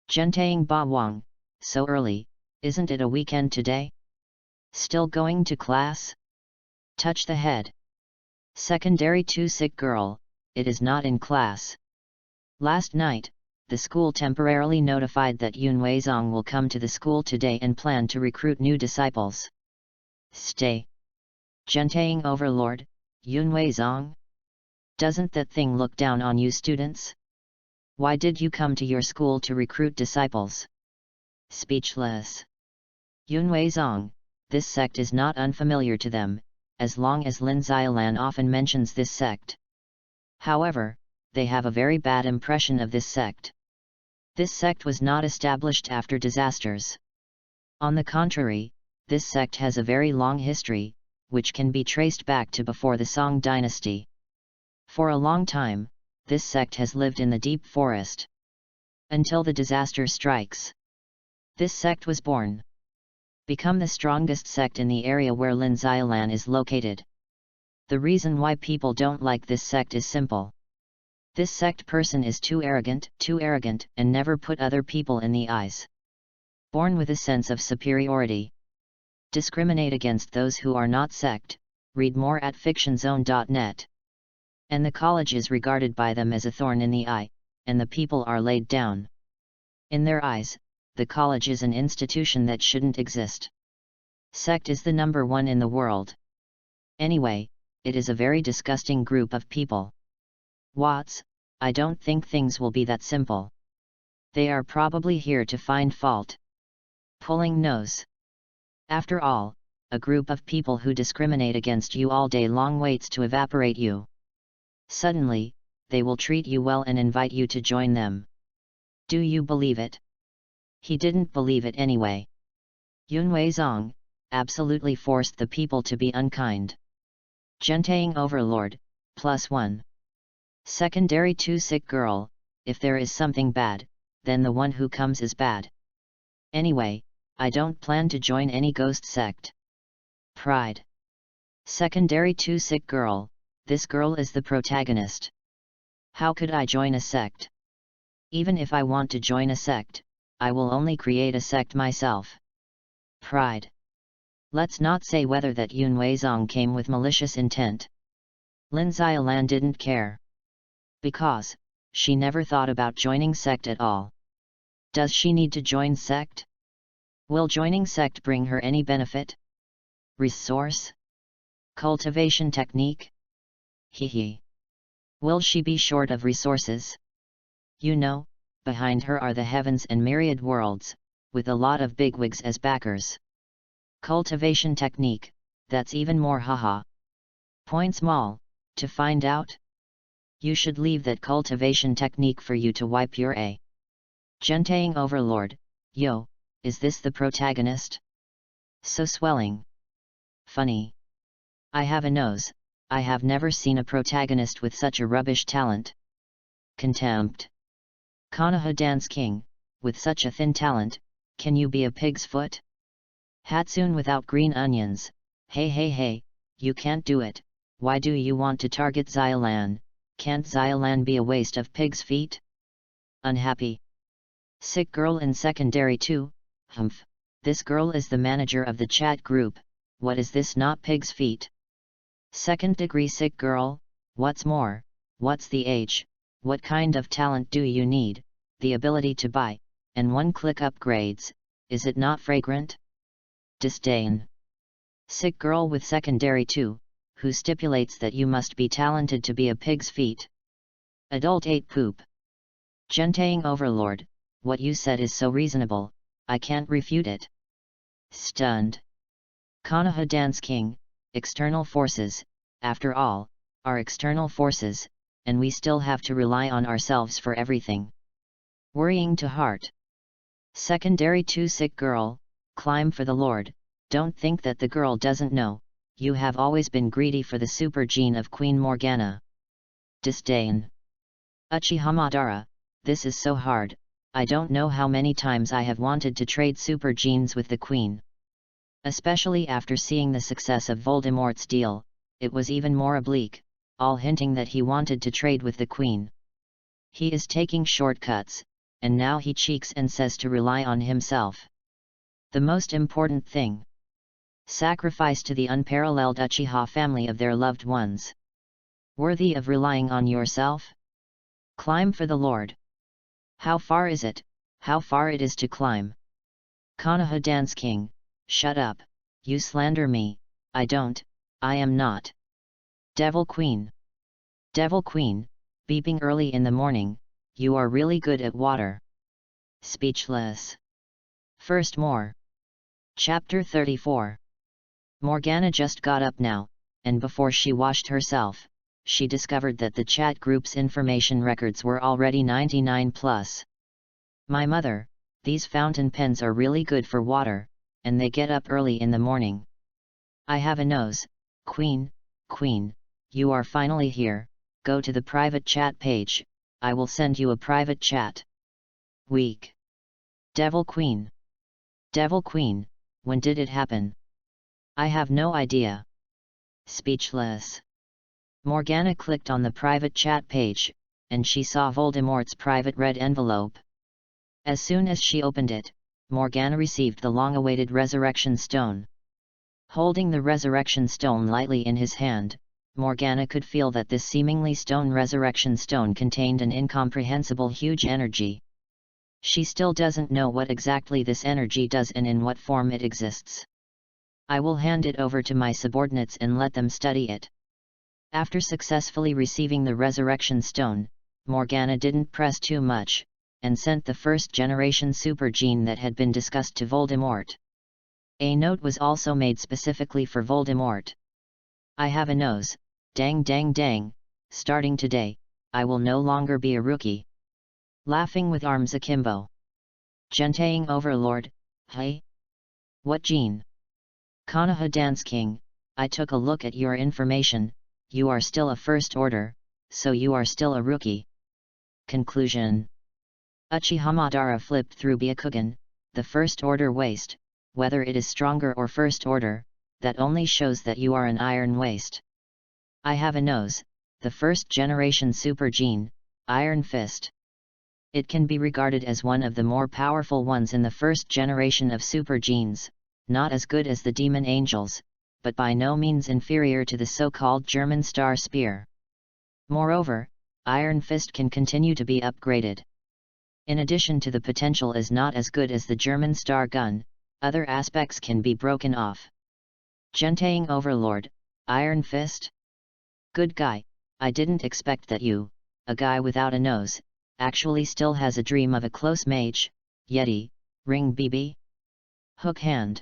S1: Gentaying Ba Wang, so early, isn't it a weekend today? Still going to class? Touch the head. Secondary 2 sick girl, it is not in class. Last night, the school temporarily notified that Yun Weizong will come to the school today and plan to recruit new disciples. Stay. Gentaying Overlord, Yun Weizong? Doesn't that thing look down on you students? Why did you come to your school to recruit disciples? Speechless. Yun Weizong, this sect is not unfamiliar to them, as long as Lin Xiaolan often mentions this sect. However, they have a very bad impression of this sect. This sect was not established after disasters. On the contrary, this sect has a very long history, which can be traced back to before the Song dynasty. For a long time, this sect has lived in the deep forest. Until the disaster strikes. This sect was born. Become the strongest sect in the area where Lin Xiaolan is located. The reason why people don't like this sect is simple. This sect person is too arrogant, and never put other people in the eyes. Born with a sense of superiority. Discriminate against those who are not sect, read more at fictionzone.net. And the college is regarded by them as a thorn in the eye, and the people are laid down. In their eyes, the college is an institution that shouldn't exist. Sect is the number one in the world. Anyway, it is a very disgusting group of people. Watts, I don't think things will be that simple. They are probably here to find fault. Pulling nose. After all, a group of people who discriminate against you all day long waits to evaporate you. Suddenly, they will treat you well and invite you to join them. Do you believe it? He didn't believe it anyway. Yun Weizong absolutely forced the people to be unkind. Gentaying Overlord, +1. Secondary 2 Sick Girl, if there is something bad, then the one who comes is bad. Anyway, I don't plan to join any ghost sect. Pride. Secondary 2 Sick Girl, this girl is the protagonist. How could I join a sect? Even if I want to join a sect, I will only create a sect myself. Pride. Let's not say whether that Yun Weizong came with malicious intent. Lin Xiaolan didn't care. Because, she never thought about joining sect at all. Does she need to join sect? Will joining sect bring her any benefit? Resource? Cultivation technique? Hehe. Will she be short of resources? You know, behind her are the heavens and myriad worlds, with a lot of bigwigs as backers. Cultivation technique, that's even more haha. Point small, to find out? You should leave that cultivation technique for you to wipe your A. Gentaying Overlord, yo, is this the protagonist? So swelling. Funny. I have a nose, I have never seen a protagonist with such a rubbish talent. Contempt. Konoha Dance King, with such a thin talent, can you be a pig's foot? Hatsune without green onions, hey, you can't do it, why do you want to target Xiaolan, can't Xiaolan be a waste of pig's feet? Unhappy. Sick girl in secondary 2, humph, this girl is the manager of the chat group, what is this not pig's feet? Second degree sick girl, what's more, what's the age, what kind of talent do you need, the ability to buy, and one-click upgrades, is it not fragrant? Disdain. Sick girl with secondary 2, who stipulates that you must be talented to be a pig's feet. Adult 8 poop. Gentaying Overlord, what you said is so reasonable, I can't refute it. Stunned. Konoha Dance King, external forces, after all, are external forces, and we still have to rely on ourselves for everything. Worrying to heart. Secondary 2 Sick girl, climb for the Lord, don't think that the girl doesn't know, you have always been greedy for the super gene of Queen Morgana. Disdain. Uchiha Madara, this is so hard, I don't know how many times I have wanted to trade super genes with the Queen. Especially after seeing the success of Voldemort's deal, it was even more oblique, all hinting that he wanted to trade with the Queen. He is taking shortcuts, and now he cheeks and says to rely on himself. The most important thing. Sacrifice to the unparalleled Uchiha family of their loved ones. Worthy of relying on yourself? Climb for the Lord. How far is it, how far it is to climb? Konoha Dance King, shut up, you slander me, I am not. Devil Queen. Devil Queen, beeping early in the morning, you are really good at water. Speechless. First more. Chapter 34. Morgana just got up now, and before she washed herself, she discovered that the chat group's information records were already 99 plus. My mother, these fountain pens are really good for water, and they get up early in the morning. I have a nose, Queen, you are finally here, go to the private chat page, I will send you a private chat. Weak. Devil Queen, when did it happen? I have no idea. Speechless. Morgana clicked on the private chat page, and she saw Voldemort's private red envelope. As soon as she opened it, Morgana received the long-awaited Resurrection Stone. Holding the Resurrection Stone lightly in his hand, Morgana could feel that this seemingly Resurrection Stone contained an incomprehensible huge energy. She still doesn't know what exactly this energy does and in what form it exists. I will hand it over to my subordinates and let them study it. After successfully receiving the Resurrection Stone, Morgana didn't press too much, and sent the first-generation super gene that had been discussed to Voldemort. A note was also made specifically for Voldemort. I have a nose, dang, starting today, I will no longer be a rookie. Laughing with arms akimbo. Gentaying Overlord, hey? What gene? Konoha Dance King, I took a look at your information, you are still a First Order, so you are still a rookie. Conclusion. Uchiha Madara flipped through Byakugan, the First Order waste, whether it is stronger or First Order, that only shows that you are an Iron Waste. I have a nose, the first-generation super gene, Iron Fist. It can be regarded as one of the more powerful ones in the first generation of super genes, not as good as the Demon Angels, but by no means inferior to the so-called German Star Spear. Moreover, Iron Fist can continue to be upgraded. In addition to the potential is not as good as the German Star Gun, other aspects can be broken off. Gentaying Overlord, Iron Fist? Good guy, I didn't expect that you, a guy without a nose, actually still has a dream of a close mage, Yeti, Ring BB? Hook hand.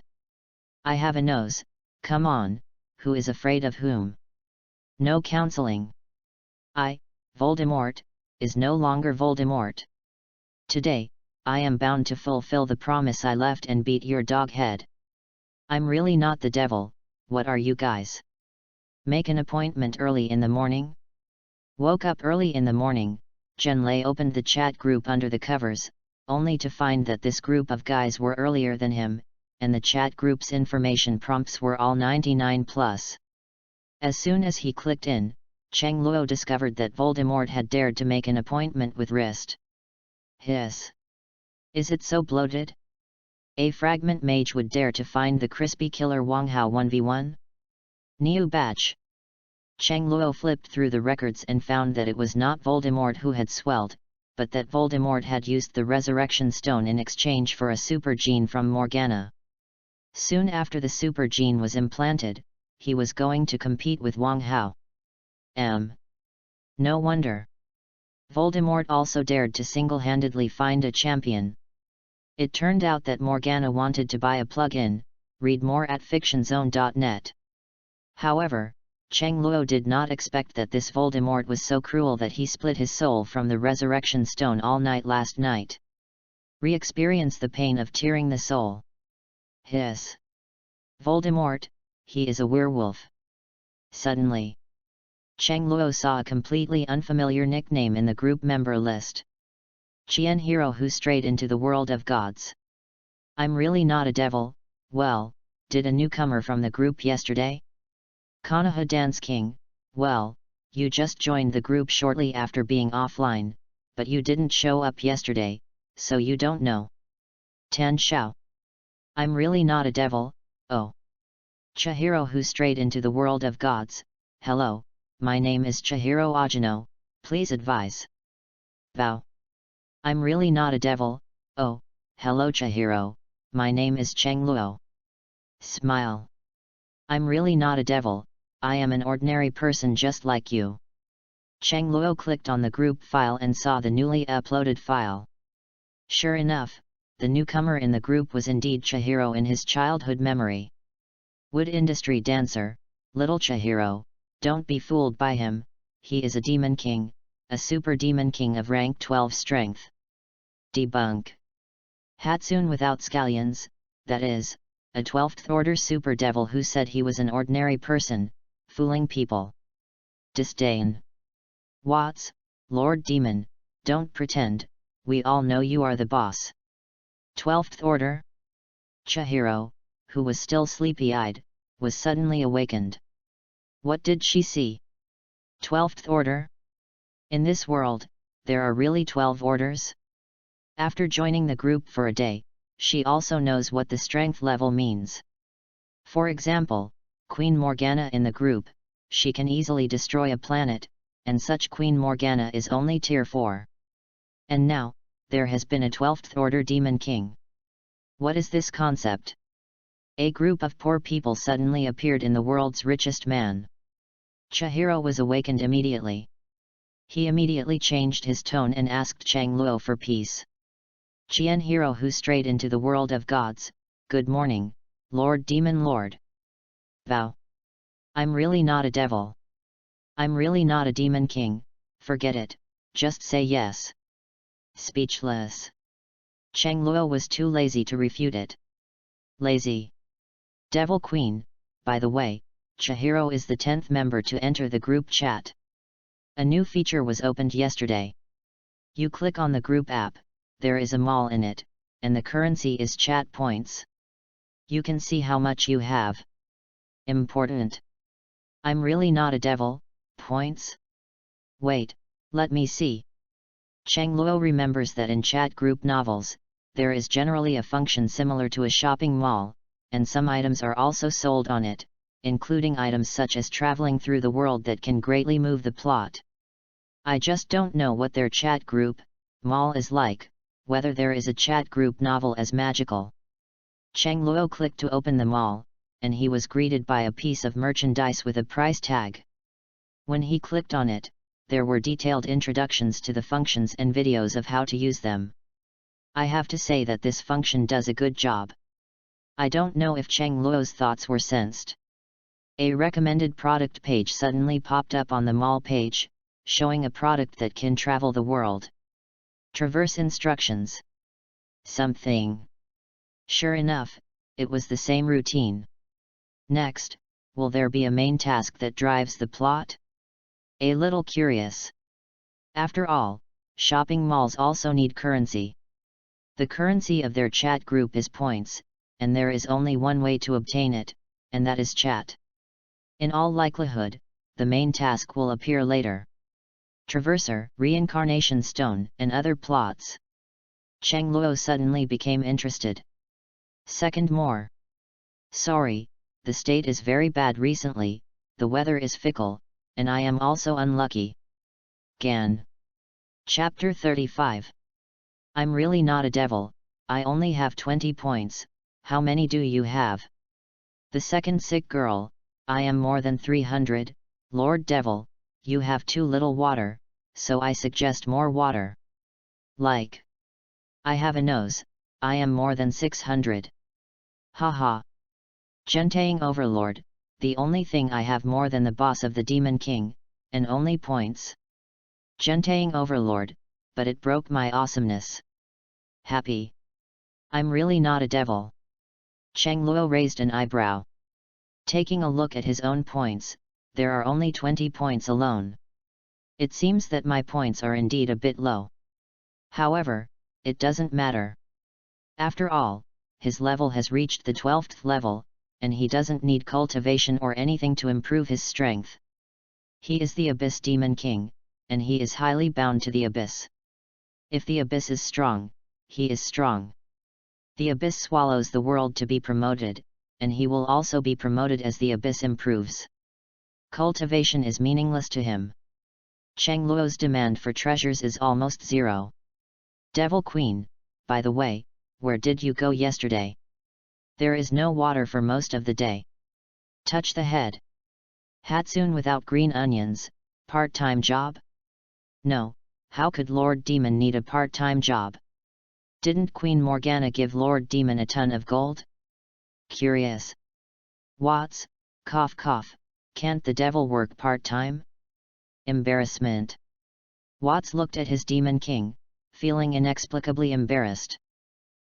S1: I have a nose, come on, who is afraid of whom? No counseling. Voldemort, is no longer Voldemort. Today, I am bound to fulfill the promise I left and beat your dog head. I'm really not the devil, what are you guys? Make an appointment early in the morning? Woke up early in the morning, Zhenlei opened the chat group under the covers, only to find that this group of guys were earlier than him, and the chat group's information prompts were all 99 plus. As soon as he clicked in, Cheng Luo discovered that Voldemort had dared to make an appointment with Wrist. Hiss. Is it so bloated? A fragment mage would dare to find the crispy killer Wang Hao 1v1? Niu Batch. Cheng Luo flipped through the records and found that it was not Voldemort who had swelled, but that Voldemort had used the Resurrection Stone in exchange for a super gene from Morgana. Soon after the super gene was implanted, he was going to compete with Wang Hao. No wonder. Voldemort also dared to single-handedly find a champion. It turned out that Morgana wanted to buy a plug-in, read more at fictionzone.net. However, Cheng Luo did not expect that this Voldemort was so cruel that he split his soul from the Resurrection Stone all night last night. Re-experience the pain of tearing the soul. Hiss. Voldemort, he is a werewolf. Suddenly, Cheng Luo saw a completely unfamiliar nickname in the group member list. Qian Hero who strayed into the world of gods. I'm really not a devil, well, did a newcomer from the group yesterday? Konoha Dance King, well, you just joined the group shortly after being offline, but you didn't show up yesterday, so you don't know. Tan Xiao. I'm really not a devil, oh. Chihiro who strayed into the world of gods, hello, my name is Chihiro Ajino, please advise. Vow. I'm really not a devil, oh, hello Chihiro, my name is Cheng Luo. Smile. I'm really not a devil, I am an ordinary person just like you. Cheng Luo clicked on the group file and saw the newly uploaded file. Sure enough, the newcomer in the group was indeed Chihiro in his childhood memory. Wood industry dancer, Little Chihiro, don't be fooled by him, he is a demon king, a super demon king of rank 12 strength. Debunk. Hatsune without scallions, that is, a 12th order super devil who said he was an ordinary person, fooling people. Disdain. Watts, Lord Demon, don't pretend, we all know you are the boss. 12th order? Chihiro, who was still sleepy-eyed, was suddenly awakened. What did she see? 12th order? In this world, there are really 12 orders? After joining the group for a day, she also knows what the strength level means. For example, Queen Morgana in the group, she can easily destroy a planet, and such Queen Morgana is only tier 4. And now, there has been a 12th order demon king. What is this concept? A group of poor people suddenly appeared in the world's richest man. Chihiro was awakened immediately. He immediately changed his tone and asked Chang Luo for peace. Chien Hiro, who strayed into the world of gods, good morning, Lord Demon Lord. Vow. I'm really not a devil. I'm really not a demon king, forget it, just say yes. Speechless. Chang Luo was too lazy to refute it. Lazy. Devil Queen, by the way, Chihiro is the 10th member to enter the group chat. A new feature was opened yesterday. You click on the group app, there is a mall in it, and the currency is chat points. You can see how much you have. Important. I'm really not a devil, points? Wait, let me see. Chang Luo remembers that in chat group novels, there is generally a function similar to a shopping mall, and some items are also sold on it, including items such as traveling through the world that can greatly move the plot. I just don't know what their chat group mall is like, whether there is a chat group novel as magical. Chang Luo clicked to open the mall, and he was greeted by a piece of merchandise with a price tag. When he clicked on it, there were detailed introductions to the functions and videos of how to use them. I have to say that this function does a good job. I don't know if Chang Luo's thoughts were sensed. A recommended product page suddenly popped up on the mall page, showing a product that can travel the world. Traverse instructions. Something. Sure enough, it was the same routine. Next, will there be a main task that drives the plot? A little curious. After all, shopping malls also need currency. The currency of their chat group is points, and there is only one way to obtain it, and that is chat. In all likelihood, the main task will appear later. Traverser, Reincarnation Stone, and other plots. Chang Luo suddenly became interested. Second more. Sorry, the state is very bad recently, the weather is fickle, and I am also unlucky. Gan. Chapter 35. I'm really not a devil, I only have 20 points, how many do you have? The second sick girl, I am more than 300, Lord Devil, you have too little water, so I suggest more water. Like. I have a nose, I am more than 600. Haha. Gentaying Overlord, the only thing I have more than the boss of the Demon King, and only points. Gentaying Overlord, but it broke my awesomeness. Happy. I'm really not a devil. Chang Luo raised an eyebrow. Taking a look at his own points, there are only 20 points alone. It seems that my points are indeed a bit low. However, it doesn't matter. After all, his level has reached the 12th level, and he doesn't need cultivation or anything to improve his strength. He is the Abyss Demon King, and he is highly bound to the Abyss. If the Abyss is strong, he is strong. The Abyss swallows the world to be promoted, and he will also be promoted as the Abyss improves. Cultivation is meaningless to him. Chang Luo's demand for treasures is almost zero. Devil Queen, by the way, where did you go yesterday? There is no water for most of the day. Touch the head. Hatsune without green onions, part-time job? No, how could Lord Demon need a part-time job? Didn't Queen Morgana give Lord Demon a ton of gold? Curious. Watts, cough cough, Can't the devil work part-time? Embarrassment. Watts looked at his demon king, feeling inexplicably embarrassed.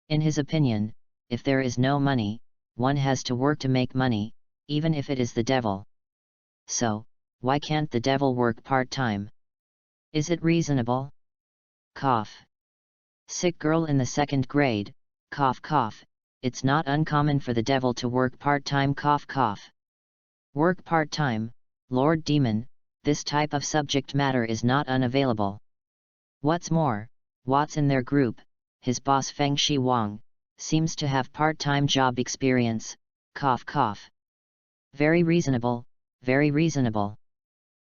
S1: In his opinion, if there is no money, one has to work to make money, even if it is the devil. So, why can't the devil work part-time? Is it reasonable? Cough. Sick girl in the 2nd grade, cough cough, it's not uncommon for the devil to work part-time, cough cough. Work part-time, Lord Demon, this type of subject matter is not unavailable. What's more, Watts in their group, his boss Feng Shi Wang, seems to have part-time job experience, cough cough. Very reasonable, very reasonable.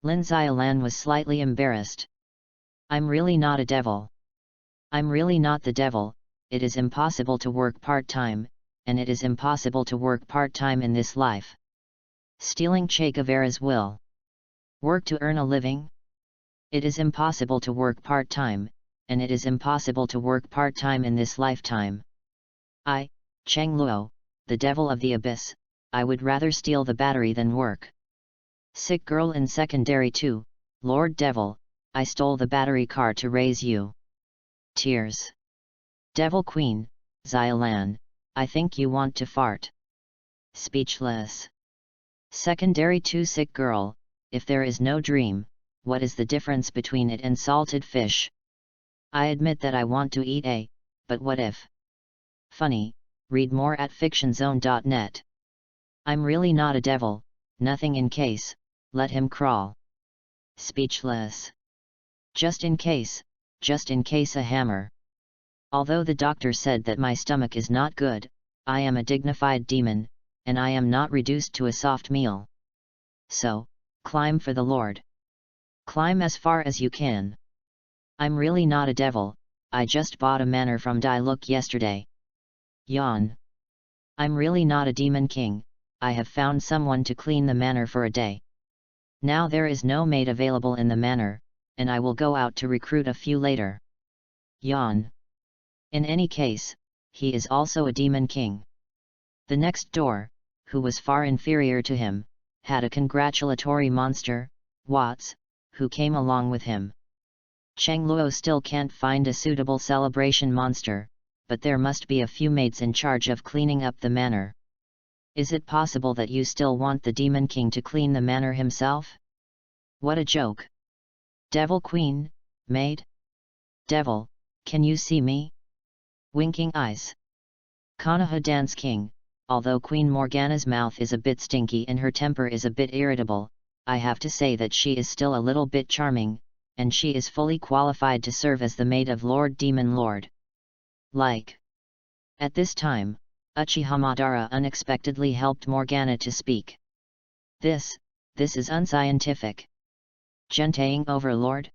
S1: Lin Xiaolan was slightly embarrassed. I'm really not a devil. I'm really not the devil. It is impossible to work part-time, and it is impossible to work part-time in this life. Stealing Che Guevara's will. Work to earn a living? It is impossible to work part-time, and it is impossible to work part-time in this lifetime. I, Cheng Luo, the devil of the abyss, I would rather steal the battery than work. Sick girl in secondary 2, Lord Devil, I stole the battery car to raise you. Tears. Devil Queen, Xiaolan, I think you want to fart. Speechless. Secondary 2 sick girl, if there is no dream, what is the difference between it and salted fish? I admit that I want to eat but what if? Funny, read more at fictionzone.net. I'm really not a devil, nothing in case, let him crawl. Speechless. Just in case a hammer. Although the doctor said that my stomach is not good, I am a dignified demon, and I am not reduced to a soft meal. So, climb for the Lord. Climb as far as you can. I'm really not a devil, I just bought a manor from Dai Look yesterday. Yawn. I'm really not a demon king, I have found someone to clean the manor for a day. Now there is no maid available in the manor, and I will go out to recruit a few later. Yawn. In any case, he is also a demon king. The next door, who was far inferior to him, had a congratulatory monster, Watts, who came along with him. Cheng Luo still can't find a suitable celebration monster, but there must be a few maids in charge of cleaning up the manor. Is it possible that you still want the Demon King to clean the manor himself? What a joke! Devil Queen, maid? Devil, can you see me? Winking eyes. Konoha Dance King, although Queen Morgana's mouth is a bit stinky and her temper is a bit irritable, I have to say that she is still a little bit charming, and she is fully qualified to serve as the maid of Lord Demon Lord. Like. At this time, Uchiha Madara unexpectedly helped Morgana to speak. This is unscientific. Gentaying Overlord?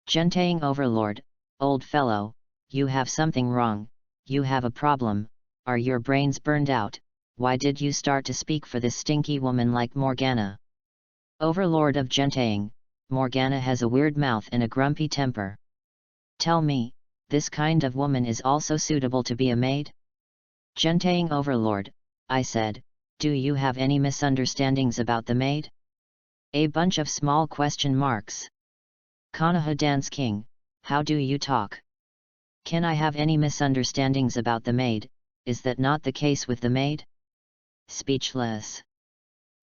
S1: Gentaying Overlord, old fellow, you have something wrong, you have a problem, are your brains burned out, why did you start to speak for this stinky woman like Morgana? Overlord of Gentaying, Morgana has a weird mouth and a grumpy temper. Tell me, this kind of woman is also suitable to be a maid? Gentaying Overlord, I said, do you have any misunderstandings about the maid? A bunch of small question marks. Konoha Dance King, how do you talk? Can I have any misunderstandings about the maid, is that not the case with the maid? Speechless.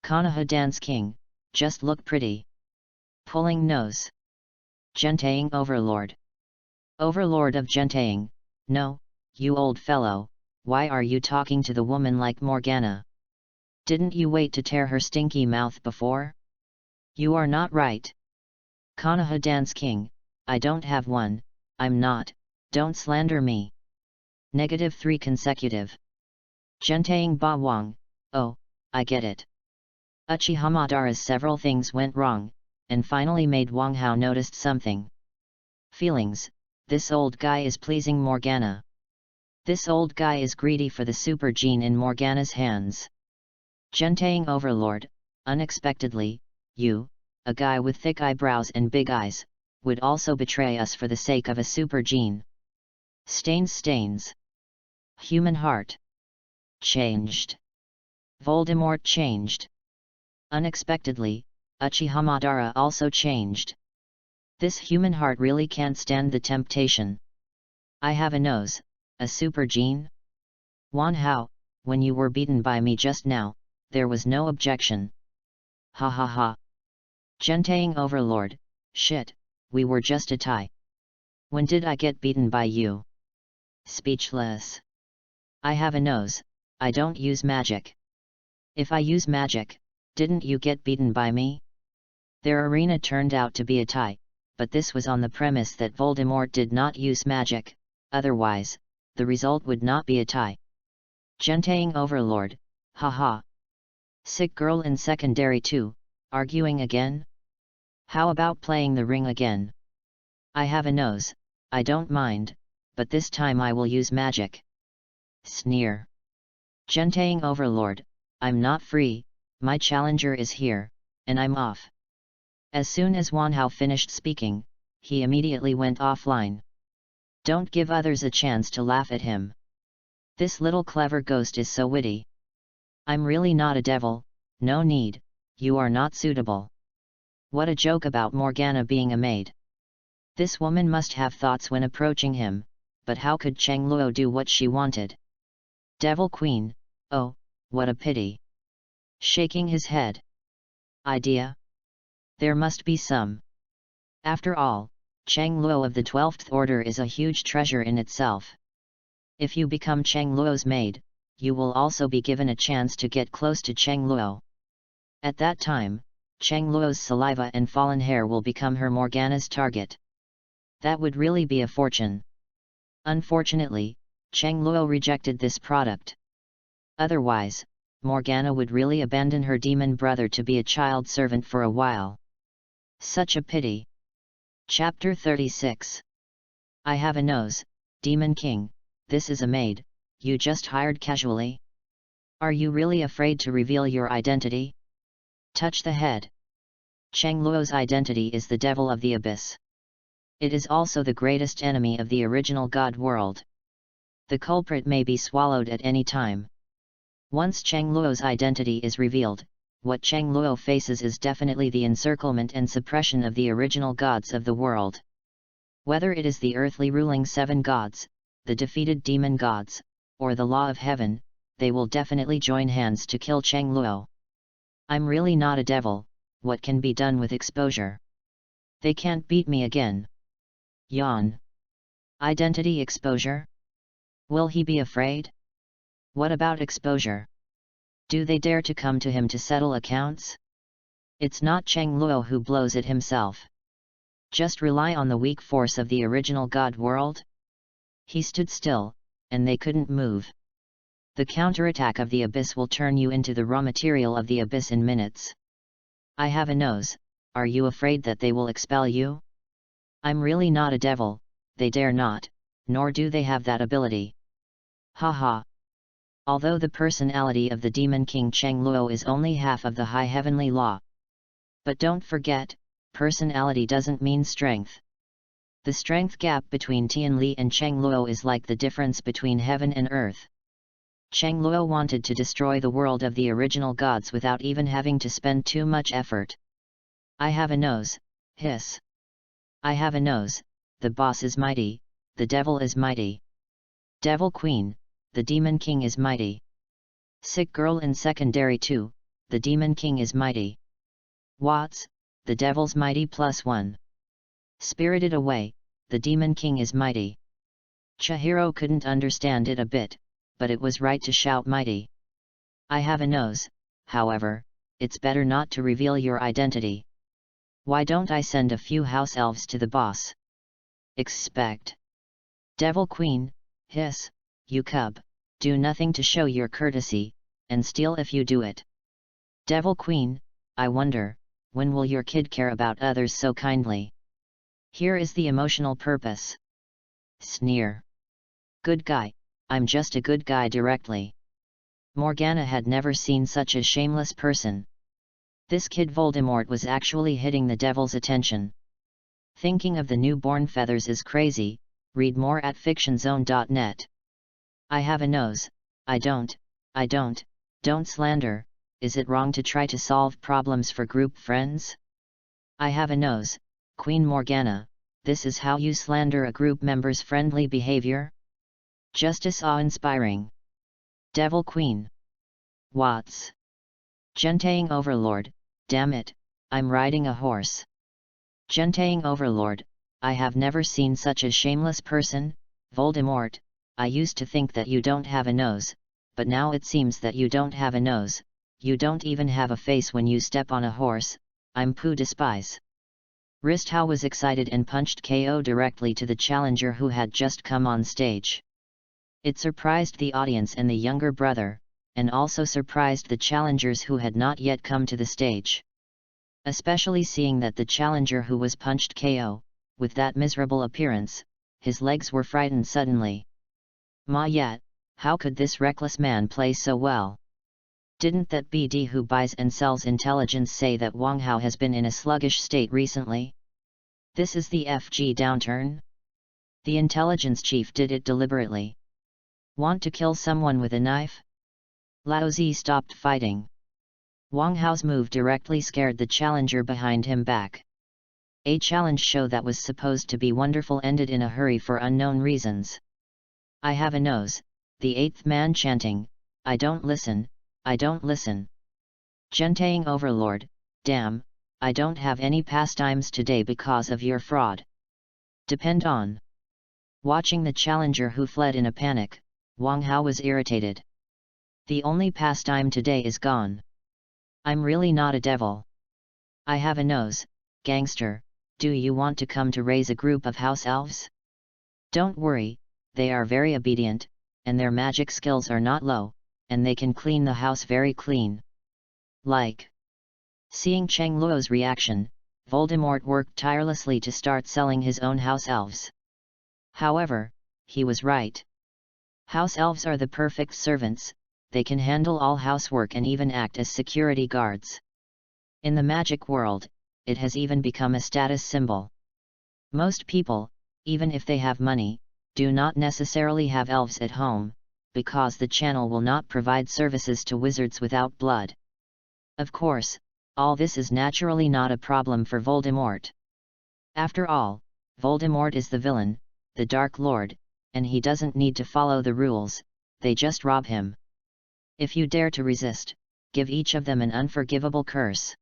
S1: Konoha Dance King, just look pretty. Pulling nose. Gentaying Overlord. Overlord of Gentaying, no, you old fellow, why are you talking to the woman like Morgana? Didn't you wait to tear her stinky mouth before? You are not right. Konoha Dance King, I don't have one, I'm not, don't slander me. -3 consecutive. Gentaying Ba Wang, oh, I get it. Uchiha Madara's several things went wrong, and finally made Wang Hao noticed something. Feelings, this old guy is pleasing Morgana. This old guy is greedy for the super gene in Morgana's hands. Gentaying Overlord, unexpectedly, you, a guy with thick eyebrows and big eyes, would also betray us for the sake of a super gene. Stains. Human heart. Changed. Voldemort changed. Unexpectedly, Uchiha Madara also changed. This human heart really can't stand the temptation. I have a nose, a super gene? Wan Hao, when you were beaten by me just now, there was no objection. Ha ha ha. Gentang Overlord, shit, we were just a tie. When did I get beaten by you? Speechless. I have a nose, I don't use magic. If I use magic, didn't you get beaten by me? Their arena turned out to be a tie, but this was on the premise that Voldemort did not use magic, otherwise, the result would not be a tie. Gentang Overlord, haha. Sick girl in secondary 2, arguing again? How about playing the ring again? I have a nose, I don't mind, but this time I will use magic. Sneer. Gentang Overlord, I'm not free, my challenger is here, and I'm off. As soon as Wan Hao finished speaking, he immediately went offline. Don't give others a chance to laugh at him. This little clever ghost is so witty. I'm really not a devil, no need, you are not suitable. What a joke about Morgana being a maid. This woman must have thoughts when approaching him, but how could Cheng Luo do what she wanted? Devil Queen, oh, what a pity. Shaking his head. Idea? There must be some. After all, Cheng Luo of the 12th Order is a huge treasure in itself. If you become Cheng Luo's maid, you will also be given a chance to get close to Cheng Luo. At that time, Cheng Luo's saliva and fallen hair will become her Morgana's target. That would really be a fortune. Unfortunately, Cheng Luo rejected this product. Otherwise, Morgana would really abandon her demon brother to be a child servant for a while. Such a pity. Chapter 36. I have a nose, Demon King, this is a maid, you just hired casually? Are you really afraid to reveal your identity? Touch the head. Cheng Luo's identity is the devil of the abyss. It is also the greatest enemy of the original God world. The culprit may be swallowed at any time. Once Cheng Luo's identity is revealed, what Cheng Luo faces is definitely the encirclement and suppression of the original gods of the world. Whether it is the earthly ruling 7 gods, the defeated demon gods, or the law of heaven, they will definitely join hands to kill Cheng Luo. I'm really not a devil, what can be done with exposure? They can't beat me again. Yawn. Identity exposure? Will he be afraid? What about exposure? Do they dare to come to him to settle accounts? It's not Cheng Luo who blows it himself. Just rely on the weak force of the original God world? He stood still, and they couldn't move. The counterattack of the abyss will turn you into the raw material of the abyss in minutes. I have a nose, are you afraid that they will expel you? I'm really not a devil, they dare not, nor do they have that ability. Haha. Although the personality of the Demon King Cheng Luo is only half of the high heavenly law. But don't forget, personality doesn't mean strength. The strength gap between Tianli and Cheng Luo is like the difference between heaven and earth. Cheng Luo wanted to destroy the world of the original gods without even having to spend too much effort. I have a nose, hiss. I have a nose, the boss is mighty, the devil is mighty. Devil Queen, the Demon King is mighty. Sick girl in secondary 2, the Demon King is mighty. Watts, the devil's mighty +1. Spirited Away, the Demon King is mighty. Chihiro couldn't understand it a bit, but it was right to shout mighty. I have a nose, however, it's better not to reveal your identity. Why don't I send a few house elves to the boss? Expect. Devil Queen, hiss, you cub, do nothing to show your courtesy, and steal if you do it. Devil Queen, I wonder, when will your kid care about others so kindly? Here is the emotional purpose. Sneer. Good guy, I'm just a good guy directly. Morgana had never seen such a shameless person. This kid Voldemort was actually hitting the devil's attention. Thinking of the newborn feathers is crazy, read more at fictionzone.net. I have a nose, I don't slander, is it wrong to try to solve problems for group friends? I have a nose, Queen Morgana, this is how you slander a group member's friendly behavior? Justice awe-inspiring. Devil Queen. Watts. Gentaying Overlord, damn it, I'm riding a horse. Gentaying Overlord, I have never seen such a shameless person, Voldemort, I used to think that you don't have a nose, but now it seems that you don't have a nose, you don't even have a face when you step on a horse, I'm Pooh despise. Ristau was excited and punched KO directly to the challenger who had just come on stage. It surprised the audience and the younger brother, and also surprised the challengers who had not yet come to the stage. Especially seeing that the challenger who was punched KO, with that miserable appearance, his legs were frightened suddenly. Ma yet, how could this reckless man play so well? Didn't that BD who buys and sells intelligence say that Wang Hao has been in a sluggish state recently? This is the FG downturn? The intelligence chief did it deliberately. Want to kill someone with a knife? Lao Zi stopped fighting. Wang Hao's move directly scared the challenger behind him back. A challenge show that was supposed to be wonderful ended in a hurry for unknown reasons. I have a nose, the eighth man chanting, I don't listen, I don't listen. Gentaying Overlord, damn, I don't have any pastimes today because of your fraud. Depend on. Watching the challenger who fled in a panic, Wang Hao was irritated. The only pastime today is gone. I'm really not a devil. I have a nose, gangster, do you want to come to raise a group of house elves? Don't worry, they are very obedient, and their magic skills are not low, and they can clean the house very clean. Like. Seeing Cheng Luo's reaction, Voldemort worked tirelessly to start selling his own house elves. However, he was right. House elves are the perfect servants, they can handle all housework and even act as security guards. In the magic world, it has even become a status symbol. Most people, even if they have money, do not necessarily have elves at home, because the channel will not provide services to wizards without blood. Of course, all this is naturally not a problem for Voldemort. After all, Voldemort is the villain, the Dark Lord, and he doesn't need to follow the rules, they just rob him. If you dare to resist, give each of them an unforgivable curse.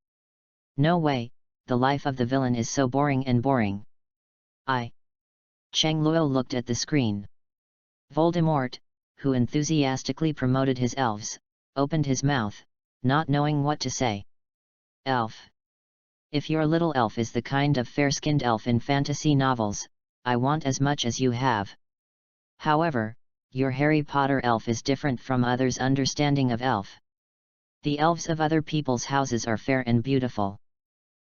S1: No way, the life of the villain is so boring and boring. Cheng Luo looked at the screen. Voldemort, who enthusiastically promoted his elves, opened his mouth, not knowing what to say. Elf. If your little elf is the kind of fair-skinned elf in fantasy novels, I want as much as you have. However, your Harry Potter elf is different from others' understanding of elf. The elves of other people's houses are fair and beautiful.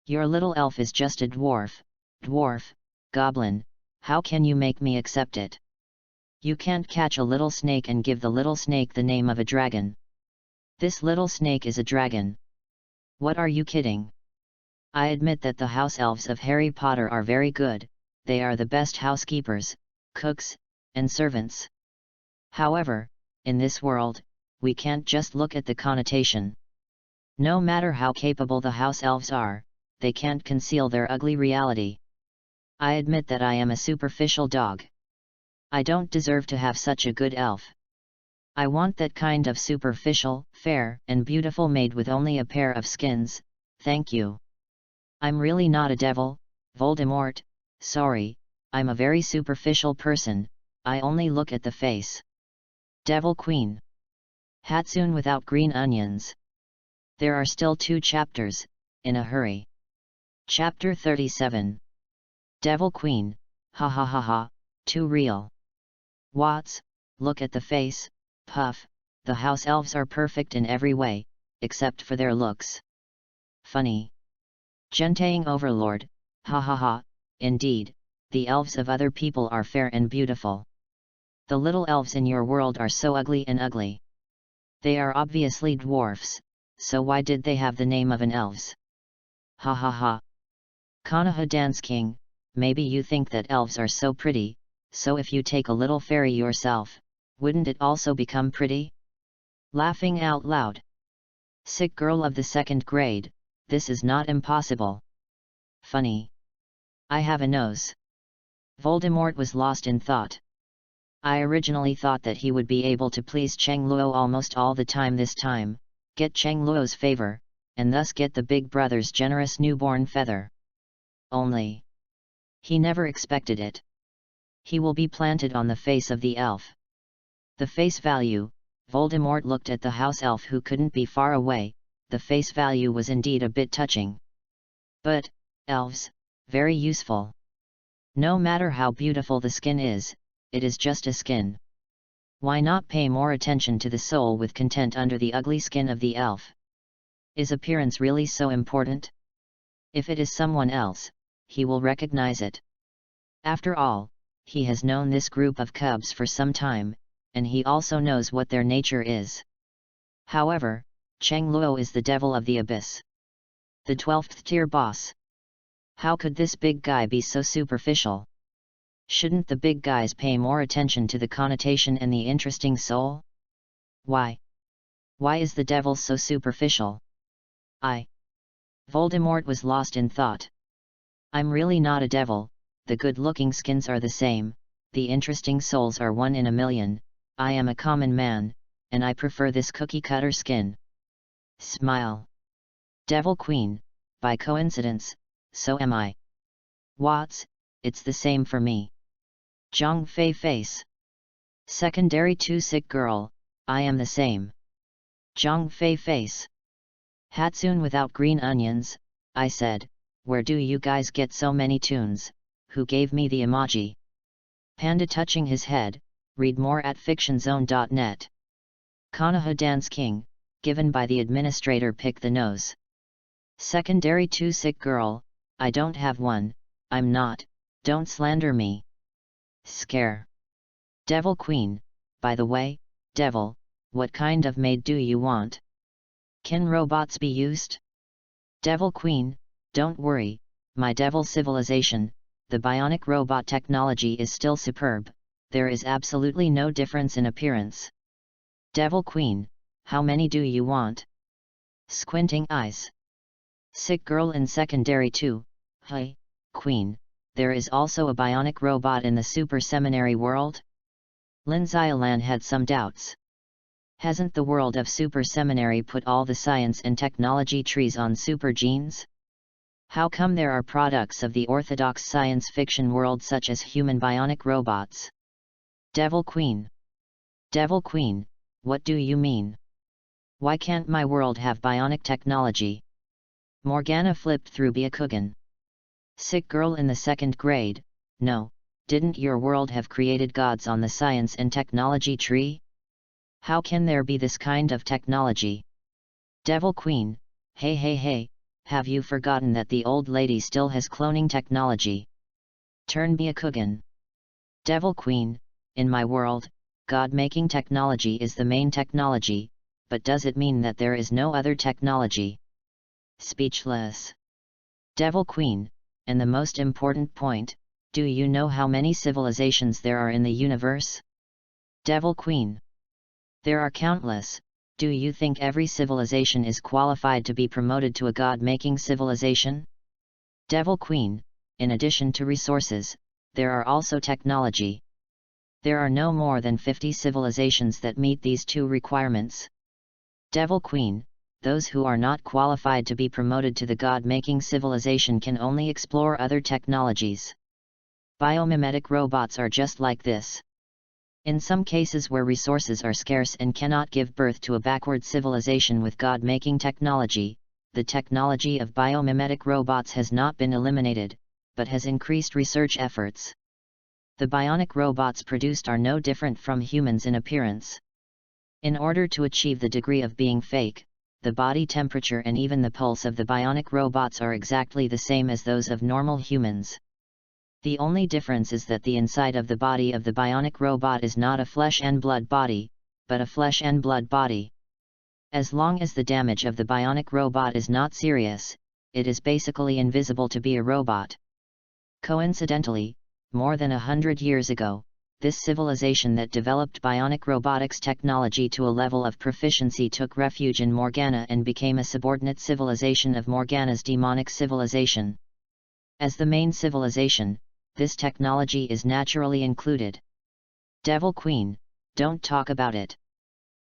S1: Your little elf is just a dwarf, goblin, how can you make me accept it? You can't catch a little snake and give the little snake the name of a dragon. This little snake is a dragon. What are you kidding? I admit that the house elves of Harry Potter are very good, they are the best housekeepers, cooks, and servants. However, in this world, we can't just look at the connotation. No matter how capable the house elves are, they can't conceal their ugly reality. I admit that I am a superficial dog. I don't deserve to have such a good elf. I want that kind of superficial, fair, and beautiful made with only a pair of skins, thank you. I'm really not a devil, Voldemort, sorry, I'm a very superficial person, I only look at the face. Devil Queen. Hatsune without green onions. There are still 2 chapters, in a hurry. Chapter 37. Devil Queen, ha ha ha ha, too real. Watts, look at the face, Puff, the house elves are perfect in every way, except for their looks. Funny. Gentaying Overlord, ha ha ha, indeed, the elves of other people are fair and beautiful. The little elves in your world are so ugly and ugly. They are obviously dwarfs, so why did they have the name of an elves? Ha ha ha. Konoha Dance King, maybe you think that elves are so pretty, so if you take a little fairy yourself, wouldn't it also become pretty? Laughing out loud. Sick girl of the 2nd grade, this is not impossible. Funny. I have a nose. Voldemort was lost in thought. I originally thought that he would be able to please Cheng Luo almost all the time this time, get Cheng Luo's favor, and thus get the big brother's generous newborn feather. Only, he never expected it. He will be planted on the face of the elf. The face value, Voldemort looked at the house elf who couldn't be far away, the face value was indeed a bit touching. But, elves, very useful. No matter how beautiful the skin is, it is just a skin. Why not pay more attention to the soul with content under the ugly skin of the elf? Is appearance really so important? If it is someone else, he will recognize it. After all, he has known this group of cubs for some time, and he also knows what their nature is. However, Cheng Luo is the devil of the abyss. The 12th tier boss. How could this big guy be so superficial? Shouldn't the big guys pay more attention to the connotation and the interesting soul? Why? Why is the devil so superficial? Voldemort was lost in thought. I'm really not a devil, the good-looking skins are the same, the interesting souls are 1 in a million, I am a common man, and I prefer this cookie-cutter skin. Smile. Devil Queen, by coincidence, so am I. Watts, it's the same for me. Zhang Fei face. Secondary 2 sick girl, I am the same. Zhang Fei face. Hatsune without green onions, I said, where do you guys get so many tunes, who gave me the emoji? Panda touching his head, read more at fictionzone.net. Konoha Dance King, given by the administrator pick the nose. Secondary 2 sick girl, I don't have one, I'm not, don't slander me. Scare. Devil Queen, by the way, devil, what kind of maid do you want? Can robots be used? Devil Queen, don't worry, my devil civilization, the bionic robot technology is still superb, there is absolutely no difference in appearance. Devil Queen, how many do you want? Squinting eyes. Sick girl in secondary 2, hi, Queen, there is also a bionic robot in the super seminary world? Lin Xiaolan had some doubts. Hasn't the world of super seminary put all the science and technology trees on super genes? How come there are products of the orthodox science fiction world such as human bionic robots? Devil Queen. Devil Queen, what do you mean? Why can't my world have bionic technology? Morgana flipped through Byakugan. Sick girl in the 2nd grade, no, didn't your world have created gods on the science and technology tree? How can there be this kind of technology? Devil Queen, hey, have you forgotten that the old lady still has cloning technology? Turn Byakugan. Devil Queen, in my world, god-making technology is the main technology, but does it mean that there is no other technology? Speechless. Devil Queen, and the most important point, do you know how many civilizations there are in the universe? Devil Queen. There are countless, do you think every civilization is qualified to be promoted to a god-making civilization? Devil Queen, in addition to resources, there are also technology. There are no more than 50 civilizations that meet these 2 requirements. Devil Queen, those who are not qualified to be promoted to the god-making civilization can only explore other technologies. Biomimetic robots are just like this. In some cases where resources are scarce and cannot give birth to a backward civilization with god-making technology, the technology of biomimetic robots has not been eliminated, but has increased research efforts. The bionic robots produced are no different from humans in appearance. In order to achieve the degree of being fake, the body temperature and even the pulse of the bionic robots are exactly the same as those of normal humans. The only difference is that the inside of the body of the bionic robot is not a flesh and blood body, but a flesh and blood body. As long as the damage of the bionic robot is not serious, it is basically invisible to be a robot. Coincidentally, more than 100 years ago, this civilization that developed bionic robotics technology to a level of proficiency took refuge in Morgana and became a subordinate civilization of Morgana's demonic civilization. As the main civilization, this technology is naturally included. Devil Queen, don't talk about it.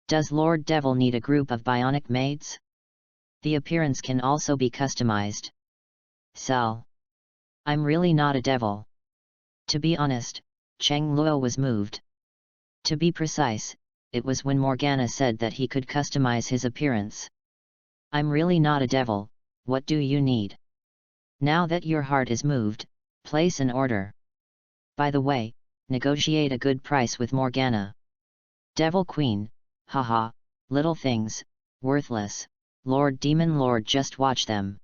S1: Does Lord Devil need a group of bionic maids? The appearance can also be customized. Sell. I'm really not a devil. To be honest, Cheng Luo was moved. To be precise, it was when Morgana said that he could customize his appearance. I'm really not a devil, what do you need? Now that your heart is moved, place an order. By the way, negotiate a good price with Morgana. Devil Queen, haha, little things, worthless, Lord Demon Lord, just watch them.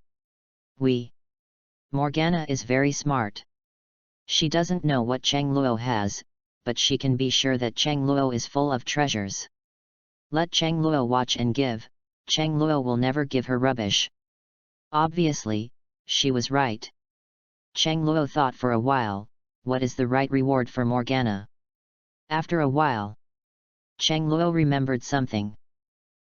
S1: Morgana is very smart. She doesn't know what Cheng Luo has, but she can be sure that Cheng Luo is full of treasures. Let Cheng Luo watch and give, Cheng Luo will never give her rubbish. Obviously, she was right. Cheng Luo thought for a while, what is the right reward for Morgana? After a while, Cheng Luo remembered something.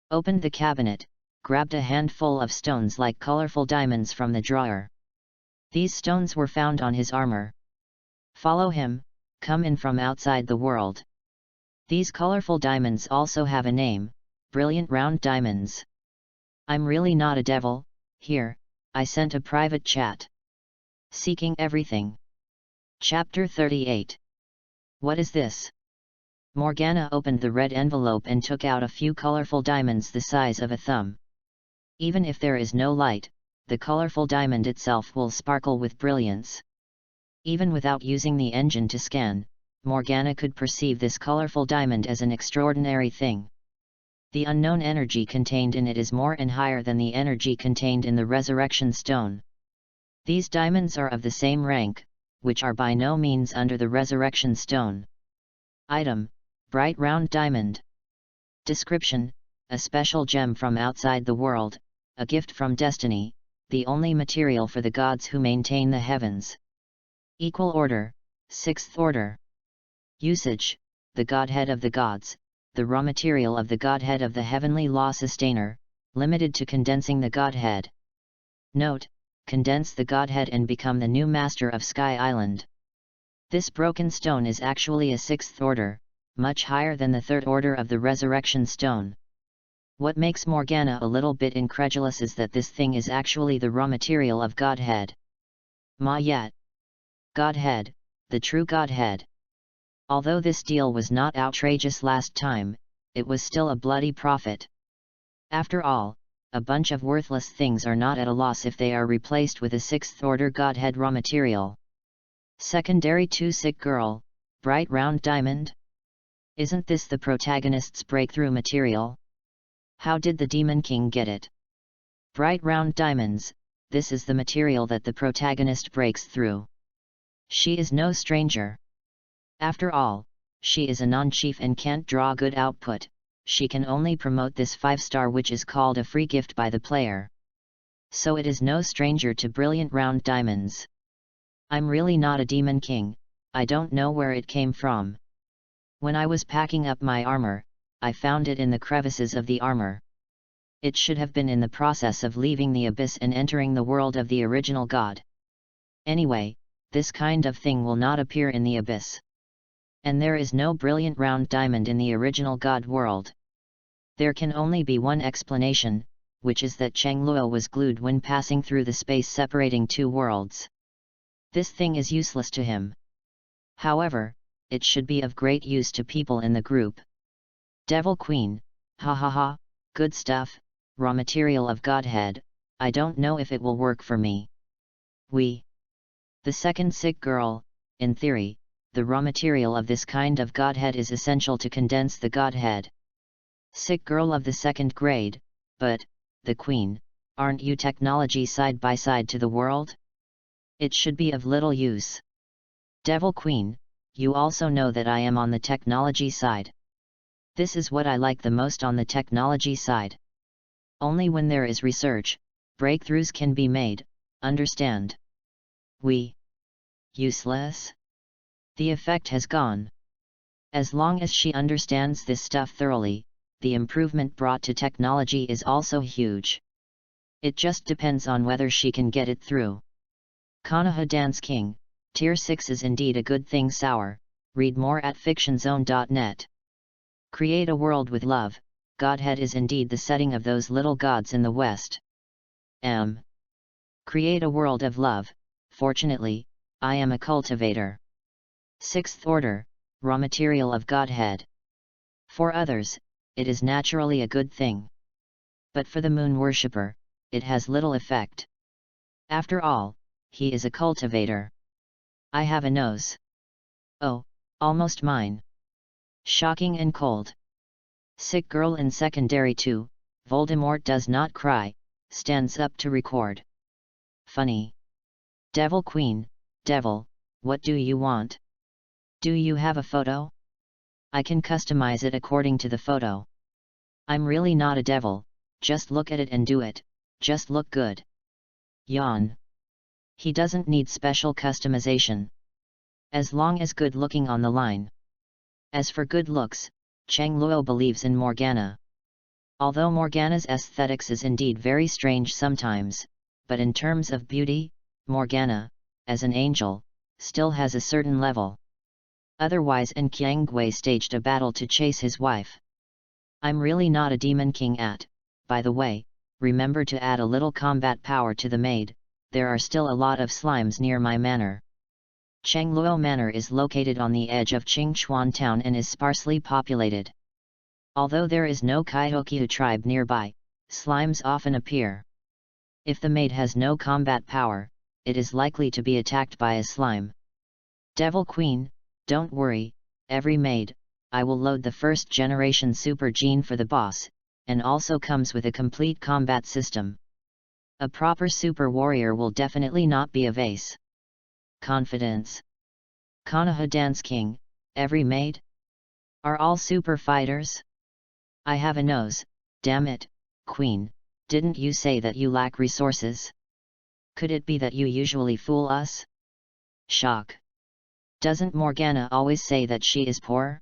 S1: Opened the cabinet, grabbed a handful of stones like colorful diamonds from the drawer. These stones were found on his armor. Follow him, come in from outside the world. These colorful diamonds also have a name, brilliant round diamonds. I'm really not a devil, here, I sent a private chat. Seeking everything. Chapter 38. What is this? Morgana opened the red envelope and took out a few colorful diamonds the size of a thumb. Even if there is no light, the colorful diamond itself will sparkle with brilliance. Even without using the engine to scan, Morgana could perceive this colorful diamond as an extraordinary thing. The unknown energy contained in it is more and higher than the energy contained in the resurrection stone. These diamonds are of the same rank, which are by no means under the resurrection stone. Item: bright round diamond. Description: a special gem from outside the world, a gift from destiny, the only material for the gods who maintain the heavens. Equal order, 6th order. Usage: the godhead of the gods, the raw material of the godhead of the heavenly law sustainer, limited to condensing the godhead. Note: condense the godhead and become the new master of Sky Island. This broken stone is actually a 6th order, much higher than the 3rd order of the resurrection stone. What makes Morgana a little bit incredulous is that this thing is actually the raw material of Godhead. Ma yet. Godhead, the true Godhead. Although this deal was not outrageous last time, it was still a bloody profit. After all, a bunch of worthless things are not at a loss if they are replaced with a 6th order Godhead raw material. Secondary 2 Sick Girl, bright round diamond? Isn't this the protagonist's breakthrough material? How did the Demon King get it? Bright round diamonds, this is the material that the protagonist breaks through. She is no stranger. After all, she is a non-chief and can't draw good output, she can only promote this 5-star, which is called a free gift by the player. So it is no stranger to brilliant round diamonds. I'm really not a Demon King, I don't know where it came from. When I was packing up my armor, I found it in the crevices of the armor. It should have been in the process of leaving the abyss and entering the world of the original god. Anyway, this kind of thing will not appear in the abyss. And there is no brilliant round diamond in the original god world. There can only be one explanation, which is that Cheng Luo was glued when passing through the space separating two worlds. This thing is useless to him. However, it should be of great use to people in the group. Devil Queen, ha ha ha, good stuff, raw material of Godhead, I don't know if it will work for me. The second Sick Girl, in theory, the raw material of this kind of Godhead is essential to condense the Godhead. Sick Girl of the 2nd grade, but, the Queen, aren't you technology side by side to the world? It should be of little use. Devil Queen, you also know that I am on the technology side. This is what I like the most on the technology side. Only when there is research, breakthroughs can be made, understand? Useless? The effect has gone. As long as she understands this stuff thoroughly, the improvement brought to technology is also huge. It just depends on whether she can get it through. Konoha Dance King, Tier 6 is indeed a good thing. Sour, read more at fictionzone.net. Create a world with love, Godhead is indeed the setting of those little gods in the West. Create a world of love, fortunately, I am a cultivator. 6th order, raw material of Godhead. For others, it is naturally a good thing. But for the moon worshipper, it has little effect. After all, he is a cultivator. I have a nose. Oh, almost mine. Shocking and cold. Sick girl in secondary 2, Voldemort does not cry, stands up to record. Funny. Devil Queen, Devil, what do you want? Do you have a photo? I can customize it according to the photo. I'm really not a devil, just look at it and do it, just look good. Yawn. He doesn't need special customization. As long as good looking on the line. As for good looks, Cheng Luo believes in Morgana. Although Morgana's aesthetics is indeed very strange sometimes, but in terms of beauty, Morgana, as an angel, still has a certain level. Otherwise Nqiangui staged a battle to chase his wife. I'm really not a demon king by the way, remember to add a little combat power to the maid, there are still a lot of slimes near my manor. Chengluo Manor is located on the edge of Qingchuan town and is sparsely populated. Although there is no Kaihokiu tribe nearby, slimes often appear. If the maid has no combat power, it is likely to be attacked by a slime. Devil Queen, don't worry, every maid, I will load the 1st generation super gene for the boss, and also comes with a complete combat system. A proper super warrior will definitely not be a vase. Confidence. Konoha Dance King, every maid? Are all super fighters? I have a nose, damn it, Queen, didn't you say that you lack resources? Could it be that you usually fool us? Shock. Doesn't Morgana always say that she is poor?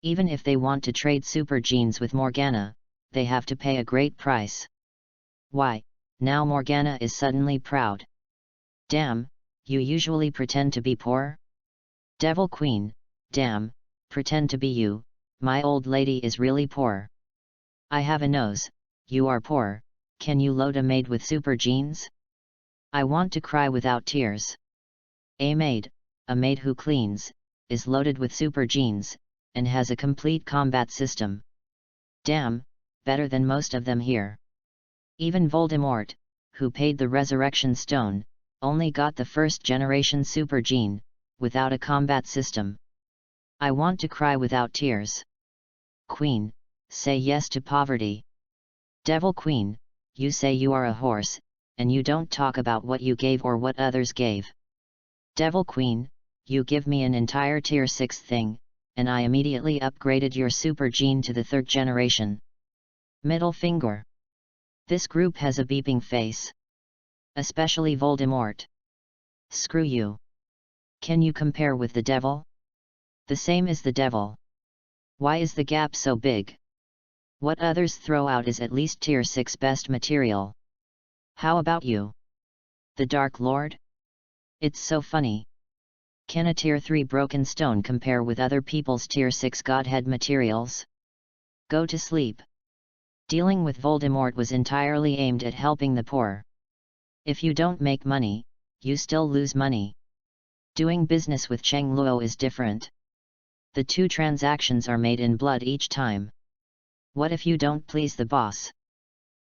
S1: Even if they want to trade super genes with Morgana, they have to pay a great price. Why, now Morgana is suddenly proud. Damn, you usually pretend to be poor? Devil Queen, damn, pretend to be you, my old lady is really poor. I have a nose, you are poor, can you load a maid with super genes? I want to cry without tears. A maid who cleans, is loaded with super genes, and has a complete combat system. Damn, better than most of them here. Even Voldemort, who paid the resurrection stone, only got the 1st generation super gene, without a combat system. I want to cry without tears. Queen, say yes to poverty. Devil Queen, you say you are a horse, and you don't talk about what you gave or what others gave. Devil Queen, you give me an entire tier 6 thing, and I immediately upgraded your super gene to the 3rd generation. Middle finger. This group has a beeping face. Especially Voldemort. Screw you. Can you compare with the devil? The same as the devil. Why is the gap so big? What others throw out is at least tier 6 best material. How about you? The Dark Lord? It's so funny. Can a tier 3 broken stone compare with other people's tier 6 godhead materials? Go to sleep. Dealing with Voldemort was entirely aimed at helping the poor. If you don't make money, you still lose money. Doing business with Cheng Luo is different. The 2 transactions are made in blood each time. What if you don't please the boss?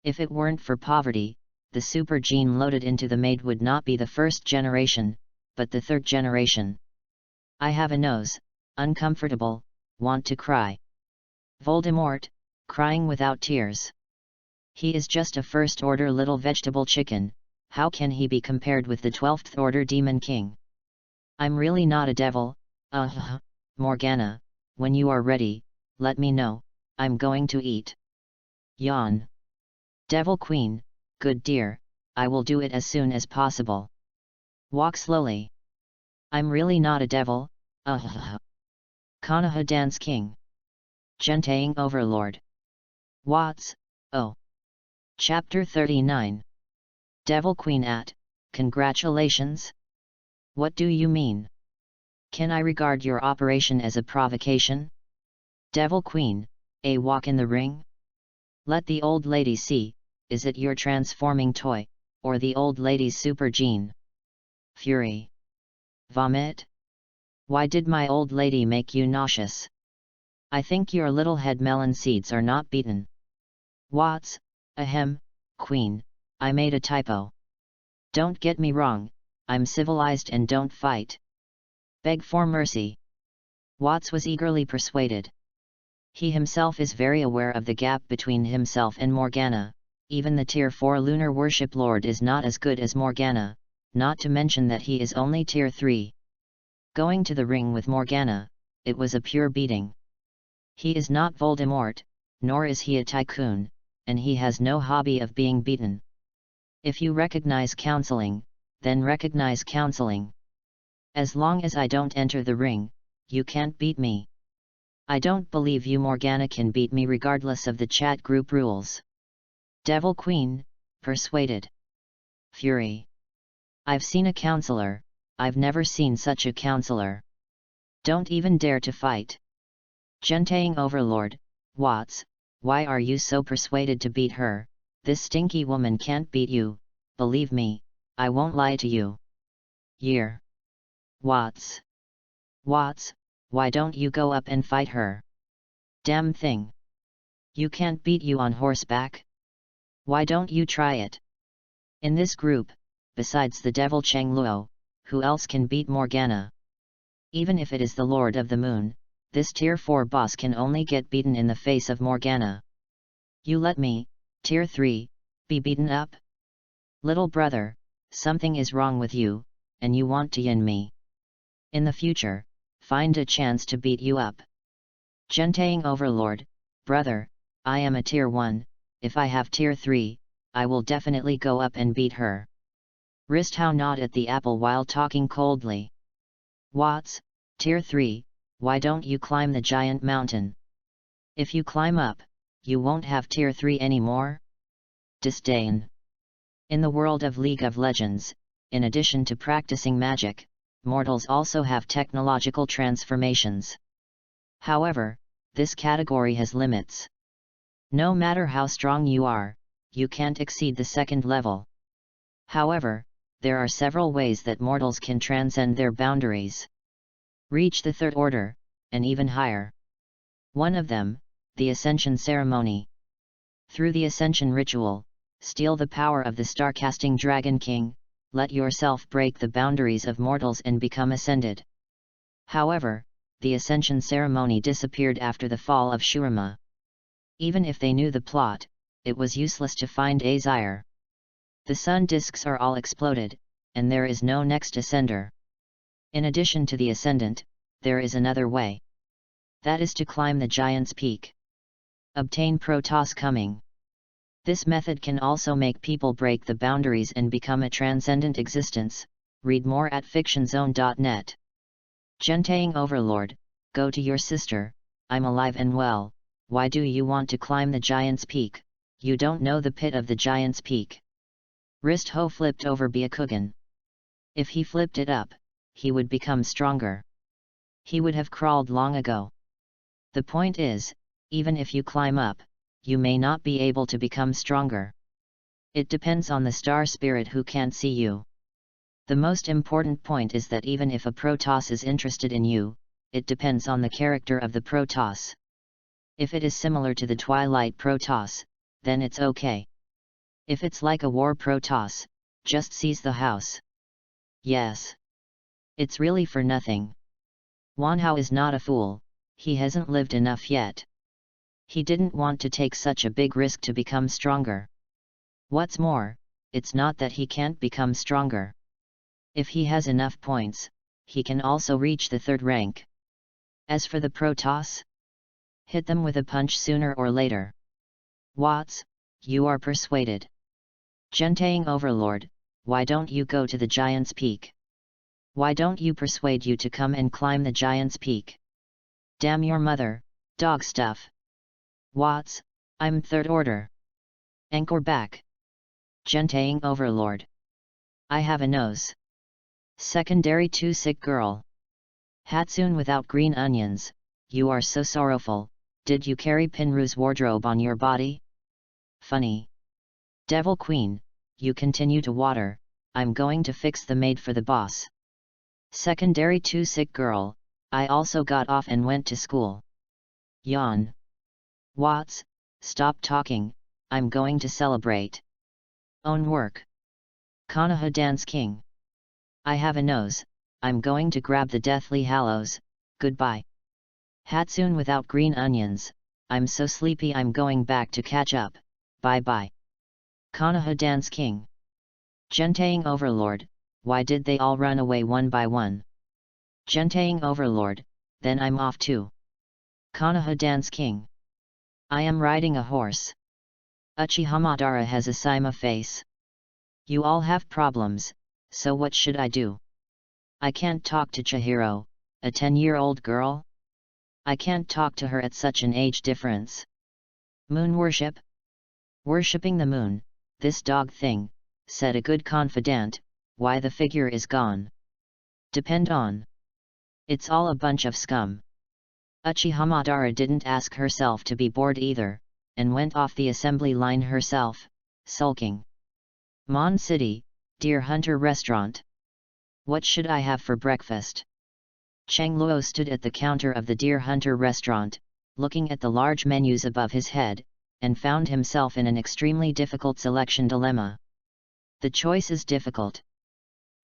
S1: If it weren't for poverty, the super gene loaded into the maid would not be the 1st generation, but the 3rd generation. I have a nose, uncomfortable, want to cry. Voldemort, crying without tears. He is just a 1st order little vegetable chicken, how can he be compared with the 12th order demon king? I'm really not a devil, Morgana, when you are ready, let me know, I'm going to eat. Yawn. Devil Queen, good dear, I will do it as soon as possible. Walk slowly. I'm really not a devil, Konoha Dance King. Gentaying Overlord. Watts, oh. Chapter 39. Devil Queen at, congratulations? What do you mean? Can I regard your operation as a provocation? Devil Queen, a walk in the ring? Let the old lady see, is it your transforming toy, or the old lady's super gene? Fury. Vomit? Why did my old lady make you nauseous? I think your little head melon seeds are not beaten. Watts, ahem, Queen, I made a typo. Don't get me wrong, I'm civilized and don't fight. Beg for mercy. Watts was eagerly persuaded. He himself is very aware of the gap between himself and Morgana. Even the Tier 4 Lunar Worship Lord is not as good as Morgana, not to mention that he is only Tier 3. Going to the ring with Morgana, it was a pure beating. He is not Voldemort, nor is he a tycoon, and he has no hobby of being beaten. If you recognize counseling, then recognize counseling. As long as I don't enter the ring, you can't beat me. I don't believe you Morgana can beat me regardless of the chat group rules. Devil Queen, persuaded. Fury. I've seen a counselor, I've never seen such a counselor. Don't even dare to fight. Gentaying Overlord, Watts, why are you so persuaded to beat her? This stinky woman can't beat you, believe me, I won't lie to you. Year. Watts. Watts, why don't you go up and fight her? Damn thing. You can't beat you on horseback? Why don't you try it? In this group, besides the devil Cheng Luo, who else can beat Morgana? Even if it is the Lord of the Moon, this Tier 4 boss can only get beaten in the face of Morgana. You let me, Tier 3, be beaten up? Little brother, something is wrong with you, and you want to yin me. In the future, find a chance to beat you up. Gentaying Overlord, brother, I am a Tier 1, if I have Tier 3, I will definitely go up and beat her. Wrist how nod at the apple while talking coldly. Watts, Tier 3, why don't you climb the giant mountain? If you climb up, you won't have Tier 3 anymore? Disdain. In the world of League of Legends, in addition to practicing magic, mortals also have technological transformations. However, this category has limits. No matter how strong you are, you can't exceed the second level. However, there are several ways that mortals can transcend their boundaries. Reach the third order, and even higher. One of them, the Ascension Ceremony. Through the Ascension Ritual, steal the power of the Starcasting Dragon King, let yourself break the boundaries of mortals and become ascended. However, the Ascension Ceremony disappeared after the fall of Shurima. Even if they knew the plot, it was useless to find Azire. The sun disks are all exploded, and there is no next ascender. In addition to the Ascendant, there is another way. That is to climb the Giant's Peak. Obtain Protoss coming. This method can also make people break the boundaries and become a transcendent existence. Read more at fictionzone.net. Gentaying Overlord, go to your sister, I'm alive and well, why do you want to climb the Giant's Peak? You don't know the pit of the Giant's Peak. Wrist Ho flipped over Byakugan. If he flipped it up, he would become stronger. He would have crawled long ago. The point is, even if you climb up, you may not be able to become stronger. It depends on the star spirit who can't see you. The most important point is that even if a Protoss is interested in you, it depends on the character of the Protoss. If it is similar to the Twilight Protoss, then it's okay. If it's like a War Protoss, just seize the house. Yes. It's really for nothing. Wanhao is not a fool, he hasn't lived enough yet. He didn't want to take such a big risk to become stronger. What's more, it's not that he can't become stronger. If he has enough points, he can also reach the third rank. As for the Protoss, hit them with a punch sooner or later. Watts, you are persuaded. Gentaying Overlord, why don't you go to the Giant's Peak? Why don't you persuade you to come and climb the Giant's Peak? Damn your mother, dog stuff. Watts, I'm third order. Anchor back. Gentaying overlord. I have a nose. Secondary to sick girl. Hatsune without green onions, you are so sorrowful, did you carry Pinru's wardrobe on your body? Funny. Devil Queen, you continue to water, I'm going to fix the maid for the boss. Secondary to sick girl, I also got off and went to school. Yawn. Watts, stop talking, I'm going to celebrate. Own work. Konoha Dance King. I have a nose, I'm going to grab the Deathly Hallows, goodbye. Hatsune without green onions, I'm so sleepy I'm going back to catch up, bye bye. Konoha Dance King. Gentaying overlord, why did they all run away one by one? Gentaying overlord, then I'm off too. Konoha Dance King. I am riding a horse. Uchiha Madara has a Sima face. You all have problems, so what should I do? I can't talk to Chihiro, a 10-year-old girl? I can't talk to her at such an age difference. Moon worship? Worshipping the moon, this dog thing, said a good confidant, why the figure is gone. Depend on. It's all a bunch of scum. Uchiha Madara didn't ask herself to be bored either, and went off the assembly line herself, sulking. Mon City, Deer Hunter Restaurant. What should I have for breakfast? Chang Luo stood at the counter of the Deer Hunter restaurant, looking at the large menus above his head, and found himself in an extremely difficult selection dilemma. The choice is difficult.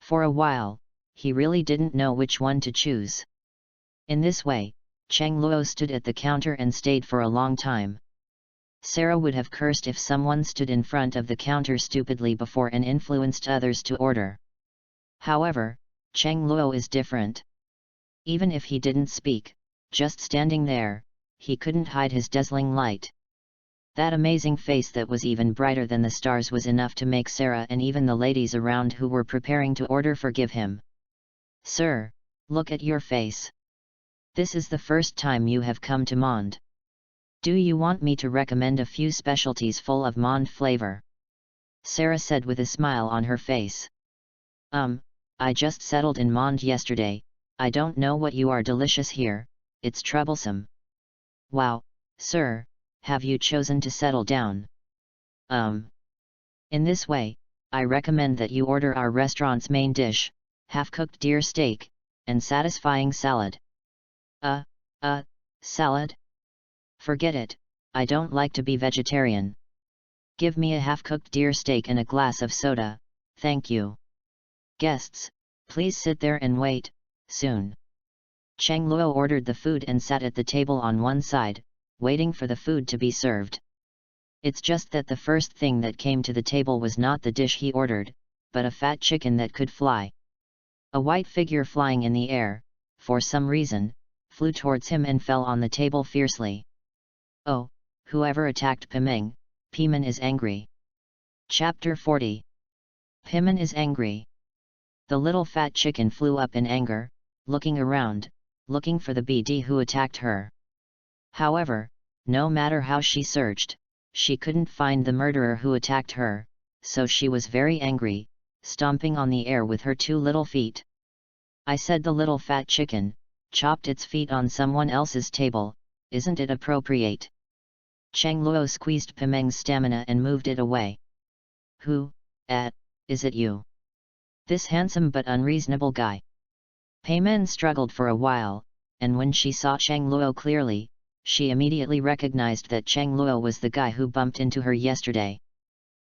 S1: For a while, he really didn't know which one to choose. In this way, Chang Luo stood at the counter and stayed for a long time. Sarah would have cursed if someone stood in front of the counter stupidly before and influenced others to order. However, Chang Luo is different. Even if he didn't speak, just standing there, he couldn't hide his dazzling light. That amazing face that was even brighter than the stars was enough to make Sarah and even the ladies around who were preparing to order forgive him. Sir, look at your face. This is the first time you have come to Mond. Do you want me to recommend a few specialties full of Mond flavor? Sarah said with a smile on her face. I just settled in Mond yesterday, I don't know what you are delicious here, it's troublesome. Wow, sir, have you chosen to settle down? In this way, I recommend that you order our restaurant's main dish, half-cooked deer steak, and satisfying salad. Salad? Forget it, I don't like to be vegetarian. Give me a half-cooked deer steak and a glass of soda, thank you. Guests, please sit there and wait, soon. Chang Luo ordered the food and sat at the table on one side, waiting for the food to be served. It's just that the first thing that came to the table was not the dish he ordered, but a fat chicken that could fly. A white figure flying in the air, for some reason, flew towards him and fell on the table fiercely. Oh, whoever attacked Pimeng, Pimen is angry. Chapter 40. Pimen is angry. The little fat chicken flew up in anger, looking around, looking for the BD who attacked her. However, no matter how she searched, she couldn't find the murderer who attacked her, so she was very angry, stomping on the air with her two little feet. I said the little fat chicken, chopped its feet on someone else's table, isn't it appropriate? Chang Luo squeezed Pimeng's stamina and moved it away. Who, is it you? This handsome but unreasonable guy. Peimen struggled for a while, and when she saw Chang Luo clearly, she immediately recognized that Chang Luo was the guy who bumped into her yesterday.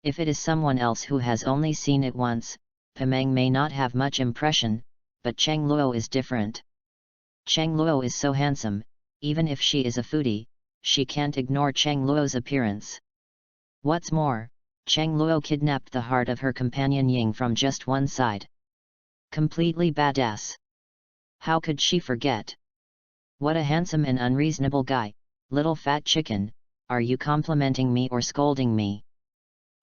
S1: If it is someone else who has only seen it once, Pimeng may not have much impression, but Chang Luo is different. Chang Luo is so handsome, even if she is a foodie, she can't ignore Chang Luo's appearance. What's more, Chang Luo kidnapped the heart of her companion Ying from just one side. Completely badass. How could she forget? What a handsome and unreasonable guy, little fat chicken, are you complimenting me or scolding me?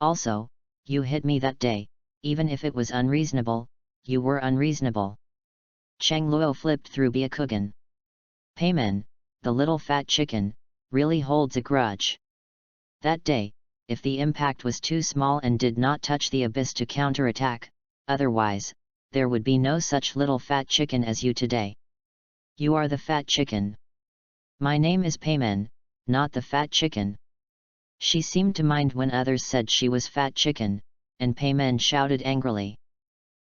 S1: Also, you hit me that day, even if it was unreasonable, you were unreasonable. Chang Luo flipped through Byakugan. Peimen, the little fat chicken, really holds a grudge. That day, if the impact was too small and did not touch the abyss to counterattack, otherwise, there would be no such little fat chicken as you today. You are the fat chicken. My name is Payman, not the fat chicken. She seemed to mind when others said she was fat chicken, and Payman shouted angrily.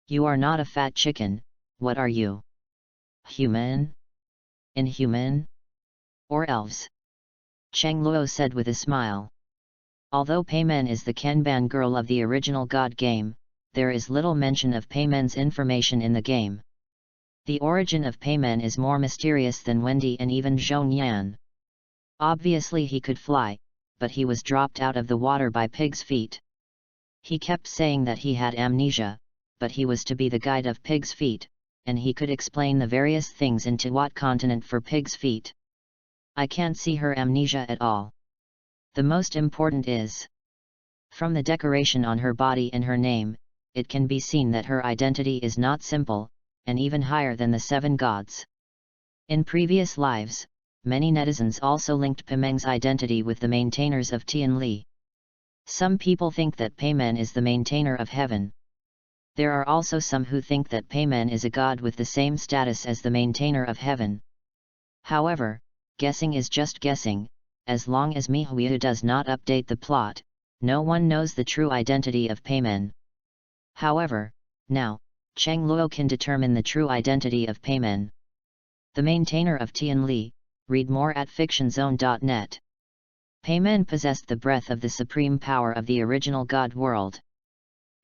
S1: You are not a fat chicken, what are you? Human? Inhuman? Or elves? Cheng Luo said with a smile. Although Payman is the Kanban girl of the original God game, there is little mention of Payman's information in the game. The origin of Payman is more mysterious than Wendy and even Zhong Yan. Obviously he could fly, but he was dropped out of the water by Pig's Feet. He kept saying that he had amnesia, but he was to be the guide of Pig's Feet, and he could explain the various things in Tiwat continent for Pig's Feet. I can't see her amnesia at all. The most important is, from the decoration on her body and her name, it can be seen that her identity is not simple, and even higher than the 7 gods. In previous lives, many netizens also linked Pimeng's identity with the maintainers of Tianli. Some people think that Payman is the maintainer of heaven. There are also some who think that Payman is a god with the same status as the maintainer of heaven. However, guessing is just guessing. As long as Mihuyu does not update the plot, no one knows the true identity of Payman. However, now, Cheng Luo can determine the true identity of Payman. The maintainer of Tianli. Read more at fictionzone.net. Payman possessed the breath of the supreme power of the original god world.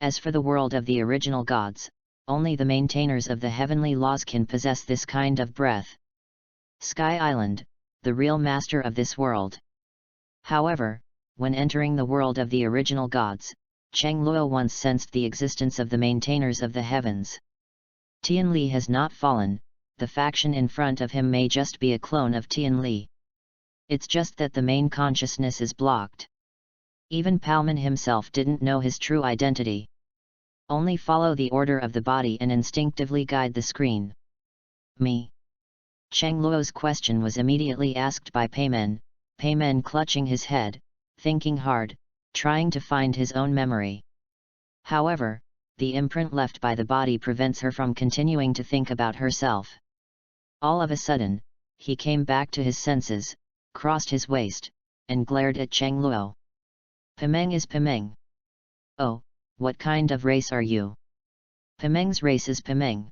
S1: As for the world of the original gods, only the maintainers of the heavenly laws can possess this kind of breath. Sky Island, the real master of this world. However, when entering the world of the original gods, Cheng Luo once sensed the existence of the maintainers of the heavens. Tianli has not fallen, the faction in front of him may just be a clone of Tianli. It's just that the main consciousness is blocked. Even Palman himself didn't know his true identity. Only follow the order of the body and instinctively guide the screen. Me? Cheng Luo's question was immediately asked by Payman, Payman clutching his head, thinking hard, trying to find his own memory. However, the imprint left by the body prevents her from continuing to think about herself. All of a sudden, he came back to his senses, crossed his waist, and glared at Cheng Luo. Pimeng is Pimeng. Oh, what kind of race are you? Pimeng's race is Pimeng.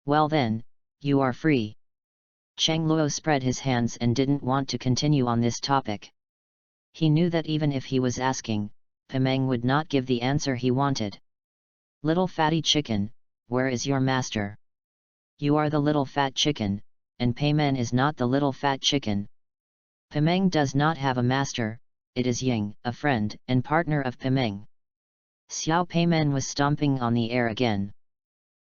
S1: Well then, you are free. Cheng Luo spread his hands and didn't want to continue on this topic. He knew that even if he was asking, Pimeng would not give the answer he wanted. Little fatty chicken, where is your master? You are the little fat chicken, and Payman is not the little fat chicken. Pimeng does not have a master, it is Ying, a friend and partner of Pimeng. Xiao Payman was stomping on the air again.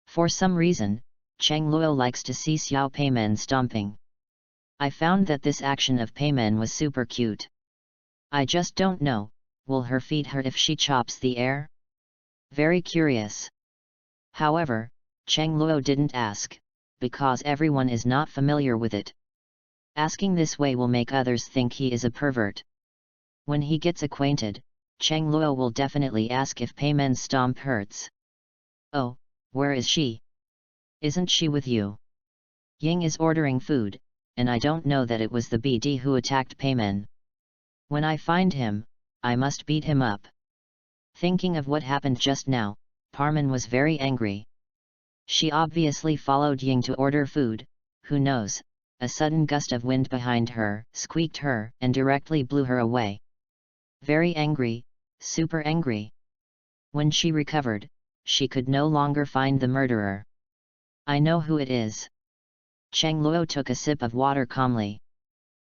S1: For some reason, Cheng Luo likes to see Xiao Payman stomping. I found that this action of Payman was super cute. I just don't know, will her feet hurt if she chops the air? Very curious. However, Cheng Luo didn't ask, because everyone is not familiar with it. Asking this way will make others think he is a pervert. When he gets acquainted, Cheng Luo will definitely ask if Payman's stomp hurts. Oh, where is she? Isn't she with you? Ying is ordering food, and I don't know that it was the BD who attacked Payman. When I find him, I must beat him up. Thinking of what happened just now, Parman was very angry. She obviously followed Ying to order food, who knows, a sudden gust of wind behind her squeaked her and directly blew her away. Very angry, super angry. When she recovered, she could no longer find the murderer. I know who it is. Cheng Luo took a sip of water calmly.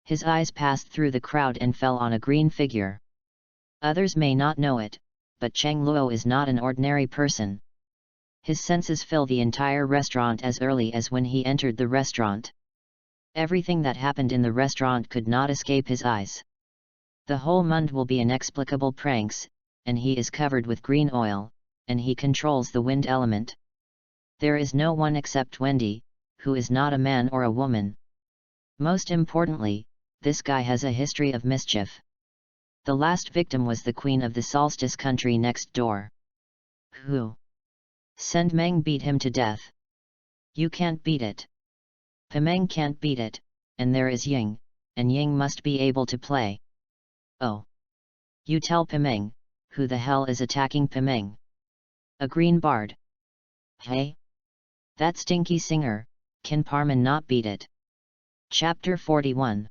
S1: His eyes passed through the crowd and fell on a green figure. Others may not know it, but Cheng Luo is not an ordinary person. His senses fill the entire restaurant as early as when he entered the restaurant. Everything that happened in the restaurant could not escape his eyes. The whole mund will be inexplicable pranks, and he is covered with green oil, and he controls the wind element. There is no one except Wendy, who is not a man or a woman. Most importantly, this guy has a history of mischief. The last victim was the queen of the solstice country next door. Who? Send Meng beat him to death. You can't beat it. Pimeng can't beat it, and there is Ying, and Ying must be able to play. Oh. You tell Pimeng, who the hell is attacking Pimeng? A green bard. Hey? That stinky singer, can Parman not beat it? Chapter 41.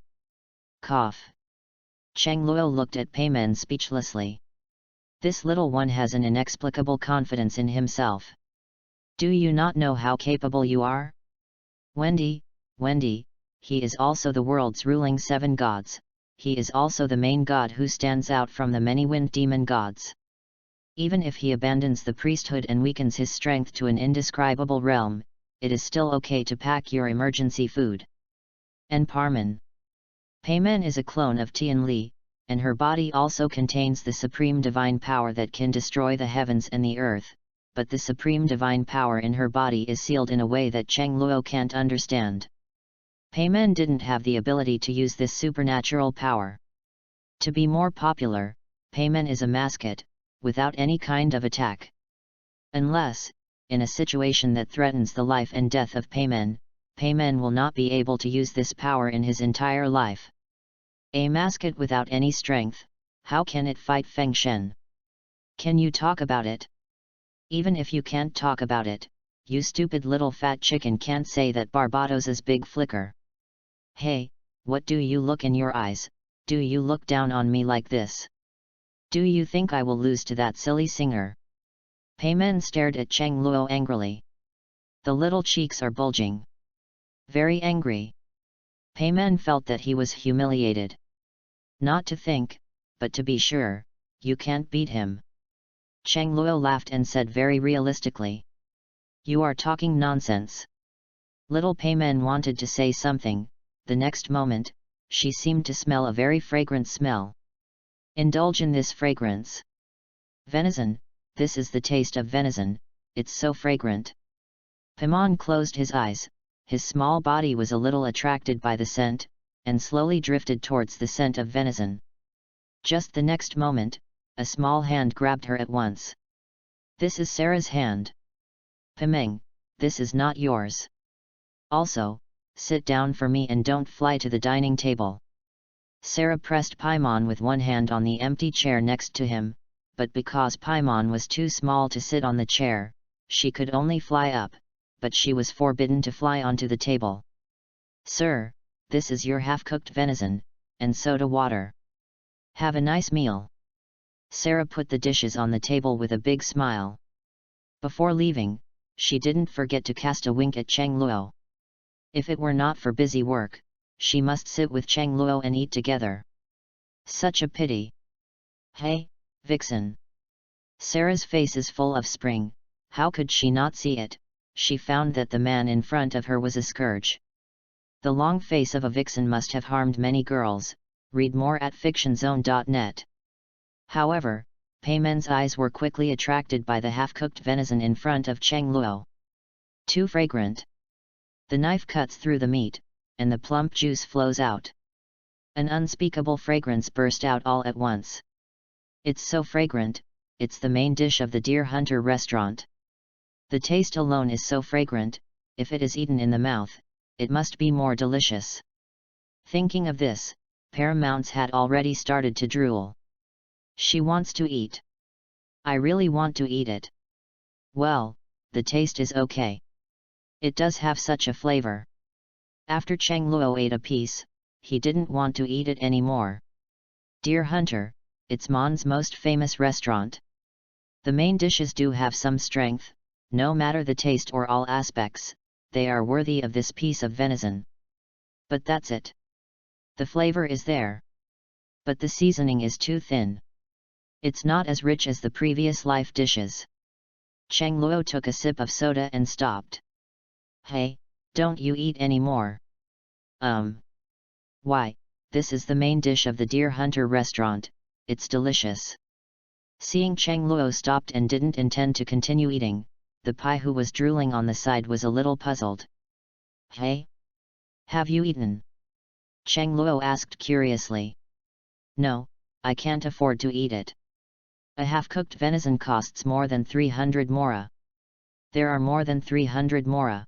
S1: Cough. Cheng Luo looked at Peimen speechlessly. This little one has an inexplicable confidence in himself. Do you not know how capable you are? Wendy, he is also the world's ruling 7 gods, he is also the main god who stands out from the many wind demon gods. Even if he abandons the priesthood and weakens his strength to an indescribable realm, it is still okay to pack your emergency food. And Parman. Peimen is a clone of Tian Li, and her body also contains the supreme divine power that can destroy the heavens and the earth, but the supreme divine power in her body is sealed in a way that Cheng Luo can't understand. Peimen didn't have the ability to use this supernatural power. To be more popular, Peimen is a mascot, without any kind of attack. Unless, in a situation that threatens the life and death of Peimen, Peimen will not be able to use this power in his entire life. A mascot without any strength, how can it fight Feng Shen? Can you talk about it? Even if you can't talk about it, you stupid little fat chicken can't say that Barbados's big flicker. Hey, what do you look in your eyes, do you look down on me like this? Do you think I will lose to that silly singer? Peimen stared at Cheng Luo angrily. The little cheeks are bulging. Very angry. Peimen felt that he was humiliated. Not to think, but to be sure, you can't beat him. Cheng Luo laughed and said very realistically. You are talking nonsense. Little Peimen wanted to say something, the next moment, she seemed to smell a very fragrant smell. Indulge in this fragrance. Venison, this is the taste of venison, it's so fragrant. Pimon closed his eyes, his small body was a little attracted by the scent, and slowly drifted towards the scent of venison. Just the next moment, a small hand grabbed her at once. This is Sarah's hand. Pimeng, this is not yours. Also, sit down for me and don't fly to the dining table. Sarah pressed Paimon with one hand on the empty chair next to him, but because Paimon was too small to sit on the chair, she could only fly up, but she was forbidden to fly onto the table. Sir, this is your half-cooked venison, and soda water. Have a nice meal. Sarah put the dishes on the table with a big smile. Before leaving, she didn't forget to cast a wink at Cheng Luo. If it were not for busy work, she must sit with Cheng Luo and eat together. Such a pity. Hey, Vixen. Sarah's face is full of spring, how could she not see it? She found that the man in front of her was a scourge. The long face of a vixen must have harmed many girls, read more at fictionzone.net. However, Peimen's eyes were quickly attracted by the half-cooked venison in front of Cheng Luo. Too fragrant. The knife cuts through the meat, and the plump juice flows out. An unspeakable fragrance burst out all at once. It's so fragrant, it's the main dish of the Deer Hunter restaurant. The taste alone is so fragrant, if it is eaten in the mouth, it must be more delicious. Thinking of this, Paramounts had already started to drool. She wants to eat. I really want to eat it. Well, the taste is okay. It does have such a flavor. After Cheng Luo ate a piece, he didn't want to eat it anymore. Deer Hunter, it's Mon's most famous restaurant. The main dishes do have some strength, no matter the taste or all aspects, they are worthy of this piece of venison. But that's it. The flavor is there. But the seasoning is too thin. It's not as rich as the previous life dishes. Cheng Luo took a sip of soda and stopped. Hey, don't you eat any more? Why, this is the main dish of the Deer Hunter restaurant, it's delicious. Seeing Cheng Luo stopped and didn't intend to continue eating, the Pai who was drooling on the side was a little puzzled. Hey? Have you eaten? Cheng Luo asked curiously. No, I can't afford to eat it. A half-cooked venison costs more than 300 mora. There are more than 300 mora.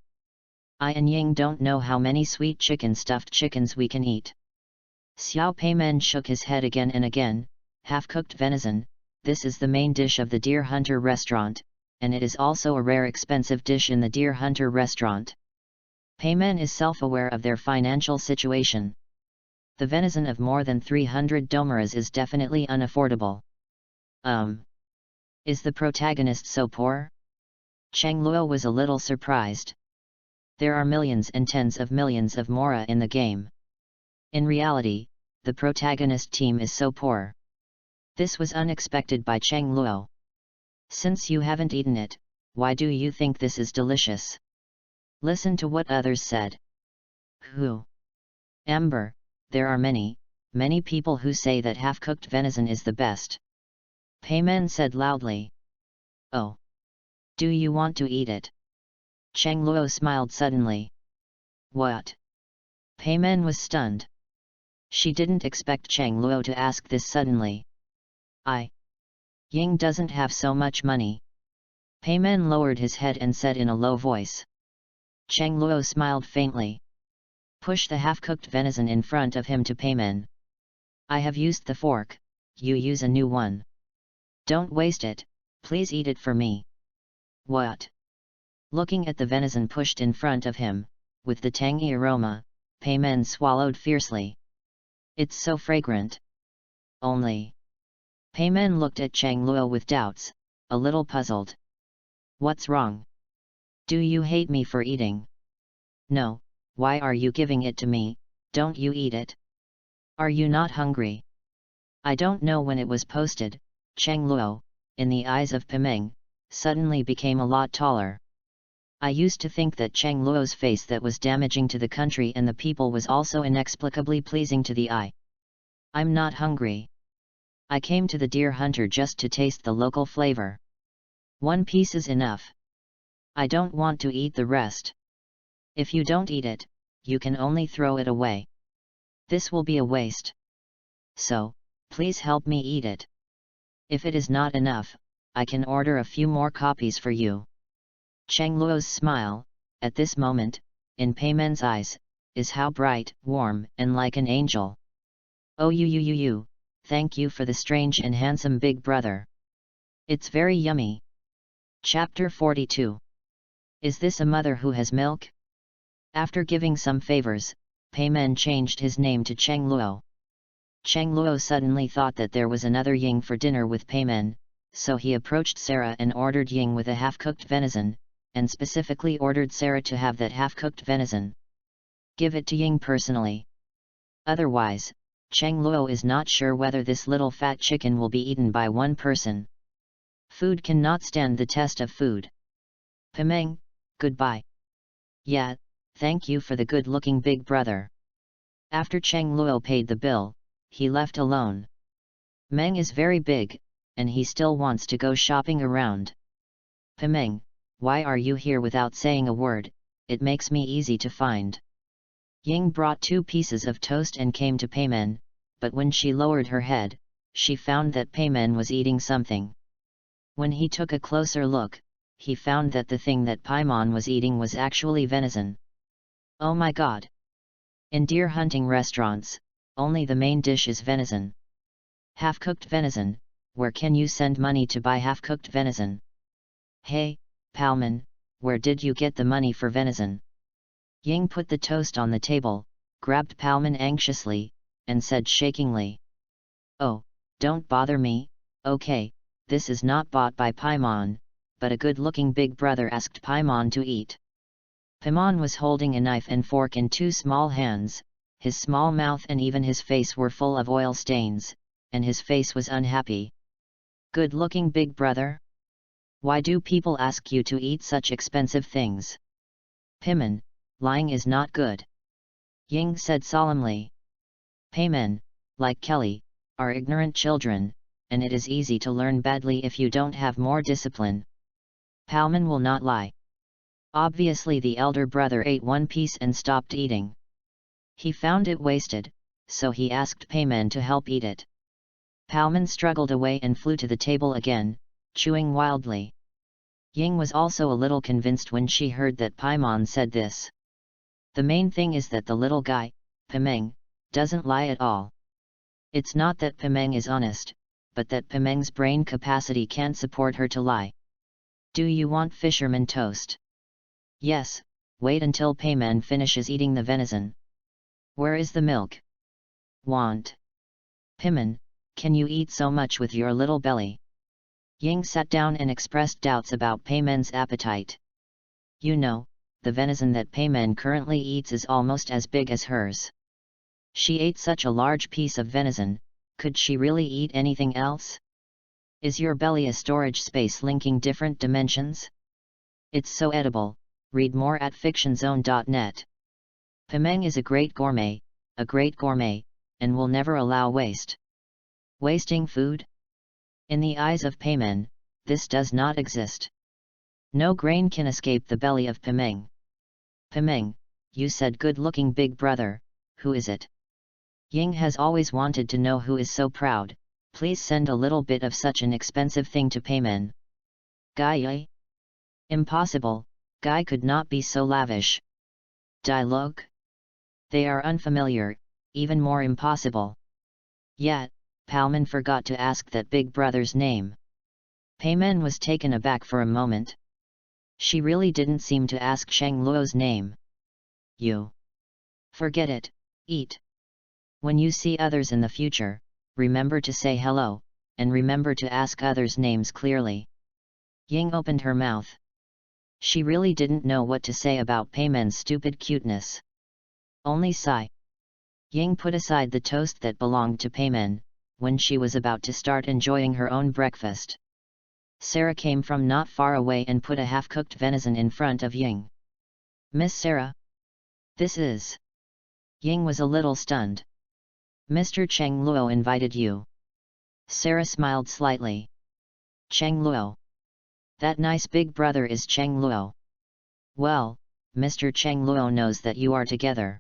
S1: I and Ying don't know how many sweet chicken stuffed chickens we can eat. Xiao Peimen shook his head again and again. Half-cooked venison, this is the main dish of the Deer Hunter restaurant, and it is also a rare expensive dish in the Deer Hunter restaurant. Peimen is self-aware of their financial situation. The venison of more than 300 domaras is definitely unaffordable. Is the protagonist so poor? Cheng Luo was a little surprised. There are millions and tens of millions of mora in the game. In reality, the protagonist team is so poor. This was unexpected by Cheng Luo. Since you haven't eaten it, why do you think this is delicious? Listen to what others said. Who? Amber, there are many people who say that half-cooked venison is the best. Peimen said loudly. Oh. Do you want to eat it? Cheng Luo smiled suddenly. What? Peimen was stunned. She didn't expect Cheng Luo to ask this suddenly. Ying doesn't have so much money. Peimen lowered his head and said in a low voice. Cheng Luo smiled faintly. Push the half-cooked venison in front of him to Peimen. I have used the fork, you use a new one. Don't waste it, please eat it for me. What? Looking at the venison pushed in front of him, with the tangy aroma, Peimen swallowed fiercely. It's so fragrant. Only. Peimen looked at Cheng Luo with doubts, a little puzzled. What's wrong? Do you hate me for eating? No, why are you giving it to me? Don't you eat it? Are you not hungry? I don't know when it was posted. Cheng Luo, in the eyes of Peimen, suddenly became a lot taller. I used to think that Cheng Luo's face that was damaging to the country and the people was also inexplicably pleasing to the eye. I'm not hungry. I came to the Deer Hunter just to taste the local flavor. One piece is enough. I don't want to eat the rest. If you don't eat it, you can only throw it away. This will be a waste. So, please help me eat it. If it is not enough, I can order a few more copies for you. Cheng Luo's smile, at this moment, in Peimen's eyes, is how bright, warm, and like an angel. Oh you, thank you for the strange and handsome big brother. It's very yummy. Chapter 42. Is this a mother who has milk? After giving some favors, Peimen changed his name to Cheng Luo. Cheng Luo suddenly thought that there was another Ying for dinner with Peimen, so he approached Sarah and ordered Ying with a half-cooked venison, and specifically ordered Sarah to have that half-cooked venison. Give it to Ying personally. Otherwise, Cheng Luo is not sure whether this little fat chicken will be eaten by one person. Food cannot stand the test of food. Peimen, goodbye. Yeah, thank you for the good-looking big brother. After Cheng Luo paid the bill, he left alone. Meng is very big, and he still wants to go shopping around. Peimen, why are you here without saying a word? It makes me easy to find. Ying brought 2 pieces of toast and came to Peimen, but when she lowered her head, she found that Peimen was eating something. When he took a closer look, he found that the thing that Peimen was eating was actually venison. Oh my god! In deer hunting restaurants, only the main dish is venison. Half-cooked venison, where can you send money to buy half-cooked venison? Hey, Palman, where did you get the money for venison? Ying put the toast on the table, grabbed Palman anxiously, and said shakingly. Oh, don't bother me, okay, this is not bought by Paimon, but a good-looking big brother asked Paimon to eat. Paimon was holding a knife and fork in 2 small hands, his small mouth and even his face were full of oil stains, and his face was unhappy. Good-looking big brother? Why do people ask you to eat such expensive things? Peimen, lying is not good. Ying said solemnly. Peimen, like Kelly, are ignorant children, and it is easy to learn badly if you don't have more discipline. Palman will not lie. Obviously the elder brother ate 1 piece and stopped eating. He found it wasted, so he asked Payman to help eat it. Palman struggled away and flew to the table again, chewing wildly. Ying was also a little convinced when she heard that Paimon said this. The main thing is that the little guy, Pimeng, doesn't lie at all. It's not that Pimeng is honest, but that Pimeng's brain capacity can't support her to lie. Do you want fisherman toast? Yes, wait until Payman finishes eating the venison. Where is the milk? Want. Pimen, can you eat so much with your little belly? Ying sat down and expressed doubts about Paymen's appetite. You know, the venison that Paymen currently eats is almost as big as hers. She ate such a large piece of venison, could she really eat anything else? Is your belly a storage space linking different dimensions? It's so edible. Read more at fictionzone.net. Pimeng is a great gourmet, and will never allow waste. Wasting food? In the eyes of Paymen, this does not exist. No grain can escape the belly of Pimeng. Pimeng, you said good-looking big brother, who is it? Ying has always wanted to know who is so proud. Please send a little bit of such an expensive thing to Paymen. Guy? Impossible, Guy could not be so lavish. Dialogue? They are unfamiliar, even more impossible. Yet, Palman forgot to ask that big brother's name. Paymen was taken aback for a moment. She really didn't seem to ask Sheng Luo's name. You. Forget it, eat. When you see others in the future, remember to say hello, and remember to ask others' names clearly. Ying opened her mouth. She really didn't know what to say about Paymen's stupid cuteness. Only sigh. Ying put aside the toast that belonged to Paymen, when she was about to start enjoying her own breakfast. Sarah came from not far away and put a half-cooked venison in front of Ying. Miss Sarah? This is... Ying was a little stunned. Mr. Cheng Luo invited you. Sarah smiled slightly. Cheng Luo. That nice big brother is Cheng Luo. Well, Mr. Cheng Luo knows that you are together.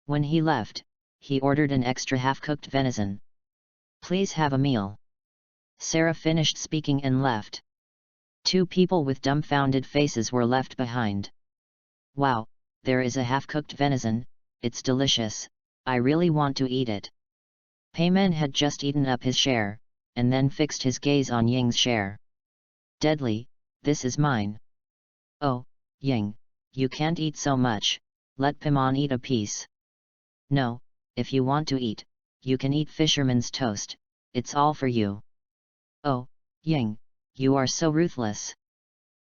S1: When he left, he ordered an extra half-cooked venison. Please have a meal. Sarah finished speaking and left. Two people with dumbfounded faces were left behind. Wow, there is a half-cooked venison, it's delicious, I really want to eat it. Payman had just eaten up his share, and then fixed his gaze on Ying's share. Deadly, this is mine. Oh, Ying, you can't eat so much, let Pimon eat a piece. No, if you want to eat, you can eat fisherman's toast, it's all for you. Oh, Ying, you are so ruthless.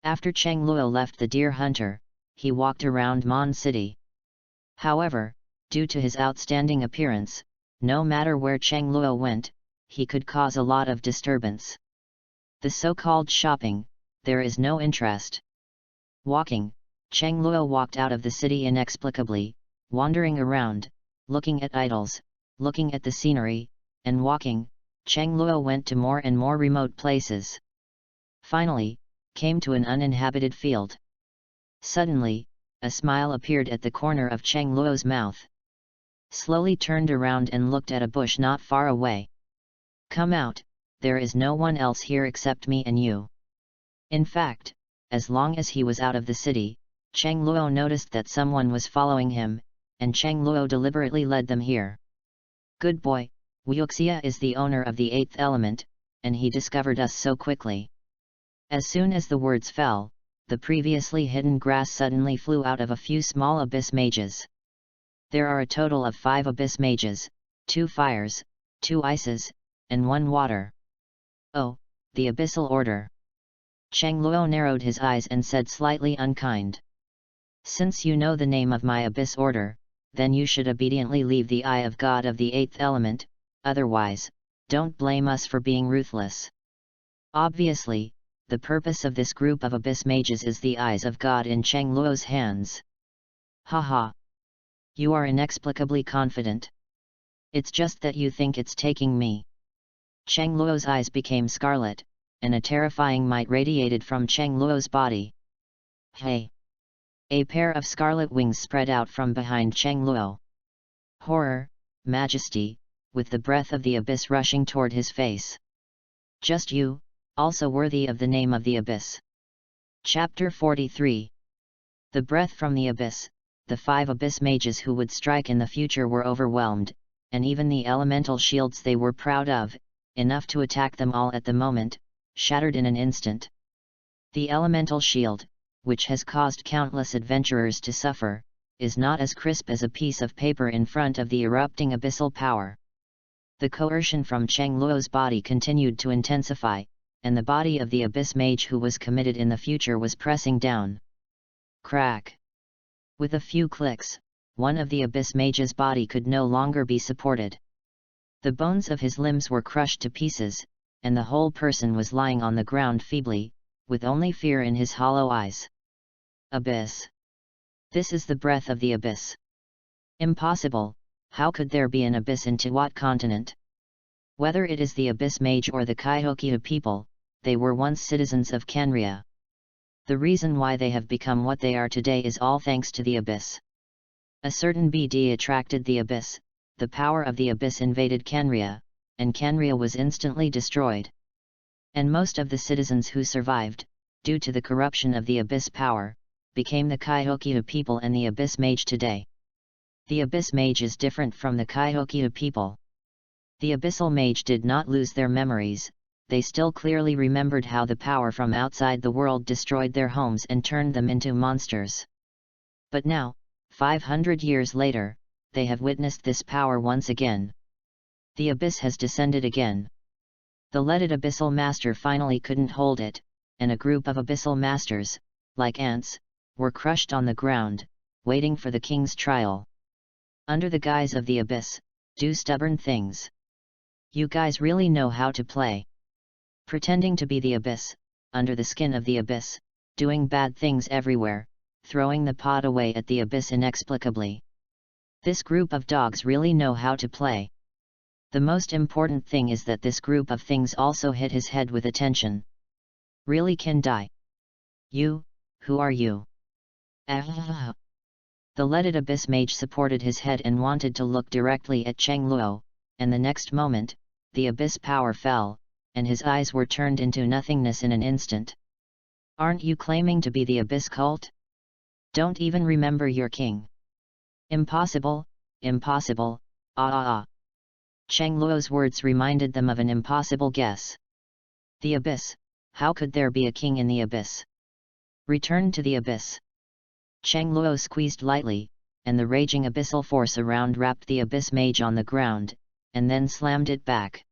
S1: After Cheng Luo left the deer hunter, he walked around Mon City. However, due to his outstanding appearance, no matter where Cheng Luo went, he could cause a lot of disturbance. The so-called shopping, there is no interest. Walking, Cheng Luo walked out of the city inexplicably, wandering around, looking at idols, looking at the scenery, and walking, Cheng Luo went to more and more remote places. Finally, came to an uninhabited field. Suddenly, a smile appeared at the corner of Cheng Luo's mouth. Slowly turned around and looked at a bush not far away. Come out, there is no one else here except me and you. In fact, as long as he was out of the city, Cheng Luo noticed that someone was following him, and Cheng Luo deliberately led them here. Good boy, Wuxia is the owner of the eighth element, and he discovered us so quickly. As soon as the words fell, the previously hidden grass suddenly flew out of a few small abyss mages. There are a total of 5 abyss mages, 2 fires, 2 ices, and 1 water. Oh, the abyssal order. Cheng Luo narrowed his eyes and said slightly unkind. Since you know the name of my abyss order, then you should obediently leave the eye of God of the 8th element, otherwise, don't blame us for being ruthless. Obviously, the purpose of this group of abyss mages is the eyes of God in Cheng Luo's hands. Haha. You are inexplicably confident. It's just that you think it's taking me. Cheng Luo's eyes became scarlet, and a terrifying might radiated from Cheng Luo's body. Hey! A pair of scarlet wings spread out from behind Cheng Luo. Horror, majesty, with the breath of the abyss rushing toward his face. Just you, also worthy of the name of the abyss. Chapter 43. The breath from the abyss. The 5 abyss mages who would strike in the future were overwhelmed, and even the elemental shields they were proud of, enough to attack them all at the moment, shattered in an instant. The elemental shield, which has caused countless adventurers to suffer, is not as crisp as a piece of paper in front of the erupting abyssal power. The coercion from Cheng Luo's body continued to intensify, and the body of the abyss mage who was committed in the future was pressing down. Crack! With a few clicks, one of the abyss mage's body could no longer be supported. The bones of his limbs were crushed to pieces, and the whole person was lying on the ground feebly, with only fear in his hollow eyes. Abyss. This is the breath of the abyss. Impossible, how could there be an abyss in Tiwat continent? Whether it is the abyss mage or the Kaihokia people, they were once citizens of Kenria. The reason why they have become what they are today is all thanks to the abyss. A certain BD attracted the abyss, the power of the abyss invaded Kenria, and Kenria was instantly destroyed. And most of the citizens who survived, due to the corruption of the abyss power, became the Kaihokia people and the abyss mage today. The abyss mage is different from the Kaihokia people. The abyssal mage did not lose their memories, they still clearly remembered how the power from outside the world destroyed their homes and turned them into monsters. But now, 500 years later, they have witnessed this power once again. The abyss has descended again. The leaded abyssal master finally couldn't hold it, and a group of abyssal masters, like ants, were crushed on the ground, waiting for the king's trial. Under the guise of the abyss, do stubborn things. You guys really know how to play. Pretending to be the abyss, under the skin of the abyss, doing bad things everywhere, throwing the pot away at the abyss inexplicably. This group of dogs really know how to play. The most important thing is that this group of things also hit his head with attention. Really can die. You, who are you? The leaded abyss mage supported his head and wanted to look directly at Cheng Luo, and the next moment, the abyss power fell, and his eyes were turned into nothingness in an instant. Aren't you claiming to be the abyss cult? Don't even remember your king. Impossible, impossible, Cheng Luo's words reminded them of an impossible guess. The abyss, how could there be a king in the abyss? Return to the abyss. Cheng Luo squeezed lightly, and the raging abyssal force around wrapped the abyss mage on the ground, and then slammed it back.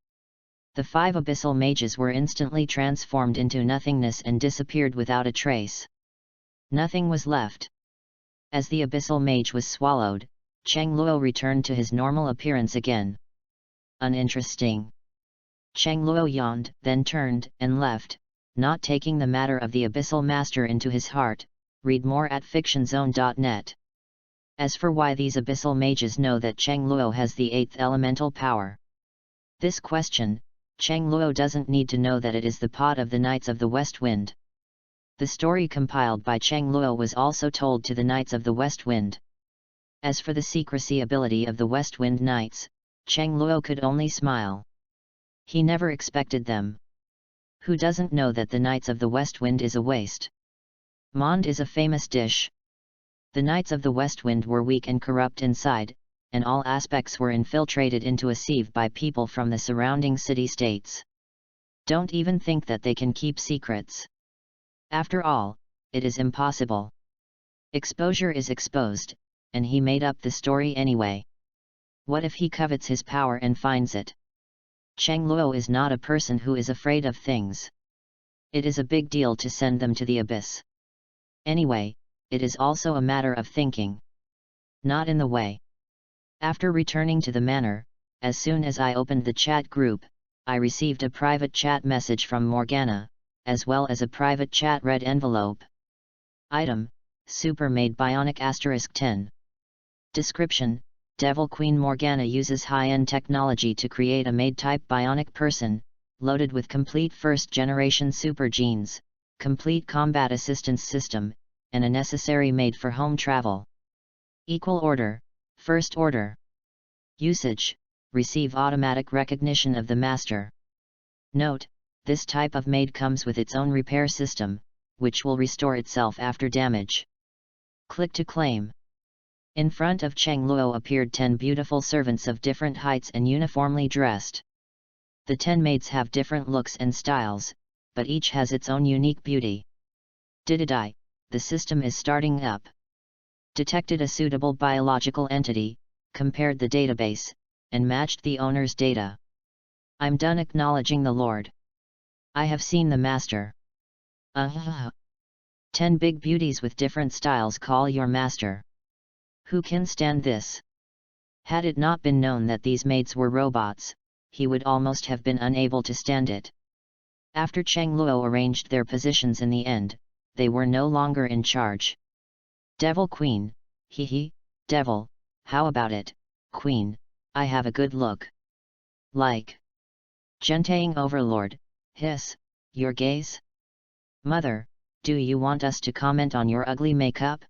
S1: The 5 abyssal mages were instantly transformed into nothingness and disappeared without a trace. Nothing was left. As the abyssal mage was swallowed, Cheng Luo returned to his normal appearance again. Uninteresting. Cheng Luo yawned, then turned and left, not taking the matter of the abyssal master into his heart. Read more at fictionzone.net. As for why these abyssal mages know that Cheng Luo has the 8th elemental power. This question, Cheng Luo doesn't need to know that it is the pot of the Knights of the West Wind. The story compiled by Cheng Luo was also told to the Knights of the West Wind. As for the secrecy ability of the West Wind Knights, Cheng Luo could only smile. He never expected them. Who doesn't know that the Knights of the West Wind is a waste? Mond is a famous dish. The Knights of the West Wind were weak and corrupt inside, and all aspects were infiltrated into a sieve by people from the surrounding city-states. Don't even think that they can keep secrets. After all, it is impossible. Exposure is exposed, and he made up the story anyway. What if he covets his power and finds it? Cheng Luo is not a person who is afraid of things. It is a big deal to send them to the abyss. Anyway, it is also a matter of thinking. Not in the way. After returning to the manor, as soon as I opened the chat group, I received a private chat message from Morgana, as well as a private chat red envelope. Item: Supermaid Bionic *10. Description: Devil Queen Morgana uses high-end technology to create a maid-type bionic person, loaded with complete first-generation super genes, complete combat assistance system, and a necessary maid for home travel. Equal order, first order. Usage: receive automatic recognition of the master. Note: this type of maid comes with its own repair system, which will restore itself after damage. Click to claim. In front of Cheng Luo appeared 10 beautiful servants of different heights and uniformly dressed. The 10 maids have different looks and styles, but each has its own unique beauty. Dididai, the system is starting up. Detected a suitable biological entity, compared the database, and matched the owner's data. I'm done acknowledging the Lord. I have seen the master. 10 big beauties with different styles call your master. Who can stand this? Had it not been known that these maids were robots, he would almost have been unable to stand it. After Cheng Luo arranged their positions in the end, they were no longer in charge. Devil Queen, devil, how about it, Queen, I have a good look. Like. Gentaying Overlord, hiss, your gaze? Mother, do you want us to comment on your ugly makeup?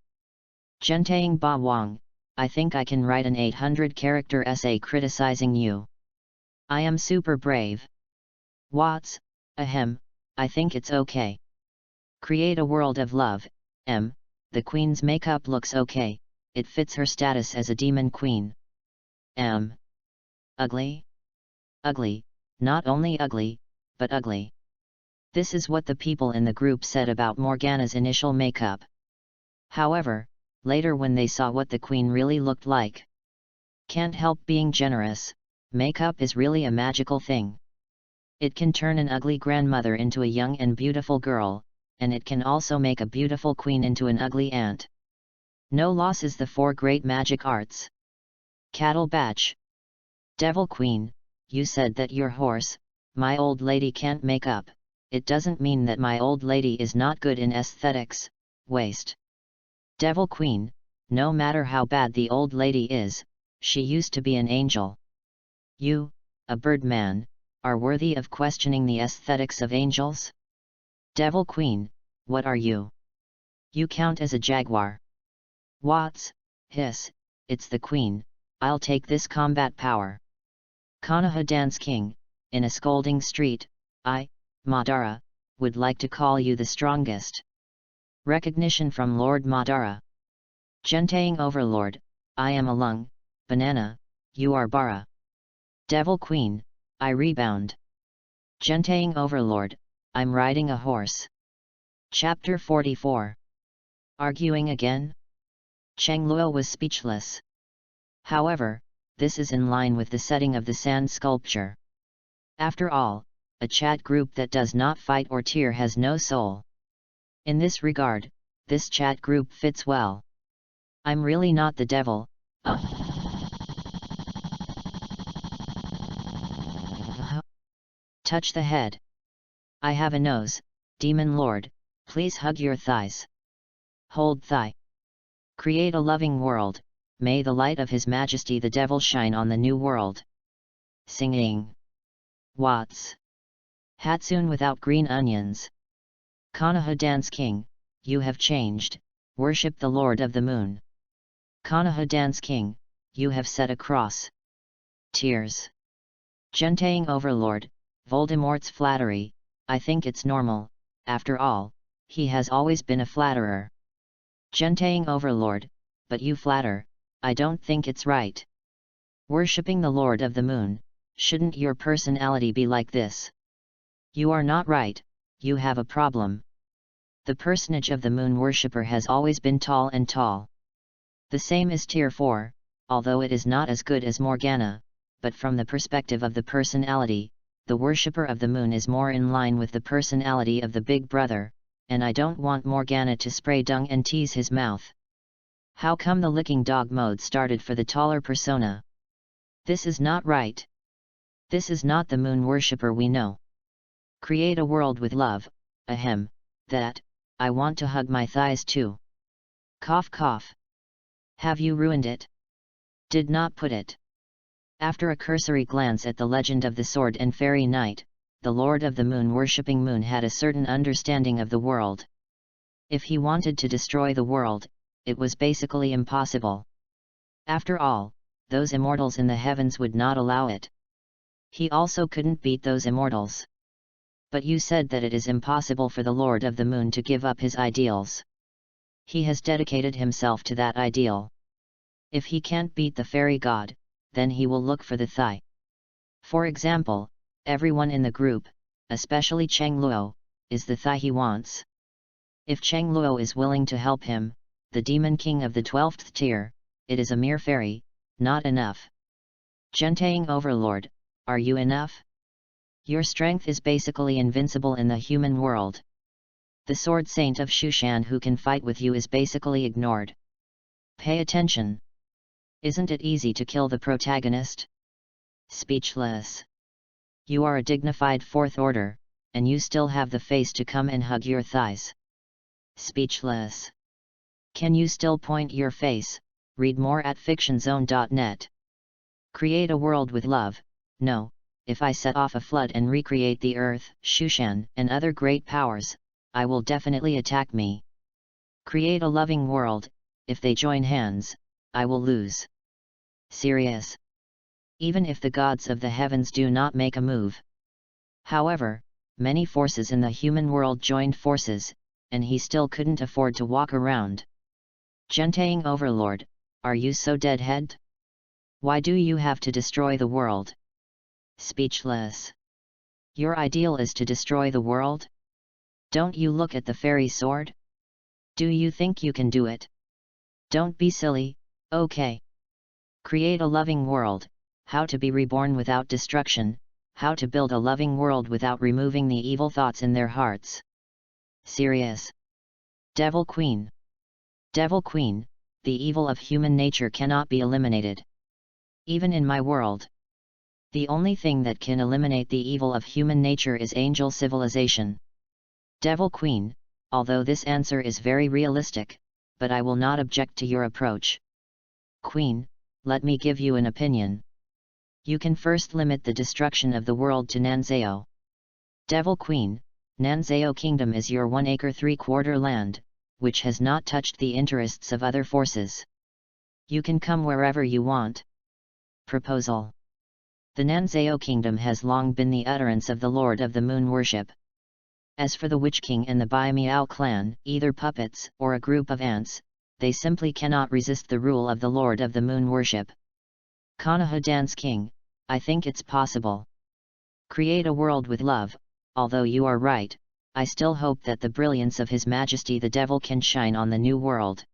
S1: Gentaying Ba Wang, I think I can write an 800-character essay criticizing you. I am super brave. Watts, ahem, I think it's okay. Create a world of love, the queen's makeup looks okay, it fits her status as a demon queen. Ugly? Ugly, not only ugly, but ugly. This is what the people in the group said about Morgana's initial makeup. However, later when they saw what the queen really looked like. Can't help being generous, makeup is really a magical thing. It can turn an ugly grandmother into a young and beautiful girl, and it can also make a beautiful queen into an ugly aunt. No loss is the 4 great magic arts. Cattle Batch. Devil Queen, you said that your horse, my old lady can't make up, it doesn't mean that my old lady is not good in aesthetics, waste. Devil Queen, no matter how bad the old lady is, she used to be an angel. You, a birdman, are worthy of questioning the aesthetics of angels? Devil Queen, what are you? You count as a jaguar. Watts, hiss, it's the queen, I'll take this combat power. Konoha Dance King, in a scolding street, I, Madara, would like to call you the strongest. Recognition from Lord Madara. Gentaying Overlord, I am a lung, banana, you are Bara. Devil Queen, I rebound. Gentaying Overlord, I'm riding a horse. Chapter 44. Arguing again? Cheng Luo was speechless. However, this is in line with the setting of the sand sculpture. After all, a chat group that does not fight or tear has no soul. In this regard, this chat group fits well. I'm really not the devil. Touch the head. I have a nose, Demon Lord, please hug your thighs. Hold thigh. Create a loving world, may the light of His Majesty the Devil shine on the new world. Singing. Watts. Hatsune without green onions. Konoha Dance King, you have changed, worship the Lord of the Moon. Konoha Dance King, you have set a cross. Tears. Gentaying Overlord, Voldemort's flattery, I think it's normal, after all, he has always been a flatterer. Gentaying Overlord, but you flatter, I don't think it's right. Worshipping the Lord of the Moon, shouldn't your personality be like this? You are not right, you have a problem. The personage of the Moon worshipper has always been tall and tall. The same is Tier 4, although it is not as good as Morgana, but from the perspective of the personality, the worshipper of the Moon is more in line with the personality of the Big Brother, and I don't want Morgana to spray dung and tease his mouth. How come the licking dog mode started for the taller persona? This is not right. This is not the Moon worshipper we know. Create a world with love, ahem, that, I want to hug my thighs too. Cough cough. Have you ruined it? Did not put it. After a cursory glance at the legend of the Sword and Fairy Knight, the Lord of the Moon worshipping Moon had a certain understanding of the world. If he wanted to destroy the world, it was basically impossible. After all, those immortals in the heavens would not allow it. He also couldn't beat those immortals. But you said that it is impossible for the Lord of the Moon to give up his ideals. He has dedicated himself to that ideal. If he can't beat the fairy god, then he will look for the thigh. For example, everyone in the group, especially Cheng Luo, is the thigh he wants. If Cheng Luo is willing to help him, the demon king of the 12th tier, it is a mere fairy, not enough. Gentang Overlord, are you enough? Your strength is basically invincible in the human world. The Sword Saint of Shushan who can fight with you is basically ignored. Pay attention. Isn't it easy to kill the protagonist? Speechless. You are a dignified 4th order, and you still have the face to come and hug your thighs. Speechless. Can you still point your face? Read more at fictionzone.net. Create a world with love. No, if I set off a flood and recreate the earth, Shushan, and other great powers, I will definitely attack me. Create a loving world. If they join hands, I will lose. Serious. Even if the gods of the heavens do not make a move. However, many forces in the human world joined forces, and he still couldn't afford to walk around. Gentang Overlord, are you so deadhead? Why do you have to destroy the world? Speechless. Your ideal is to destroy the world? Don't you look at the fairy sword? Do you think you can do it? Don't be silly, okay. Create a loving world, how to be reborn without destruction, how to build a loving world without removing the evil thoughts in their hearts. Serious. Devil Queen. Devil Queen, the evil of human nature cannot be eliminated. Even in my world. The only thing that can eliminate the evil of human nature is angel civilization. Devil Queen, although this answer is very realistic, but I will not object to your approach. Queen, let me give you an opinion. You can first limit the destruction of the world to Nanzao. Devil Queen, Nanzao Kingdom is your 1 acre 3/4 land, which has not touched the interests of other forces. You can come wherever you want. Proposal. The Nanzao Kingdom has long been the utterance of the Lord of the Moon worship. As for the Witch King and the Bai Miao clan, either puppets or a group of ants, they simply cannot resist the rule of the Lord of the Moon worship. Konoha Dance King, I think it's possible. Create a world with love, although you are right, I still hope that the brilliance of His Majesty the Devil can shine on the new world.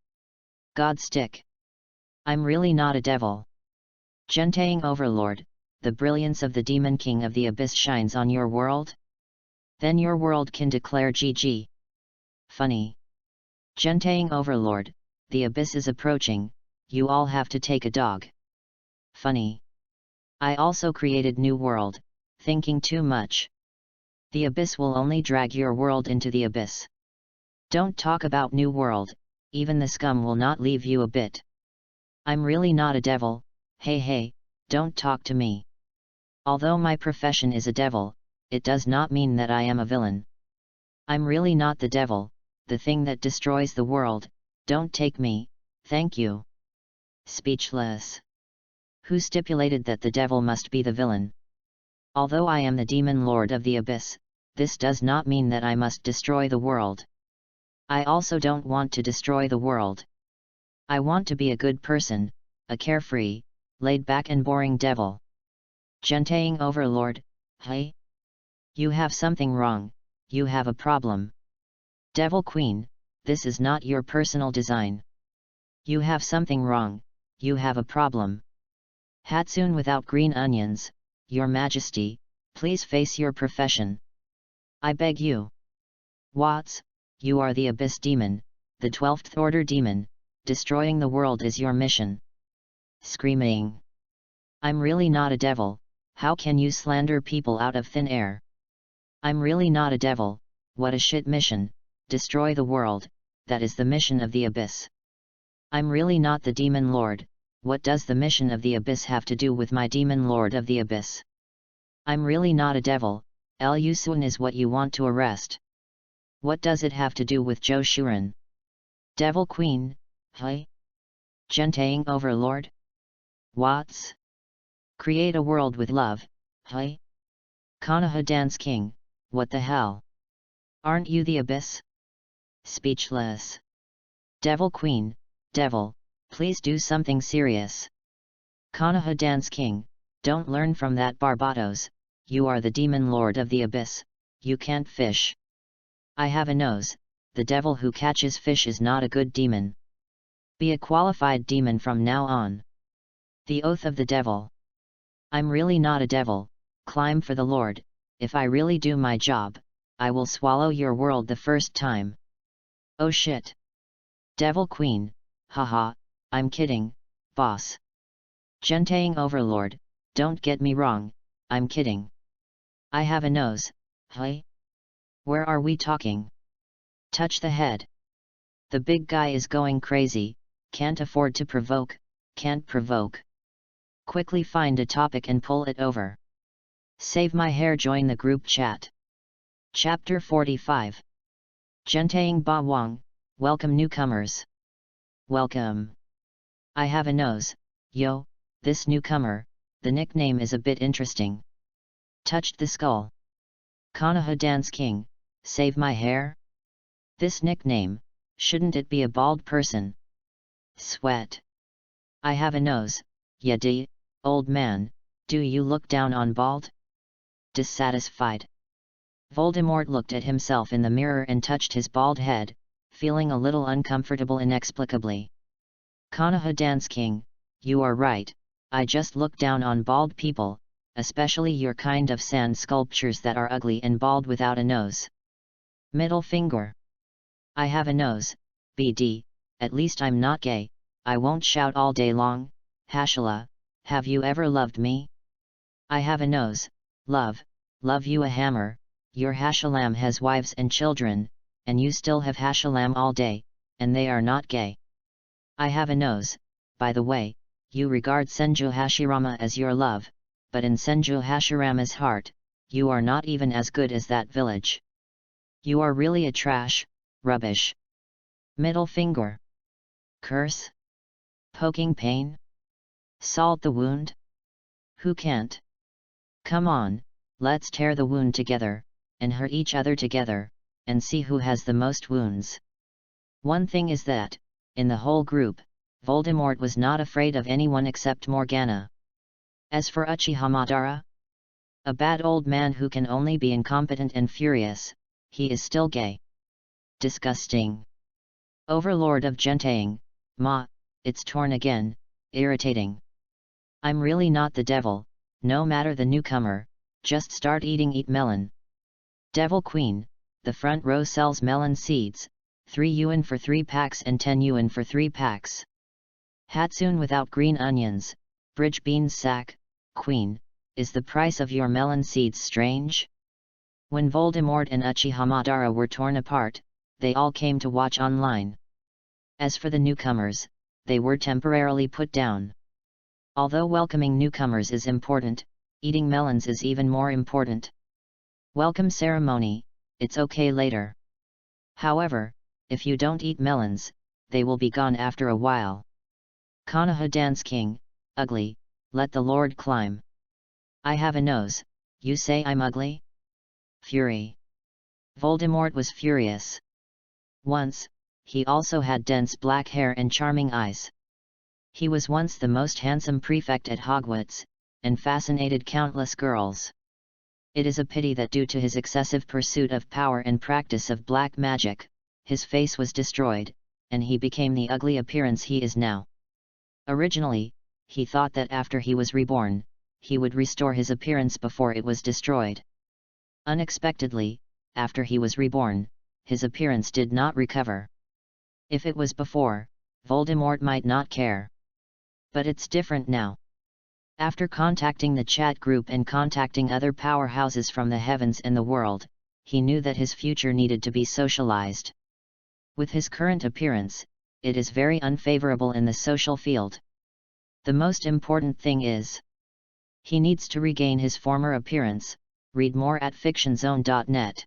S1: God Stick. I'm really not a devil. Gentang Overlord, the brilliance of the Demon King of the Abyss shines on your world? Then your world can declare GG. Funny. Gentang Overlord, the Abyss is approaching, you all have to take a dog. Funny. I also created new world, thinking too much. The Abyss will only drag your world into the Abyss. Don't talk about new world, even the scum will not leave you a bit. I'm really not a devil, hey, don't talk to me. Although my profession is a devil, it does not mean that I am a villain. I'm really not the devil, the thing that destroys the world, don't take me, thank you. Speechless. Who stipulated that the devil must be the villain? Although I am the demon lord of the abyss, this does not mean that I must destroy the world. I also don't want to destroy the world. I want to be a good person, a carefree, laid-back and boring devil. Gentang Overlord, hey? You have something wrong, you have a problem. Devil Queen, this is not your personal design. You have something wrong, you have a problem. Hatsune without green onions, Your Majesty, please face your profession. I beg you. Watts, you are the Abyss Demon, the 12th Order Demon, destroying the world is your mission. Screaming. I'm really not a devil, how can you slander people out of thin air? I'm really not a devil, what a shit mission, destroy the world, that is the mission of the Abyss. I'm really not the Demon Lord, what does the mission of the Abyss have to do with my Demon Lord of the Abyss? I'm really not a devil, Lu Sun is what you want to arrest. What does it have to do with Zhou Shuren? Devil Queen, hey? Gentang Overlord? What's? Create a world with love, hey? Konoha Dance King, what the hell? Aren't you the abyss? Speechless. Devil Queen, devil, please do something serious. Konoha Dance King, don't learn from that Barbatos, you are the demon lord of the abyss, you can't fish. I have a nose, the devil who catches fish is not a good demon. Be a qualified demon from now on. The oath of the devil. I'm really not a devil, climb for the Lord, if I really do my job, I will swallow your world the first time. Oh shit. Devil Queen, haha, I'm kidding, boss. Gentaying Overlord, don't get me wrong, I'm kidding. I have a nose, hey? Where are we talking? Touch the head. The big guy is going crazy, can't afford to provoke, can't provoke. Quickly find a topic and pull it over. Save my hair, join the group chat. Chapter 45. Gentaying Ba Wang, welcome newcomers. Welcome. I have a nose, yo, this newcomer, the nickname is a bit interesting. Touched the skull. Konoha Dance King, save my hair? This nickname, shouldn't it be a bald person? Sweat. I have a nose, yadi, old man, do you look down on bald? Dissatisfied. Voldemort looked at himself in the mirror and touched his bald head, feeling a little uncomfortable inexplicably. Konoha Dance King, you are right, I just look down on bald people, especially your kind of sand sculptures that are ugly and bald without a nose. Middle finger. I have a nose, BD, at least I'm not gay, I won't shout all day long, Hashala, have you ever loved me? I have a nose, love you a hammer, your Hashalam has wives and children, and you still have Hashalam all day, and they are not gay. I have a nose, by the way, you regard Senju Hashirama as your love, but in Senju Hashirama's heart, you are not even as good as that village. You are really a trash, rubbish. Middle finger. Curse? Poking pain? Salt the wound? Who can't? Come on, let's tear the wound together, and hurt each other together, and see who has the most wounds. One thing is that, in the whole group, Voldemort was not afraid of anyone except Morgana. As for Uchiha Madara, a bad old man who can only be incompetent and furious, he is still gay. Disgusting. Overlord of Gentaying, it's torn again, irritating. I'm really not the devil, no matter the newcomer, just start eating, eat melon. Devil Queen, the front row sells melon seeds, 3 yuan for 3 packs and 10 yuan for 3 packs. Hatsune without green onions, bridge beans sack, Queen, is the price of your melon seeds strange? When Voldemort and Uchiha Madara were torn apart, they all came to watch online. As for the newcomers, they were temporarily put down. Although welcoming newcomers is important, eating melons is even more important. Welcome ceremony, it's okay later. However, if you don't eat melons, they will be gone after a while. Konoha Dance King, ugly, let the Lord climb. I have a nose, you say I'm ugly? Fury. Voldemort was furious. Once, he also had dense black hair and charming eyes. He was once the most handsome prefect at Hogwarts, and fascinated countless girls. It is a pity that due to his excessive pursuit of power and practice of black magic, his face was destroyed, and he became the ugly appearance he is now. Originally, he thought that after he was reborn, he would restore his appearance before it was destroyed. Unexpectedly, after he was reborn, his appearance did not recover. If it was before, Voldemort might not care. But it's different now. After contacting the chat group and contacting other powerhouses from the heavens and the world, he knew that his future needed to be socialized. With his current appearance, it is very unfavorable in the social field. The most important thing is, he needs to regain his former appearance. Read more at fictionzone.net.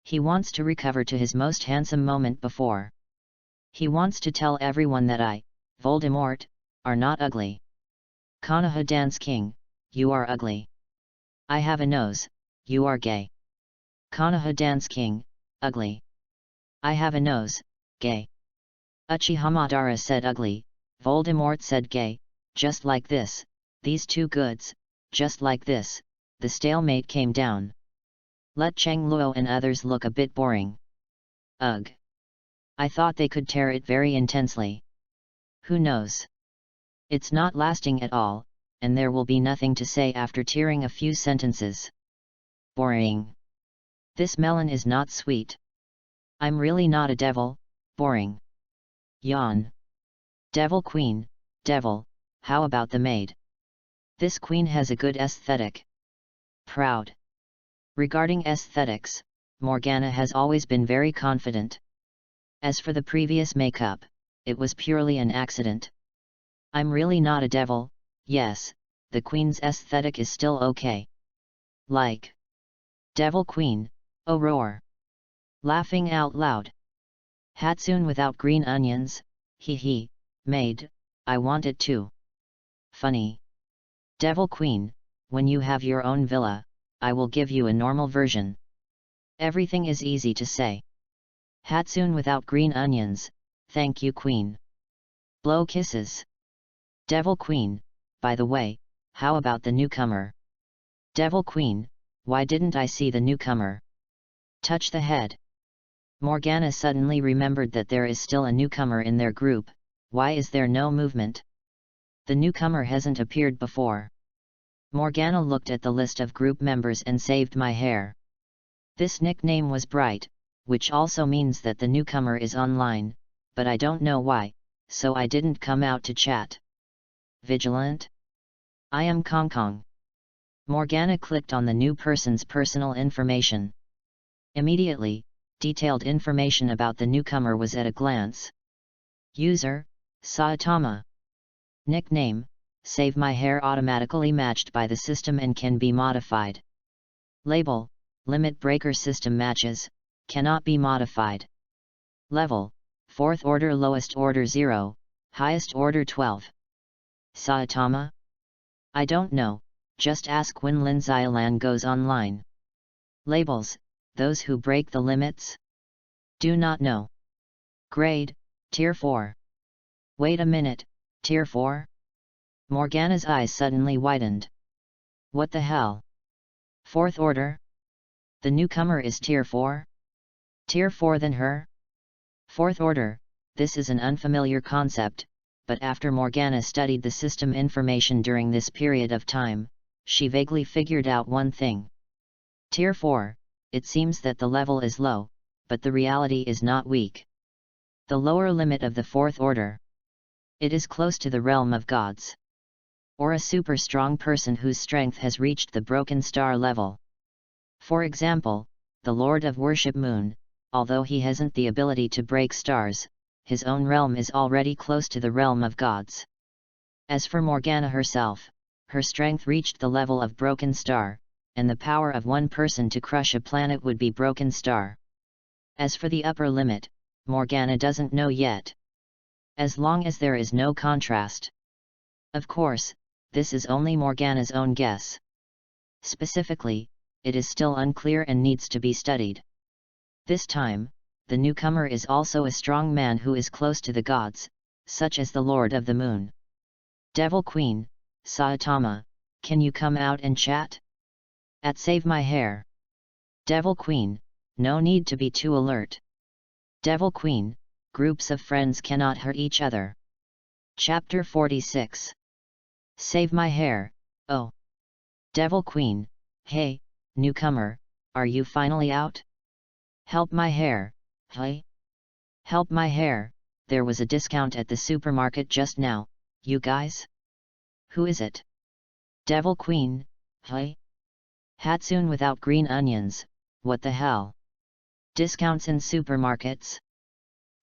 S1: He wants to recover to his most handsome moment before. He wants to tell everyone that I, Voldemort, are not ugly. Kanaha Dance King, you are ugly. I have a nose, you are gay. Kanaha Dance King, ugly. I have a nose, gay. Uchiha Madara said ugly, Voldemort said gay, just like this, these two goods, just like this, the stalemate came down. Let Cheng Luo and others look a bit boring. Ugh. I thought they could tear it very intensely. Who knows? It's not lasting at all, and there will be nothing to say after tearing a few sentences. Boring. This melon is not sweet. I'm really not a devil, boring. Yawn. Devil Queen, devil, how about the maid? This queen has a good aesthetic. Proud. Regarding aesthetics, Morgana has always been very confident. As for the previous makeup, it was purely an accident. I'm really not a devil, yes, the queen's aesthetic is still okay. Like. Devil Queen, oh roar. Laughing out loud. Hatsune without green onions, hee hee, maid, I want it too. Funny. Devil Queen, when you have your own villa, I will give you a normal version. Everything is easy to say. Hatsune without green onions, thank you Queen. Blow kisses. Devil Queen, by the way, how about the newcomer? Devil Queen, why didn't I see the newcomer? Touch the head. Morgana suddenly remembered that there is still a newcomer in their group, why is there no movement? The newcomer hasn't appeared before. Morgana looked at the list of group members and saved my hair. This nickname was Bright, which also means that the newcomer is online, but I don't know why, so I didn't come out to chat. Vigilant? I am Kong Kong. Morgana clicked on the new person's personal information. Immediately, detailed information about the newcomer was at a glance. User, Saitama. Nickname, Save My Hair automatically matched by the system and can be modified. Label, Limit Breaker System matches, cannot be modified. Level, 4th order lowest order 0, highest order 12. Saitama? I don't know, just ask when Lin Xiaolan goes online. Labels, those who break the limits? Do not know. Grade, Tier 4. Wait a minute, Tier 4? Morgana's eyes suddenly widened. What the hell? 4th order? The newcomer is Tier 4? Tier 4 than her? 4th order, this is an unfamiliar concept, but after Morgana studied the system information during this period of time, she vaguely figured out one thing. Tier 4, it seems that the level is low, but the reality is not weak. The lower limit of the 4th order. It is close to the realm of gods. Or a super strong person whose strength has reached the broken star level. For example, the Lord of Worship Moon, although he hasn't the ability to break stars, his own realm is already close to the realm of gods. As for Morgana herself, her strength reached the level of broken star, and the power of one person to crush a planet would be broken star. As for the upper limit, Morgana doesn't know yet. As long as there is no contrast. Of course, this is only Morgana's own guess. Specifically, it is still unclear and needs to be studied. This time, the newcomer is also a strong man who is close to the gods, such as the Lord of the Moon. Devil Queen, Saitama, can you come out and chat? At Save My Hair. Devil Queen, no need to be too alert. Devil Queen, groups of friends cannot hurt each other. Chapter 46. Save My Hair, oh. Devil Queen, hey, newcomer, are you finally out? Help my hair, hey? Help my hair, there was a discount at the supermarket just now, you guys? Who is it? Devil Queen, hey? Hatsune without green onions, what the hell? Discounts in supermarkets?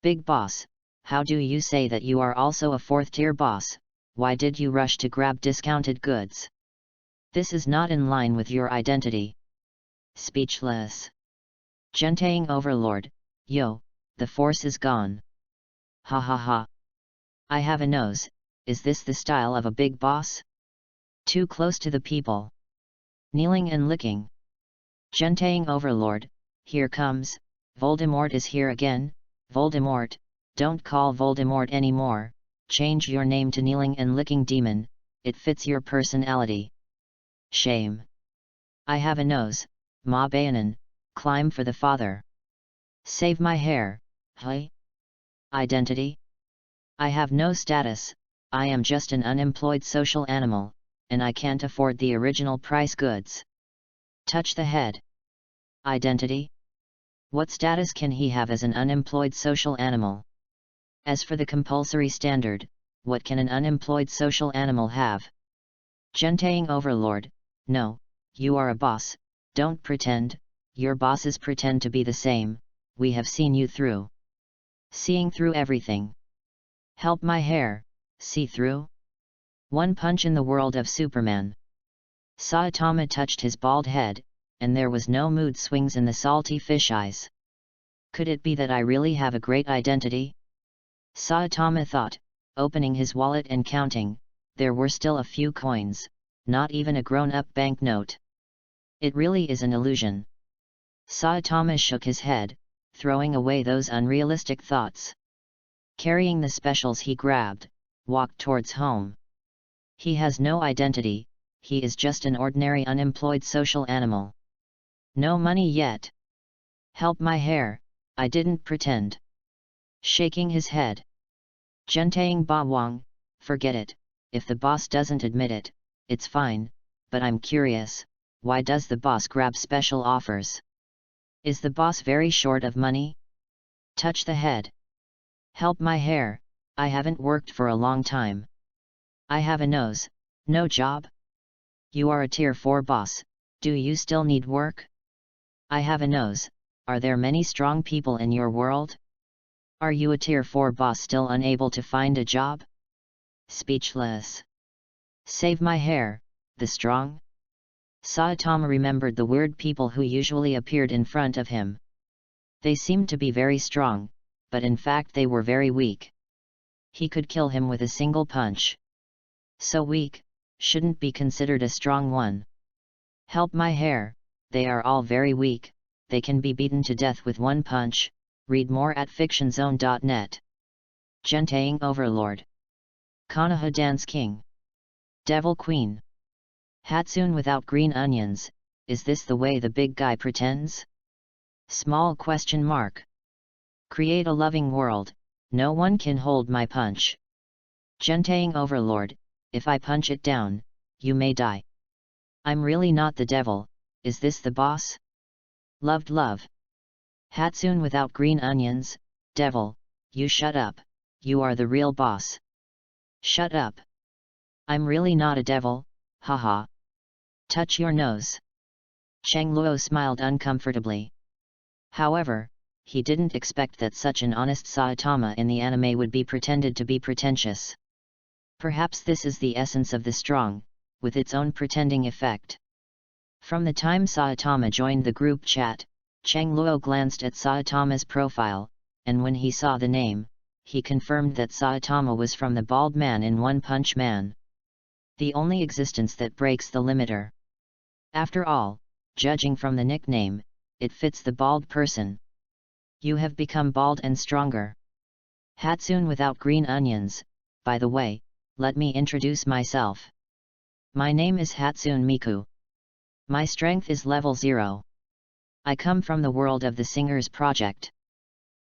S1: Big boss, how do you say that you are also a 4th tier boss? Why did you rush to grab discounted goods? This is not in line with your identity. Speechless. Gentang Overlord, yo, the force is gone. Ha ha ha. I have a nose, is this the style of a big boss? Too close to the people. Kneeling and licking. Gentaying Overlord, here comes, Voldemort is here again, Voldemort, don't call Voldemort anymore, change your name to Kneeling and Licking Demon, it fits your personality. Shame. I have a nose, Ma Bayanan, climb for the father. Save my hair, hey? Identity? I have no status, I am just an unemployed social animal, and I can't afford the original price goods. Touch the head. Identity? What status can he have as an unemployed social animal? As for the compulsory standard, what can an unemployed social animal have? Gentaying Overlord, no, you are a boss, don't pretend, your bosses pretend to be the same, we have seen you through. Seeing through everything. Help my hair, see through? One punch in the world of Superman. Saitama touched his bald head, and there was no mood swings in the salty fish eyes. Could it be that I really have a great identity? Saitama thought, opening his wallet and counting, there were still a few coins, not even a grown-up banknote. It really is an illusion. Saitama shook his head, throwing away those unrealistic thoughts. Carrying the specials he grabbed, walked towards home. He has no identity, he is just an ordinary unemployed social animal. No money yet. Help my hair, I didn't pretend. Shaking his head. Gentaying Ba Wang, forget it, if the boss doesn't admit it, it's fine, but I'm curious, why does the boss grab special offers? Is the boss very short of money? Touch the head. Help my hair, I haven't worked for a long time. I have a nose, no job? You are a tier 4 boss, do you still need work? I have a nose, are there many strong people in your world? Are you a tier 4 boss still unable to find a job? Speechless. Save my hair, the strong? Saitama remembered the weird people who usually appeared in front of him. They seemed to be very strong, but in fact they were very weak. He could kill him with a single punch. So weak, shouldn't be considered a strong one. Help my hair, they are all very weak, they can be beaten to death with one punch. Read more at fictionzone.net. Gentaying Overlord. Konoha Dance King. Devil Queen. Hatsune without green onions, is this the way the big guy pretends? Small question mark. Create a loving world, no one can hold my punch. Gentaying Overlord, if I punch it down, you may die. I'm really not the devil, is this the boss? Loved love. Hatsune without green onions, devil, you shut up, you are the real boss. Shut up. I'm really not a devil, haha. Touch your nose. Cheng Luo smiled uncomfortably. However, he didn't expect that such an honest Saitama in the anime would be pretended to be pretentious. Perhaps this is the essence of the strong, with its own pretending effect. From the time Saitama joined the group chat, Cheng Luo glanced at Saitama's profile, and when he saw the name, he confirmed that Saitama was from the bald man in One Punch Man. The only existence that breaks the limiter. After all, judging from the nickname, it fits the bald person. You have become bald and stronger. Hatsune without green onions, by the way, let me introduce myself. My name is Hatsune Miku. My strength is level 0. I come from the world of the Singers Project.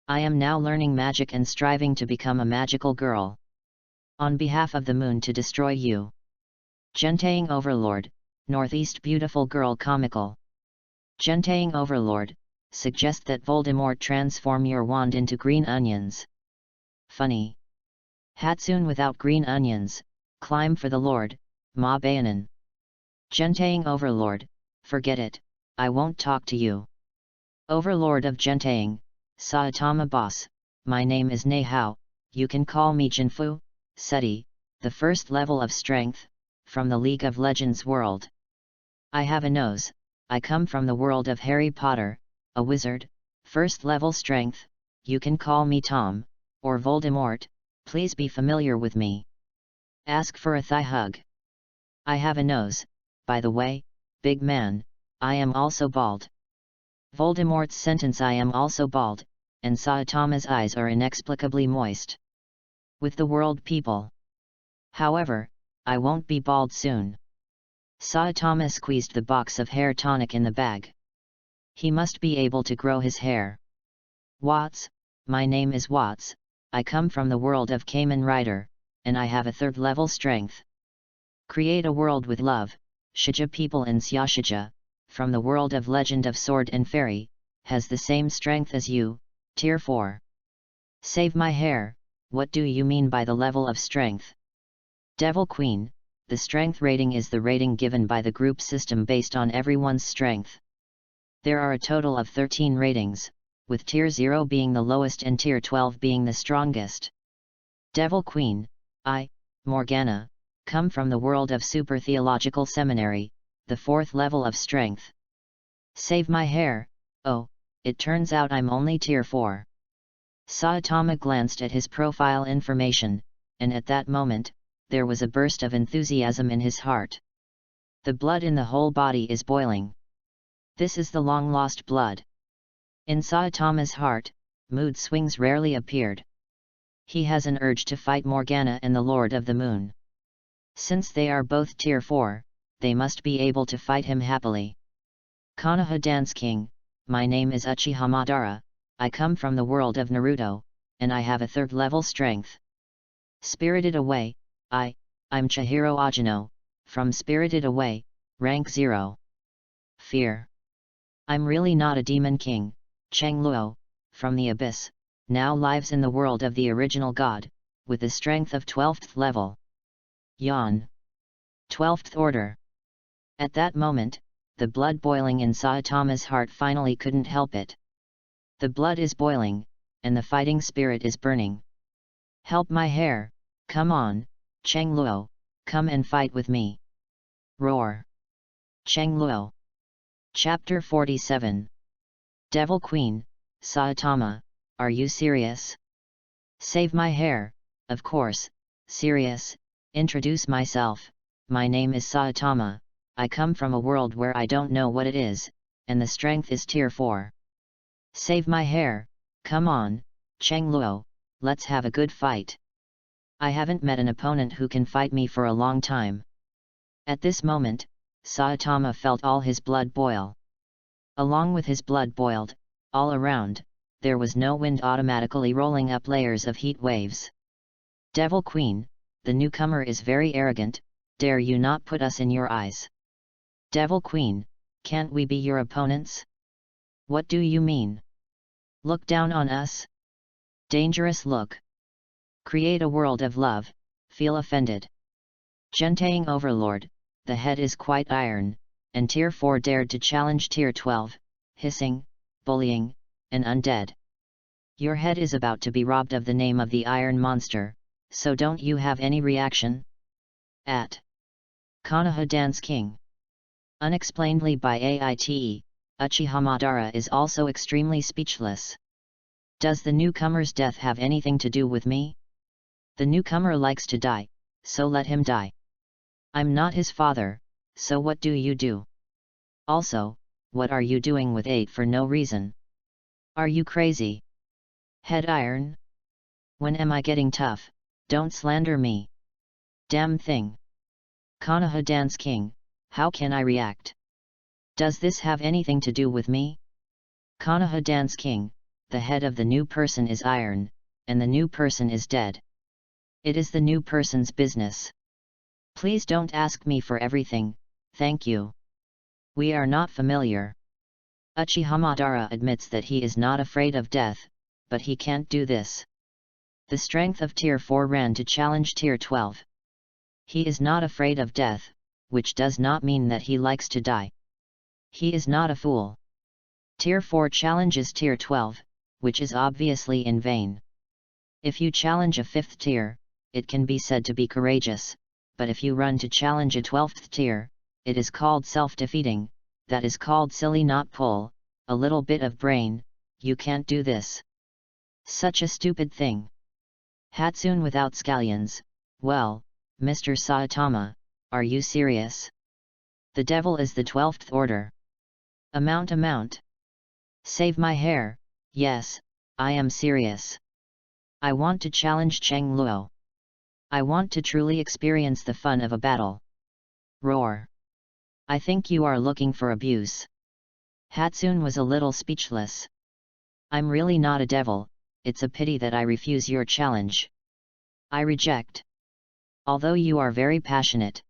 S1: I am now learning magic and striving to become a magical girl. On behalf of the moon to destroy you. Gentaying Overlord, Northeast Beautiful Girl Comical. Gentaying Overlord, suggest that Voldemort transform your wand into green onions. Funny. Hatsune without green onions, climb for the Lord, Ma Bayanan. Gentaying Overlord, forget it, I won't talk to you. Overlord of Gentaying, Saitama boss, my name is Neihao, you can call me Jinfu, Seti, the first level of strength, from the League of Legends world. I have a nose, I come from the world of Harry Potter, a wizard, first level strength, you can call me Tom, or Voldemort, please be familiar with me. Ask for a thigh hug. I have a nose, by the way, big man, I am also bald. Voldemort's sentence I am also bald, and Saitama's eyes are inexplicably moist. With the world people. However, I won't be bald soon. Saitama squeezed the box of hair tonic in the bag. He must be able to grow his hair. Watts, my name is Watts, I come from the world of Kamen Rider, and I have a 3rd level strength. Create a world with love, Shija people in Xiashija, from the world of Legend of Sword and Fairy, has the same strength as you, Tier 4. Save my hair, what do you mean by the level of strength? Devil Queen, the strength rating is the rating given by the group system based on everyone's strength. There are a total of 13 ratings, with Tier 0 being the lowest and Tier 12 being the strongest. Devil Queen, I, Morgana, come from the world of Super Theological Seminary, the 4th level of strength. Save my hair, oh, it turns out I'm only Tier 4. Saitama glanced at his profile information, and at that moment, there was a burst of enthusiasm in his heart. The blood in the whole body is boiling. This is the long-lost blood. In Saitama's heart, mood swings rarely appeared. He has an urge to fight Morgana and the Lord of the Moon. Since they are both Tier 4, they must be able to fight him happily. Konoha Dance King, my name is Uchiha Madara, I come from the world of Naruto, and I have a 3rd level strength. Spirited Away, I'm Chihiro Ajino, from Spirited Away, rank 0. Fear. I'm really not a demon king, Cheng Luo, from the Abyss, now lives in the world of the original god, with a strength of 12th level. Yawn. 12th order. At that moment, the blood boiling in Saitama's heart finally couldn't help it. The blood is boiling, and the fighting spirit is burning. Help my hair, come on, Cheng Luo, come and fight with me. Roar. Cheng Luo. Chapter 47. Devil Queen, Saitama, are you serious? Save my hair, of course, serious, introduce myself, my name is Saitama, I come from a world where I don't know what it is, and the strength is Tier 4. Save my hair, come on, Cheng Luo, let's have a good fight. I haven't met an opponent who can fight me for a long time. At this moment, Saitama felt all his blood boil. Along with his blood boiled, all around, there was no wind automatically rolling up layers of heat waves. Devil Queen, the newcomer is very arrogant, dare you not put us in your eyes? Devil Queen, can't we be your opponents? What do you mean? Look down on us? Dangerous look. Create a world of love, feel offended. Gentaying Overlord, the head is quite iron, and Tier 4 dared to challenge Tier 12, hissing, bullying, and undead. Your head is about to be robbed of the name of the Iron Monster, so don't you have any reaction? At Konoha Dance King. Unexplainedly by AITE, Uchiha Madara is also extremely speechless. Does the newcomer's death have anything to do with me? The newcomer likes to die, so let him die. I'm not his father, so what do you do? Also, what are you doing with 8 for no reason? Are you crazy? Head iron? When am I getting tough? Don't slander me. Damn thing. Konoha Dance King, how can I react? Does this have anything to do with me? Konoha Dance King, the head of the new person is iron, and the new person is dead. It is the new person's business. Please don't ask me for everything, thank you. We are not familiar. Uchiha Madara admits that he is not afraid of death, but he can't do this. The strength of Tier 4 ran to challenge Tier 12. He is not afraid of death, which does not mean that he likes to die. He is not a fool. Tier 4 challenges Tier 12, which is obviously in vain. If you challenge a 5th tier, it can be said to be courageous, but if you run to challenge a 12th tier, it is called self-defeating, that is called silly not pull, a little bit of brain, you can't do this. Such a stupid thing. Hatsune without scallions, well, Mr. Saitama, are you serious? The devil is the 12th order. Amount. Save my hair, yes, I am serious. I want to challenge Cheng Luo. I want to truly experience the fun of a battle. Roar. I think you are looking for abuse. Hatsune was a little speechless. I'm really not a devil, it's a pity that I refuse your challenge. I reject. Although you are very passionate.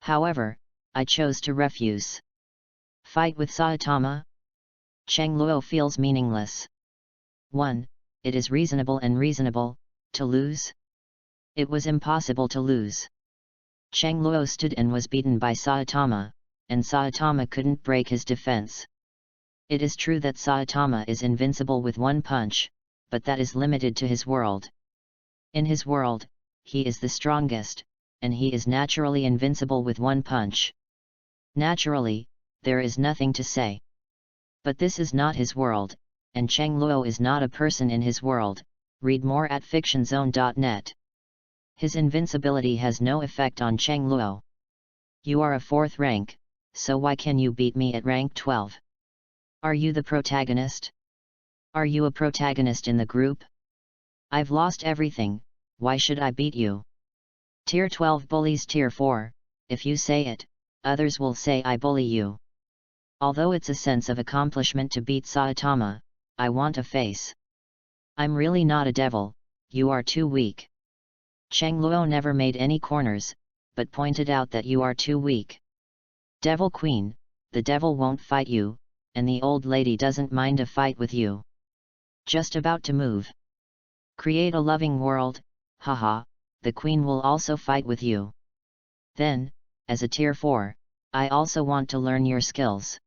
S1: However, I chose to refuse. Fight with Saitama? Cheng Luo feels meaningless. 1. It is reasonable, to lose? It was impossible to lose. Cheng Luo stood and was beaten by Saitama, and Saitama couldn't break his defense. It is true that Saitama is invincible with one punch, but that is limited to his world. In his world, he is the strongest, and he is naturally invincible with one punch. Naturally, there is nothing to say. But this is not his world, and Cheng Luo is not a person in his world. Read more at fictionzone.net. His invincibility has no effect on Cheng Luo. You are a 4th rank, so why can you beat me at rank 12? Are you the protagonist? Are you a protagonist in the group? I've lost everything, why should I beat you? Tier 12 bullies Tier 4, if you say it, others will say I bully you. Although it's a sense of accomplishment to beat Saitama, I want a face. I'm really not a devil, you are too weak. Cheng Luo never made any corners, but pointed out that you are too weak. Devil Queen, the devil won't fight you, and the old lady doesn't mind a fight with you. Just about to move. Create a loving world, haha, the queen will also fight with you. Then, as a tier 4, I also want to learn your skills.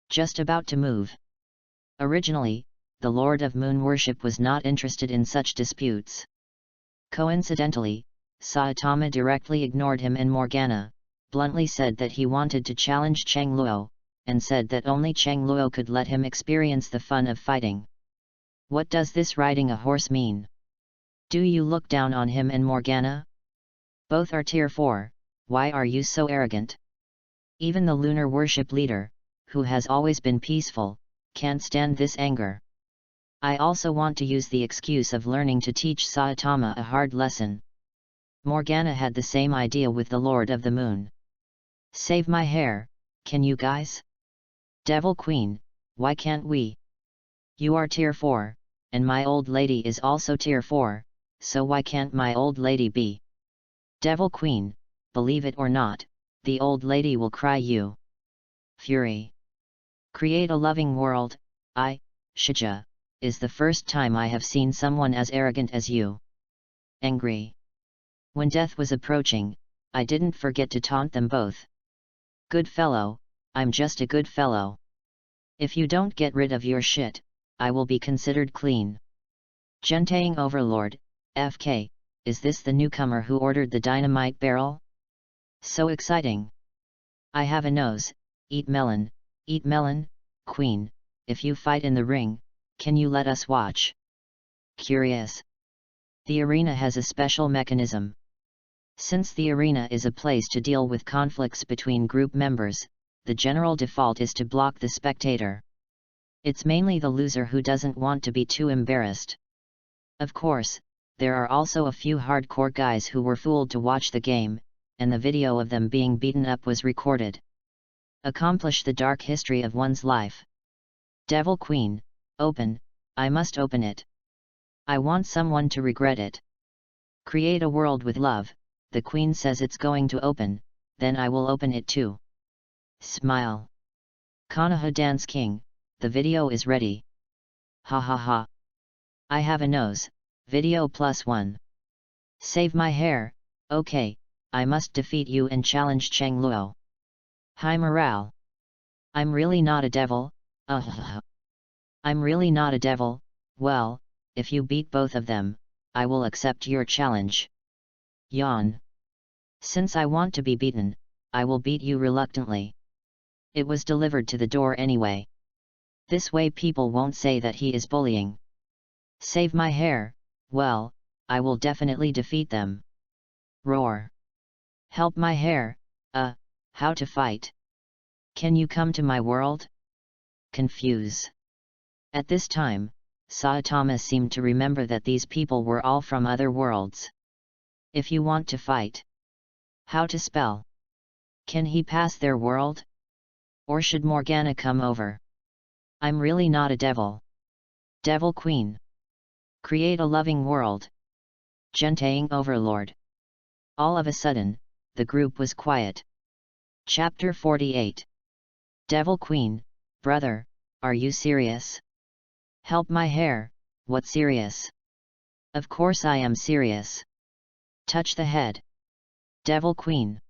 S1: Just about to move. Originally, the Lord of Moon Worship was not interested in such disputes. Coincidentally, Saitama directly ignored him, and Morgana bluntly said that he wanted to challenge Cheng Luo, and said that only Cheng Luo could let him experience the fun of fighting. What does this riding a horse mean? Do you look down on him and Morgana? Both are tier 4, why are you so arrogant? Even the lunar worship leader, who has always been peaceful, can't stand this anger. I also want to use the excuse of learning to teach Saitama a hard lesson. Morgana had the same idea with the Lord of the Moon. Save my hair, can you guys? Devil Queen, why can't we? You are tier 4, and my old lady is also tier 4, so why can't my old lady be? Devil Queen, believe it or not, the old lady will cry you. Fury. Create a loving world, Shija, is the first time I have seen someone as arrogant as you. Angry. When death was approaching, I didn't forget to taunt them both. Good fellow, I'm just a good fellow. If you don't get rid of your shit, I will be considered clean. Gentang Overlord, FK, is this the newcomer who ordered the dynamite barrel? So exciting. I have a nose, eat melon, Queen, if you fight in the ring, can you let us watch? Curious. The arena has a special mechanism. Since the arena is a place to deal with conflicts between group members, the general default is to block the spectator. It's mainly the loser who doesn't want to be too embarrassed. Of course, there are also a few hardcore guys who were fooled to watch the game, and the video of them being beaten up was recorded. Accomplish the dark history of one's life. Devil Queen, open, I must open it. I want someone to regret it. Create a world with love, the Queen says it's going to open, then I will open it too. Smile. Konoha Dance King, the video is ready. Ha ha ha. I have a nose, video +1. Save my hair, okay, I must defeat you and challenge Cheng Luo. High morale. I'm really not a devil, I'm really not a devil, well, if you beat both of them, I will accept your challenge. Yawn. Since I want to be beaten, I will beat you reluctantly. It was delivered to the door anyway. This way people won't say that he is bullying. Save my hair, well, I will definitely defeat them. Roar. Help my hair, how to fight? Can you come to my world? Confuse. At this time, Saitama seemed to remember that these people were all from other worlds. If you want to fight. How to spell? Can he pass their world? Or should Morgana come over? I'm really not a devil. Devil Queen. Create a loving world. Gentaying Overlord. All of a sudden, the group was quiet. Chapter 48. Devil Queen, brother, are you serious? Help my hair, what serious? Of course I am serious. Touch the head. Devil Queen.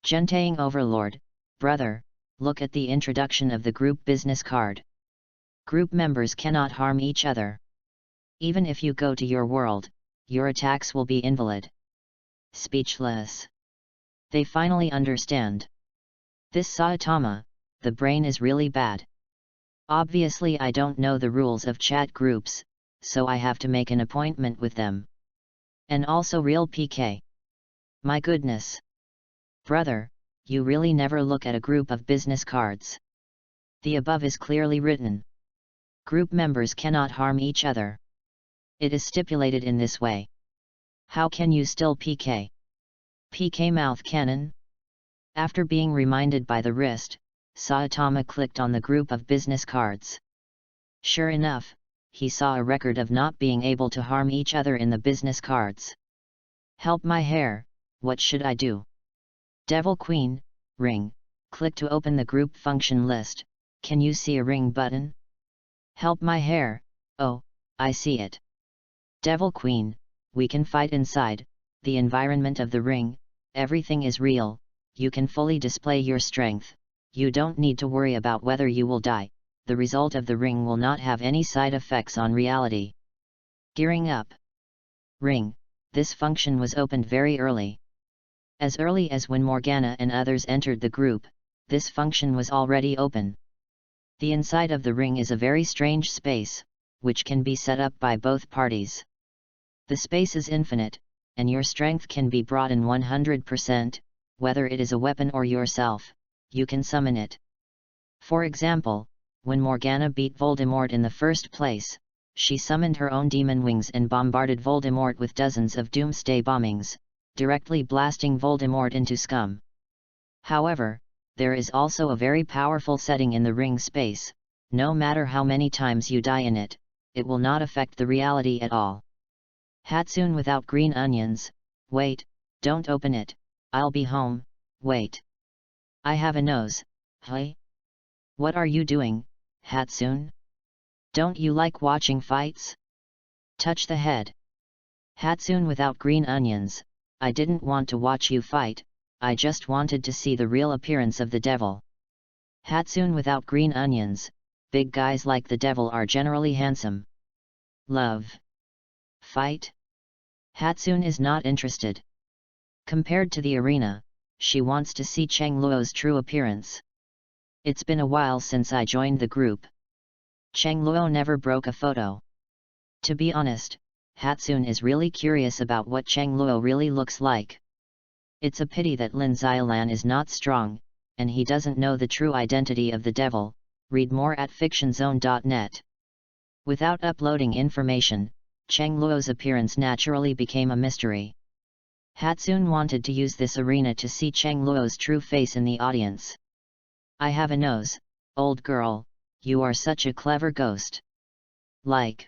S1: Gentaying Overlord, brother, look at the introduction of the group business card. Group members cannot harm each other. Even if you go to your world, your attacks will be invalid. Speechless. They finally understand. This Saitama, the brain is really bad. Obviously I don't know the rules of chat groups, so I have to make an appointment with them. And also real PK. My goodness. Brother, you really never look at a group of business cards. The above is clearly written. Group members cannot harm each other. It is stipulated in this way. How can you still PK? PK mouth cannon? After being reminded by the wrist, Saitama clicked on the group of business cards. Sure enough, he saw a record of not being able to harm each other in the business cards. Help my hair, what should I do? Devil Queen, ring, click to open the group function list. Can you see a ring button? Help my hair, oh, I see it. Devil Queen, we can fight inside, the environment of the ring, everything is real, you can fully display your strength, you don't need to worry about whether you will die, the result of the ring will not have any side effects on reality. Gearing up. Ring, this function was opened very early. As early as when Morgana and others entered the group, this function was already open. The inside of the ring is a very strange space, which can be set up by both parties. The space is infinite, and your strength can be brought in 100%, whether it is a weapon or yourself, you can summon it. For example, when Morgana beat Voldemort in the first place, she summoned her own demon wings and bombarded Voldemort with dozens of doomsday bombings, directly blasting Voldemort into scum. However, there is also a very powerful setting in the ring space, no matter how many times you die in it, it will not affect the reality at all. Hatsune without green onions, wait, don't open it, I'll be home, wait. I have a nose, hey? What are you doing, Hatsune? Don't you like watching fights? Touch the head. Hatsune without green onions, I didn't want to watch you fight, I just wanted to see the real appearance of the devil. Hatsune without green onions, big guys like the devil are generally handsome. Love. Fight? Hatsune is not interested. Compared to the arena, she wants to see Cheng Luo's true appearance. It's been a while since I joined the group. Cheng Luo never broke a photo. To be honest, Hatsune is really curious about what Cheng Luo really looks like. It's a pity that Lin Xiaolan is not strong, and he doesn't know the true identity of the devil. Read more at fictionzone.net. Without uploading information, Cheng Luo's appearance naturally became a mystery. Hatsune wanted to use this arena to see Cheng Luo's true face in the audience. I have a nose, old girl, you are such a clever ghost. Like.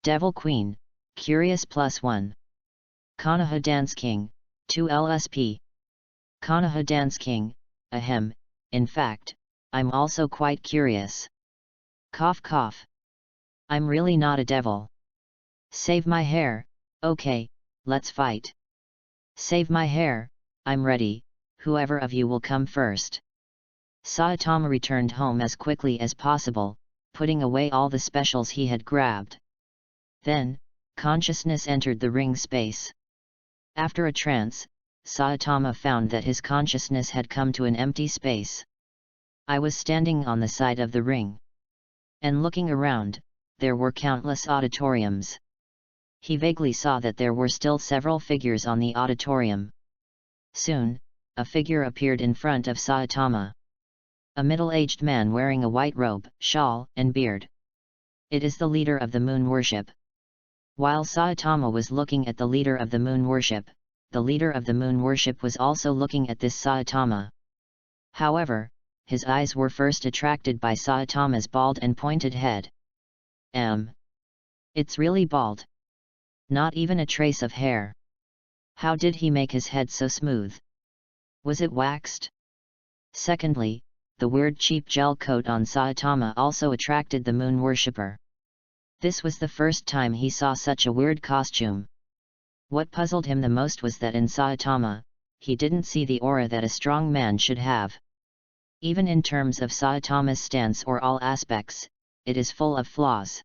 S1: Devil Queen, Curious +1. Konoha Dance King, 2 LSP. Konoha Dance King, ahem, in fact, I'm also quite curious. Cough cough. I'm really not a devil. Save my hair, okay, let's fight. Save my hair, I'm ready, whoever of you will come first. Saitama returned home as quickly as possible, putting away all the specials he had grabbed. Then, consciousness entered the ring space. After a trance, Saitama found that his consciousness had come to an empty space. I was standing on the side of the ring. And looking around, there were countless auditoriums. He vaguely saw that there were still several figures on the auditorium. Soon, a figure appeared in front of Saitama. A middle-aged man wearing a white robe, shawl, and beard. It is the leader of the moon worship. While Saitama was looking at the leader of the moon worship, the leader of the moon worship was also looking at this Saitama. However, his eyes were first attracted by Saitama's bald and pointed head. It's really bald. Not even a trace of hair. How did he make his head so smooth? Was it waxed? Secondly, the weird cheap gel coat on Saitama also attracted the moon worshipper. This was the first time he saw such a weird costume. What puzzled him the most was that in Saitama, he didn't see the aura that a strong man should have. Even in terms of Saitama's stance or all aspects, it is full of flaws.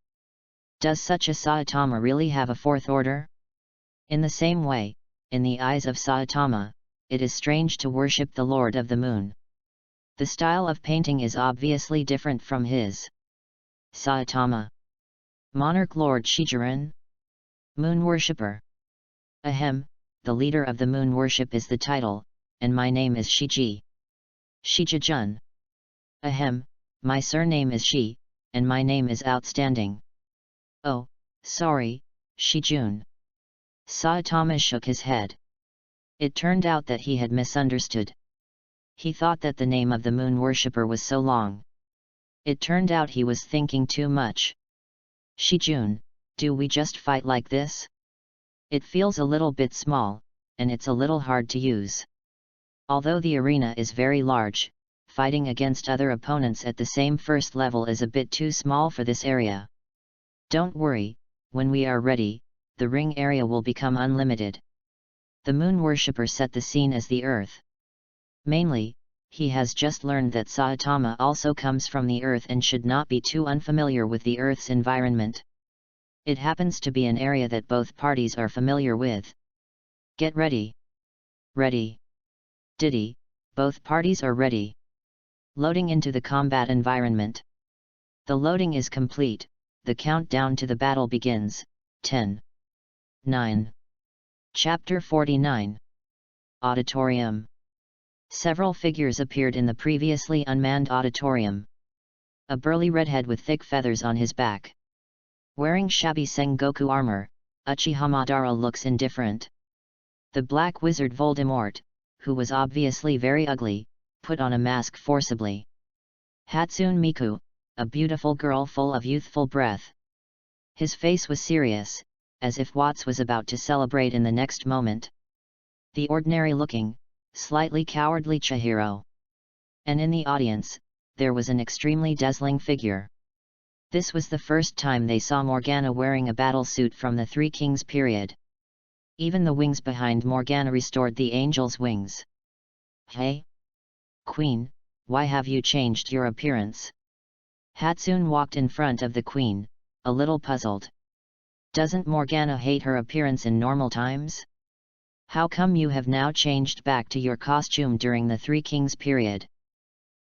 S1: Does such a Saitama really have a fourth order? In the same way, in the eyes of Saitama, it is strange to worship the Lord of the Moon. The style of painting is obviously different from his. Saitama. Monarch Lord Shijiran? Moon Worshipper. Ahem, the leader of the moon worship is the title, and my name is Shiji. Shijijun. Ahem, my surname is Shi, and my name is Outstanding. Oh, sorry, Shijun. Saitama shook his head. It turned out that he had misunderstood. He thought that the name of the moon worshipper was so long. It turned out he was thinking too much. Shijun, do we just fight like this? It feels a little bit small, and it's a little hard to use. Although the arena is very large, fighting against other opponents at the same first level is a bit too small for this area. Don't worry, when we are ready, the ring area will become unlimited. The moon worshipper set the scene as the earth. Mainly, he has just learned that Saitama also comes from the earth and should not be too unfamiliar with the earth's environment. It happens to be an area that both parties are familiar with. Get ready. Ready. Diddy, both parties are ready. Loading into the combat environment. The loading is complete, the countdown to the battle begins. 10. 9. Chapter 49. Auditorium. Several figures appeared in the previously unmanned auditorium. A burly redhead with thick feathers on his back. Wearing shabby Sengoku armor, Uchiha Madara looks indifferent. The black wizard Voldemort, who was obviously very ugly, put on a mask forcibly. Hatsune Miku, a beautiful girl full of youthful breath. His face was serious, as if Watts was about to celebrate in the next moment. The ordinary-looking, slightly cowardly Chihiro. And in the audience, there was an extremely dazzling figure. This was the first time they saw Morgana wearing a battle suit from the Three Kings period. Even the wings behind Morgana restored the angel's wings. Hey? Queen, why have you changed your appearance? Hatsune walked in front of the queen, a little puzzled. Doesn't Morgana hate her appearance in normal times? How come you have now changed back to your costume during the Three Kings period?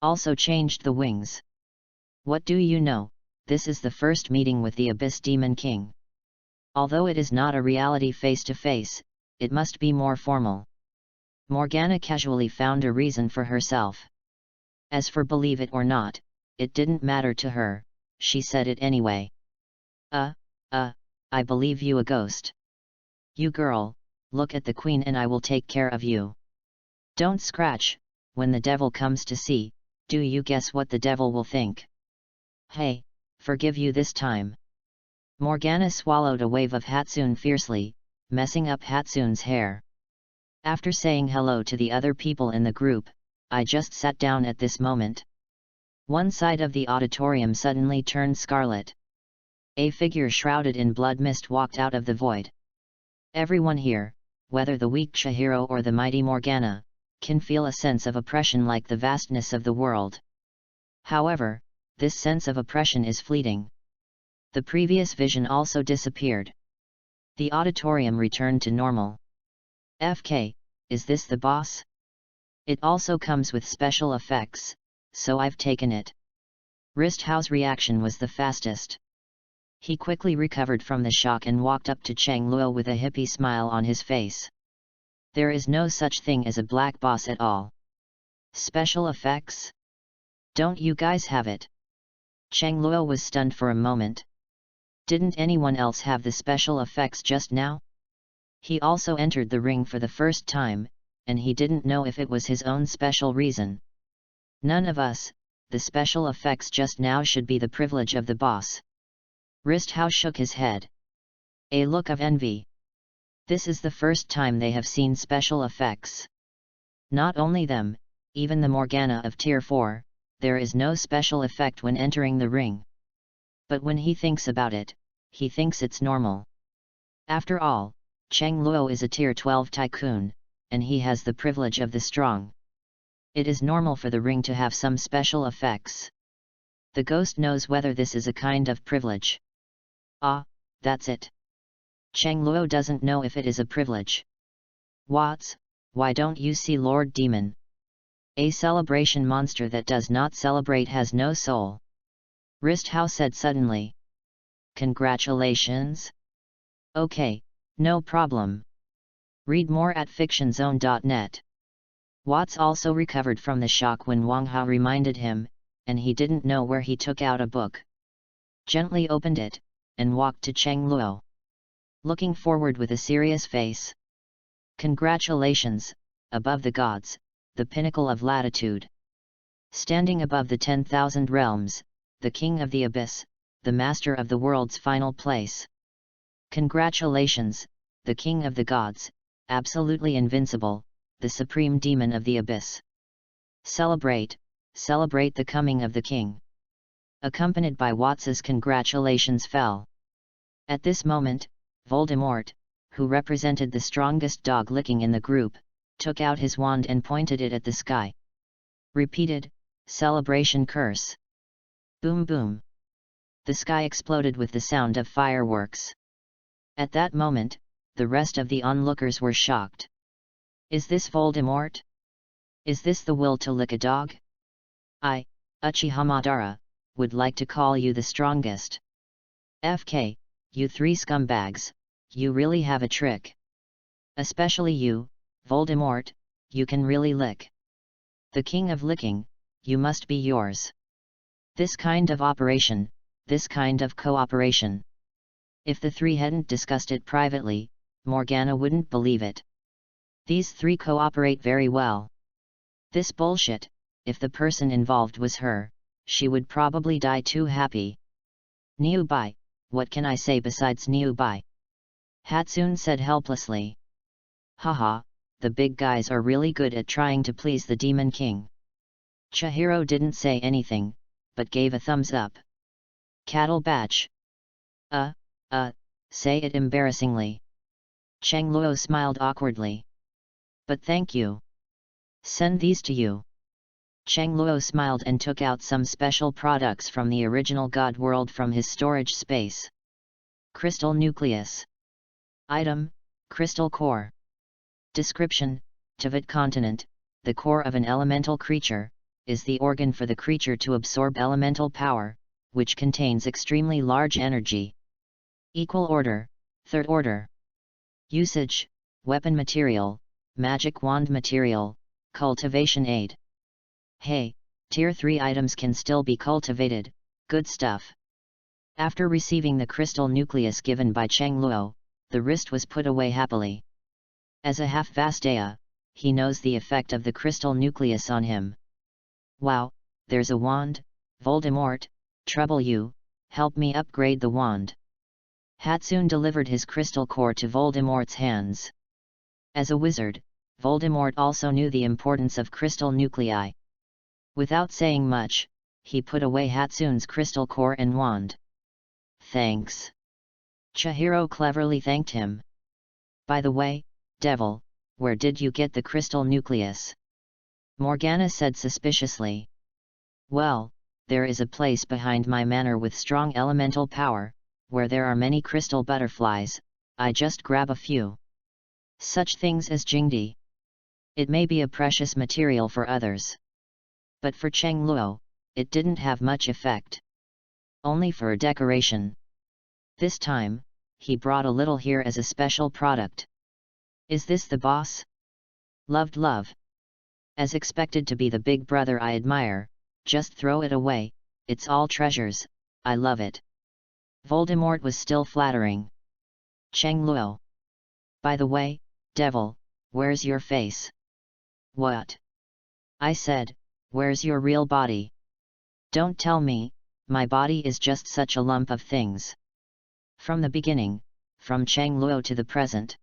S1: Also changed the wings. What do you know? This is the first meeting with the Abyss Demon King. Although it is not a reality face-to-face, it must be more formal. Morgana casually found a reason for herself. As for believe it or not, it didn't matter to her, she said it anyway. I believe you a ghost. You girl, look at the queen and I will take care of you. Don't scratch, when the devil comes to see, do you guess what the devil will think? Hey, forgive you this time. Morgana swallowed a wave of Hatsune fiercely, messing up Hatsune's hair. After saying hello to the other people in the group, I just sat down at this moment. One side of the auditorium suddenly turned scarlet. A figure shrouded in blood mist walked out of the void. Everyone here, whether the weak Chihiro or the mighty Morgana, can feel a sense of oppression like the vastness of the world. However, this sense of oppression is fleeting. The previous vision also disappeared. The auditorium returned to normal. FK, is this the boss? It also comes with special effects, so I've taken it. Risthao's reaction was the fastest. He quickly recovered from the shock and walked up to Cheng Luo with a hippie smile on his face. There is no such thing as a black boss at all. Special effects? Don't you guys have it? Cheng Luo was stunned for a moment. Didn't anyone else have the special effects just now? He also entered the ring for the first time, and he didn't know if it was his own special reason. None of us. The special effects just now should be the privilege of the boss. Risthao shook his head. A look of envy. This is the first time they have seen special effects. Not only them, even the Morgana of Tier 4, there is no special effect when entering the ring. But when he thinks about it, he thinks it's normal. After all, Cheng Luo is a Tier 12 tycoon, and he has the privilege of the strong. It is normal for the ring to have some special effects. The ghost knows whether this is a kind of privilege. Ah, that's it. Cheng Luo doesn't know if it is a privilege. What's, why don't you see Lord Demon? A celebration monster that does not celebrate has no soul. Risthao said suddenly. Congratulations? Okay, no problem. Read more at fictionzone.net. Watts also recovered from the shock when Wang Hao reminded him, and he didn't know where he took out a book. Gently opened it, and walked to Cheng Luo. Looking forward with a serious face. Congratulations, above the gods, the pinnacle of latitude. Standing above the 10,000 realms, the king of the abyss, the master of the world's final place. Congratulations, the king of the gods, absolutely invincible, the supreme demon of the abyss. Celebrate, celebrate the coming of the king. Accompanied by Watts's congratulations fell. At this moment, Voldemort, who represented the strongest dog licking in the group, took out his wand and pointed it at the sky. Repeated, celebration curse. Boom boom. The sky exploded with the sound of fireworks. At that moment, the rest of the onlookers were shocked. Is this Voldemort? Is this the will to lick a dog? I, Uchiha Madara, would like to call you the strongest. FK, you three scumbags, you really have a trick. Especially you, Voldemort, you can really lick. The king of licking, you must be yours. This kind of operation, this kind of cooperation. If the three hadn't discussed it privately, Morgana wouldn't believe it. These three cooperate very well. This bullshit, if the person involved was her, she would probably die too happy. Niubai, what can I say besides Niubai? Hatsune said helplessly. Haha, the big guys are really good at trying to please the Demon King. Chihiro didn't say anything, but gave a thumbs up. Cattle batch. Say it embarrassingly. Cheng Luo smiled awkwardly. But thank you. Send these to you. Cheng Luo smiled and took out some special products from the original God world from his storage space. Crystal nucleus. Item, crystal core. Description, Tivat continent, the core of an elemental creature, is the organ for the creature to absorb elemental power, which contains extremely large energy. Equal order, third order. Usage, weapon material, magic wand material, cultivation aid. Hey, Tier 3 items can still be cultivated, good stuff. After receiving the crystal nucleus given by Cheng Luo, the wrist was put away happily. As a half-Vastaya, he knows the effect of the crystal nucleus on him. Wow, there's a wand, Voldemort, trouble you, help me upgrade the wand. Hatsune delivered his crystal core to Voldemort's hands. As a wizard, Voldemort also knew the importance of crystal nuclei. Without saying much, he put away Hatsune's crystal core and wand. Thanks. Chihiro cleverly thanked him. By the way, Devil, where did you get the crystal nucleus? Morgana said suspiciously. Well, there is a place behind my manor with strong elemental power, where there are many crystal butterflies, I just grab a few. Such things as Jingdi. It may be a precious material for others. But for Cheng Luo, it didn't have much effect. Only for a decoration. This time, he brought a little here as a special product. Is this the boss? Loved love. As expected to be the big brother I admire, just throw it away, it's all treasures, I love it. Voldemort was still flattering. Cheng Luo. By the way, devil, where's your face? What? I said, where's your real body? Don't tell me, my body is just such a lump of things. From the beginning, from Cheng Luo to the present.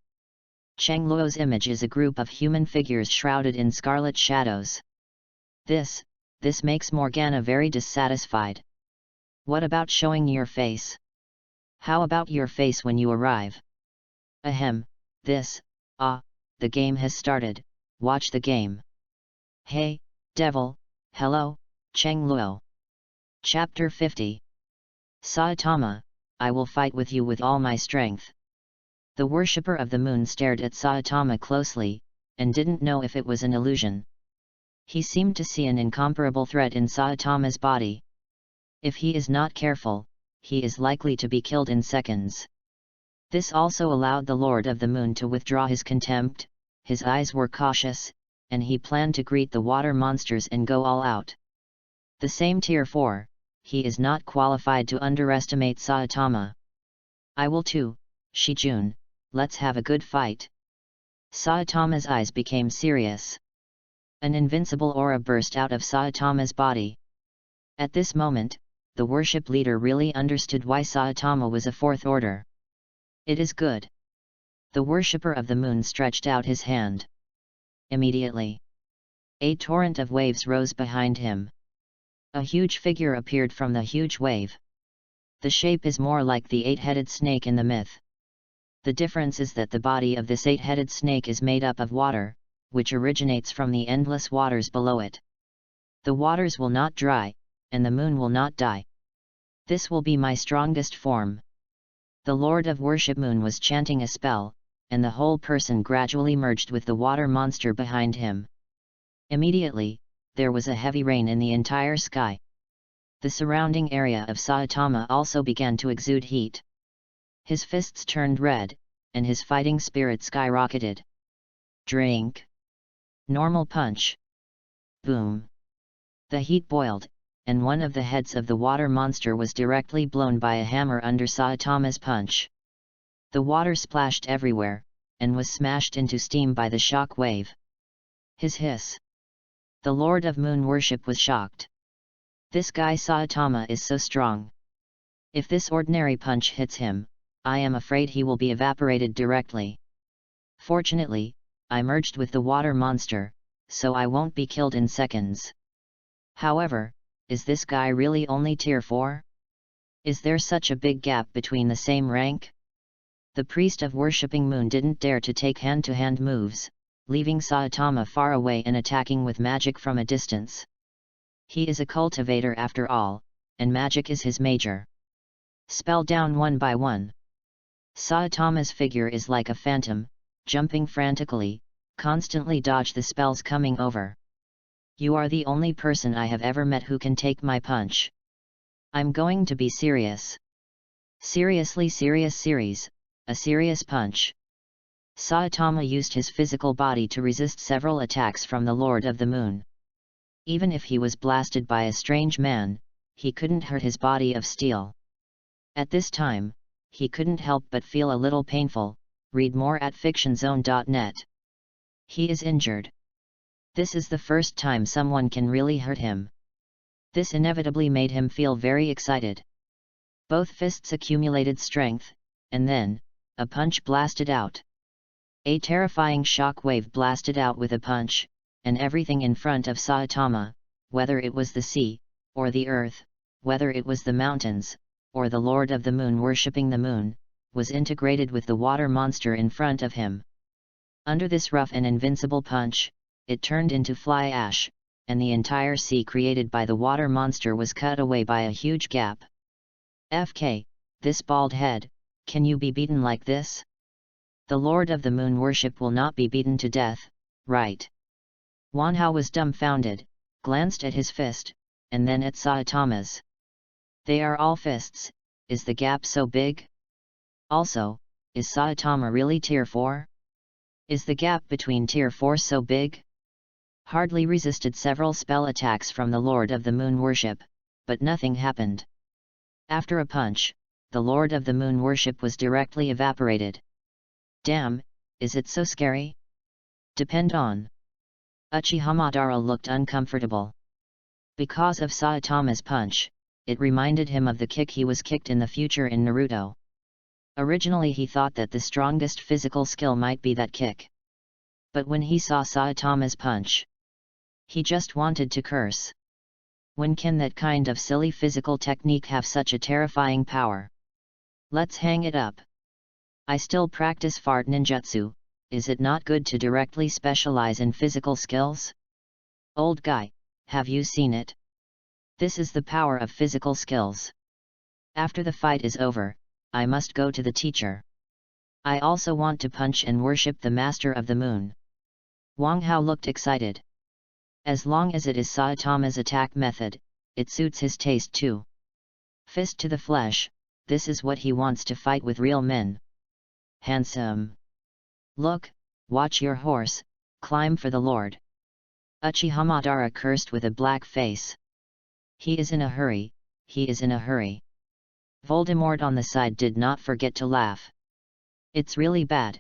S1: Cheng Luo's image is a group of human figures shrouded in scarlet shadows. This makes Morgana very dissatisfied. What about showing your face? How about your face when you arrive? Ahem, the game has started, watch the game. Hey, devil, hello, Cheng Luo. Chapter 50. Saitama, I will fight with you with all my strength. The worshipper of the moon stared at Saitama closely, and didn't know if it was an illusion. He seemed to see an incomparable threat in Saitama's body. If he is not careful, he is likely to be killed in seconds. This also allowed the Lord of the Moon to withdraw his contempt, his eyes were cautious, and he planned to greet the water monsters and go all out. The same Tier 4, he is not qualified to underestimate Saitama. I will too, Shijun, let's have a good fight. Saitama's eyes became serious. An invincible aura burst out of Saitama's body. At this moment, the worship leader really understood why Saitama was a fourth order. It is good. The worshipper of the moon stretched out his hand. Immediately, a torrent of waves rose behind him. A huge figure appeared from the huge wave. The shape is more like the eight-headed snake in the myth. The difference is that the body of this eight-headed snake is made up of water, which originates from the endless waters below it. The waters will not dry, and the moon will not die. This will be my strongest form. The Lord of Worship Moon was chanting a spell, and the whole person gradually merged with the water monster behind him. Immediately, there was a heavy rain in the entire sky. The surrounding area of Saitama also began to exude heat. His fists turned red, and his fighting spirit skyrocketed. Drink. Normal punch. Boom. The heat boiled, and one of the heads of the water monster was directly blown by a hammer under Saitama's punch. The water splashed everywhere, and was smashed into steam by the shock wave. His hiss. The Lord of Moon Worship was shocked. This guy Saitama is so strong. If this ordinary punch hits him, I am afraid he will be evaporated directly. Fortunately, I merged with the water monster, so I won't be killed in seconds. However, is this guy really only Tier 4? Is there such a big gap between the same rank? The priest of worshipping moon didn't dare to take hand-to-hand moves, leaving Saitama far away and attacking with magic from a distance. He is a cultivator after all, and magic is his major. Spell down one by one. Saitama's figure is like a phantom, jumping frantically, constantly dodge the spells coming over. You are the only person I have ever met who can take my punch. I'm going to be serious. Seriously serious series, a serious punch. Saitama used his physical body to resist several attacks from the Lord of the Moon. Even if he was blasted by a strange man, he couldn't hurt his body of steel. At this time, he couldn't help but feel a little painful. Read more at fictionzone.net. He is injured. This is the first time someone can really hurt him. This inevitably made him feel very excited. Both fists accumulated strength, and then, a punch blasted out. A terrifying shock wave blasted out with a punch, and everything in front of Saitama, whether it was the sea, or the earth, whether it was the mountains, or the Lord of the Moon worshipping the moon, was integrated with the water monster in front of him. Under this rough and invincible punch, it turned into fly ash, and the entire sea created by the water monster was cut away by a huge gap. FK, this bald head, can you be beaten like this? The Lord of the Moon worship will not be beaten to death, right? Wanhao was dumbfounded, glanced at his fist, and then at Saitama's. They are all fists, is the gap so big? Also, is Saitama really Tier 4? Is the gap between tier 4 so big? Hardly resisted several spell attacks from the Lord of the Moon worship, but nothing happened. After a punch, the Lord of the Moon worship was directly evaporated. Damn, is it so scary? Depend on. Uchihamadara looked uncomfortable. Because of Saitama's punch, it reminded him of the kick he was kicked in the future in Naruto. Originally he thought that the strongest physical skill might be that kick. But when he saw Saitama's punch, he just wanted to curse. When can that kind of silly physical technique have such a terrifying power? Let's hang it up. I still practice fart ninjutsu. Is it not good to directly specialize in physical skills? Old guy, have you seen it? This is the power of physical skills. After the fight is over, I must go to the teacher. I also want to punch and worship the Master of the Moon. Wang Hao looked excited. As long as it is Saitama's attack method, it suits his taste too. Fist to the flesh, this is what he wants to fight with real men. Handsome. Look, watch your horse, climb for the Lord. Uchihamadara cursed with a black face. He is in a hurry, he is in a hurry. Voldemort on the side did not forget to laugh. It's really bad.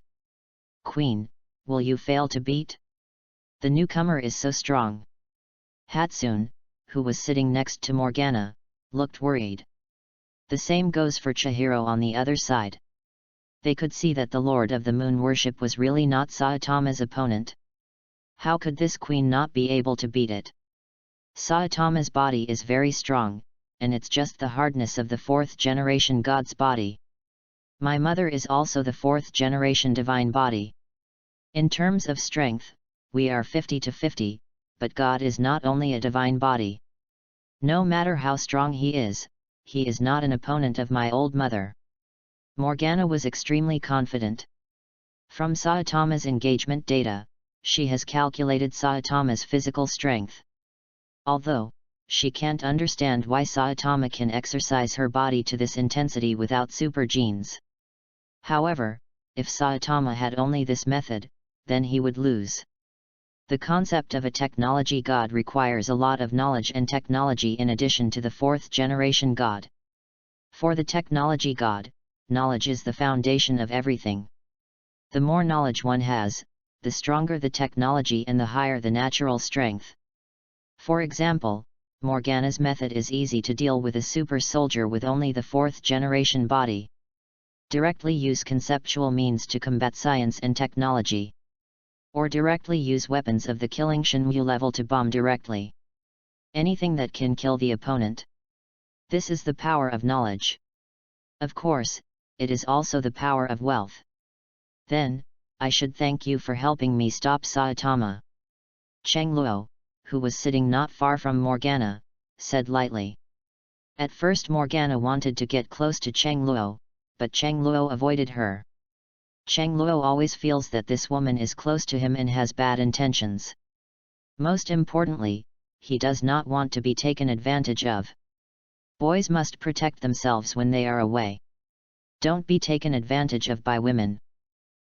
S1: Queen, will you fail to beat? The newcomer is so strong. Hatsune, who was sitting next to Morgana, looked worried. The same goes for Chihiro on the other side. They could see that the Lord of the Moon worship was really not Saitama's opponent. How could this queen not be able to beat it? Saitama's body is very strong, and it's just the hardness of the 4th generation god's body. My mother is also the 4th generation divine body. In terms of strength, we are 50-50, but God is not only a divine body. No matter how strong he is not an opponent of my old mother. Morgana was extremely confident. From Saitama's engagement data, she has calculated Saitama's physical strength. Although, she can't understand why Saitama can exercise her body to this intensity without super genes. However, if Saitama had only this method, then he would lose. The concept of a technology god requires a lot of knowledge and technology in addition to the 4th generation god. For the technology god, knowledge is the foundation of everything. The more knowledge one has, the stronger the technology and the higher the natural strength. For example, Morgana's method is easy to deal with a super soldier with only the 4th generation body. Directly use conceptual means to combat science and technology. Or directly use weapons of the killing Shinryu level to bomb directly. Anything that can kill the opponent. This is the power of knowledge. Of course, it is also the power of wealth. Then, I should thank you for helping me stop Saitama. Cheng Luo, who was sitting not far from Morgana, said lightly. At first Morgana wanted to get close to Cheng Luo, but Cheng Luo avoided her. Cheng Luo always feels that this woman is close to him and has bad intentions. Most importantly, he does not want to be taken advantage of. Boys must protect themselves when they are away. Don't be taken advantage of by women.